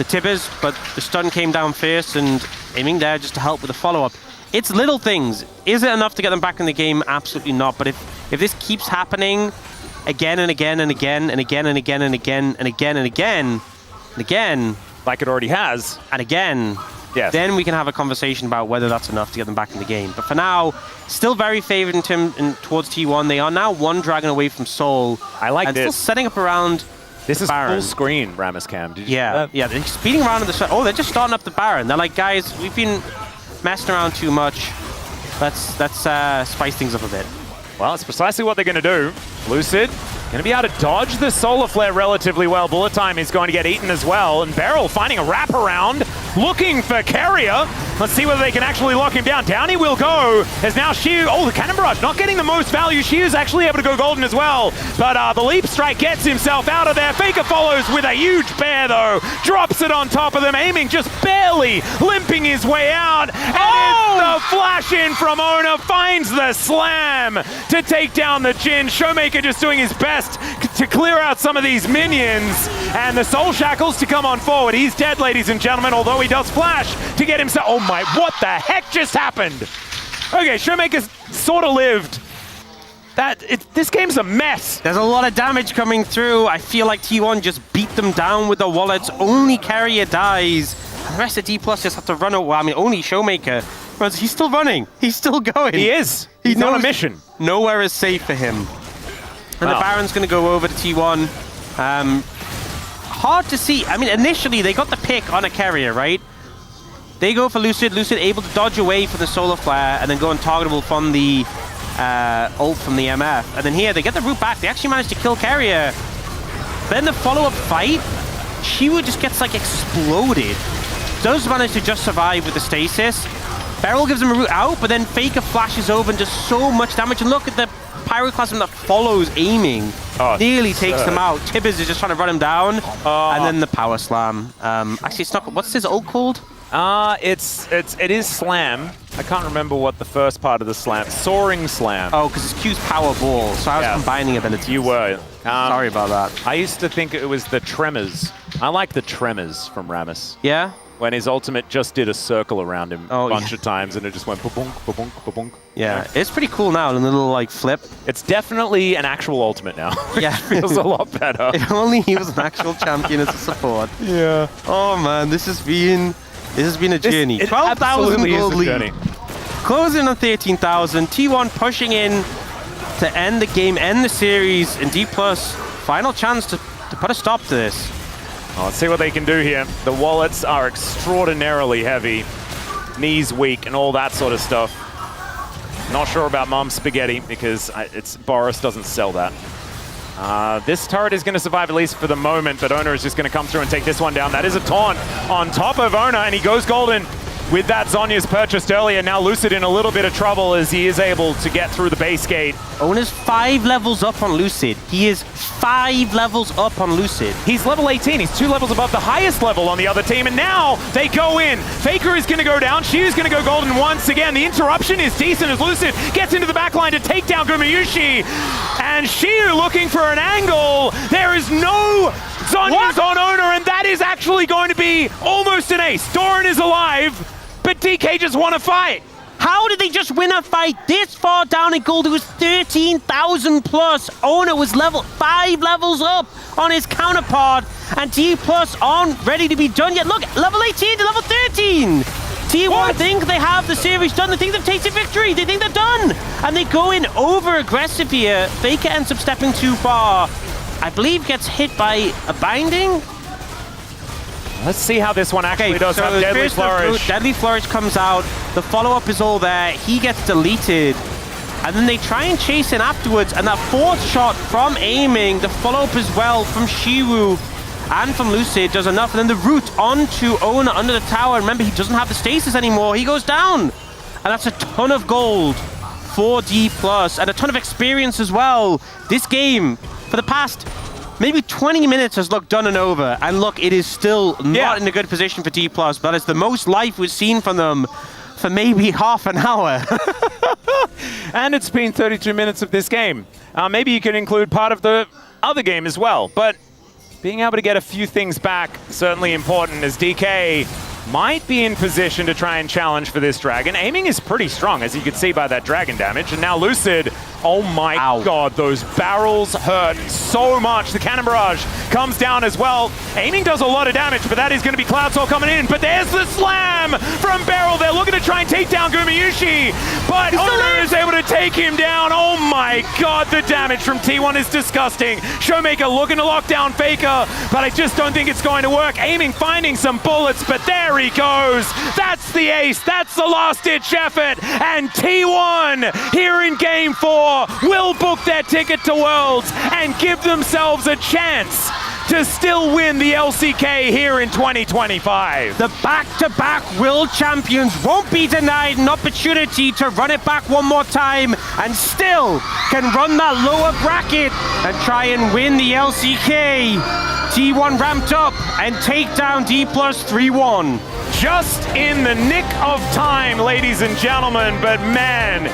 Tibbers, but the stun came down first, and aiming there just to help with the follow-up. It's little things. Is it enough to get them back in the game? Absolutely not. But if this keeps happening again and again and again and again and again and again and again and again and again, like it already has, and again, then we can have a conversation about whether that's enough to get them back in the game. But for now, still very favored towards T1. They are now 1 dragon away from Seoul. I like and this. Still setting up around. This is Baron. full screen, Rammus Cam. Did you see that? Yeah, they're speeding around on the... Oh, they're just starting up the Baron. They're like, guys, we've been messing around too much. Let's spice things up a bit. Well, it's precisely what they're going to do. Lucid going to be able to dodge the Solar Flare relatively well. Bullet Time is going to get eaten as well. And Beryl finding a wraparound, looking for Carrier. Let's see whether they can actually lock him down. Down he will go. As now Shu, the Cannon Barrage not getting the most value. Shu's actually able to go golden as well. But the Leap Strike gets himself out of there. Faker follows with a huge bear though. Drops it on top of them. Aiming just barely limping his way out. And it's the flash in from Ona. Finds the slam to take down the Jhin. Showmaker just doing his best to clear out some of these minions. And the Soul Shackles to come on forward. He's dead, ladies and gentlemen, although he does flash to get himself... Oh my, what the heck just happened? Okay, Showmaker's sort of lived. This game's a mess. There's a lot of damage coming through. I feel like T1 just beat them down with the wallets. Only Carrier dies. And the rest of D+ just have to run away. I mean, only Showmaker. But he's still running. He's still going. He is. He's on a mission. Nowhere is safe for him. And the Baron's going to go over to T1. Hard to see. I mean, initially they got the pick on a carrier, right? They go for Lucid. Lucid able to dodge away from the solar flare and then go untargetable from the ult from the MF. And then here they get the root back. They actually managed to kill carrier. Then the follow-up fight, Shiwu just gets like exploded. Does manage to just survive with the stasis. Beryl gives him a route out, but then Faker flashes over and does so much damage. And look at the Pyroclasm that follows aiming. Nearly takes them out. Tibbers is just trying to run him down. And then the power slam. Actually, it's not. What's his ult called? It is slam. I can't remember what the first part of the slam. Soaring slam. Oh, because it's Q's power ball. So I was combining abilities. You were. Sorry about that. I used to think it was the tremors. I like the tremors from Rammus. Yeah? When his ultimate just did a circle around him a bunch of times and it just went ba-bunk, ba-bunk, ba-bunk. Yeah, it's pretty cool now, and the little like flip. It's definitely an actual ultimate now. Yeah. It feels a lot better. If only he was an actual champion as a support. Yeah. Oh man, this has been a journey. 12,000 gold lead. Closing on 13,000. T1 pushing in to end the game, end the series, and D+, final chance to put a stop to this. Let's see what they can do here. The wallets are extraordinarily heavy. Knees weak and all that sort of stuff. Not sure about Mom's Spaghetti because Boris doesn't sell that. This turret is going to survive at least for the moment, but Ona is just going to come through and take this one down. That is a taunt on top of Ona, and he goes golden with that Zhonya's purchased earlier. Now Lucid in a little bit of trouble as he is able to get through the base gate. Ona's 5 levels up on Lucid. He is 5 levels up on Lucid. He's level 18. He's 2 levels above the highest level on the other team, and now they go in. Faker is going to go down. Shiu's going to go golden once again. The interruption is decent as Lucid gets into the backline to take down Gumayushi. And Shiu looking for an angle. There is no Zhonya's on Ona, and that is actually going to be almost an ace. Doran is alive, but DK just won a fight. How did they just win a fight this far down in gold? It was 13,000 plus. Ona was 5 levels up on his counterpart, and D+ aren't ready to be done yet. Look, level 18 to level 13. T1 think they have the series done. They think they've tasted victory. They think they're done. And they go in over-aggressive here. Faker ends up stepping too far. I believe gets hit by a binding. Let's see how this one actually does have Deadly Flourish. Deadly Flourish comes out. The follow-up is all there. He gets deleted. And then they try and chase in afterwards. And that 4th shot from aiming, the follow-up as well from Shiwu and from Lucid does enough. And then the route onto Ona under the tower. Remember, he doesn't have the stasis anymore. He goes down. And that's a ton of gold for D+, and a ton of experience as well. This game, for the past maybe 20 minutes, has looked done and over. And look, it is still not in a good position for D+, but it's the most life we've seen from them for maybe half an hour. And it's been 32 minutes of this game. Maybe you can include part of the other game as well, but being able to get a few things back, certainly important, as DK might be in position to try and challenge for this dragon. Aiming is pretty strong, as you can see by that dragon damage. And now Lucid, oh my god, those barrels hurt so much. The cannon barrage comes down as well. Aiming does a lot of damage, but that is going to be Cloud Soul coming in. But there's the slam from Beryl. They're looking to try and take down Gumayushi, but Ona is able to take him down. Oh my god, the damage from T1 is disgusting. Showmaker looking to lock down Faker, but I just don't think it's going to work. Aiming, finding some bullets, but there he goes. That's the ace. That's the last-ditch effort. And T1 here in Game 4 will book their ticket to Worlds and give themselves a chance to still win the LCK here in 2025. The back-to-back world champions won't be denied an opportunity to run it back one more time and still can run that lower bracket and try and win the LCK. T1 ramped up and take down D+ 3-1. Just in the nick of time, ladies and gentlemen, but man,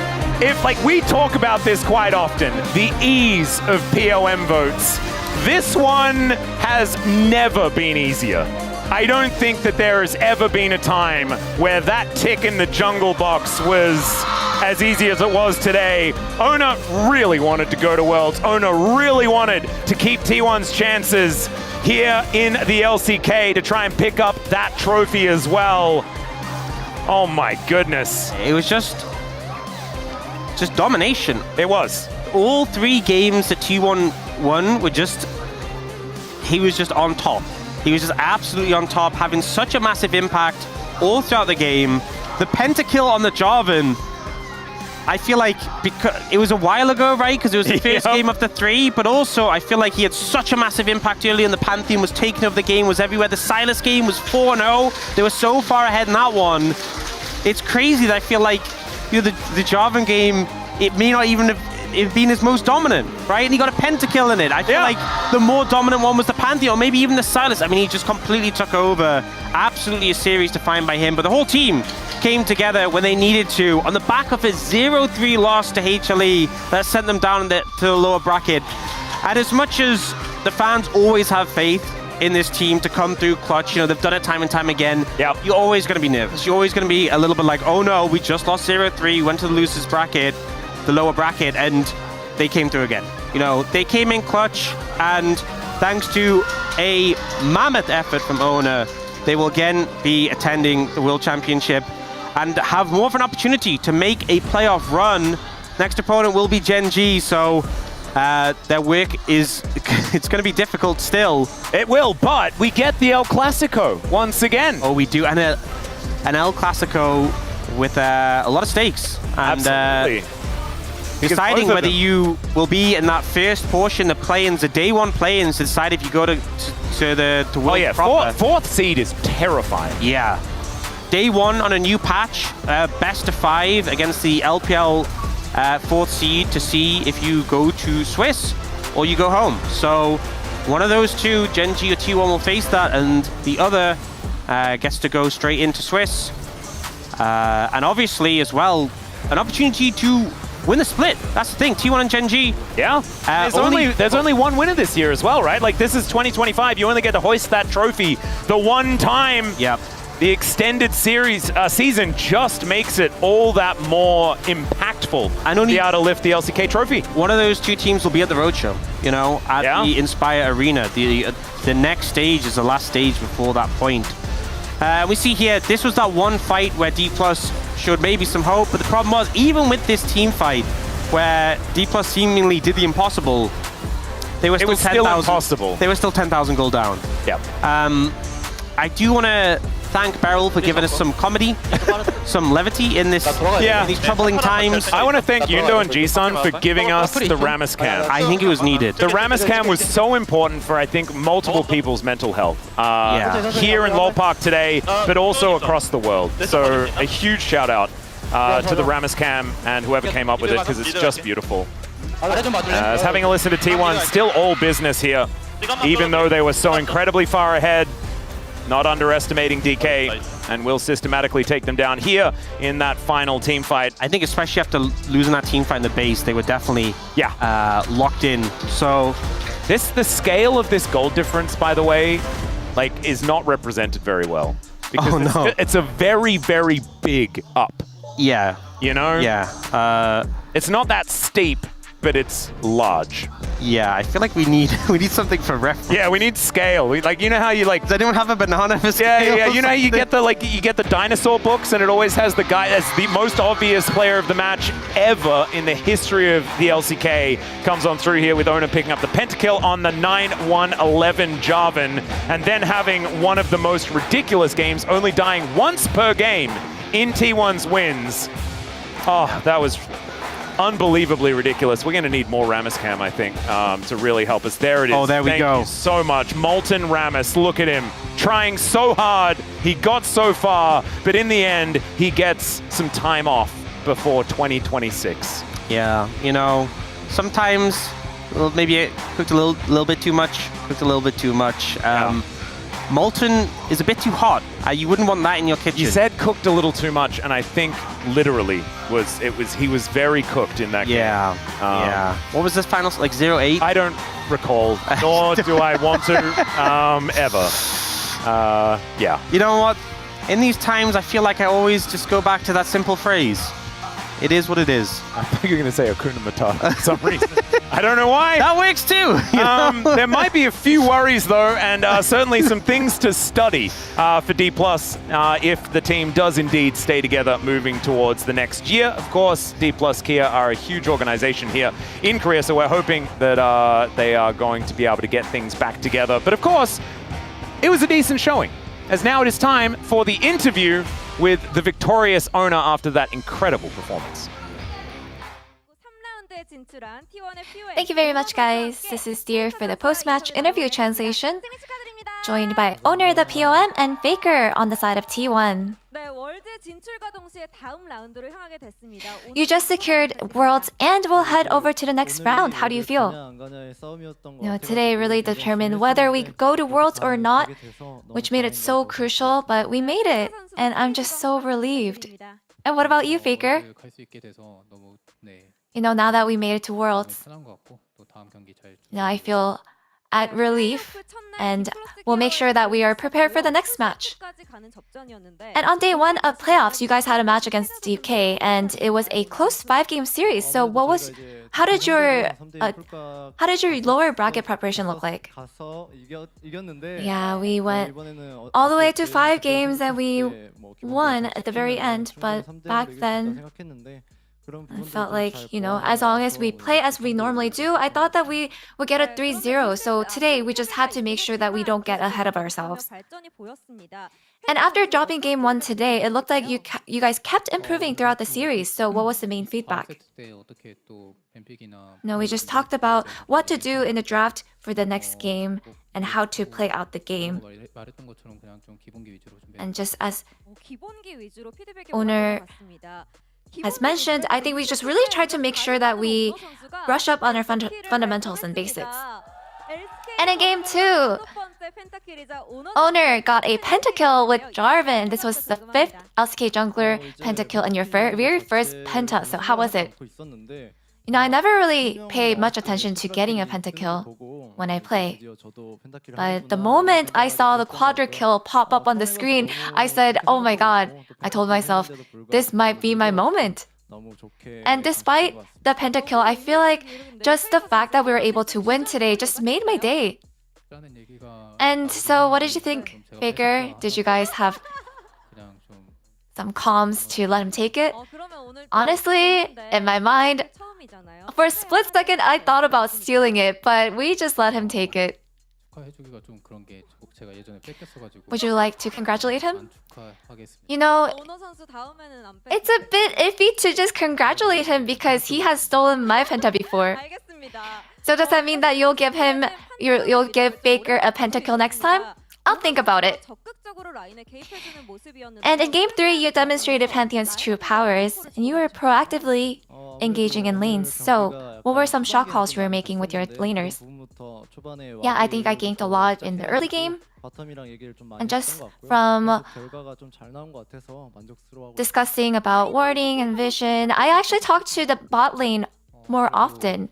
if like we talk about this quite often, the ease of POM votes, this one has never been easier. I don't think that there has ever been a time where that tick in the jungle box was as easy as it was today. Ona really wanted to go to Worlds. Ona really wanted to keep T1's chances here in the LCK to try and pick up that trophy as well. Oh my goodness. It was just domination. It was. All 3 games that T1 won were just he was just on top. He was just absolutely on top, having such a massive impact all throughout the game. The pentakill on the Jarvan, I feel like, because it was a while ago, right? Because it was the first game of the 3, but also I feel like he had such a massive impact early, and the Pantheon was taking over the game, was everywhere. The Sylas game was 4-0. They were so far ahead in that one. It's crazy that I feel like, you know, the Jarvan game, it may not even have been his most dominant, right? And he got a pentakill in it. I feel like the more dominant one was the Pantheon, or maybe even the Sylas. I mean, he just completely took over. Absolutely a series defined by him, but the whole team came together when they needed to on the back of a 0-3 loss to HLE that sent them down to the lower bracket. And as much as the fans always have faith in this team to come through clutch, you know, they've done it time and time again, you're always going to be nervous. You're always going to be a little bit like, oh no, we just lost 0-3, went to the losers bracket, the lower bracket, and they came through again. You know, they came in clutch, and thanks to a mammoth effort from Owner, they will again be attending the World Championship and have more of an opportunity to make a playoff run. Next opponent will be Gen G, so their work is, it's going to be difficult still. It will, but we get the El Clasico once again. Oh, we do, and an El Clasico with a lot of stakes. And, absolutely. Deciding whether you will be in that first portion, the play-ins, the day 1 play-ins, to decide if you go to World. Oh yeah, fourth seed is terrifying. Yeah. Day 1 on a new patch, best of 5 against the LPL 4th seed to see if you go to Swiss or you go home. So one of those two, Gen G or T1, will face that, and the other gets to go straight into Swiss. And obviously as well, an opportunity to win the split. That's the thing, T1 and Gen G. Yeah, there's only one winner this year as well, right? Like, this is 2025. You only get to hoist that trophy the one time. Yep. The extended series season just makes it all that more impactful and only to be able to lift the LCK trophy. One of those two teams will be at the roadshow, you know, at the Inspire Arena. The next stage is the last stage before that point. We see here, this was that one fight where D+ showed maybe some hope, but the problem was, even with this team fight, where D+ seemingly did the impossible, they were still 10,000. They were still 10,000 gold down. Yep. I do want to thank Beryl for giving us some comedy, some levity in this, in these troubling times. I want to thank Yundo and Jisun for giving us the Rammus cam. I think it was needed. The Rammus cam was so important for, I think, multiple people's mental health. Here in LoL Park today, but also across the world. So a huge shout out to the Rammus cam and whoever came up with it, because it's just beautiful. As having a listen to T1, still all business here, even though they were so incredibly far ahead. Not underestimating DK, and will systematically take them down here in that final team fight. I think especially after losing that team fight in the base, they were definitely locked in. So the scale of this gold difference, by the way, like, is not represented very well. Because it's a very, very big up. Yeah. You know? Yeah. It's not that steep, but it's large. Yeah, I feel like we need something for reference. Yeah, we need scale. You know how you like. Does anyone have a banana for scale? Yeah. You know how you get the dinosaur books, and it always has the guy that's the most obvious player of the match ever in the history of the LCK comes on through here with Owner picking up the pentakill on the 9-1-11 Jarvan, and then having one of the most ridiculous games, only dying once per game in T1's wins. Oh, that was unbelievably ridiculous. We're going to need more Rammus cam, I think, to really help us. There it is. Oh, there we go. Thank you so much. Molten Rammus, look at him. Trying so hard. He got so far, but in the end, he gets some time off before 2026. Yeah, you know, sometimes maybe it cooked a little bit too much. Molten is a bit too hot. You wouldn't want that in your kitchen. You said cooked a little too much, and I think literally he was very cooked in that game. Yeah. What was this final? Like 0-8? I don't recall, nor do I want to ever. Yeah. You know what? In these times, I feel like I always just go back to that simple phrase. It is what it is. I thought you were going to say Hakuna Matata for some reason. I don't know why. That works too. There might be a few worries though, and certainly some things to study for D+, if the team does indeed stay together moving towards the next year. Of course, D+ Kia are a huge organization here in Korea, so we're hoping that they are going to be able to get things back together. But of course, it was a decent showing, as now it is time for the interview with the victorious owner after that incredible performance. Thank you very much, guys. This is Dear for the post-match interview translation, joined by owner the POM and Faker on the side of T1. You just secured Worlds and will head over to the next round. How do you feel? Today really determined whether we go to Worlds or not, which made it so crucial, but we made it, and I'm just so relieved. And what about you, Faker? Now that we made it to Worlds, I feel at relief, and we'll make sure that we are prepared for the next match. And on day 1 of playoffs, you guys had a match against DK, and it was a close 5-game series. So how did your lower bracket preparation look like? Yeah, we went all the way to 5 games and we won at the very end, but back then I felt like, as long as we play as we normally do, I thought that we would get a 3-0. So today, we just had to make sure that we don't get ahead of ourselves. And after dropping game 1 today, it looked like you guys kept improving throughout the series. So what was the main feedback? No, we just talked about what to do in the draft for the next game and how to play out the game. And just as owner has mentioned, I think we just really tried to make sure that we brush up on our fundamentals and basics. And in game 2, owner got a pentakill with Jarvan. This was the 5th LCK jungler pentakill and your very first penta. So how was it? I never really pay much attention to getting a pentakill when I play. But the moment I saw the quadra kill pop up on the screen, I said, oh my god. I told myself, this might be my moment. And despite the pentakill, I feel like just the fact that we were able to win today just made my day. And so what did you think, Faker? Did you guys have some comms to let him take it? Honestly, in my mind, for a split second, I thought about stealing it, but we just let him take it. Would you like to congratulate him? It's a bit iffy to just congratulate him because he has stolen my penta before. So does that mean that you'll give Faker a pentakill next time? I'll think about it. And in game 3, you demonstrated Pantheon's true powers, and you were proactively engaging in lanes. So, what were some shot calls you were making with your laners? Yeah, I think I ganked a lot in the early game. And just from discussing about warding and vision, I actually talked to the bot lane more often.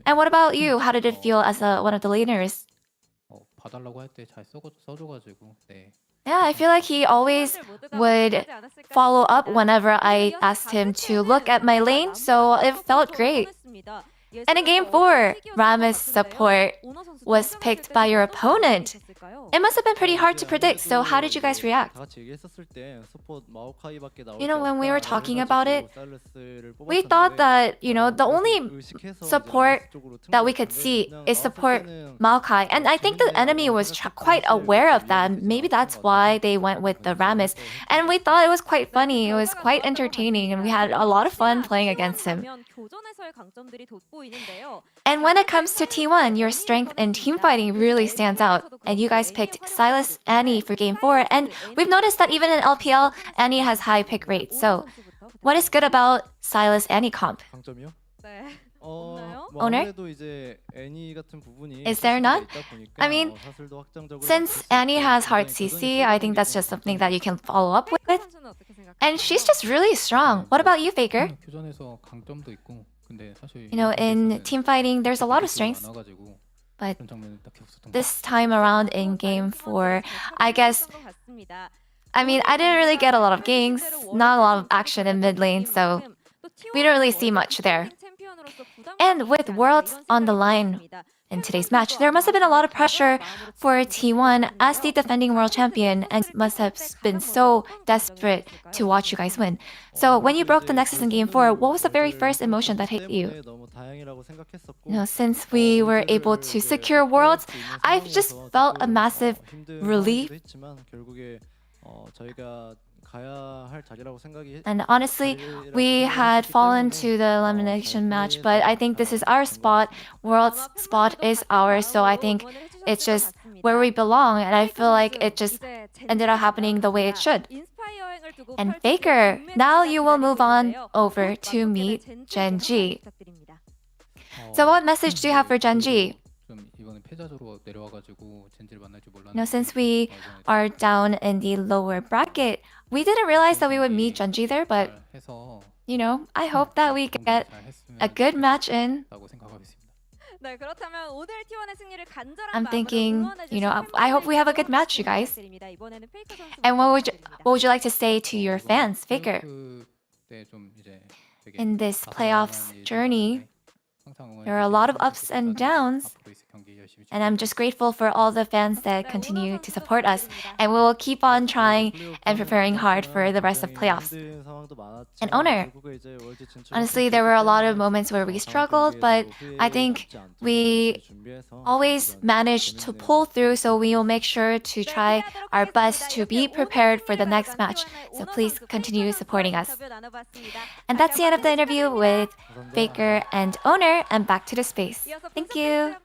And what about you? How did it feel as one of the laners? Yeah, I feel like he always would follow up whenever I asked him to look at my lane, so it felt great. And in game 4, Rammus support was picked by your opponent. It must have been pretty hard to predict, so how did you guys react? When we were talking about it, we thought that, the only support that we could see is support Maokai. And I think the enemy was quite aware of that. Maybe that's why they went with the Rammus. And we thought it was quite funny. It was quite entertaining, and we had a lot of fun playing against him. And when it comes to T1, your strength in teamfighting really stands out. And you guys picked Sylas Annie for game 4. And we've noticed that even in LPL, Annie has high pick rates. So what is good about Sylas Annie comp? Owner? Is there none? I mean, since Annie has hard CC, I think that's just something that you can follow up with. And she's just really strong. What about you, Faker? In team fighting, there's a lot of strengths. But this time around in game 4, I guess, I didn't really get a lot of ganks, not a lot of action in mid lane, so we don't really see much there. And with Worlds on the line in today's match, there must have been a lot of pressure for T1 as the defending world champion and must have been so desperate to watch you guys win. So when you broke the Nexus in Game 4, what was the very first emotion that hit you? Since we were able to secure Worlds, I've just felt a massive relief. And honestly, we had fallen to the elimination match, but I think this is our spot. World's spot is ours, so I think it's just where we belong, and I feel like it just ended up happening the way it should. And Faker, now you will move on over to meet Gen.G. So what message do you have for Gen.G? Since we are down in the lower bracket, we didn't realize that we would meet Gen.G there, but I hope that we get a good match in. I'm thinking, I hope we have a good match, you guys. And what would you like to say to your fans, Faker? In this playoffs journey, there are a lot of ups and downs, and I'm just grateful for all the fans that continue to support us, and we will keep on trying and preparing hard for the rest of playoffs. And Owner, honestly, there were a lot of moments where we struggled, but I think we always managed to pull through, so we will make sure to try our best to be prepared for the next match. So please continue supporting us. And that's the end of the interview with Faker and Owner, and back to the space. Thank you.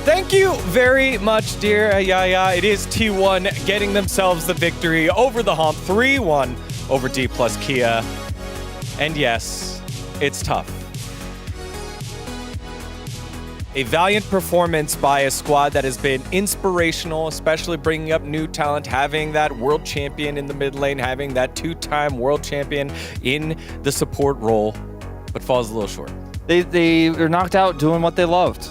Thank you very much, dear Yaya. It is T1 getting themselves the victory over the hump, 3-1 over D plus Kia. And yes, it's tough. A valiant performance by a squad that has been inspirational, especially bringing up new talent, having that world champion in the mid lane, having that two-time world champion in the support role, but falls a little short. They're knocked out doing what they loved,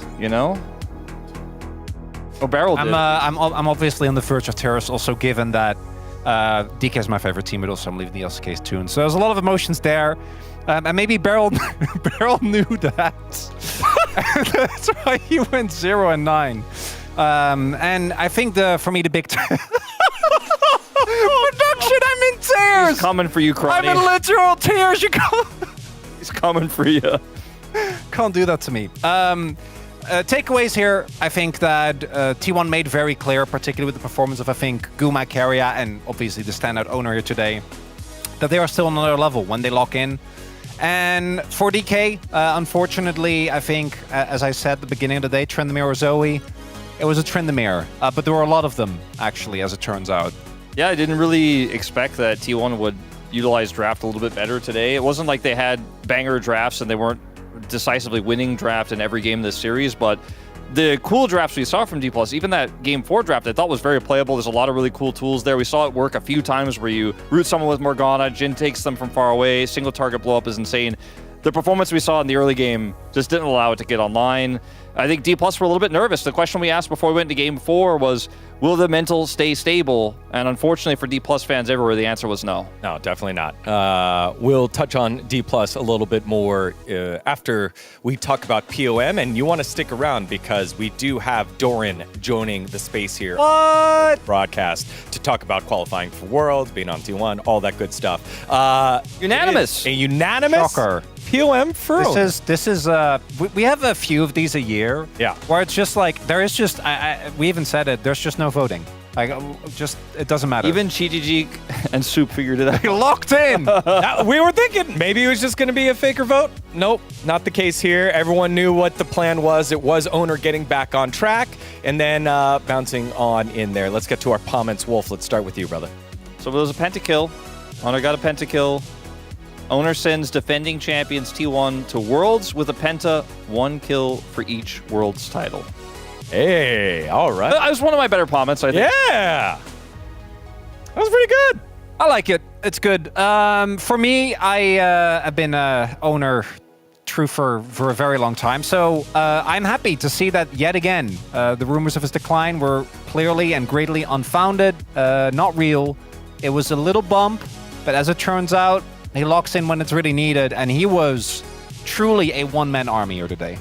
Oh, Beryl did. I'm obviously on the verge of tears, also given that DK is my favorite team, but also I'm leaving the LCK's tune. So there's a lot of emotions there. And maybe Beryl knew that. That's why he went 0-9. And I think for me the big production, I'm in tears. He's coming for you, Crony. I'm in literal tears. He's coming for you. Can't do that to me. Takeaways here, I think that T1 made very clear, particularly with the performance of, I think, Guma, Keria, and obviously the standout Owner here today, that they are still on another level when they lock in. And for DK, unfortunately, I think, as I said at the beginning of the day, Tryndamere or Zoe, it was a Tryndamere. But there were a lot of them, actually, as it turns out. Yeah, I didn't really expect that T1 would utilize draft a little bit better today. It wasn't like they had banger drafts and they weren't decisively winning draft in every game this series, but the cool drafts we saw from D+, even that Game 4 draft I thought was very playable. There's a lot of really cool tools there. We saw it work a few times where you root someone with Morgana, Jhin takes them from far away, single target blow up is insane. The performance we saw in the early game just didn't allow it to get online. I think D+ were a little bit nervous. The question we asked before we went to Game 4 was, will the mental stay stable? And unfortunately for D+ fans everywhere, the answer was no. No, definitely not. We'll touch on D+ a little bit more after we talk about POM, and you want to stick around because we do have Doran joining the space here. What? Broadcast to talk about qualifying for Worlds, being on T1, all that good stuff. Unanimous. A unanimous Shocker. POM for This is we have a few of these a year. Yeah. Where it's just like there is just we even said it. There's just no voting. Like it doesn't matter. Even Chi and Soup figured it out. Locked in. We were thinking maybe it was just going to be a Faker vote. Nope, not the case here. Everyone knew what the plan was. It was Owner getting back on track and then bouncing on in there. Let's get to our comments. Wolf, let's start with you, brother. So there was a pentakill. Owner got a pentakill. Owner sends defending champions T1 to Worlds with a penta, 1 kill for each Worlds title. Hey, all right. That was one of my better comments, I think. Yeah. That was pretty good. I like it. It's good. For me, I have been a Owner truther for a very long time, so I'm happy to see that yet again. The rumors of his decline were clearly and greatly unfounded, not real. It was a little bump. but as it turns out, he locks in when it's really needed, and he was truly a one-man army here today.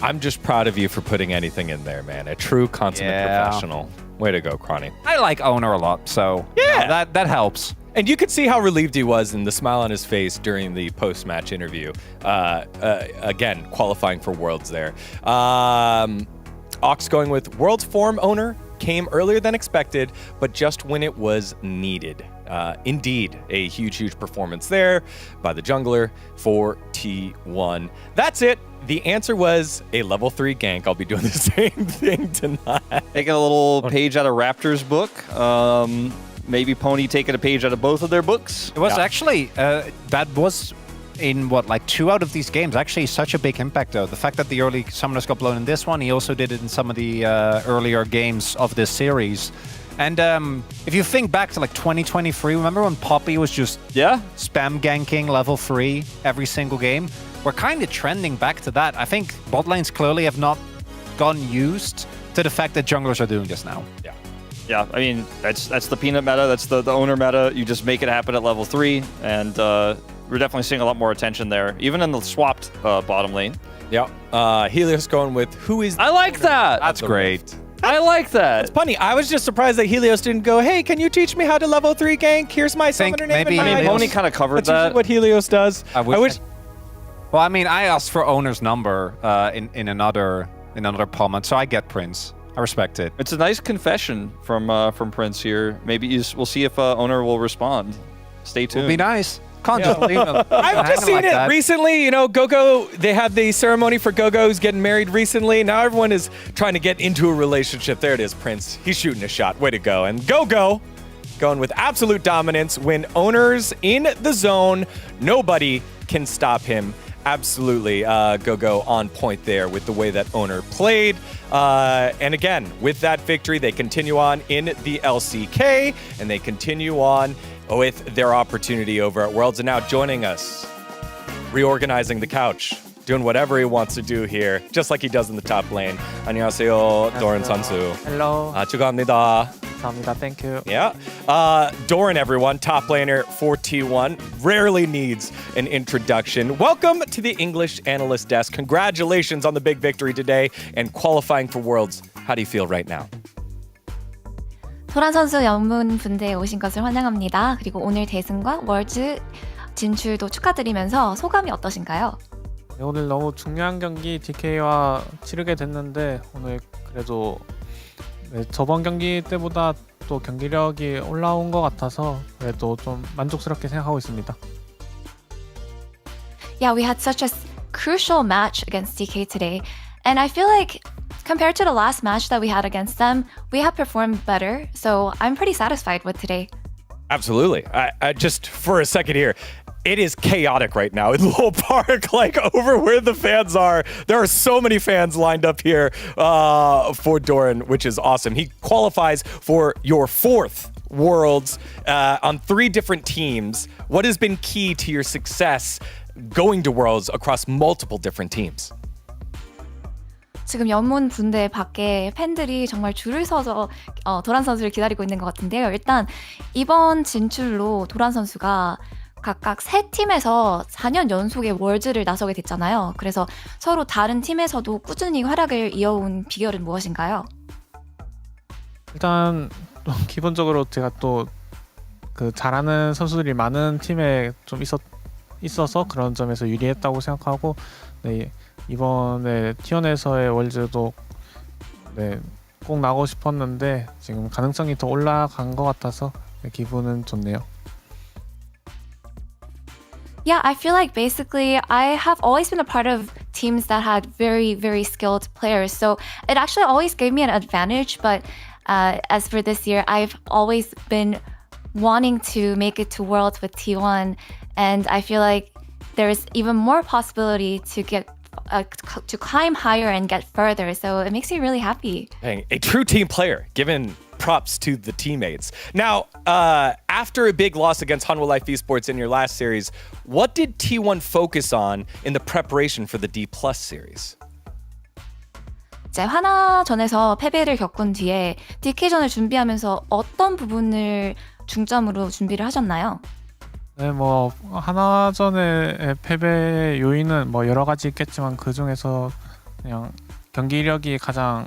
I'm just proud of you for putting anything in there, man. A true consummate professional. Way to go, Cronny. I like Owner a lot, so yeah, that helps. And you could see how relieved he was in the smile on his face during the post-match interview. Again, qualifying for Worlds there. Ox going with Worlds form owner came earlier than expected, but just when it was needed. Indeed, a huge performance there by the jungler for T1. That's it. The answer was a level 3 gank. I'll be doing the same thing tonight. Taking a little page out of Raptor's book. Maybe Pony taking a page out of both of their books. It was actually, that was in like 2 out of these games, actually such a big impact though. The fact that the early summoners got blown in this one, he also did it in some of the earlier games of this series. And if you think back to like 2023, remember when Poppy was just spam ganking level 3 every single game? We're kind of trending back to that. I think bot lanes clearly have not gotten used to the fact that junglers are doing this now. Yeah, I mean, that's the peanut meta, that's the owner meta. You just make it happen at level 3, and we're definitely seeing a lot more attention there, even in the swapped bottom lane. Yeah, Helios going with who is... I like that! That's great. I like that. It's funny. I was just surprised that Helios didn't go, hey, can you teach me how to level 3 gank? Here's my summoner name. Maybe Pony kind of covered That's usually what Helios does. I wish. Well, I mean, I asked for owner's number in another comment, so I get Prince. I respect it. It's a nice confession from Prince here. Maybe we'll see if owner will respond. Stay tuned. It'll be nice. Can't just leave him. I've just seen it recently. You know, Gogo, they had the ceremony for Gogo who's getting married recently. Now everyone is trying to get into a relationship. There it is, Prince. He's shooting a shot. Way to go. And Gogo going with absolute dominance. When owner's in the zone, nobody can stop him. Absolutely, Gogo on point there with the way that owner played. And again, with that victory, they continue on in the LCK, and they continue on with their opportunity over at Worlds. And now joining us, reorganizing the couch, doing whatever he wants to do here, just like he does in the top lane. 안녕하세요, Doran 선수. Hello. 축하합니다. 감사합니다. Thank you. Yeah. Doran, everyone, top laner for T1, rarely needs an introduction. Welcome to the English Analyst Desk. Congratulations on the big victory today and qualifying for Worlds. How do you feel right now? 도란 선수 연문 분대에 오신 것을 환영합니다. 그리고 오늘 대승과 월즈 진출도 축하드리면서 소감이 어떠신가요? 네, 오늘 너무 중요한 경기 DK와 치르게 됐는데 오늘 그래도 저번 경기 때보다 또 경기력이 올라온 것 같아서 그래도 좀 만족스럽게 생각하고 있습니다. Yeah, we had such a crucial match against DK today, and I feel like compared to the last match that we had against them, we have performed better, so I'm pretty satisfied with today. Absolutely. I just for a second here, it is chaotic right now in Lowell Park, like over where the fans are. There are so many fans lined up here for Doran, which is awesome. He qualifies for your 4th Worlds on 3 different teams. What has been key to your success going to Worlds across multiple different teams? 지금 연문 분대 밖에 팬들이 정말 줄을 서서 도란 선수를 기다리고 있는 것 같은데요. 일단 이번 진출로 도란 선수가 각각 3팀에서 4년 연속의 월즈를 나서게 됐잖아요. 그래서 서로 다른 팀에서도 꾸준히 활약을 이어온 비결은 무엇인가요? 일단 또 기본적으로 제가 또 그 잘하는 선수들이 많은 팀에 좀 있어서 그런 점에서 유리했다고 생각하고 네, 이번에 T1에서의 월즈도 네, 꼭 나가고 싶었는데 지금 가능성이 더 올라간 것 같아서 네, 기분은 좋네요. Yeah, I feel like basically I have always been a part of teams that had very, very skilled players. So it actually always gave me an advantage. But as for this year, I've always been wanting to make it to Worlds with T1. And I feel like there's even more possibility to get to climb higher and get further. So it makes me really happy. Dang, a true team player, given props to the teammates. Now, after a big loss against Hanwha Life Esports in your last series, what did T1 focus on in the preparation for the D+ series? 이제 하나전에서 패배를 겪은 뒤에 DK전을 준비하면서 어떤 부분을 중점으로 준비를 하셨나요? 네, 뭐 하나전의 패배 요인은 뭐 여러 가지 있겠지만 그 중에서 그냥 경기력이 가장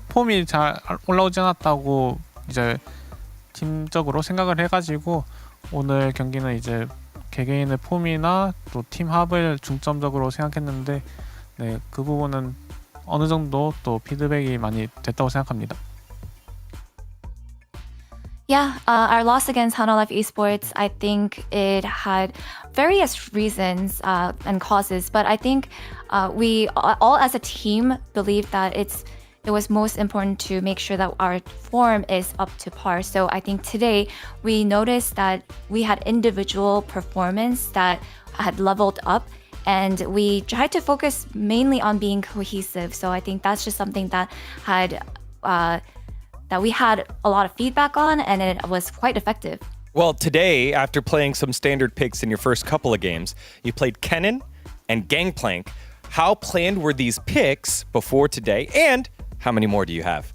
폼이 잘 올라오지 않았다고 이제 팀적으로 생각을 해가지고 오늘 경기는 이제 개개인의 폼이나 또 팀 합을 중점적으로 생각했는데 네, 그 부분은 어느 정도 또 피드백이 많이 됐다고 생각합니다. Yeah, our loss against Hana Life Esports, I think it had various reasons and causes, but I think we all as a team believe that it was most important to make sure that our form is up to par. So I think today we noticed that we had individual performance that had leveled up, and we tried to focus mainly on being cohesive. So I think that's just something that we had a lot of feedback on, and it was quite effective. Well, today, after playing some standard picks in your first couple of games, you played Kennen and Gangplank. How planned were these picks before today, and how many more do you have?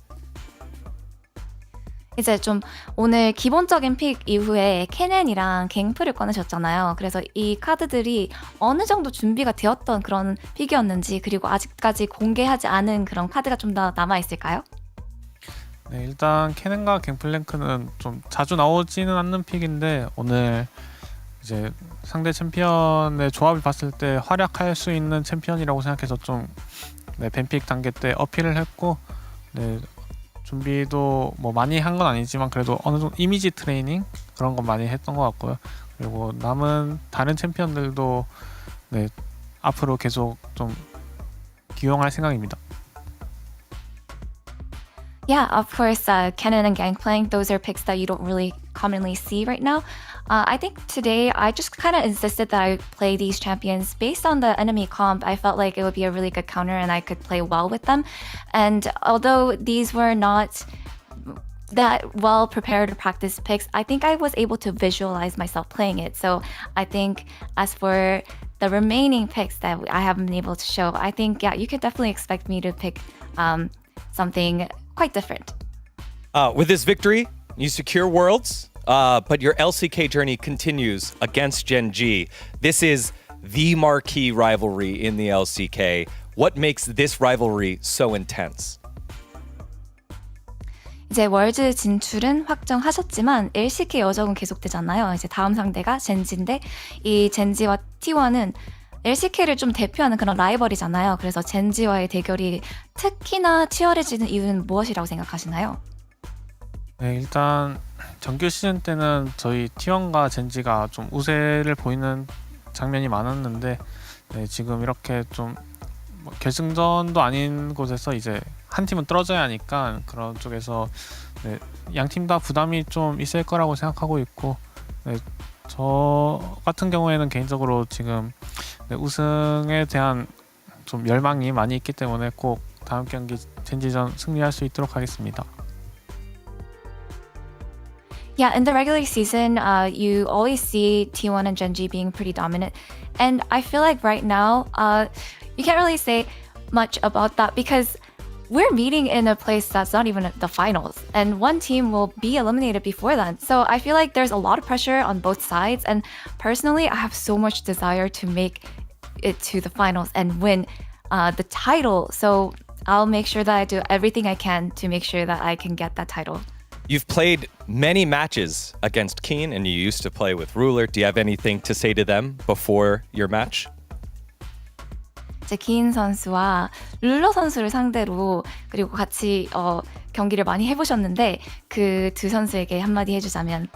이제 좀 오늘 기본적인 픽 이후에 캐넨이랑 갱프를 꺼내셨잖아요. 그래서 이 카드들이 어느 정도 준비가 되었던 그런 픽이었는지, 그리고 아직까지 공개하지 않은 그런 카드가 좀 더 남아있을까요? 네, 일단 캐넨과 갱플랭크는 좀 자주 나오지는 않는 픽인데 오늘 이제 상대 챔피언의 조합을 봤을 때 활약할 수 있는 챔피언이라고 생각해서 좀 뱀픽 단계 때 어필을 했고 네, 준비도 뭐 많이 한 건 아니지만 그래도 어느 정도 이미지 트레이닝 그런 건 많이 했던 것 같고요. 그리고 남은 다른 챔피언들도 네, 앞으로 계속 좀 기용할 생각입니다. Yeah, of course, Kennen and Gangplank, those are picks that you don't really commonly see right now. I think today I just kind of insisted that I play these champions based on the enemy comp. I felt like it would be a really good counter and I could play well with them. And although these were not that well prepared or practiced picks, I think I was able to visualize myself playing it. So I think as for the remaining picks that I haven't been able to show, I think, yeah, you could definitely expect me to pick something quite different. With this victory, you secure Worlds, but your LCK journey continues against Gen G. This is the marquee rivalry in the LCK. What makes this rivalry so intense? 이제 월드 진출은 확정하셨지만 LCK 여정은 계속되잖아요. 이제 다음 상대가 젠지인데 이 젠지와 T1은 LCK를 좀 대표하는 그런 라이벌이잖아요. 그래서 젠지와의 대결이 특히나 치열해지는 이유는 무엇이라고 생각하시나요? 네, 일단 정규 시즌 때는 저희 T1과 젠지가 좀 우세를 보이는 장면이 많았는데 네, 지금 이렇게 좀 결승전도 아닌 곳에서 이제 한 팀은 떨어져야 하니까 그런 쪽에서 네, 양 팀 다 부담이 좀 있을 거라고 생각하고 있고 네, 저 같은 경우에는 개인적으로 지금 네, 우승에 대한 좀 열망이 많이 있기 때문에 꼭 다음 경기 젠지전 승리할 수 있도록 하겠습니다. Yeah, in the regular season, you always see T1 and Gen G being pretty dominant. And I feel like right now, you can't really say much about that because we're meeting in a place that's not even the finals. And one team will be eliminated before then. So I feel like there's a lot of pressure on both sides. And personally, I have so much desire to make it to the finals and win the title. So I'll make sure that I do everything I can to make sure that I can get that title. You've played many matches against Keen, and you used to play with Ruler. Do you have anything to say to them before your match? 이제 키인 선수와 룰러 선수를 상대로 그리고 같이 경기를 많이 해보셨는데 그 두 선수에게 한마디 해주자면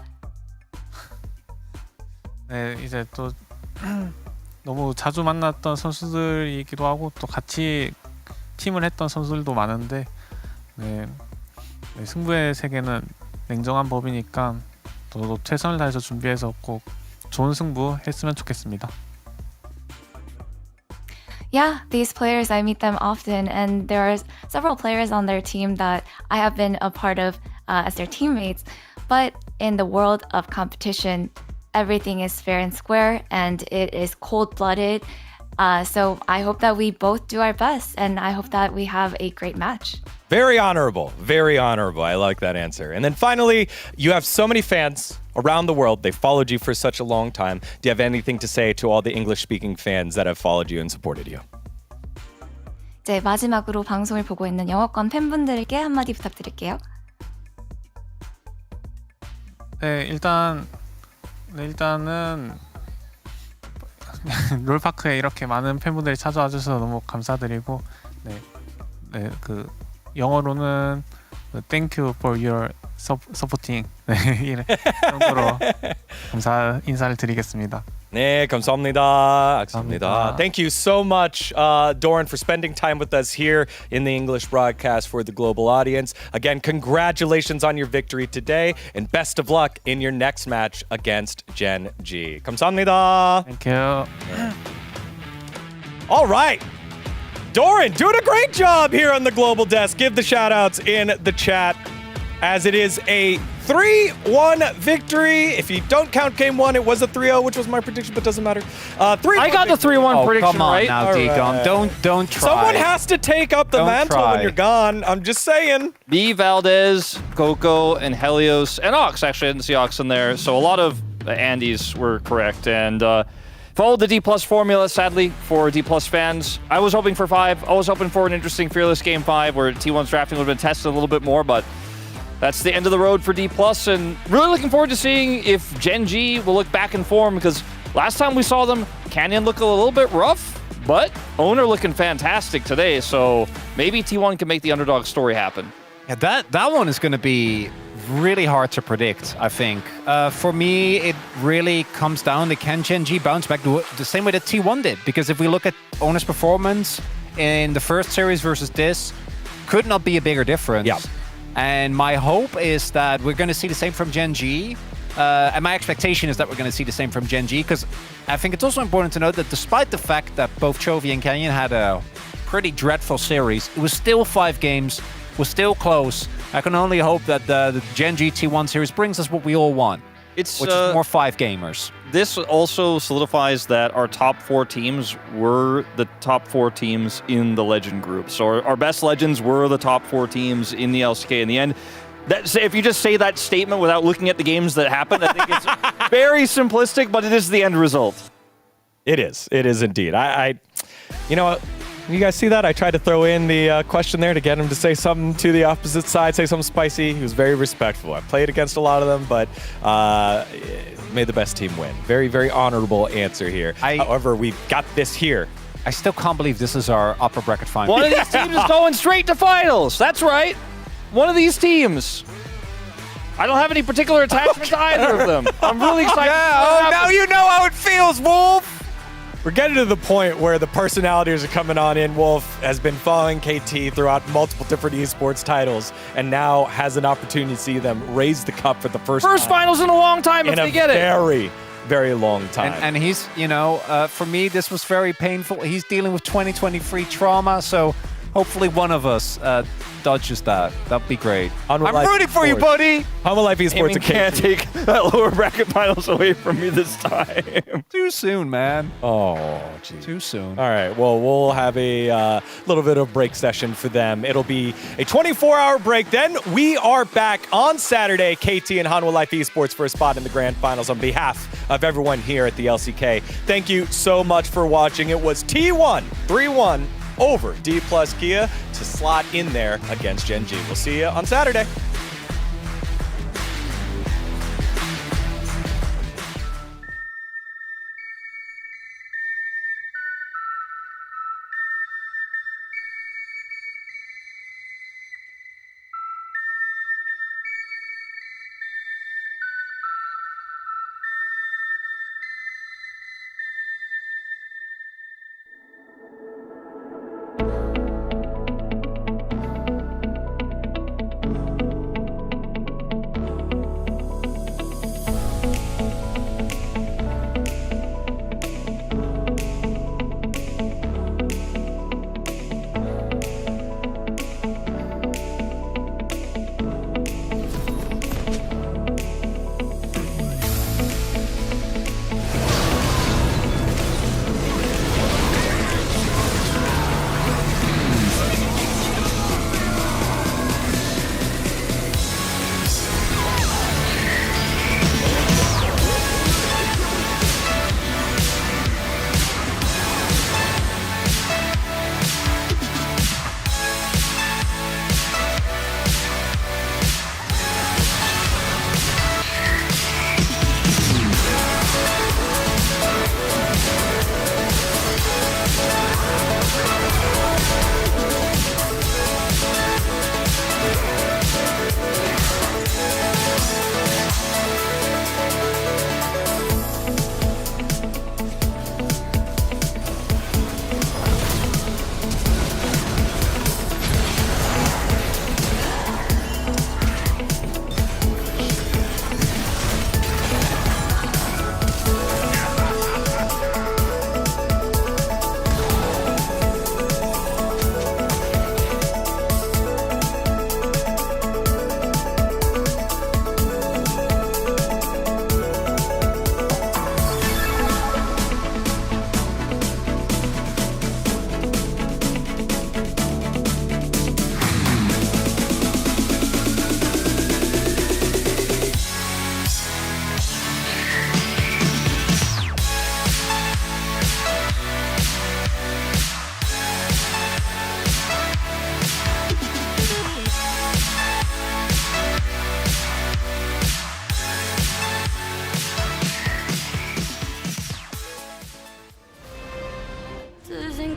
네, 이제 또 너무 자주 만났던 선수들이기도 하고 또 같이 팀을 했던 선수들도 많은데 네, 승부의 세계는 냉정한 법이니까 저도 최선을 다해서 준비해서 꼭 좋은 승부 했으면 좋겠습니다. Yeah, these players, I meet them often, and there are several players on their team that I have been a part of as their teammates. But in the world of competition, everything is fair and square, and it is cold-blooded. So I hope that we both do our best, and I hope that we have a great match. Very honorable. Very honorable. I like that answer. And then finally, you have so many fans around the world. They followed you for such a long time. Do you have anything to say to all the English-speaking fans that have followed you and supported you? 이제 마지막으로 방송을 보고 있는 영어권 팬분들께 한마디 부탁드릴게요. 네, 일단은 롤파크에 이렇게 많은 팬분들이 찾아와 주셔서 너무 감사드리고 그 영어로는 Thank you for your supporting 이 정도로 인사를 드리겠습니다. 네, 감사합니다. Thank you so much, Doran, for spending time with us here in the English broadcast for the global audience. Again, congratulations on your victory today, and best of luck in your next match against Gen G. 감사합니다. Thank you. All right. Doran, doing a great job here on the global desk. Give the shout outs in the chat, as it is a 3-1 victory. If you don't count game one, it was a 3-0, which was my prediction, but doesn't matter. 3-1 I got the 3-1 prediction come on right. now, Deacon. Don't try. Someone has to take up the mantle when you're gone. I'm just saying. B, Valdez, Coco, and Helios, and Ox. Actually, I didn't see Ox in there. So a lot of the Andys were correct. And followed the D+ formula, sadly, for D+ fans. I was hoping for 5. I was hoping for an interesting Fearless Game 5 where T1's drafting would have been tested a little bit more, but that's the end of the road for D+, and really looking forward to seeing if Gen G will look back in form, because last time we saw them, Canyon look a little bit rough, but Owner looking fantastic today, so maybe T1 can make the underdog story happen. Yeah, that one is going to be really hard to predict, I think. For me, it really comes down to can Gen G bounce back the same way that T1 did, because if we look at Owner's performance in the first series versus this, could not be a bigger difference. Yeah. And my hope is that we're going to see the same from Gen G. And my expectation is that we're going to see the same from Gen G, because I think it's also important to note that despite the fact that both Chovy and Canyon had a pretty dreadful series, it was still 5 games, was still close. I can only hope that the Gen G T1 series brings us what we all want, which is more 5 gamers. This also solidifies that our top 4 teams were the top 4 teams in the Legend group. So our best Legends were the top 4 teams in the LCK in the end. If you just say that statement without looking at the games that happened, I think it's very simplistic, but it is the end result. It is. It is indeed. You know what? You guys see that? I tried to throw in the question there to get him to say something to the opposite side, say something spicy. He was very respectful. I played against a lot of them, but made the best team win. Very, very honorable answer here. However, we got this here. I still can't believe this is our upper bracket final. One of these teams is going straight to finals. That's right. One of these teams. I don't have any particular attachment to either of them. I'm really excited. Yeah, now you know how it feels, Wolf. We're getting to the point where the personalities are coming on in. Wolf has been following KT throughout multiple different esports titles, and now has an opportunity to see them raise the cup for the first finals in a long time if they get it. Very, very long time. And he's, for me, this was very painful. He's dealing with 2023 trauma, so hopefully one of us dodges that. That'd be great. I'm rooting for you, buddy. Humble Life Esports You can't take that lower bracket finals away from me this time. Too soon, man. Oh, geez. Too soon. All right. Well, we'll have a little bit of break session for them. It'll be a 24-hour break. Then we are back on Saturday, KT and Hanwha Life Esports, for a spot in the grand finals on behalf of everyone here at the LCK. Thank you so much for watching. It was T1 3-1 over D+ Kia to slot in there against Gen G. We'll see you on Saturday.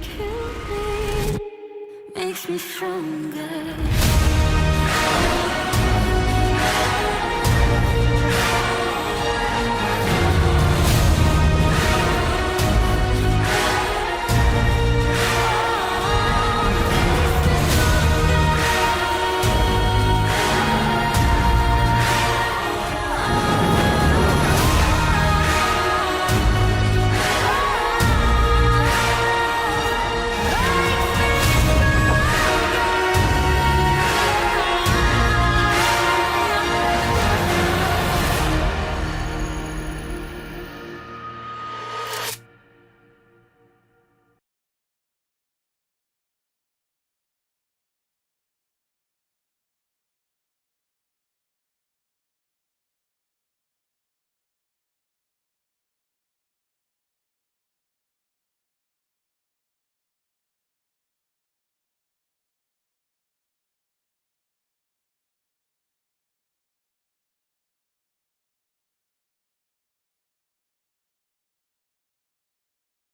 kill me, makes me stronger.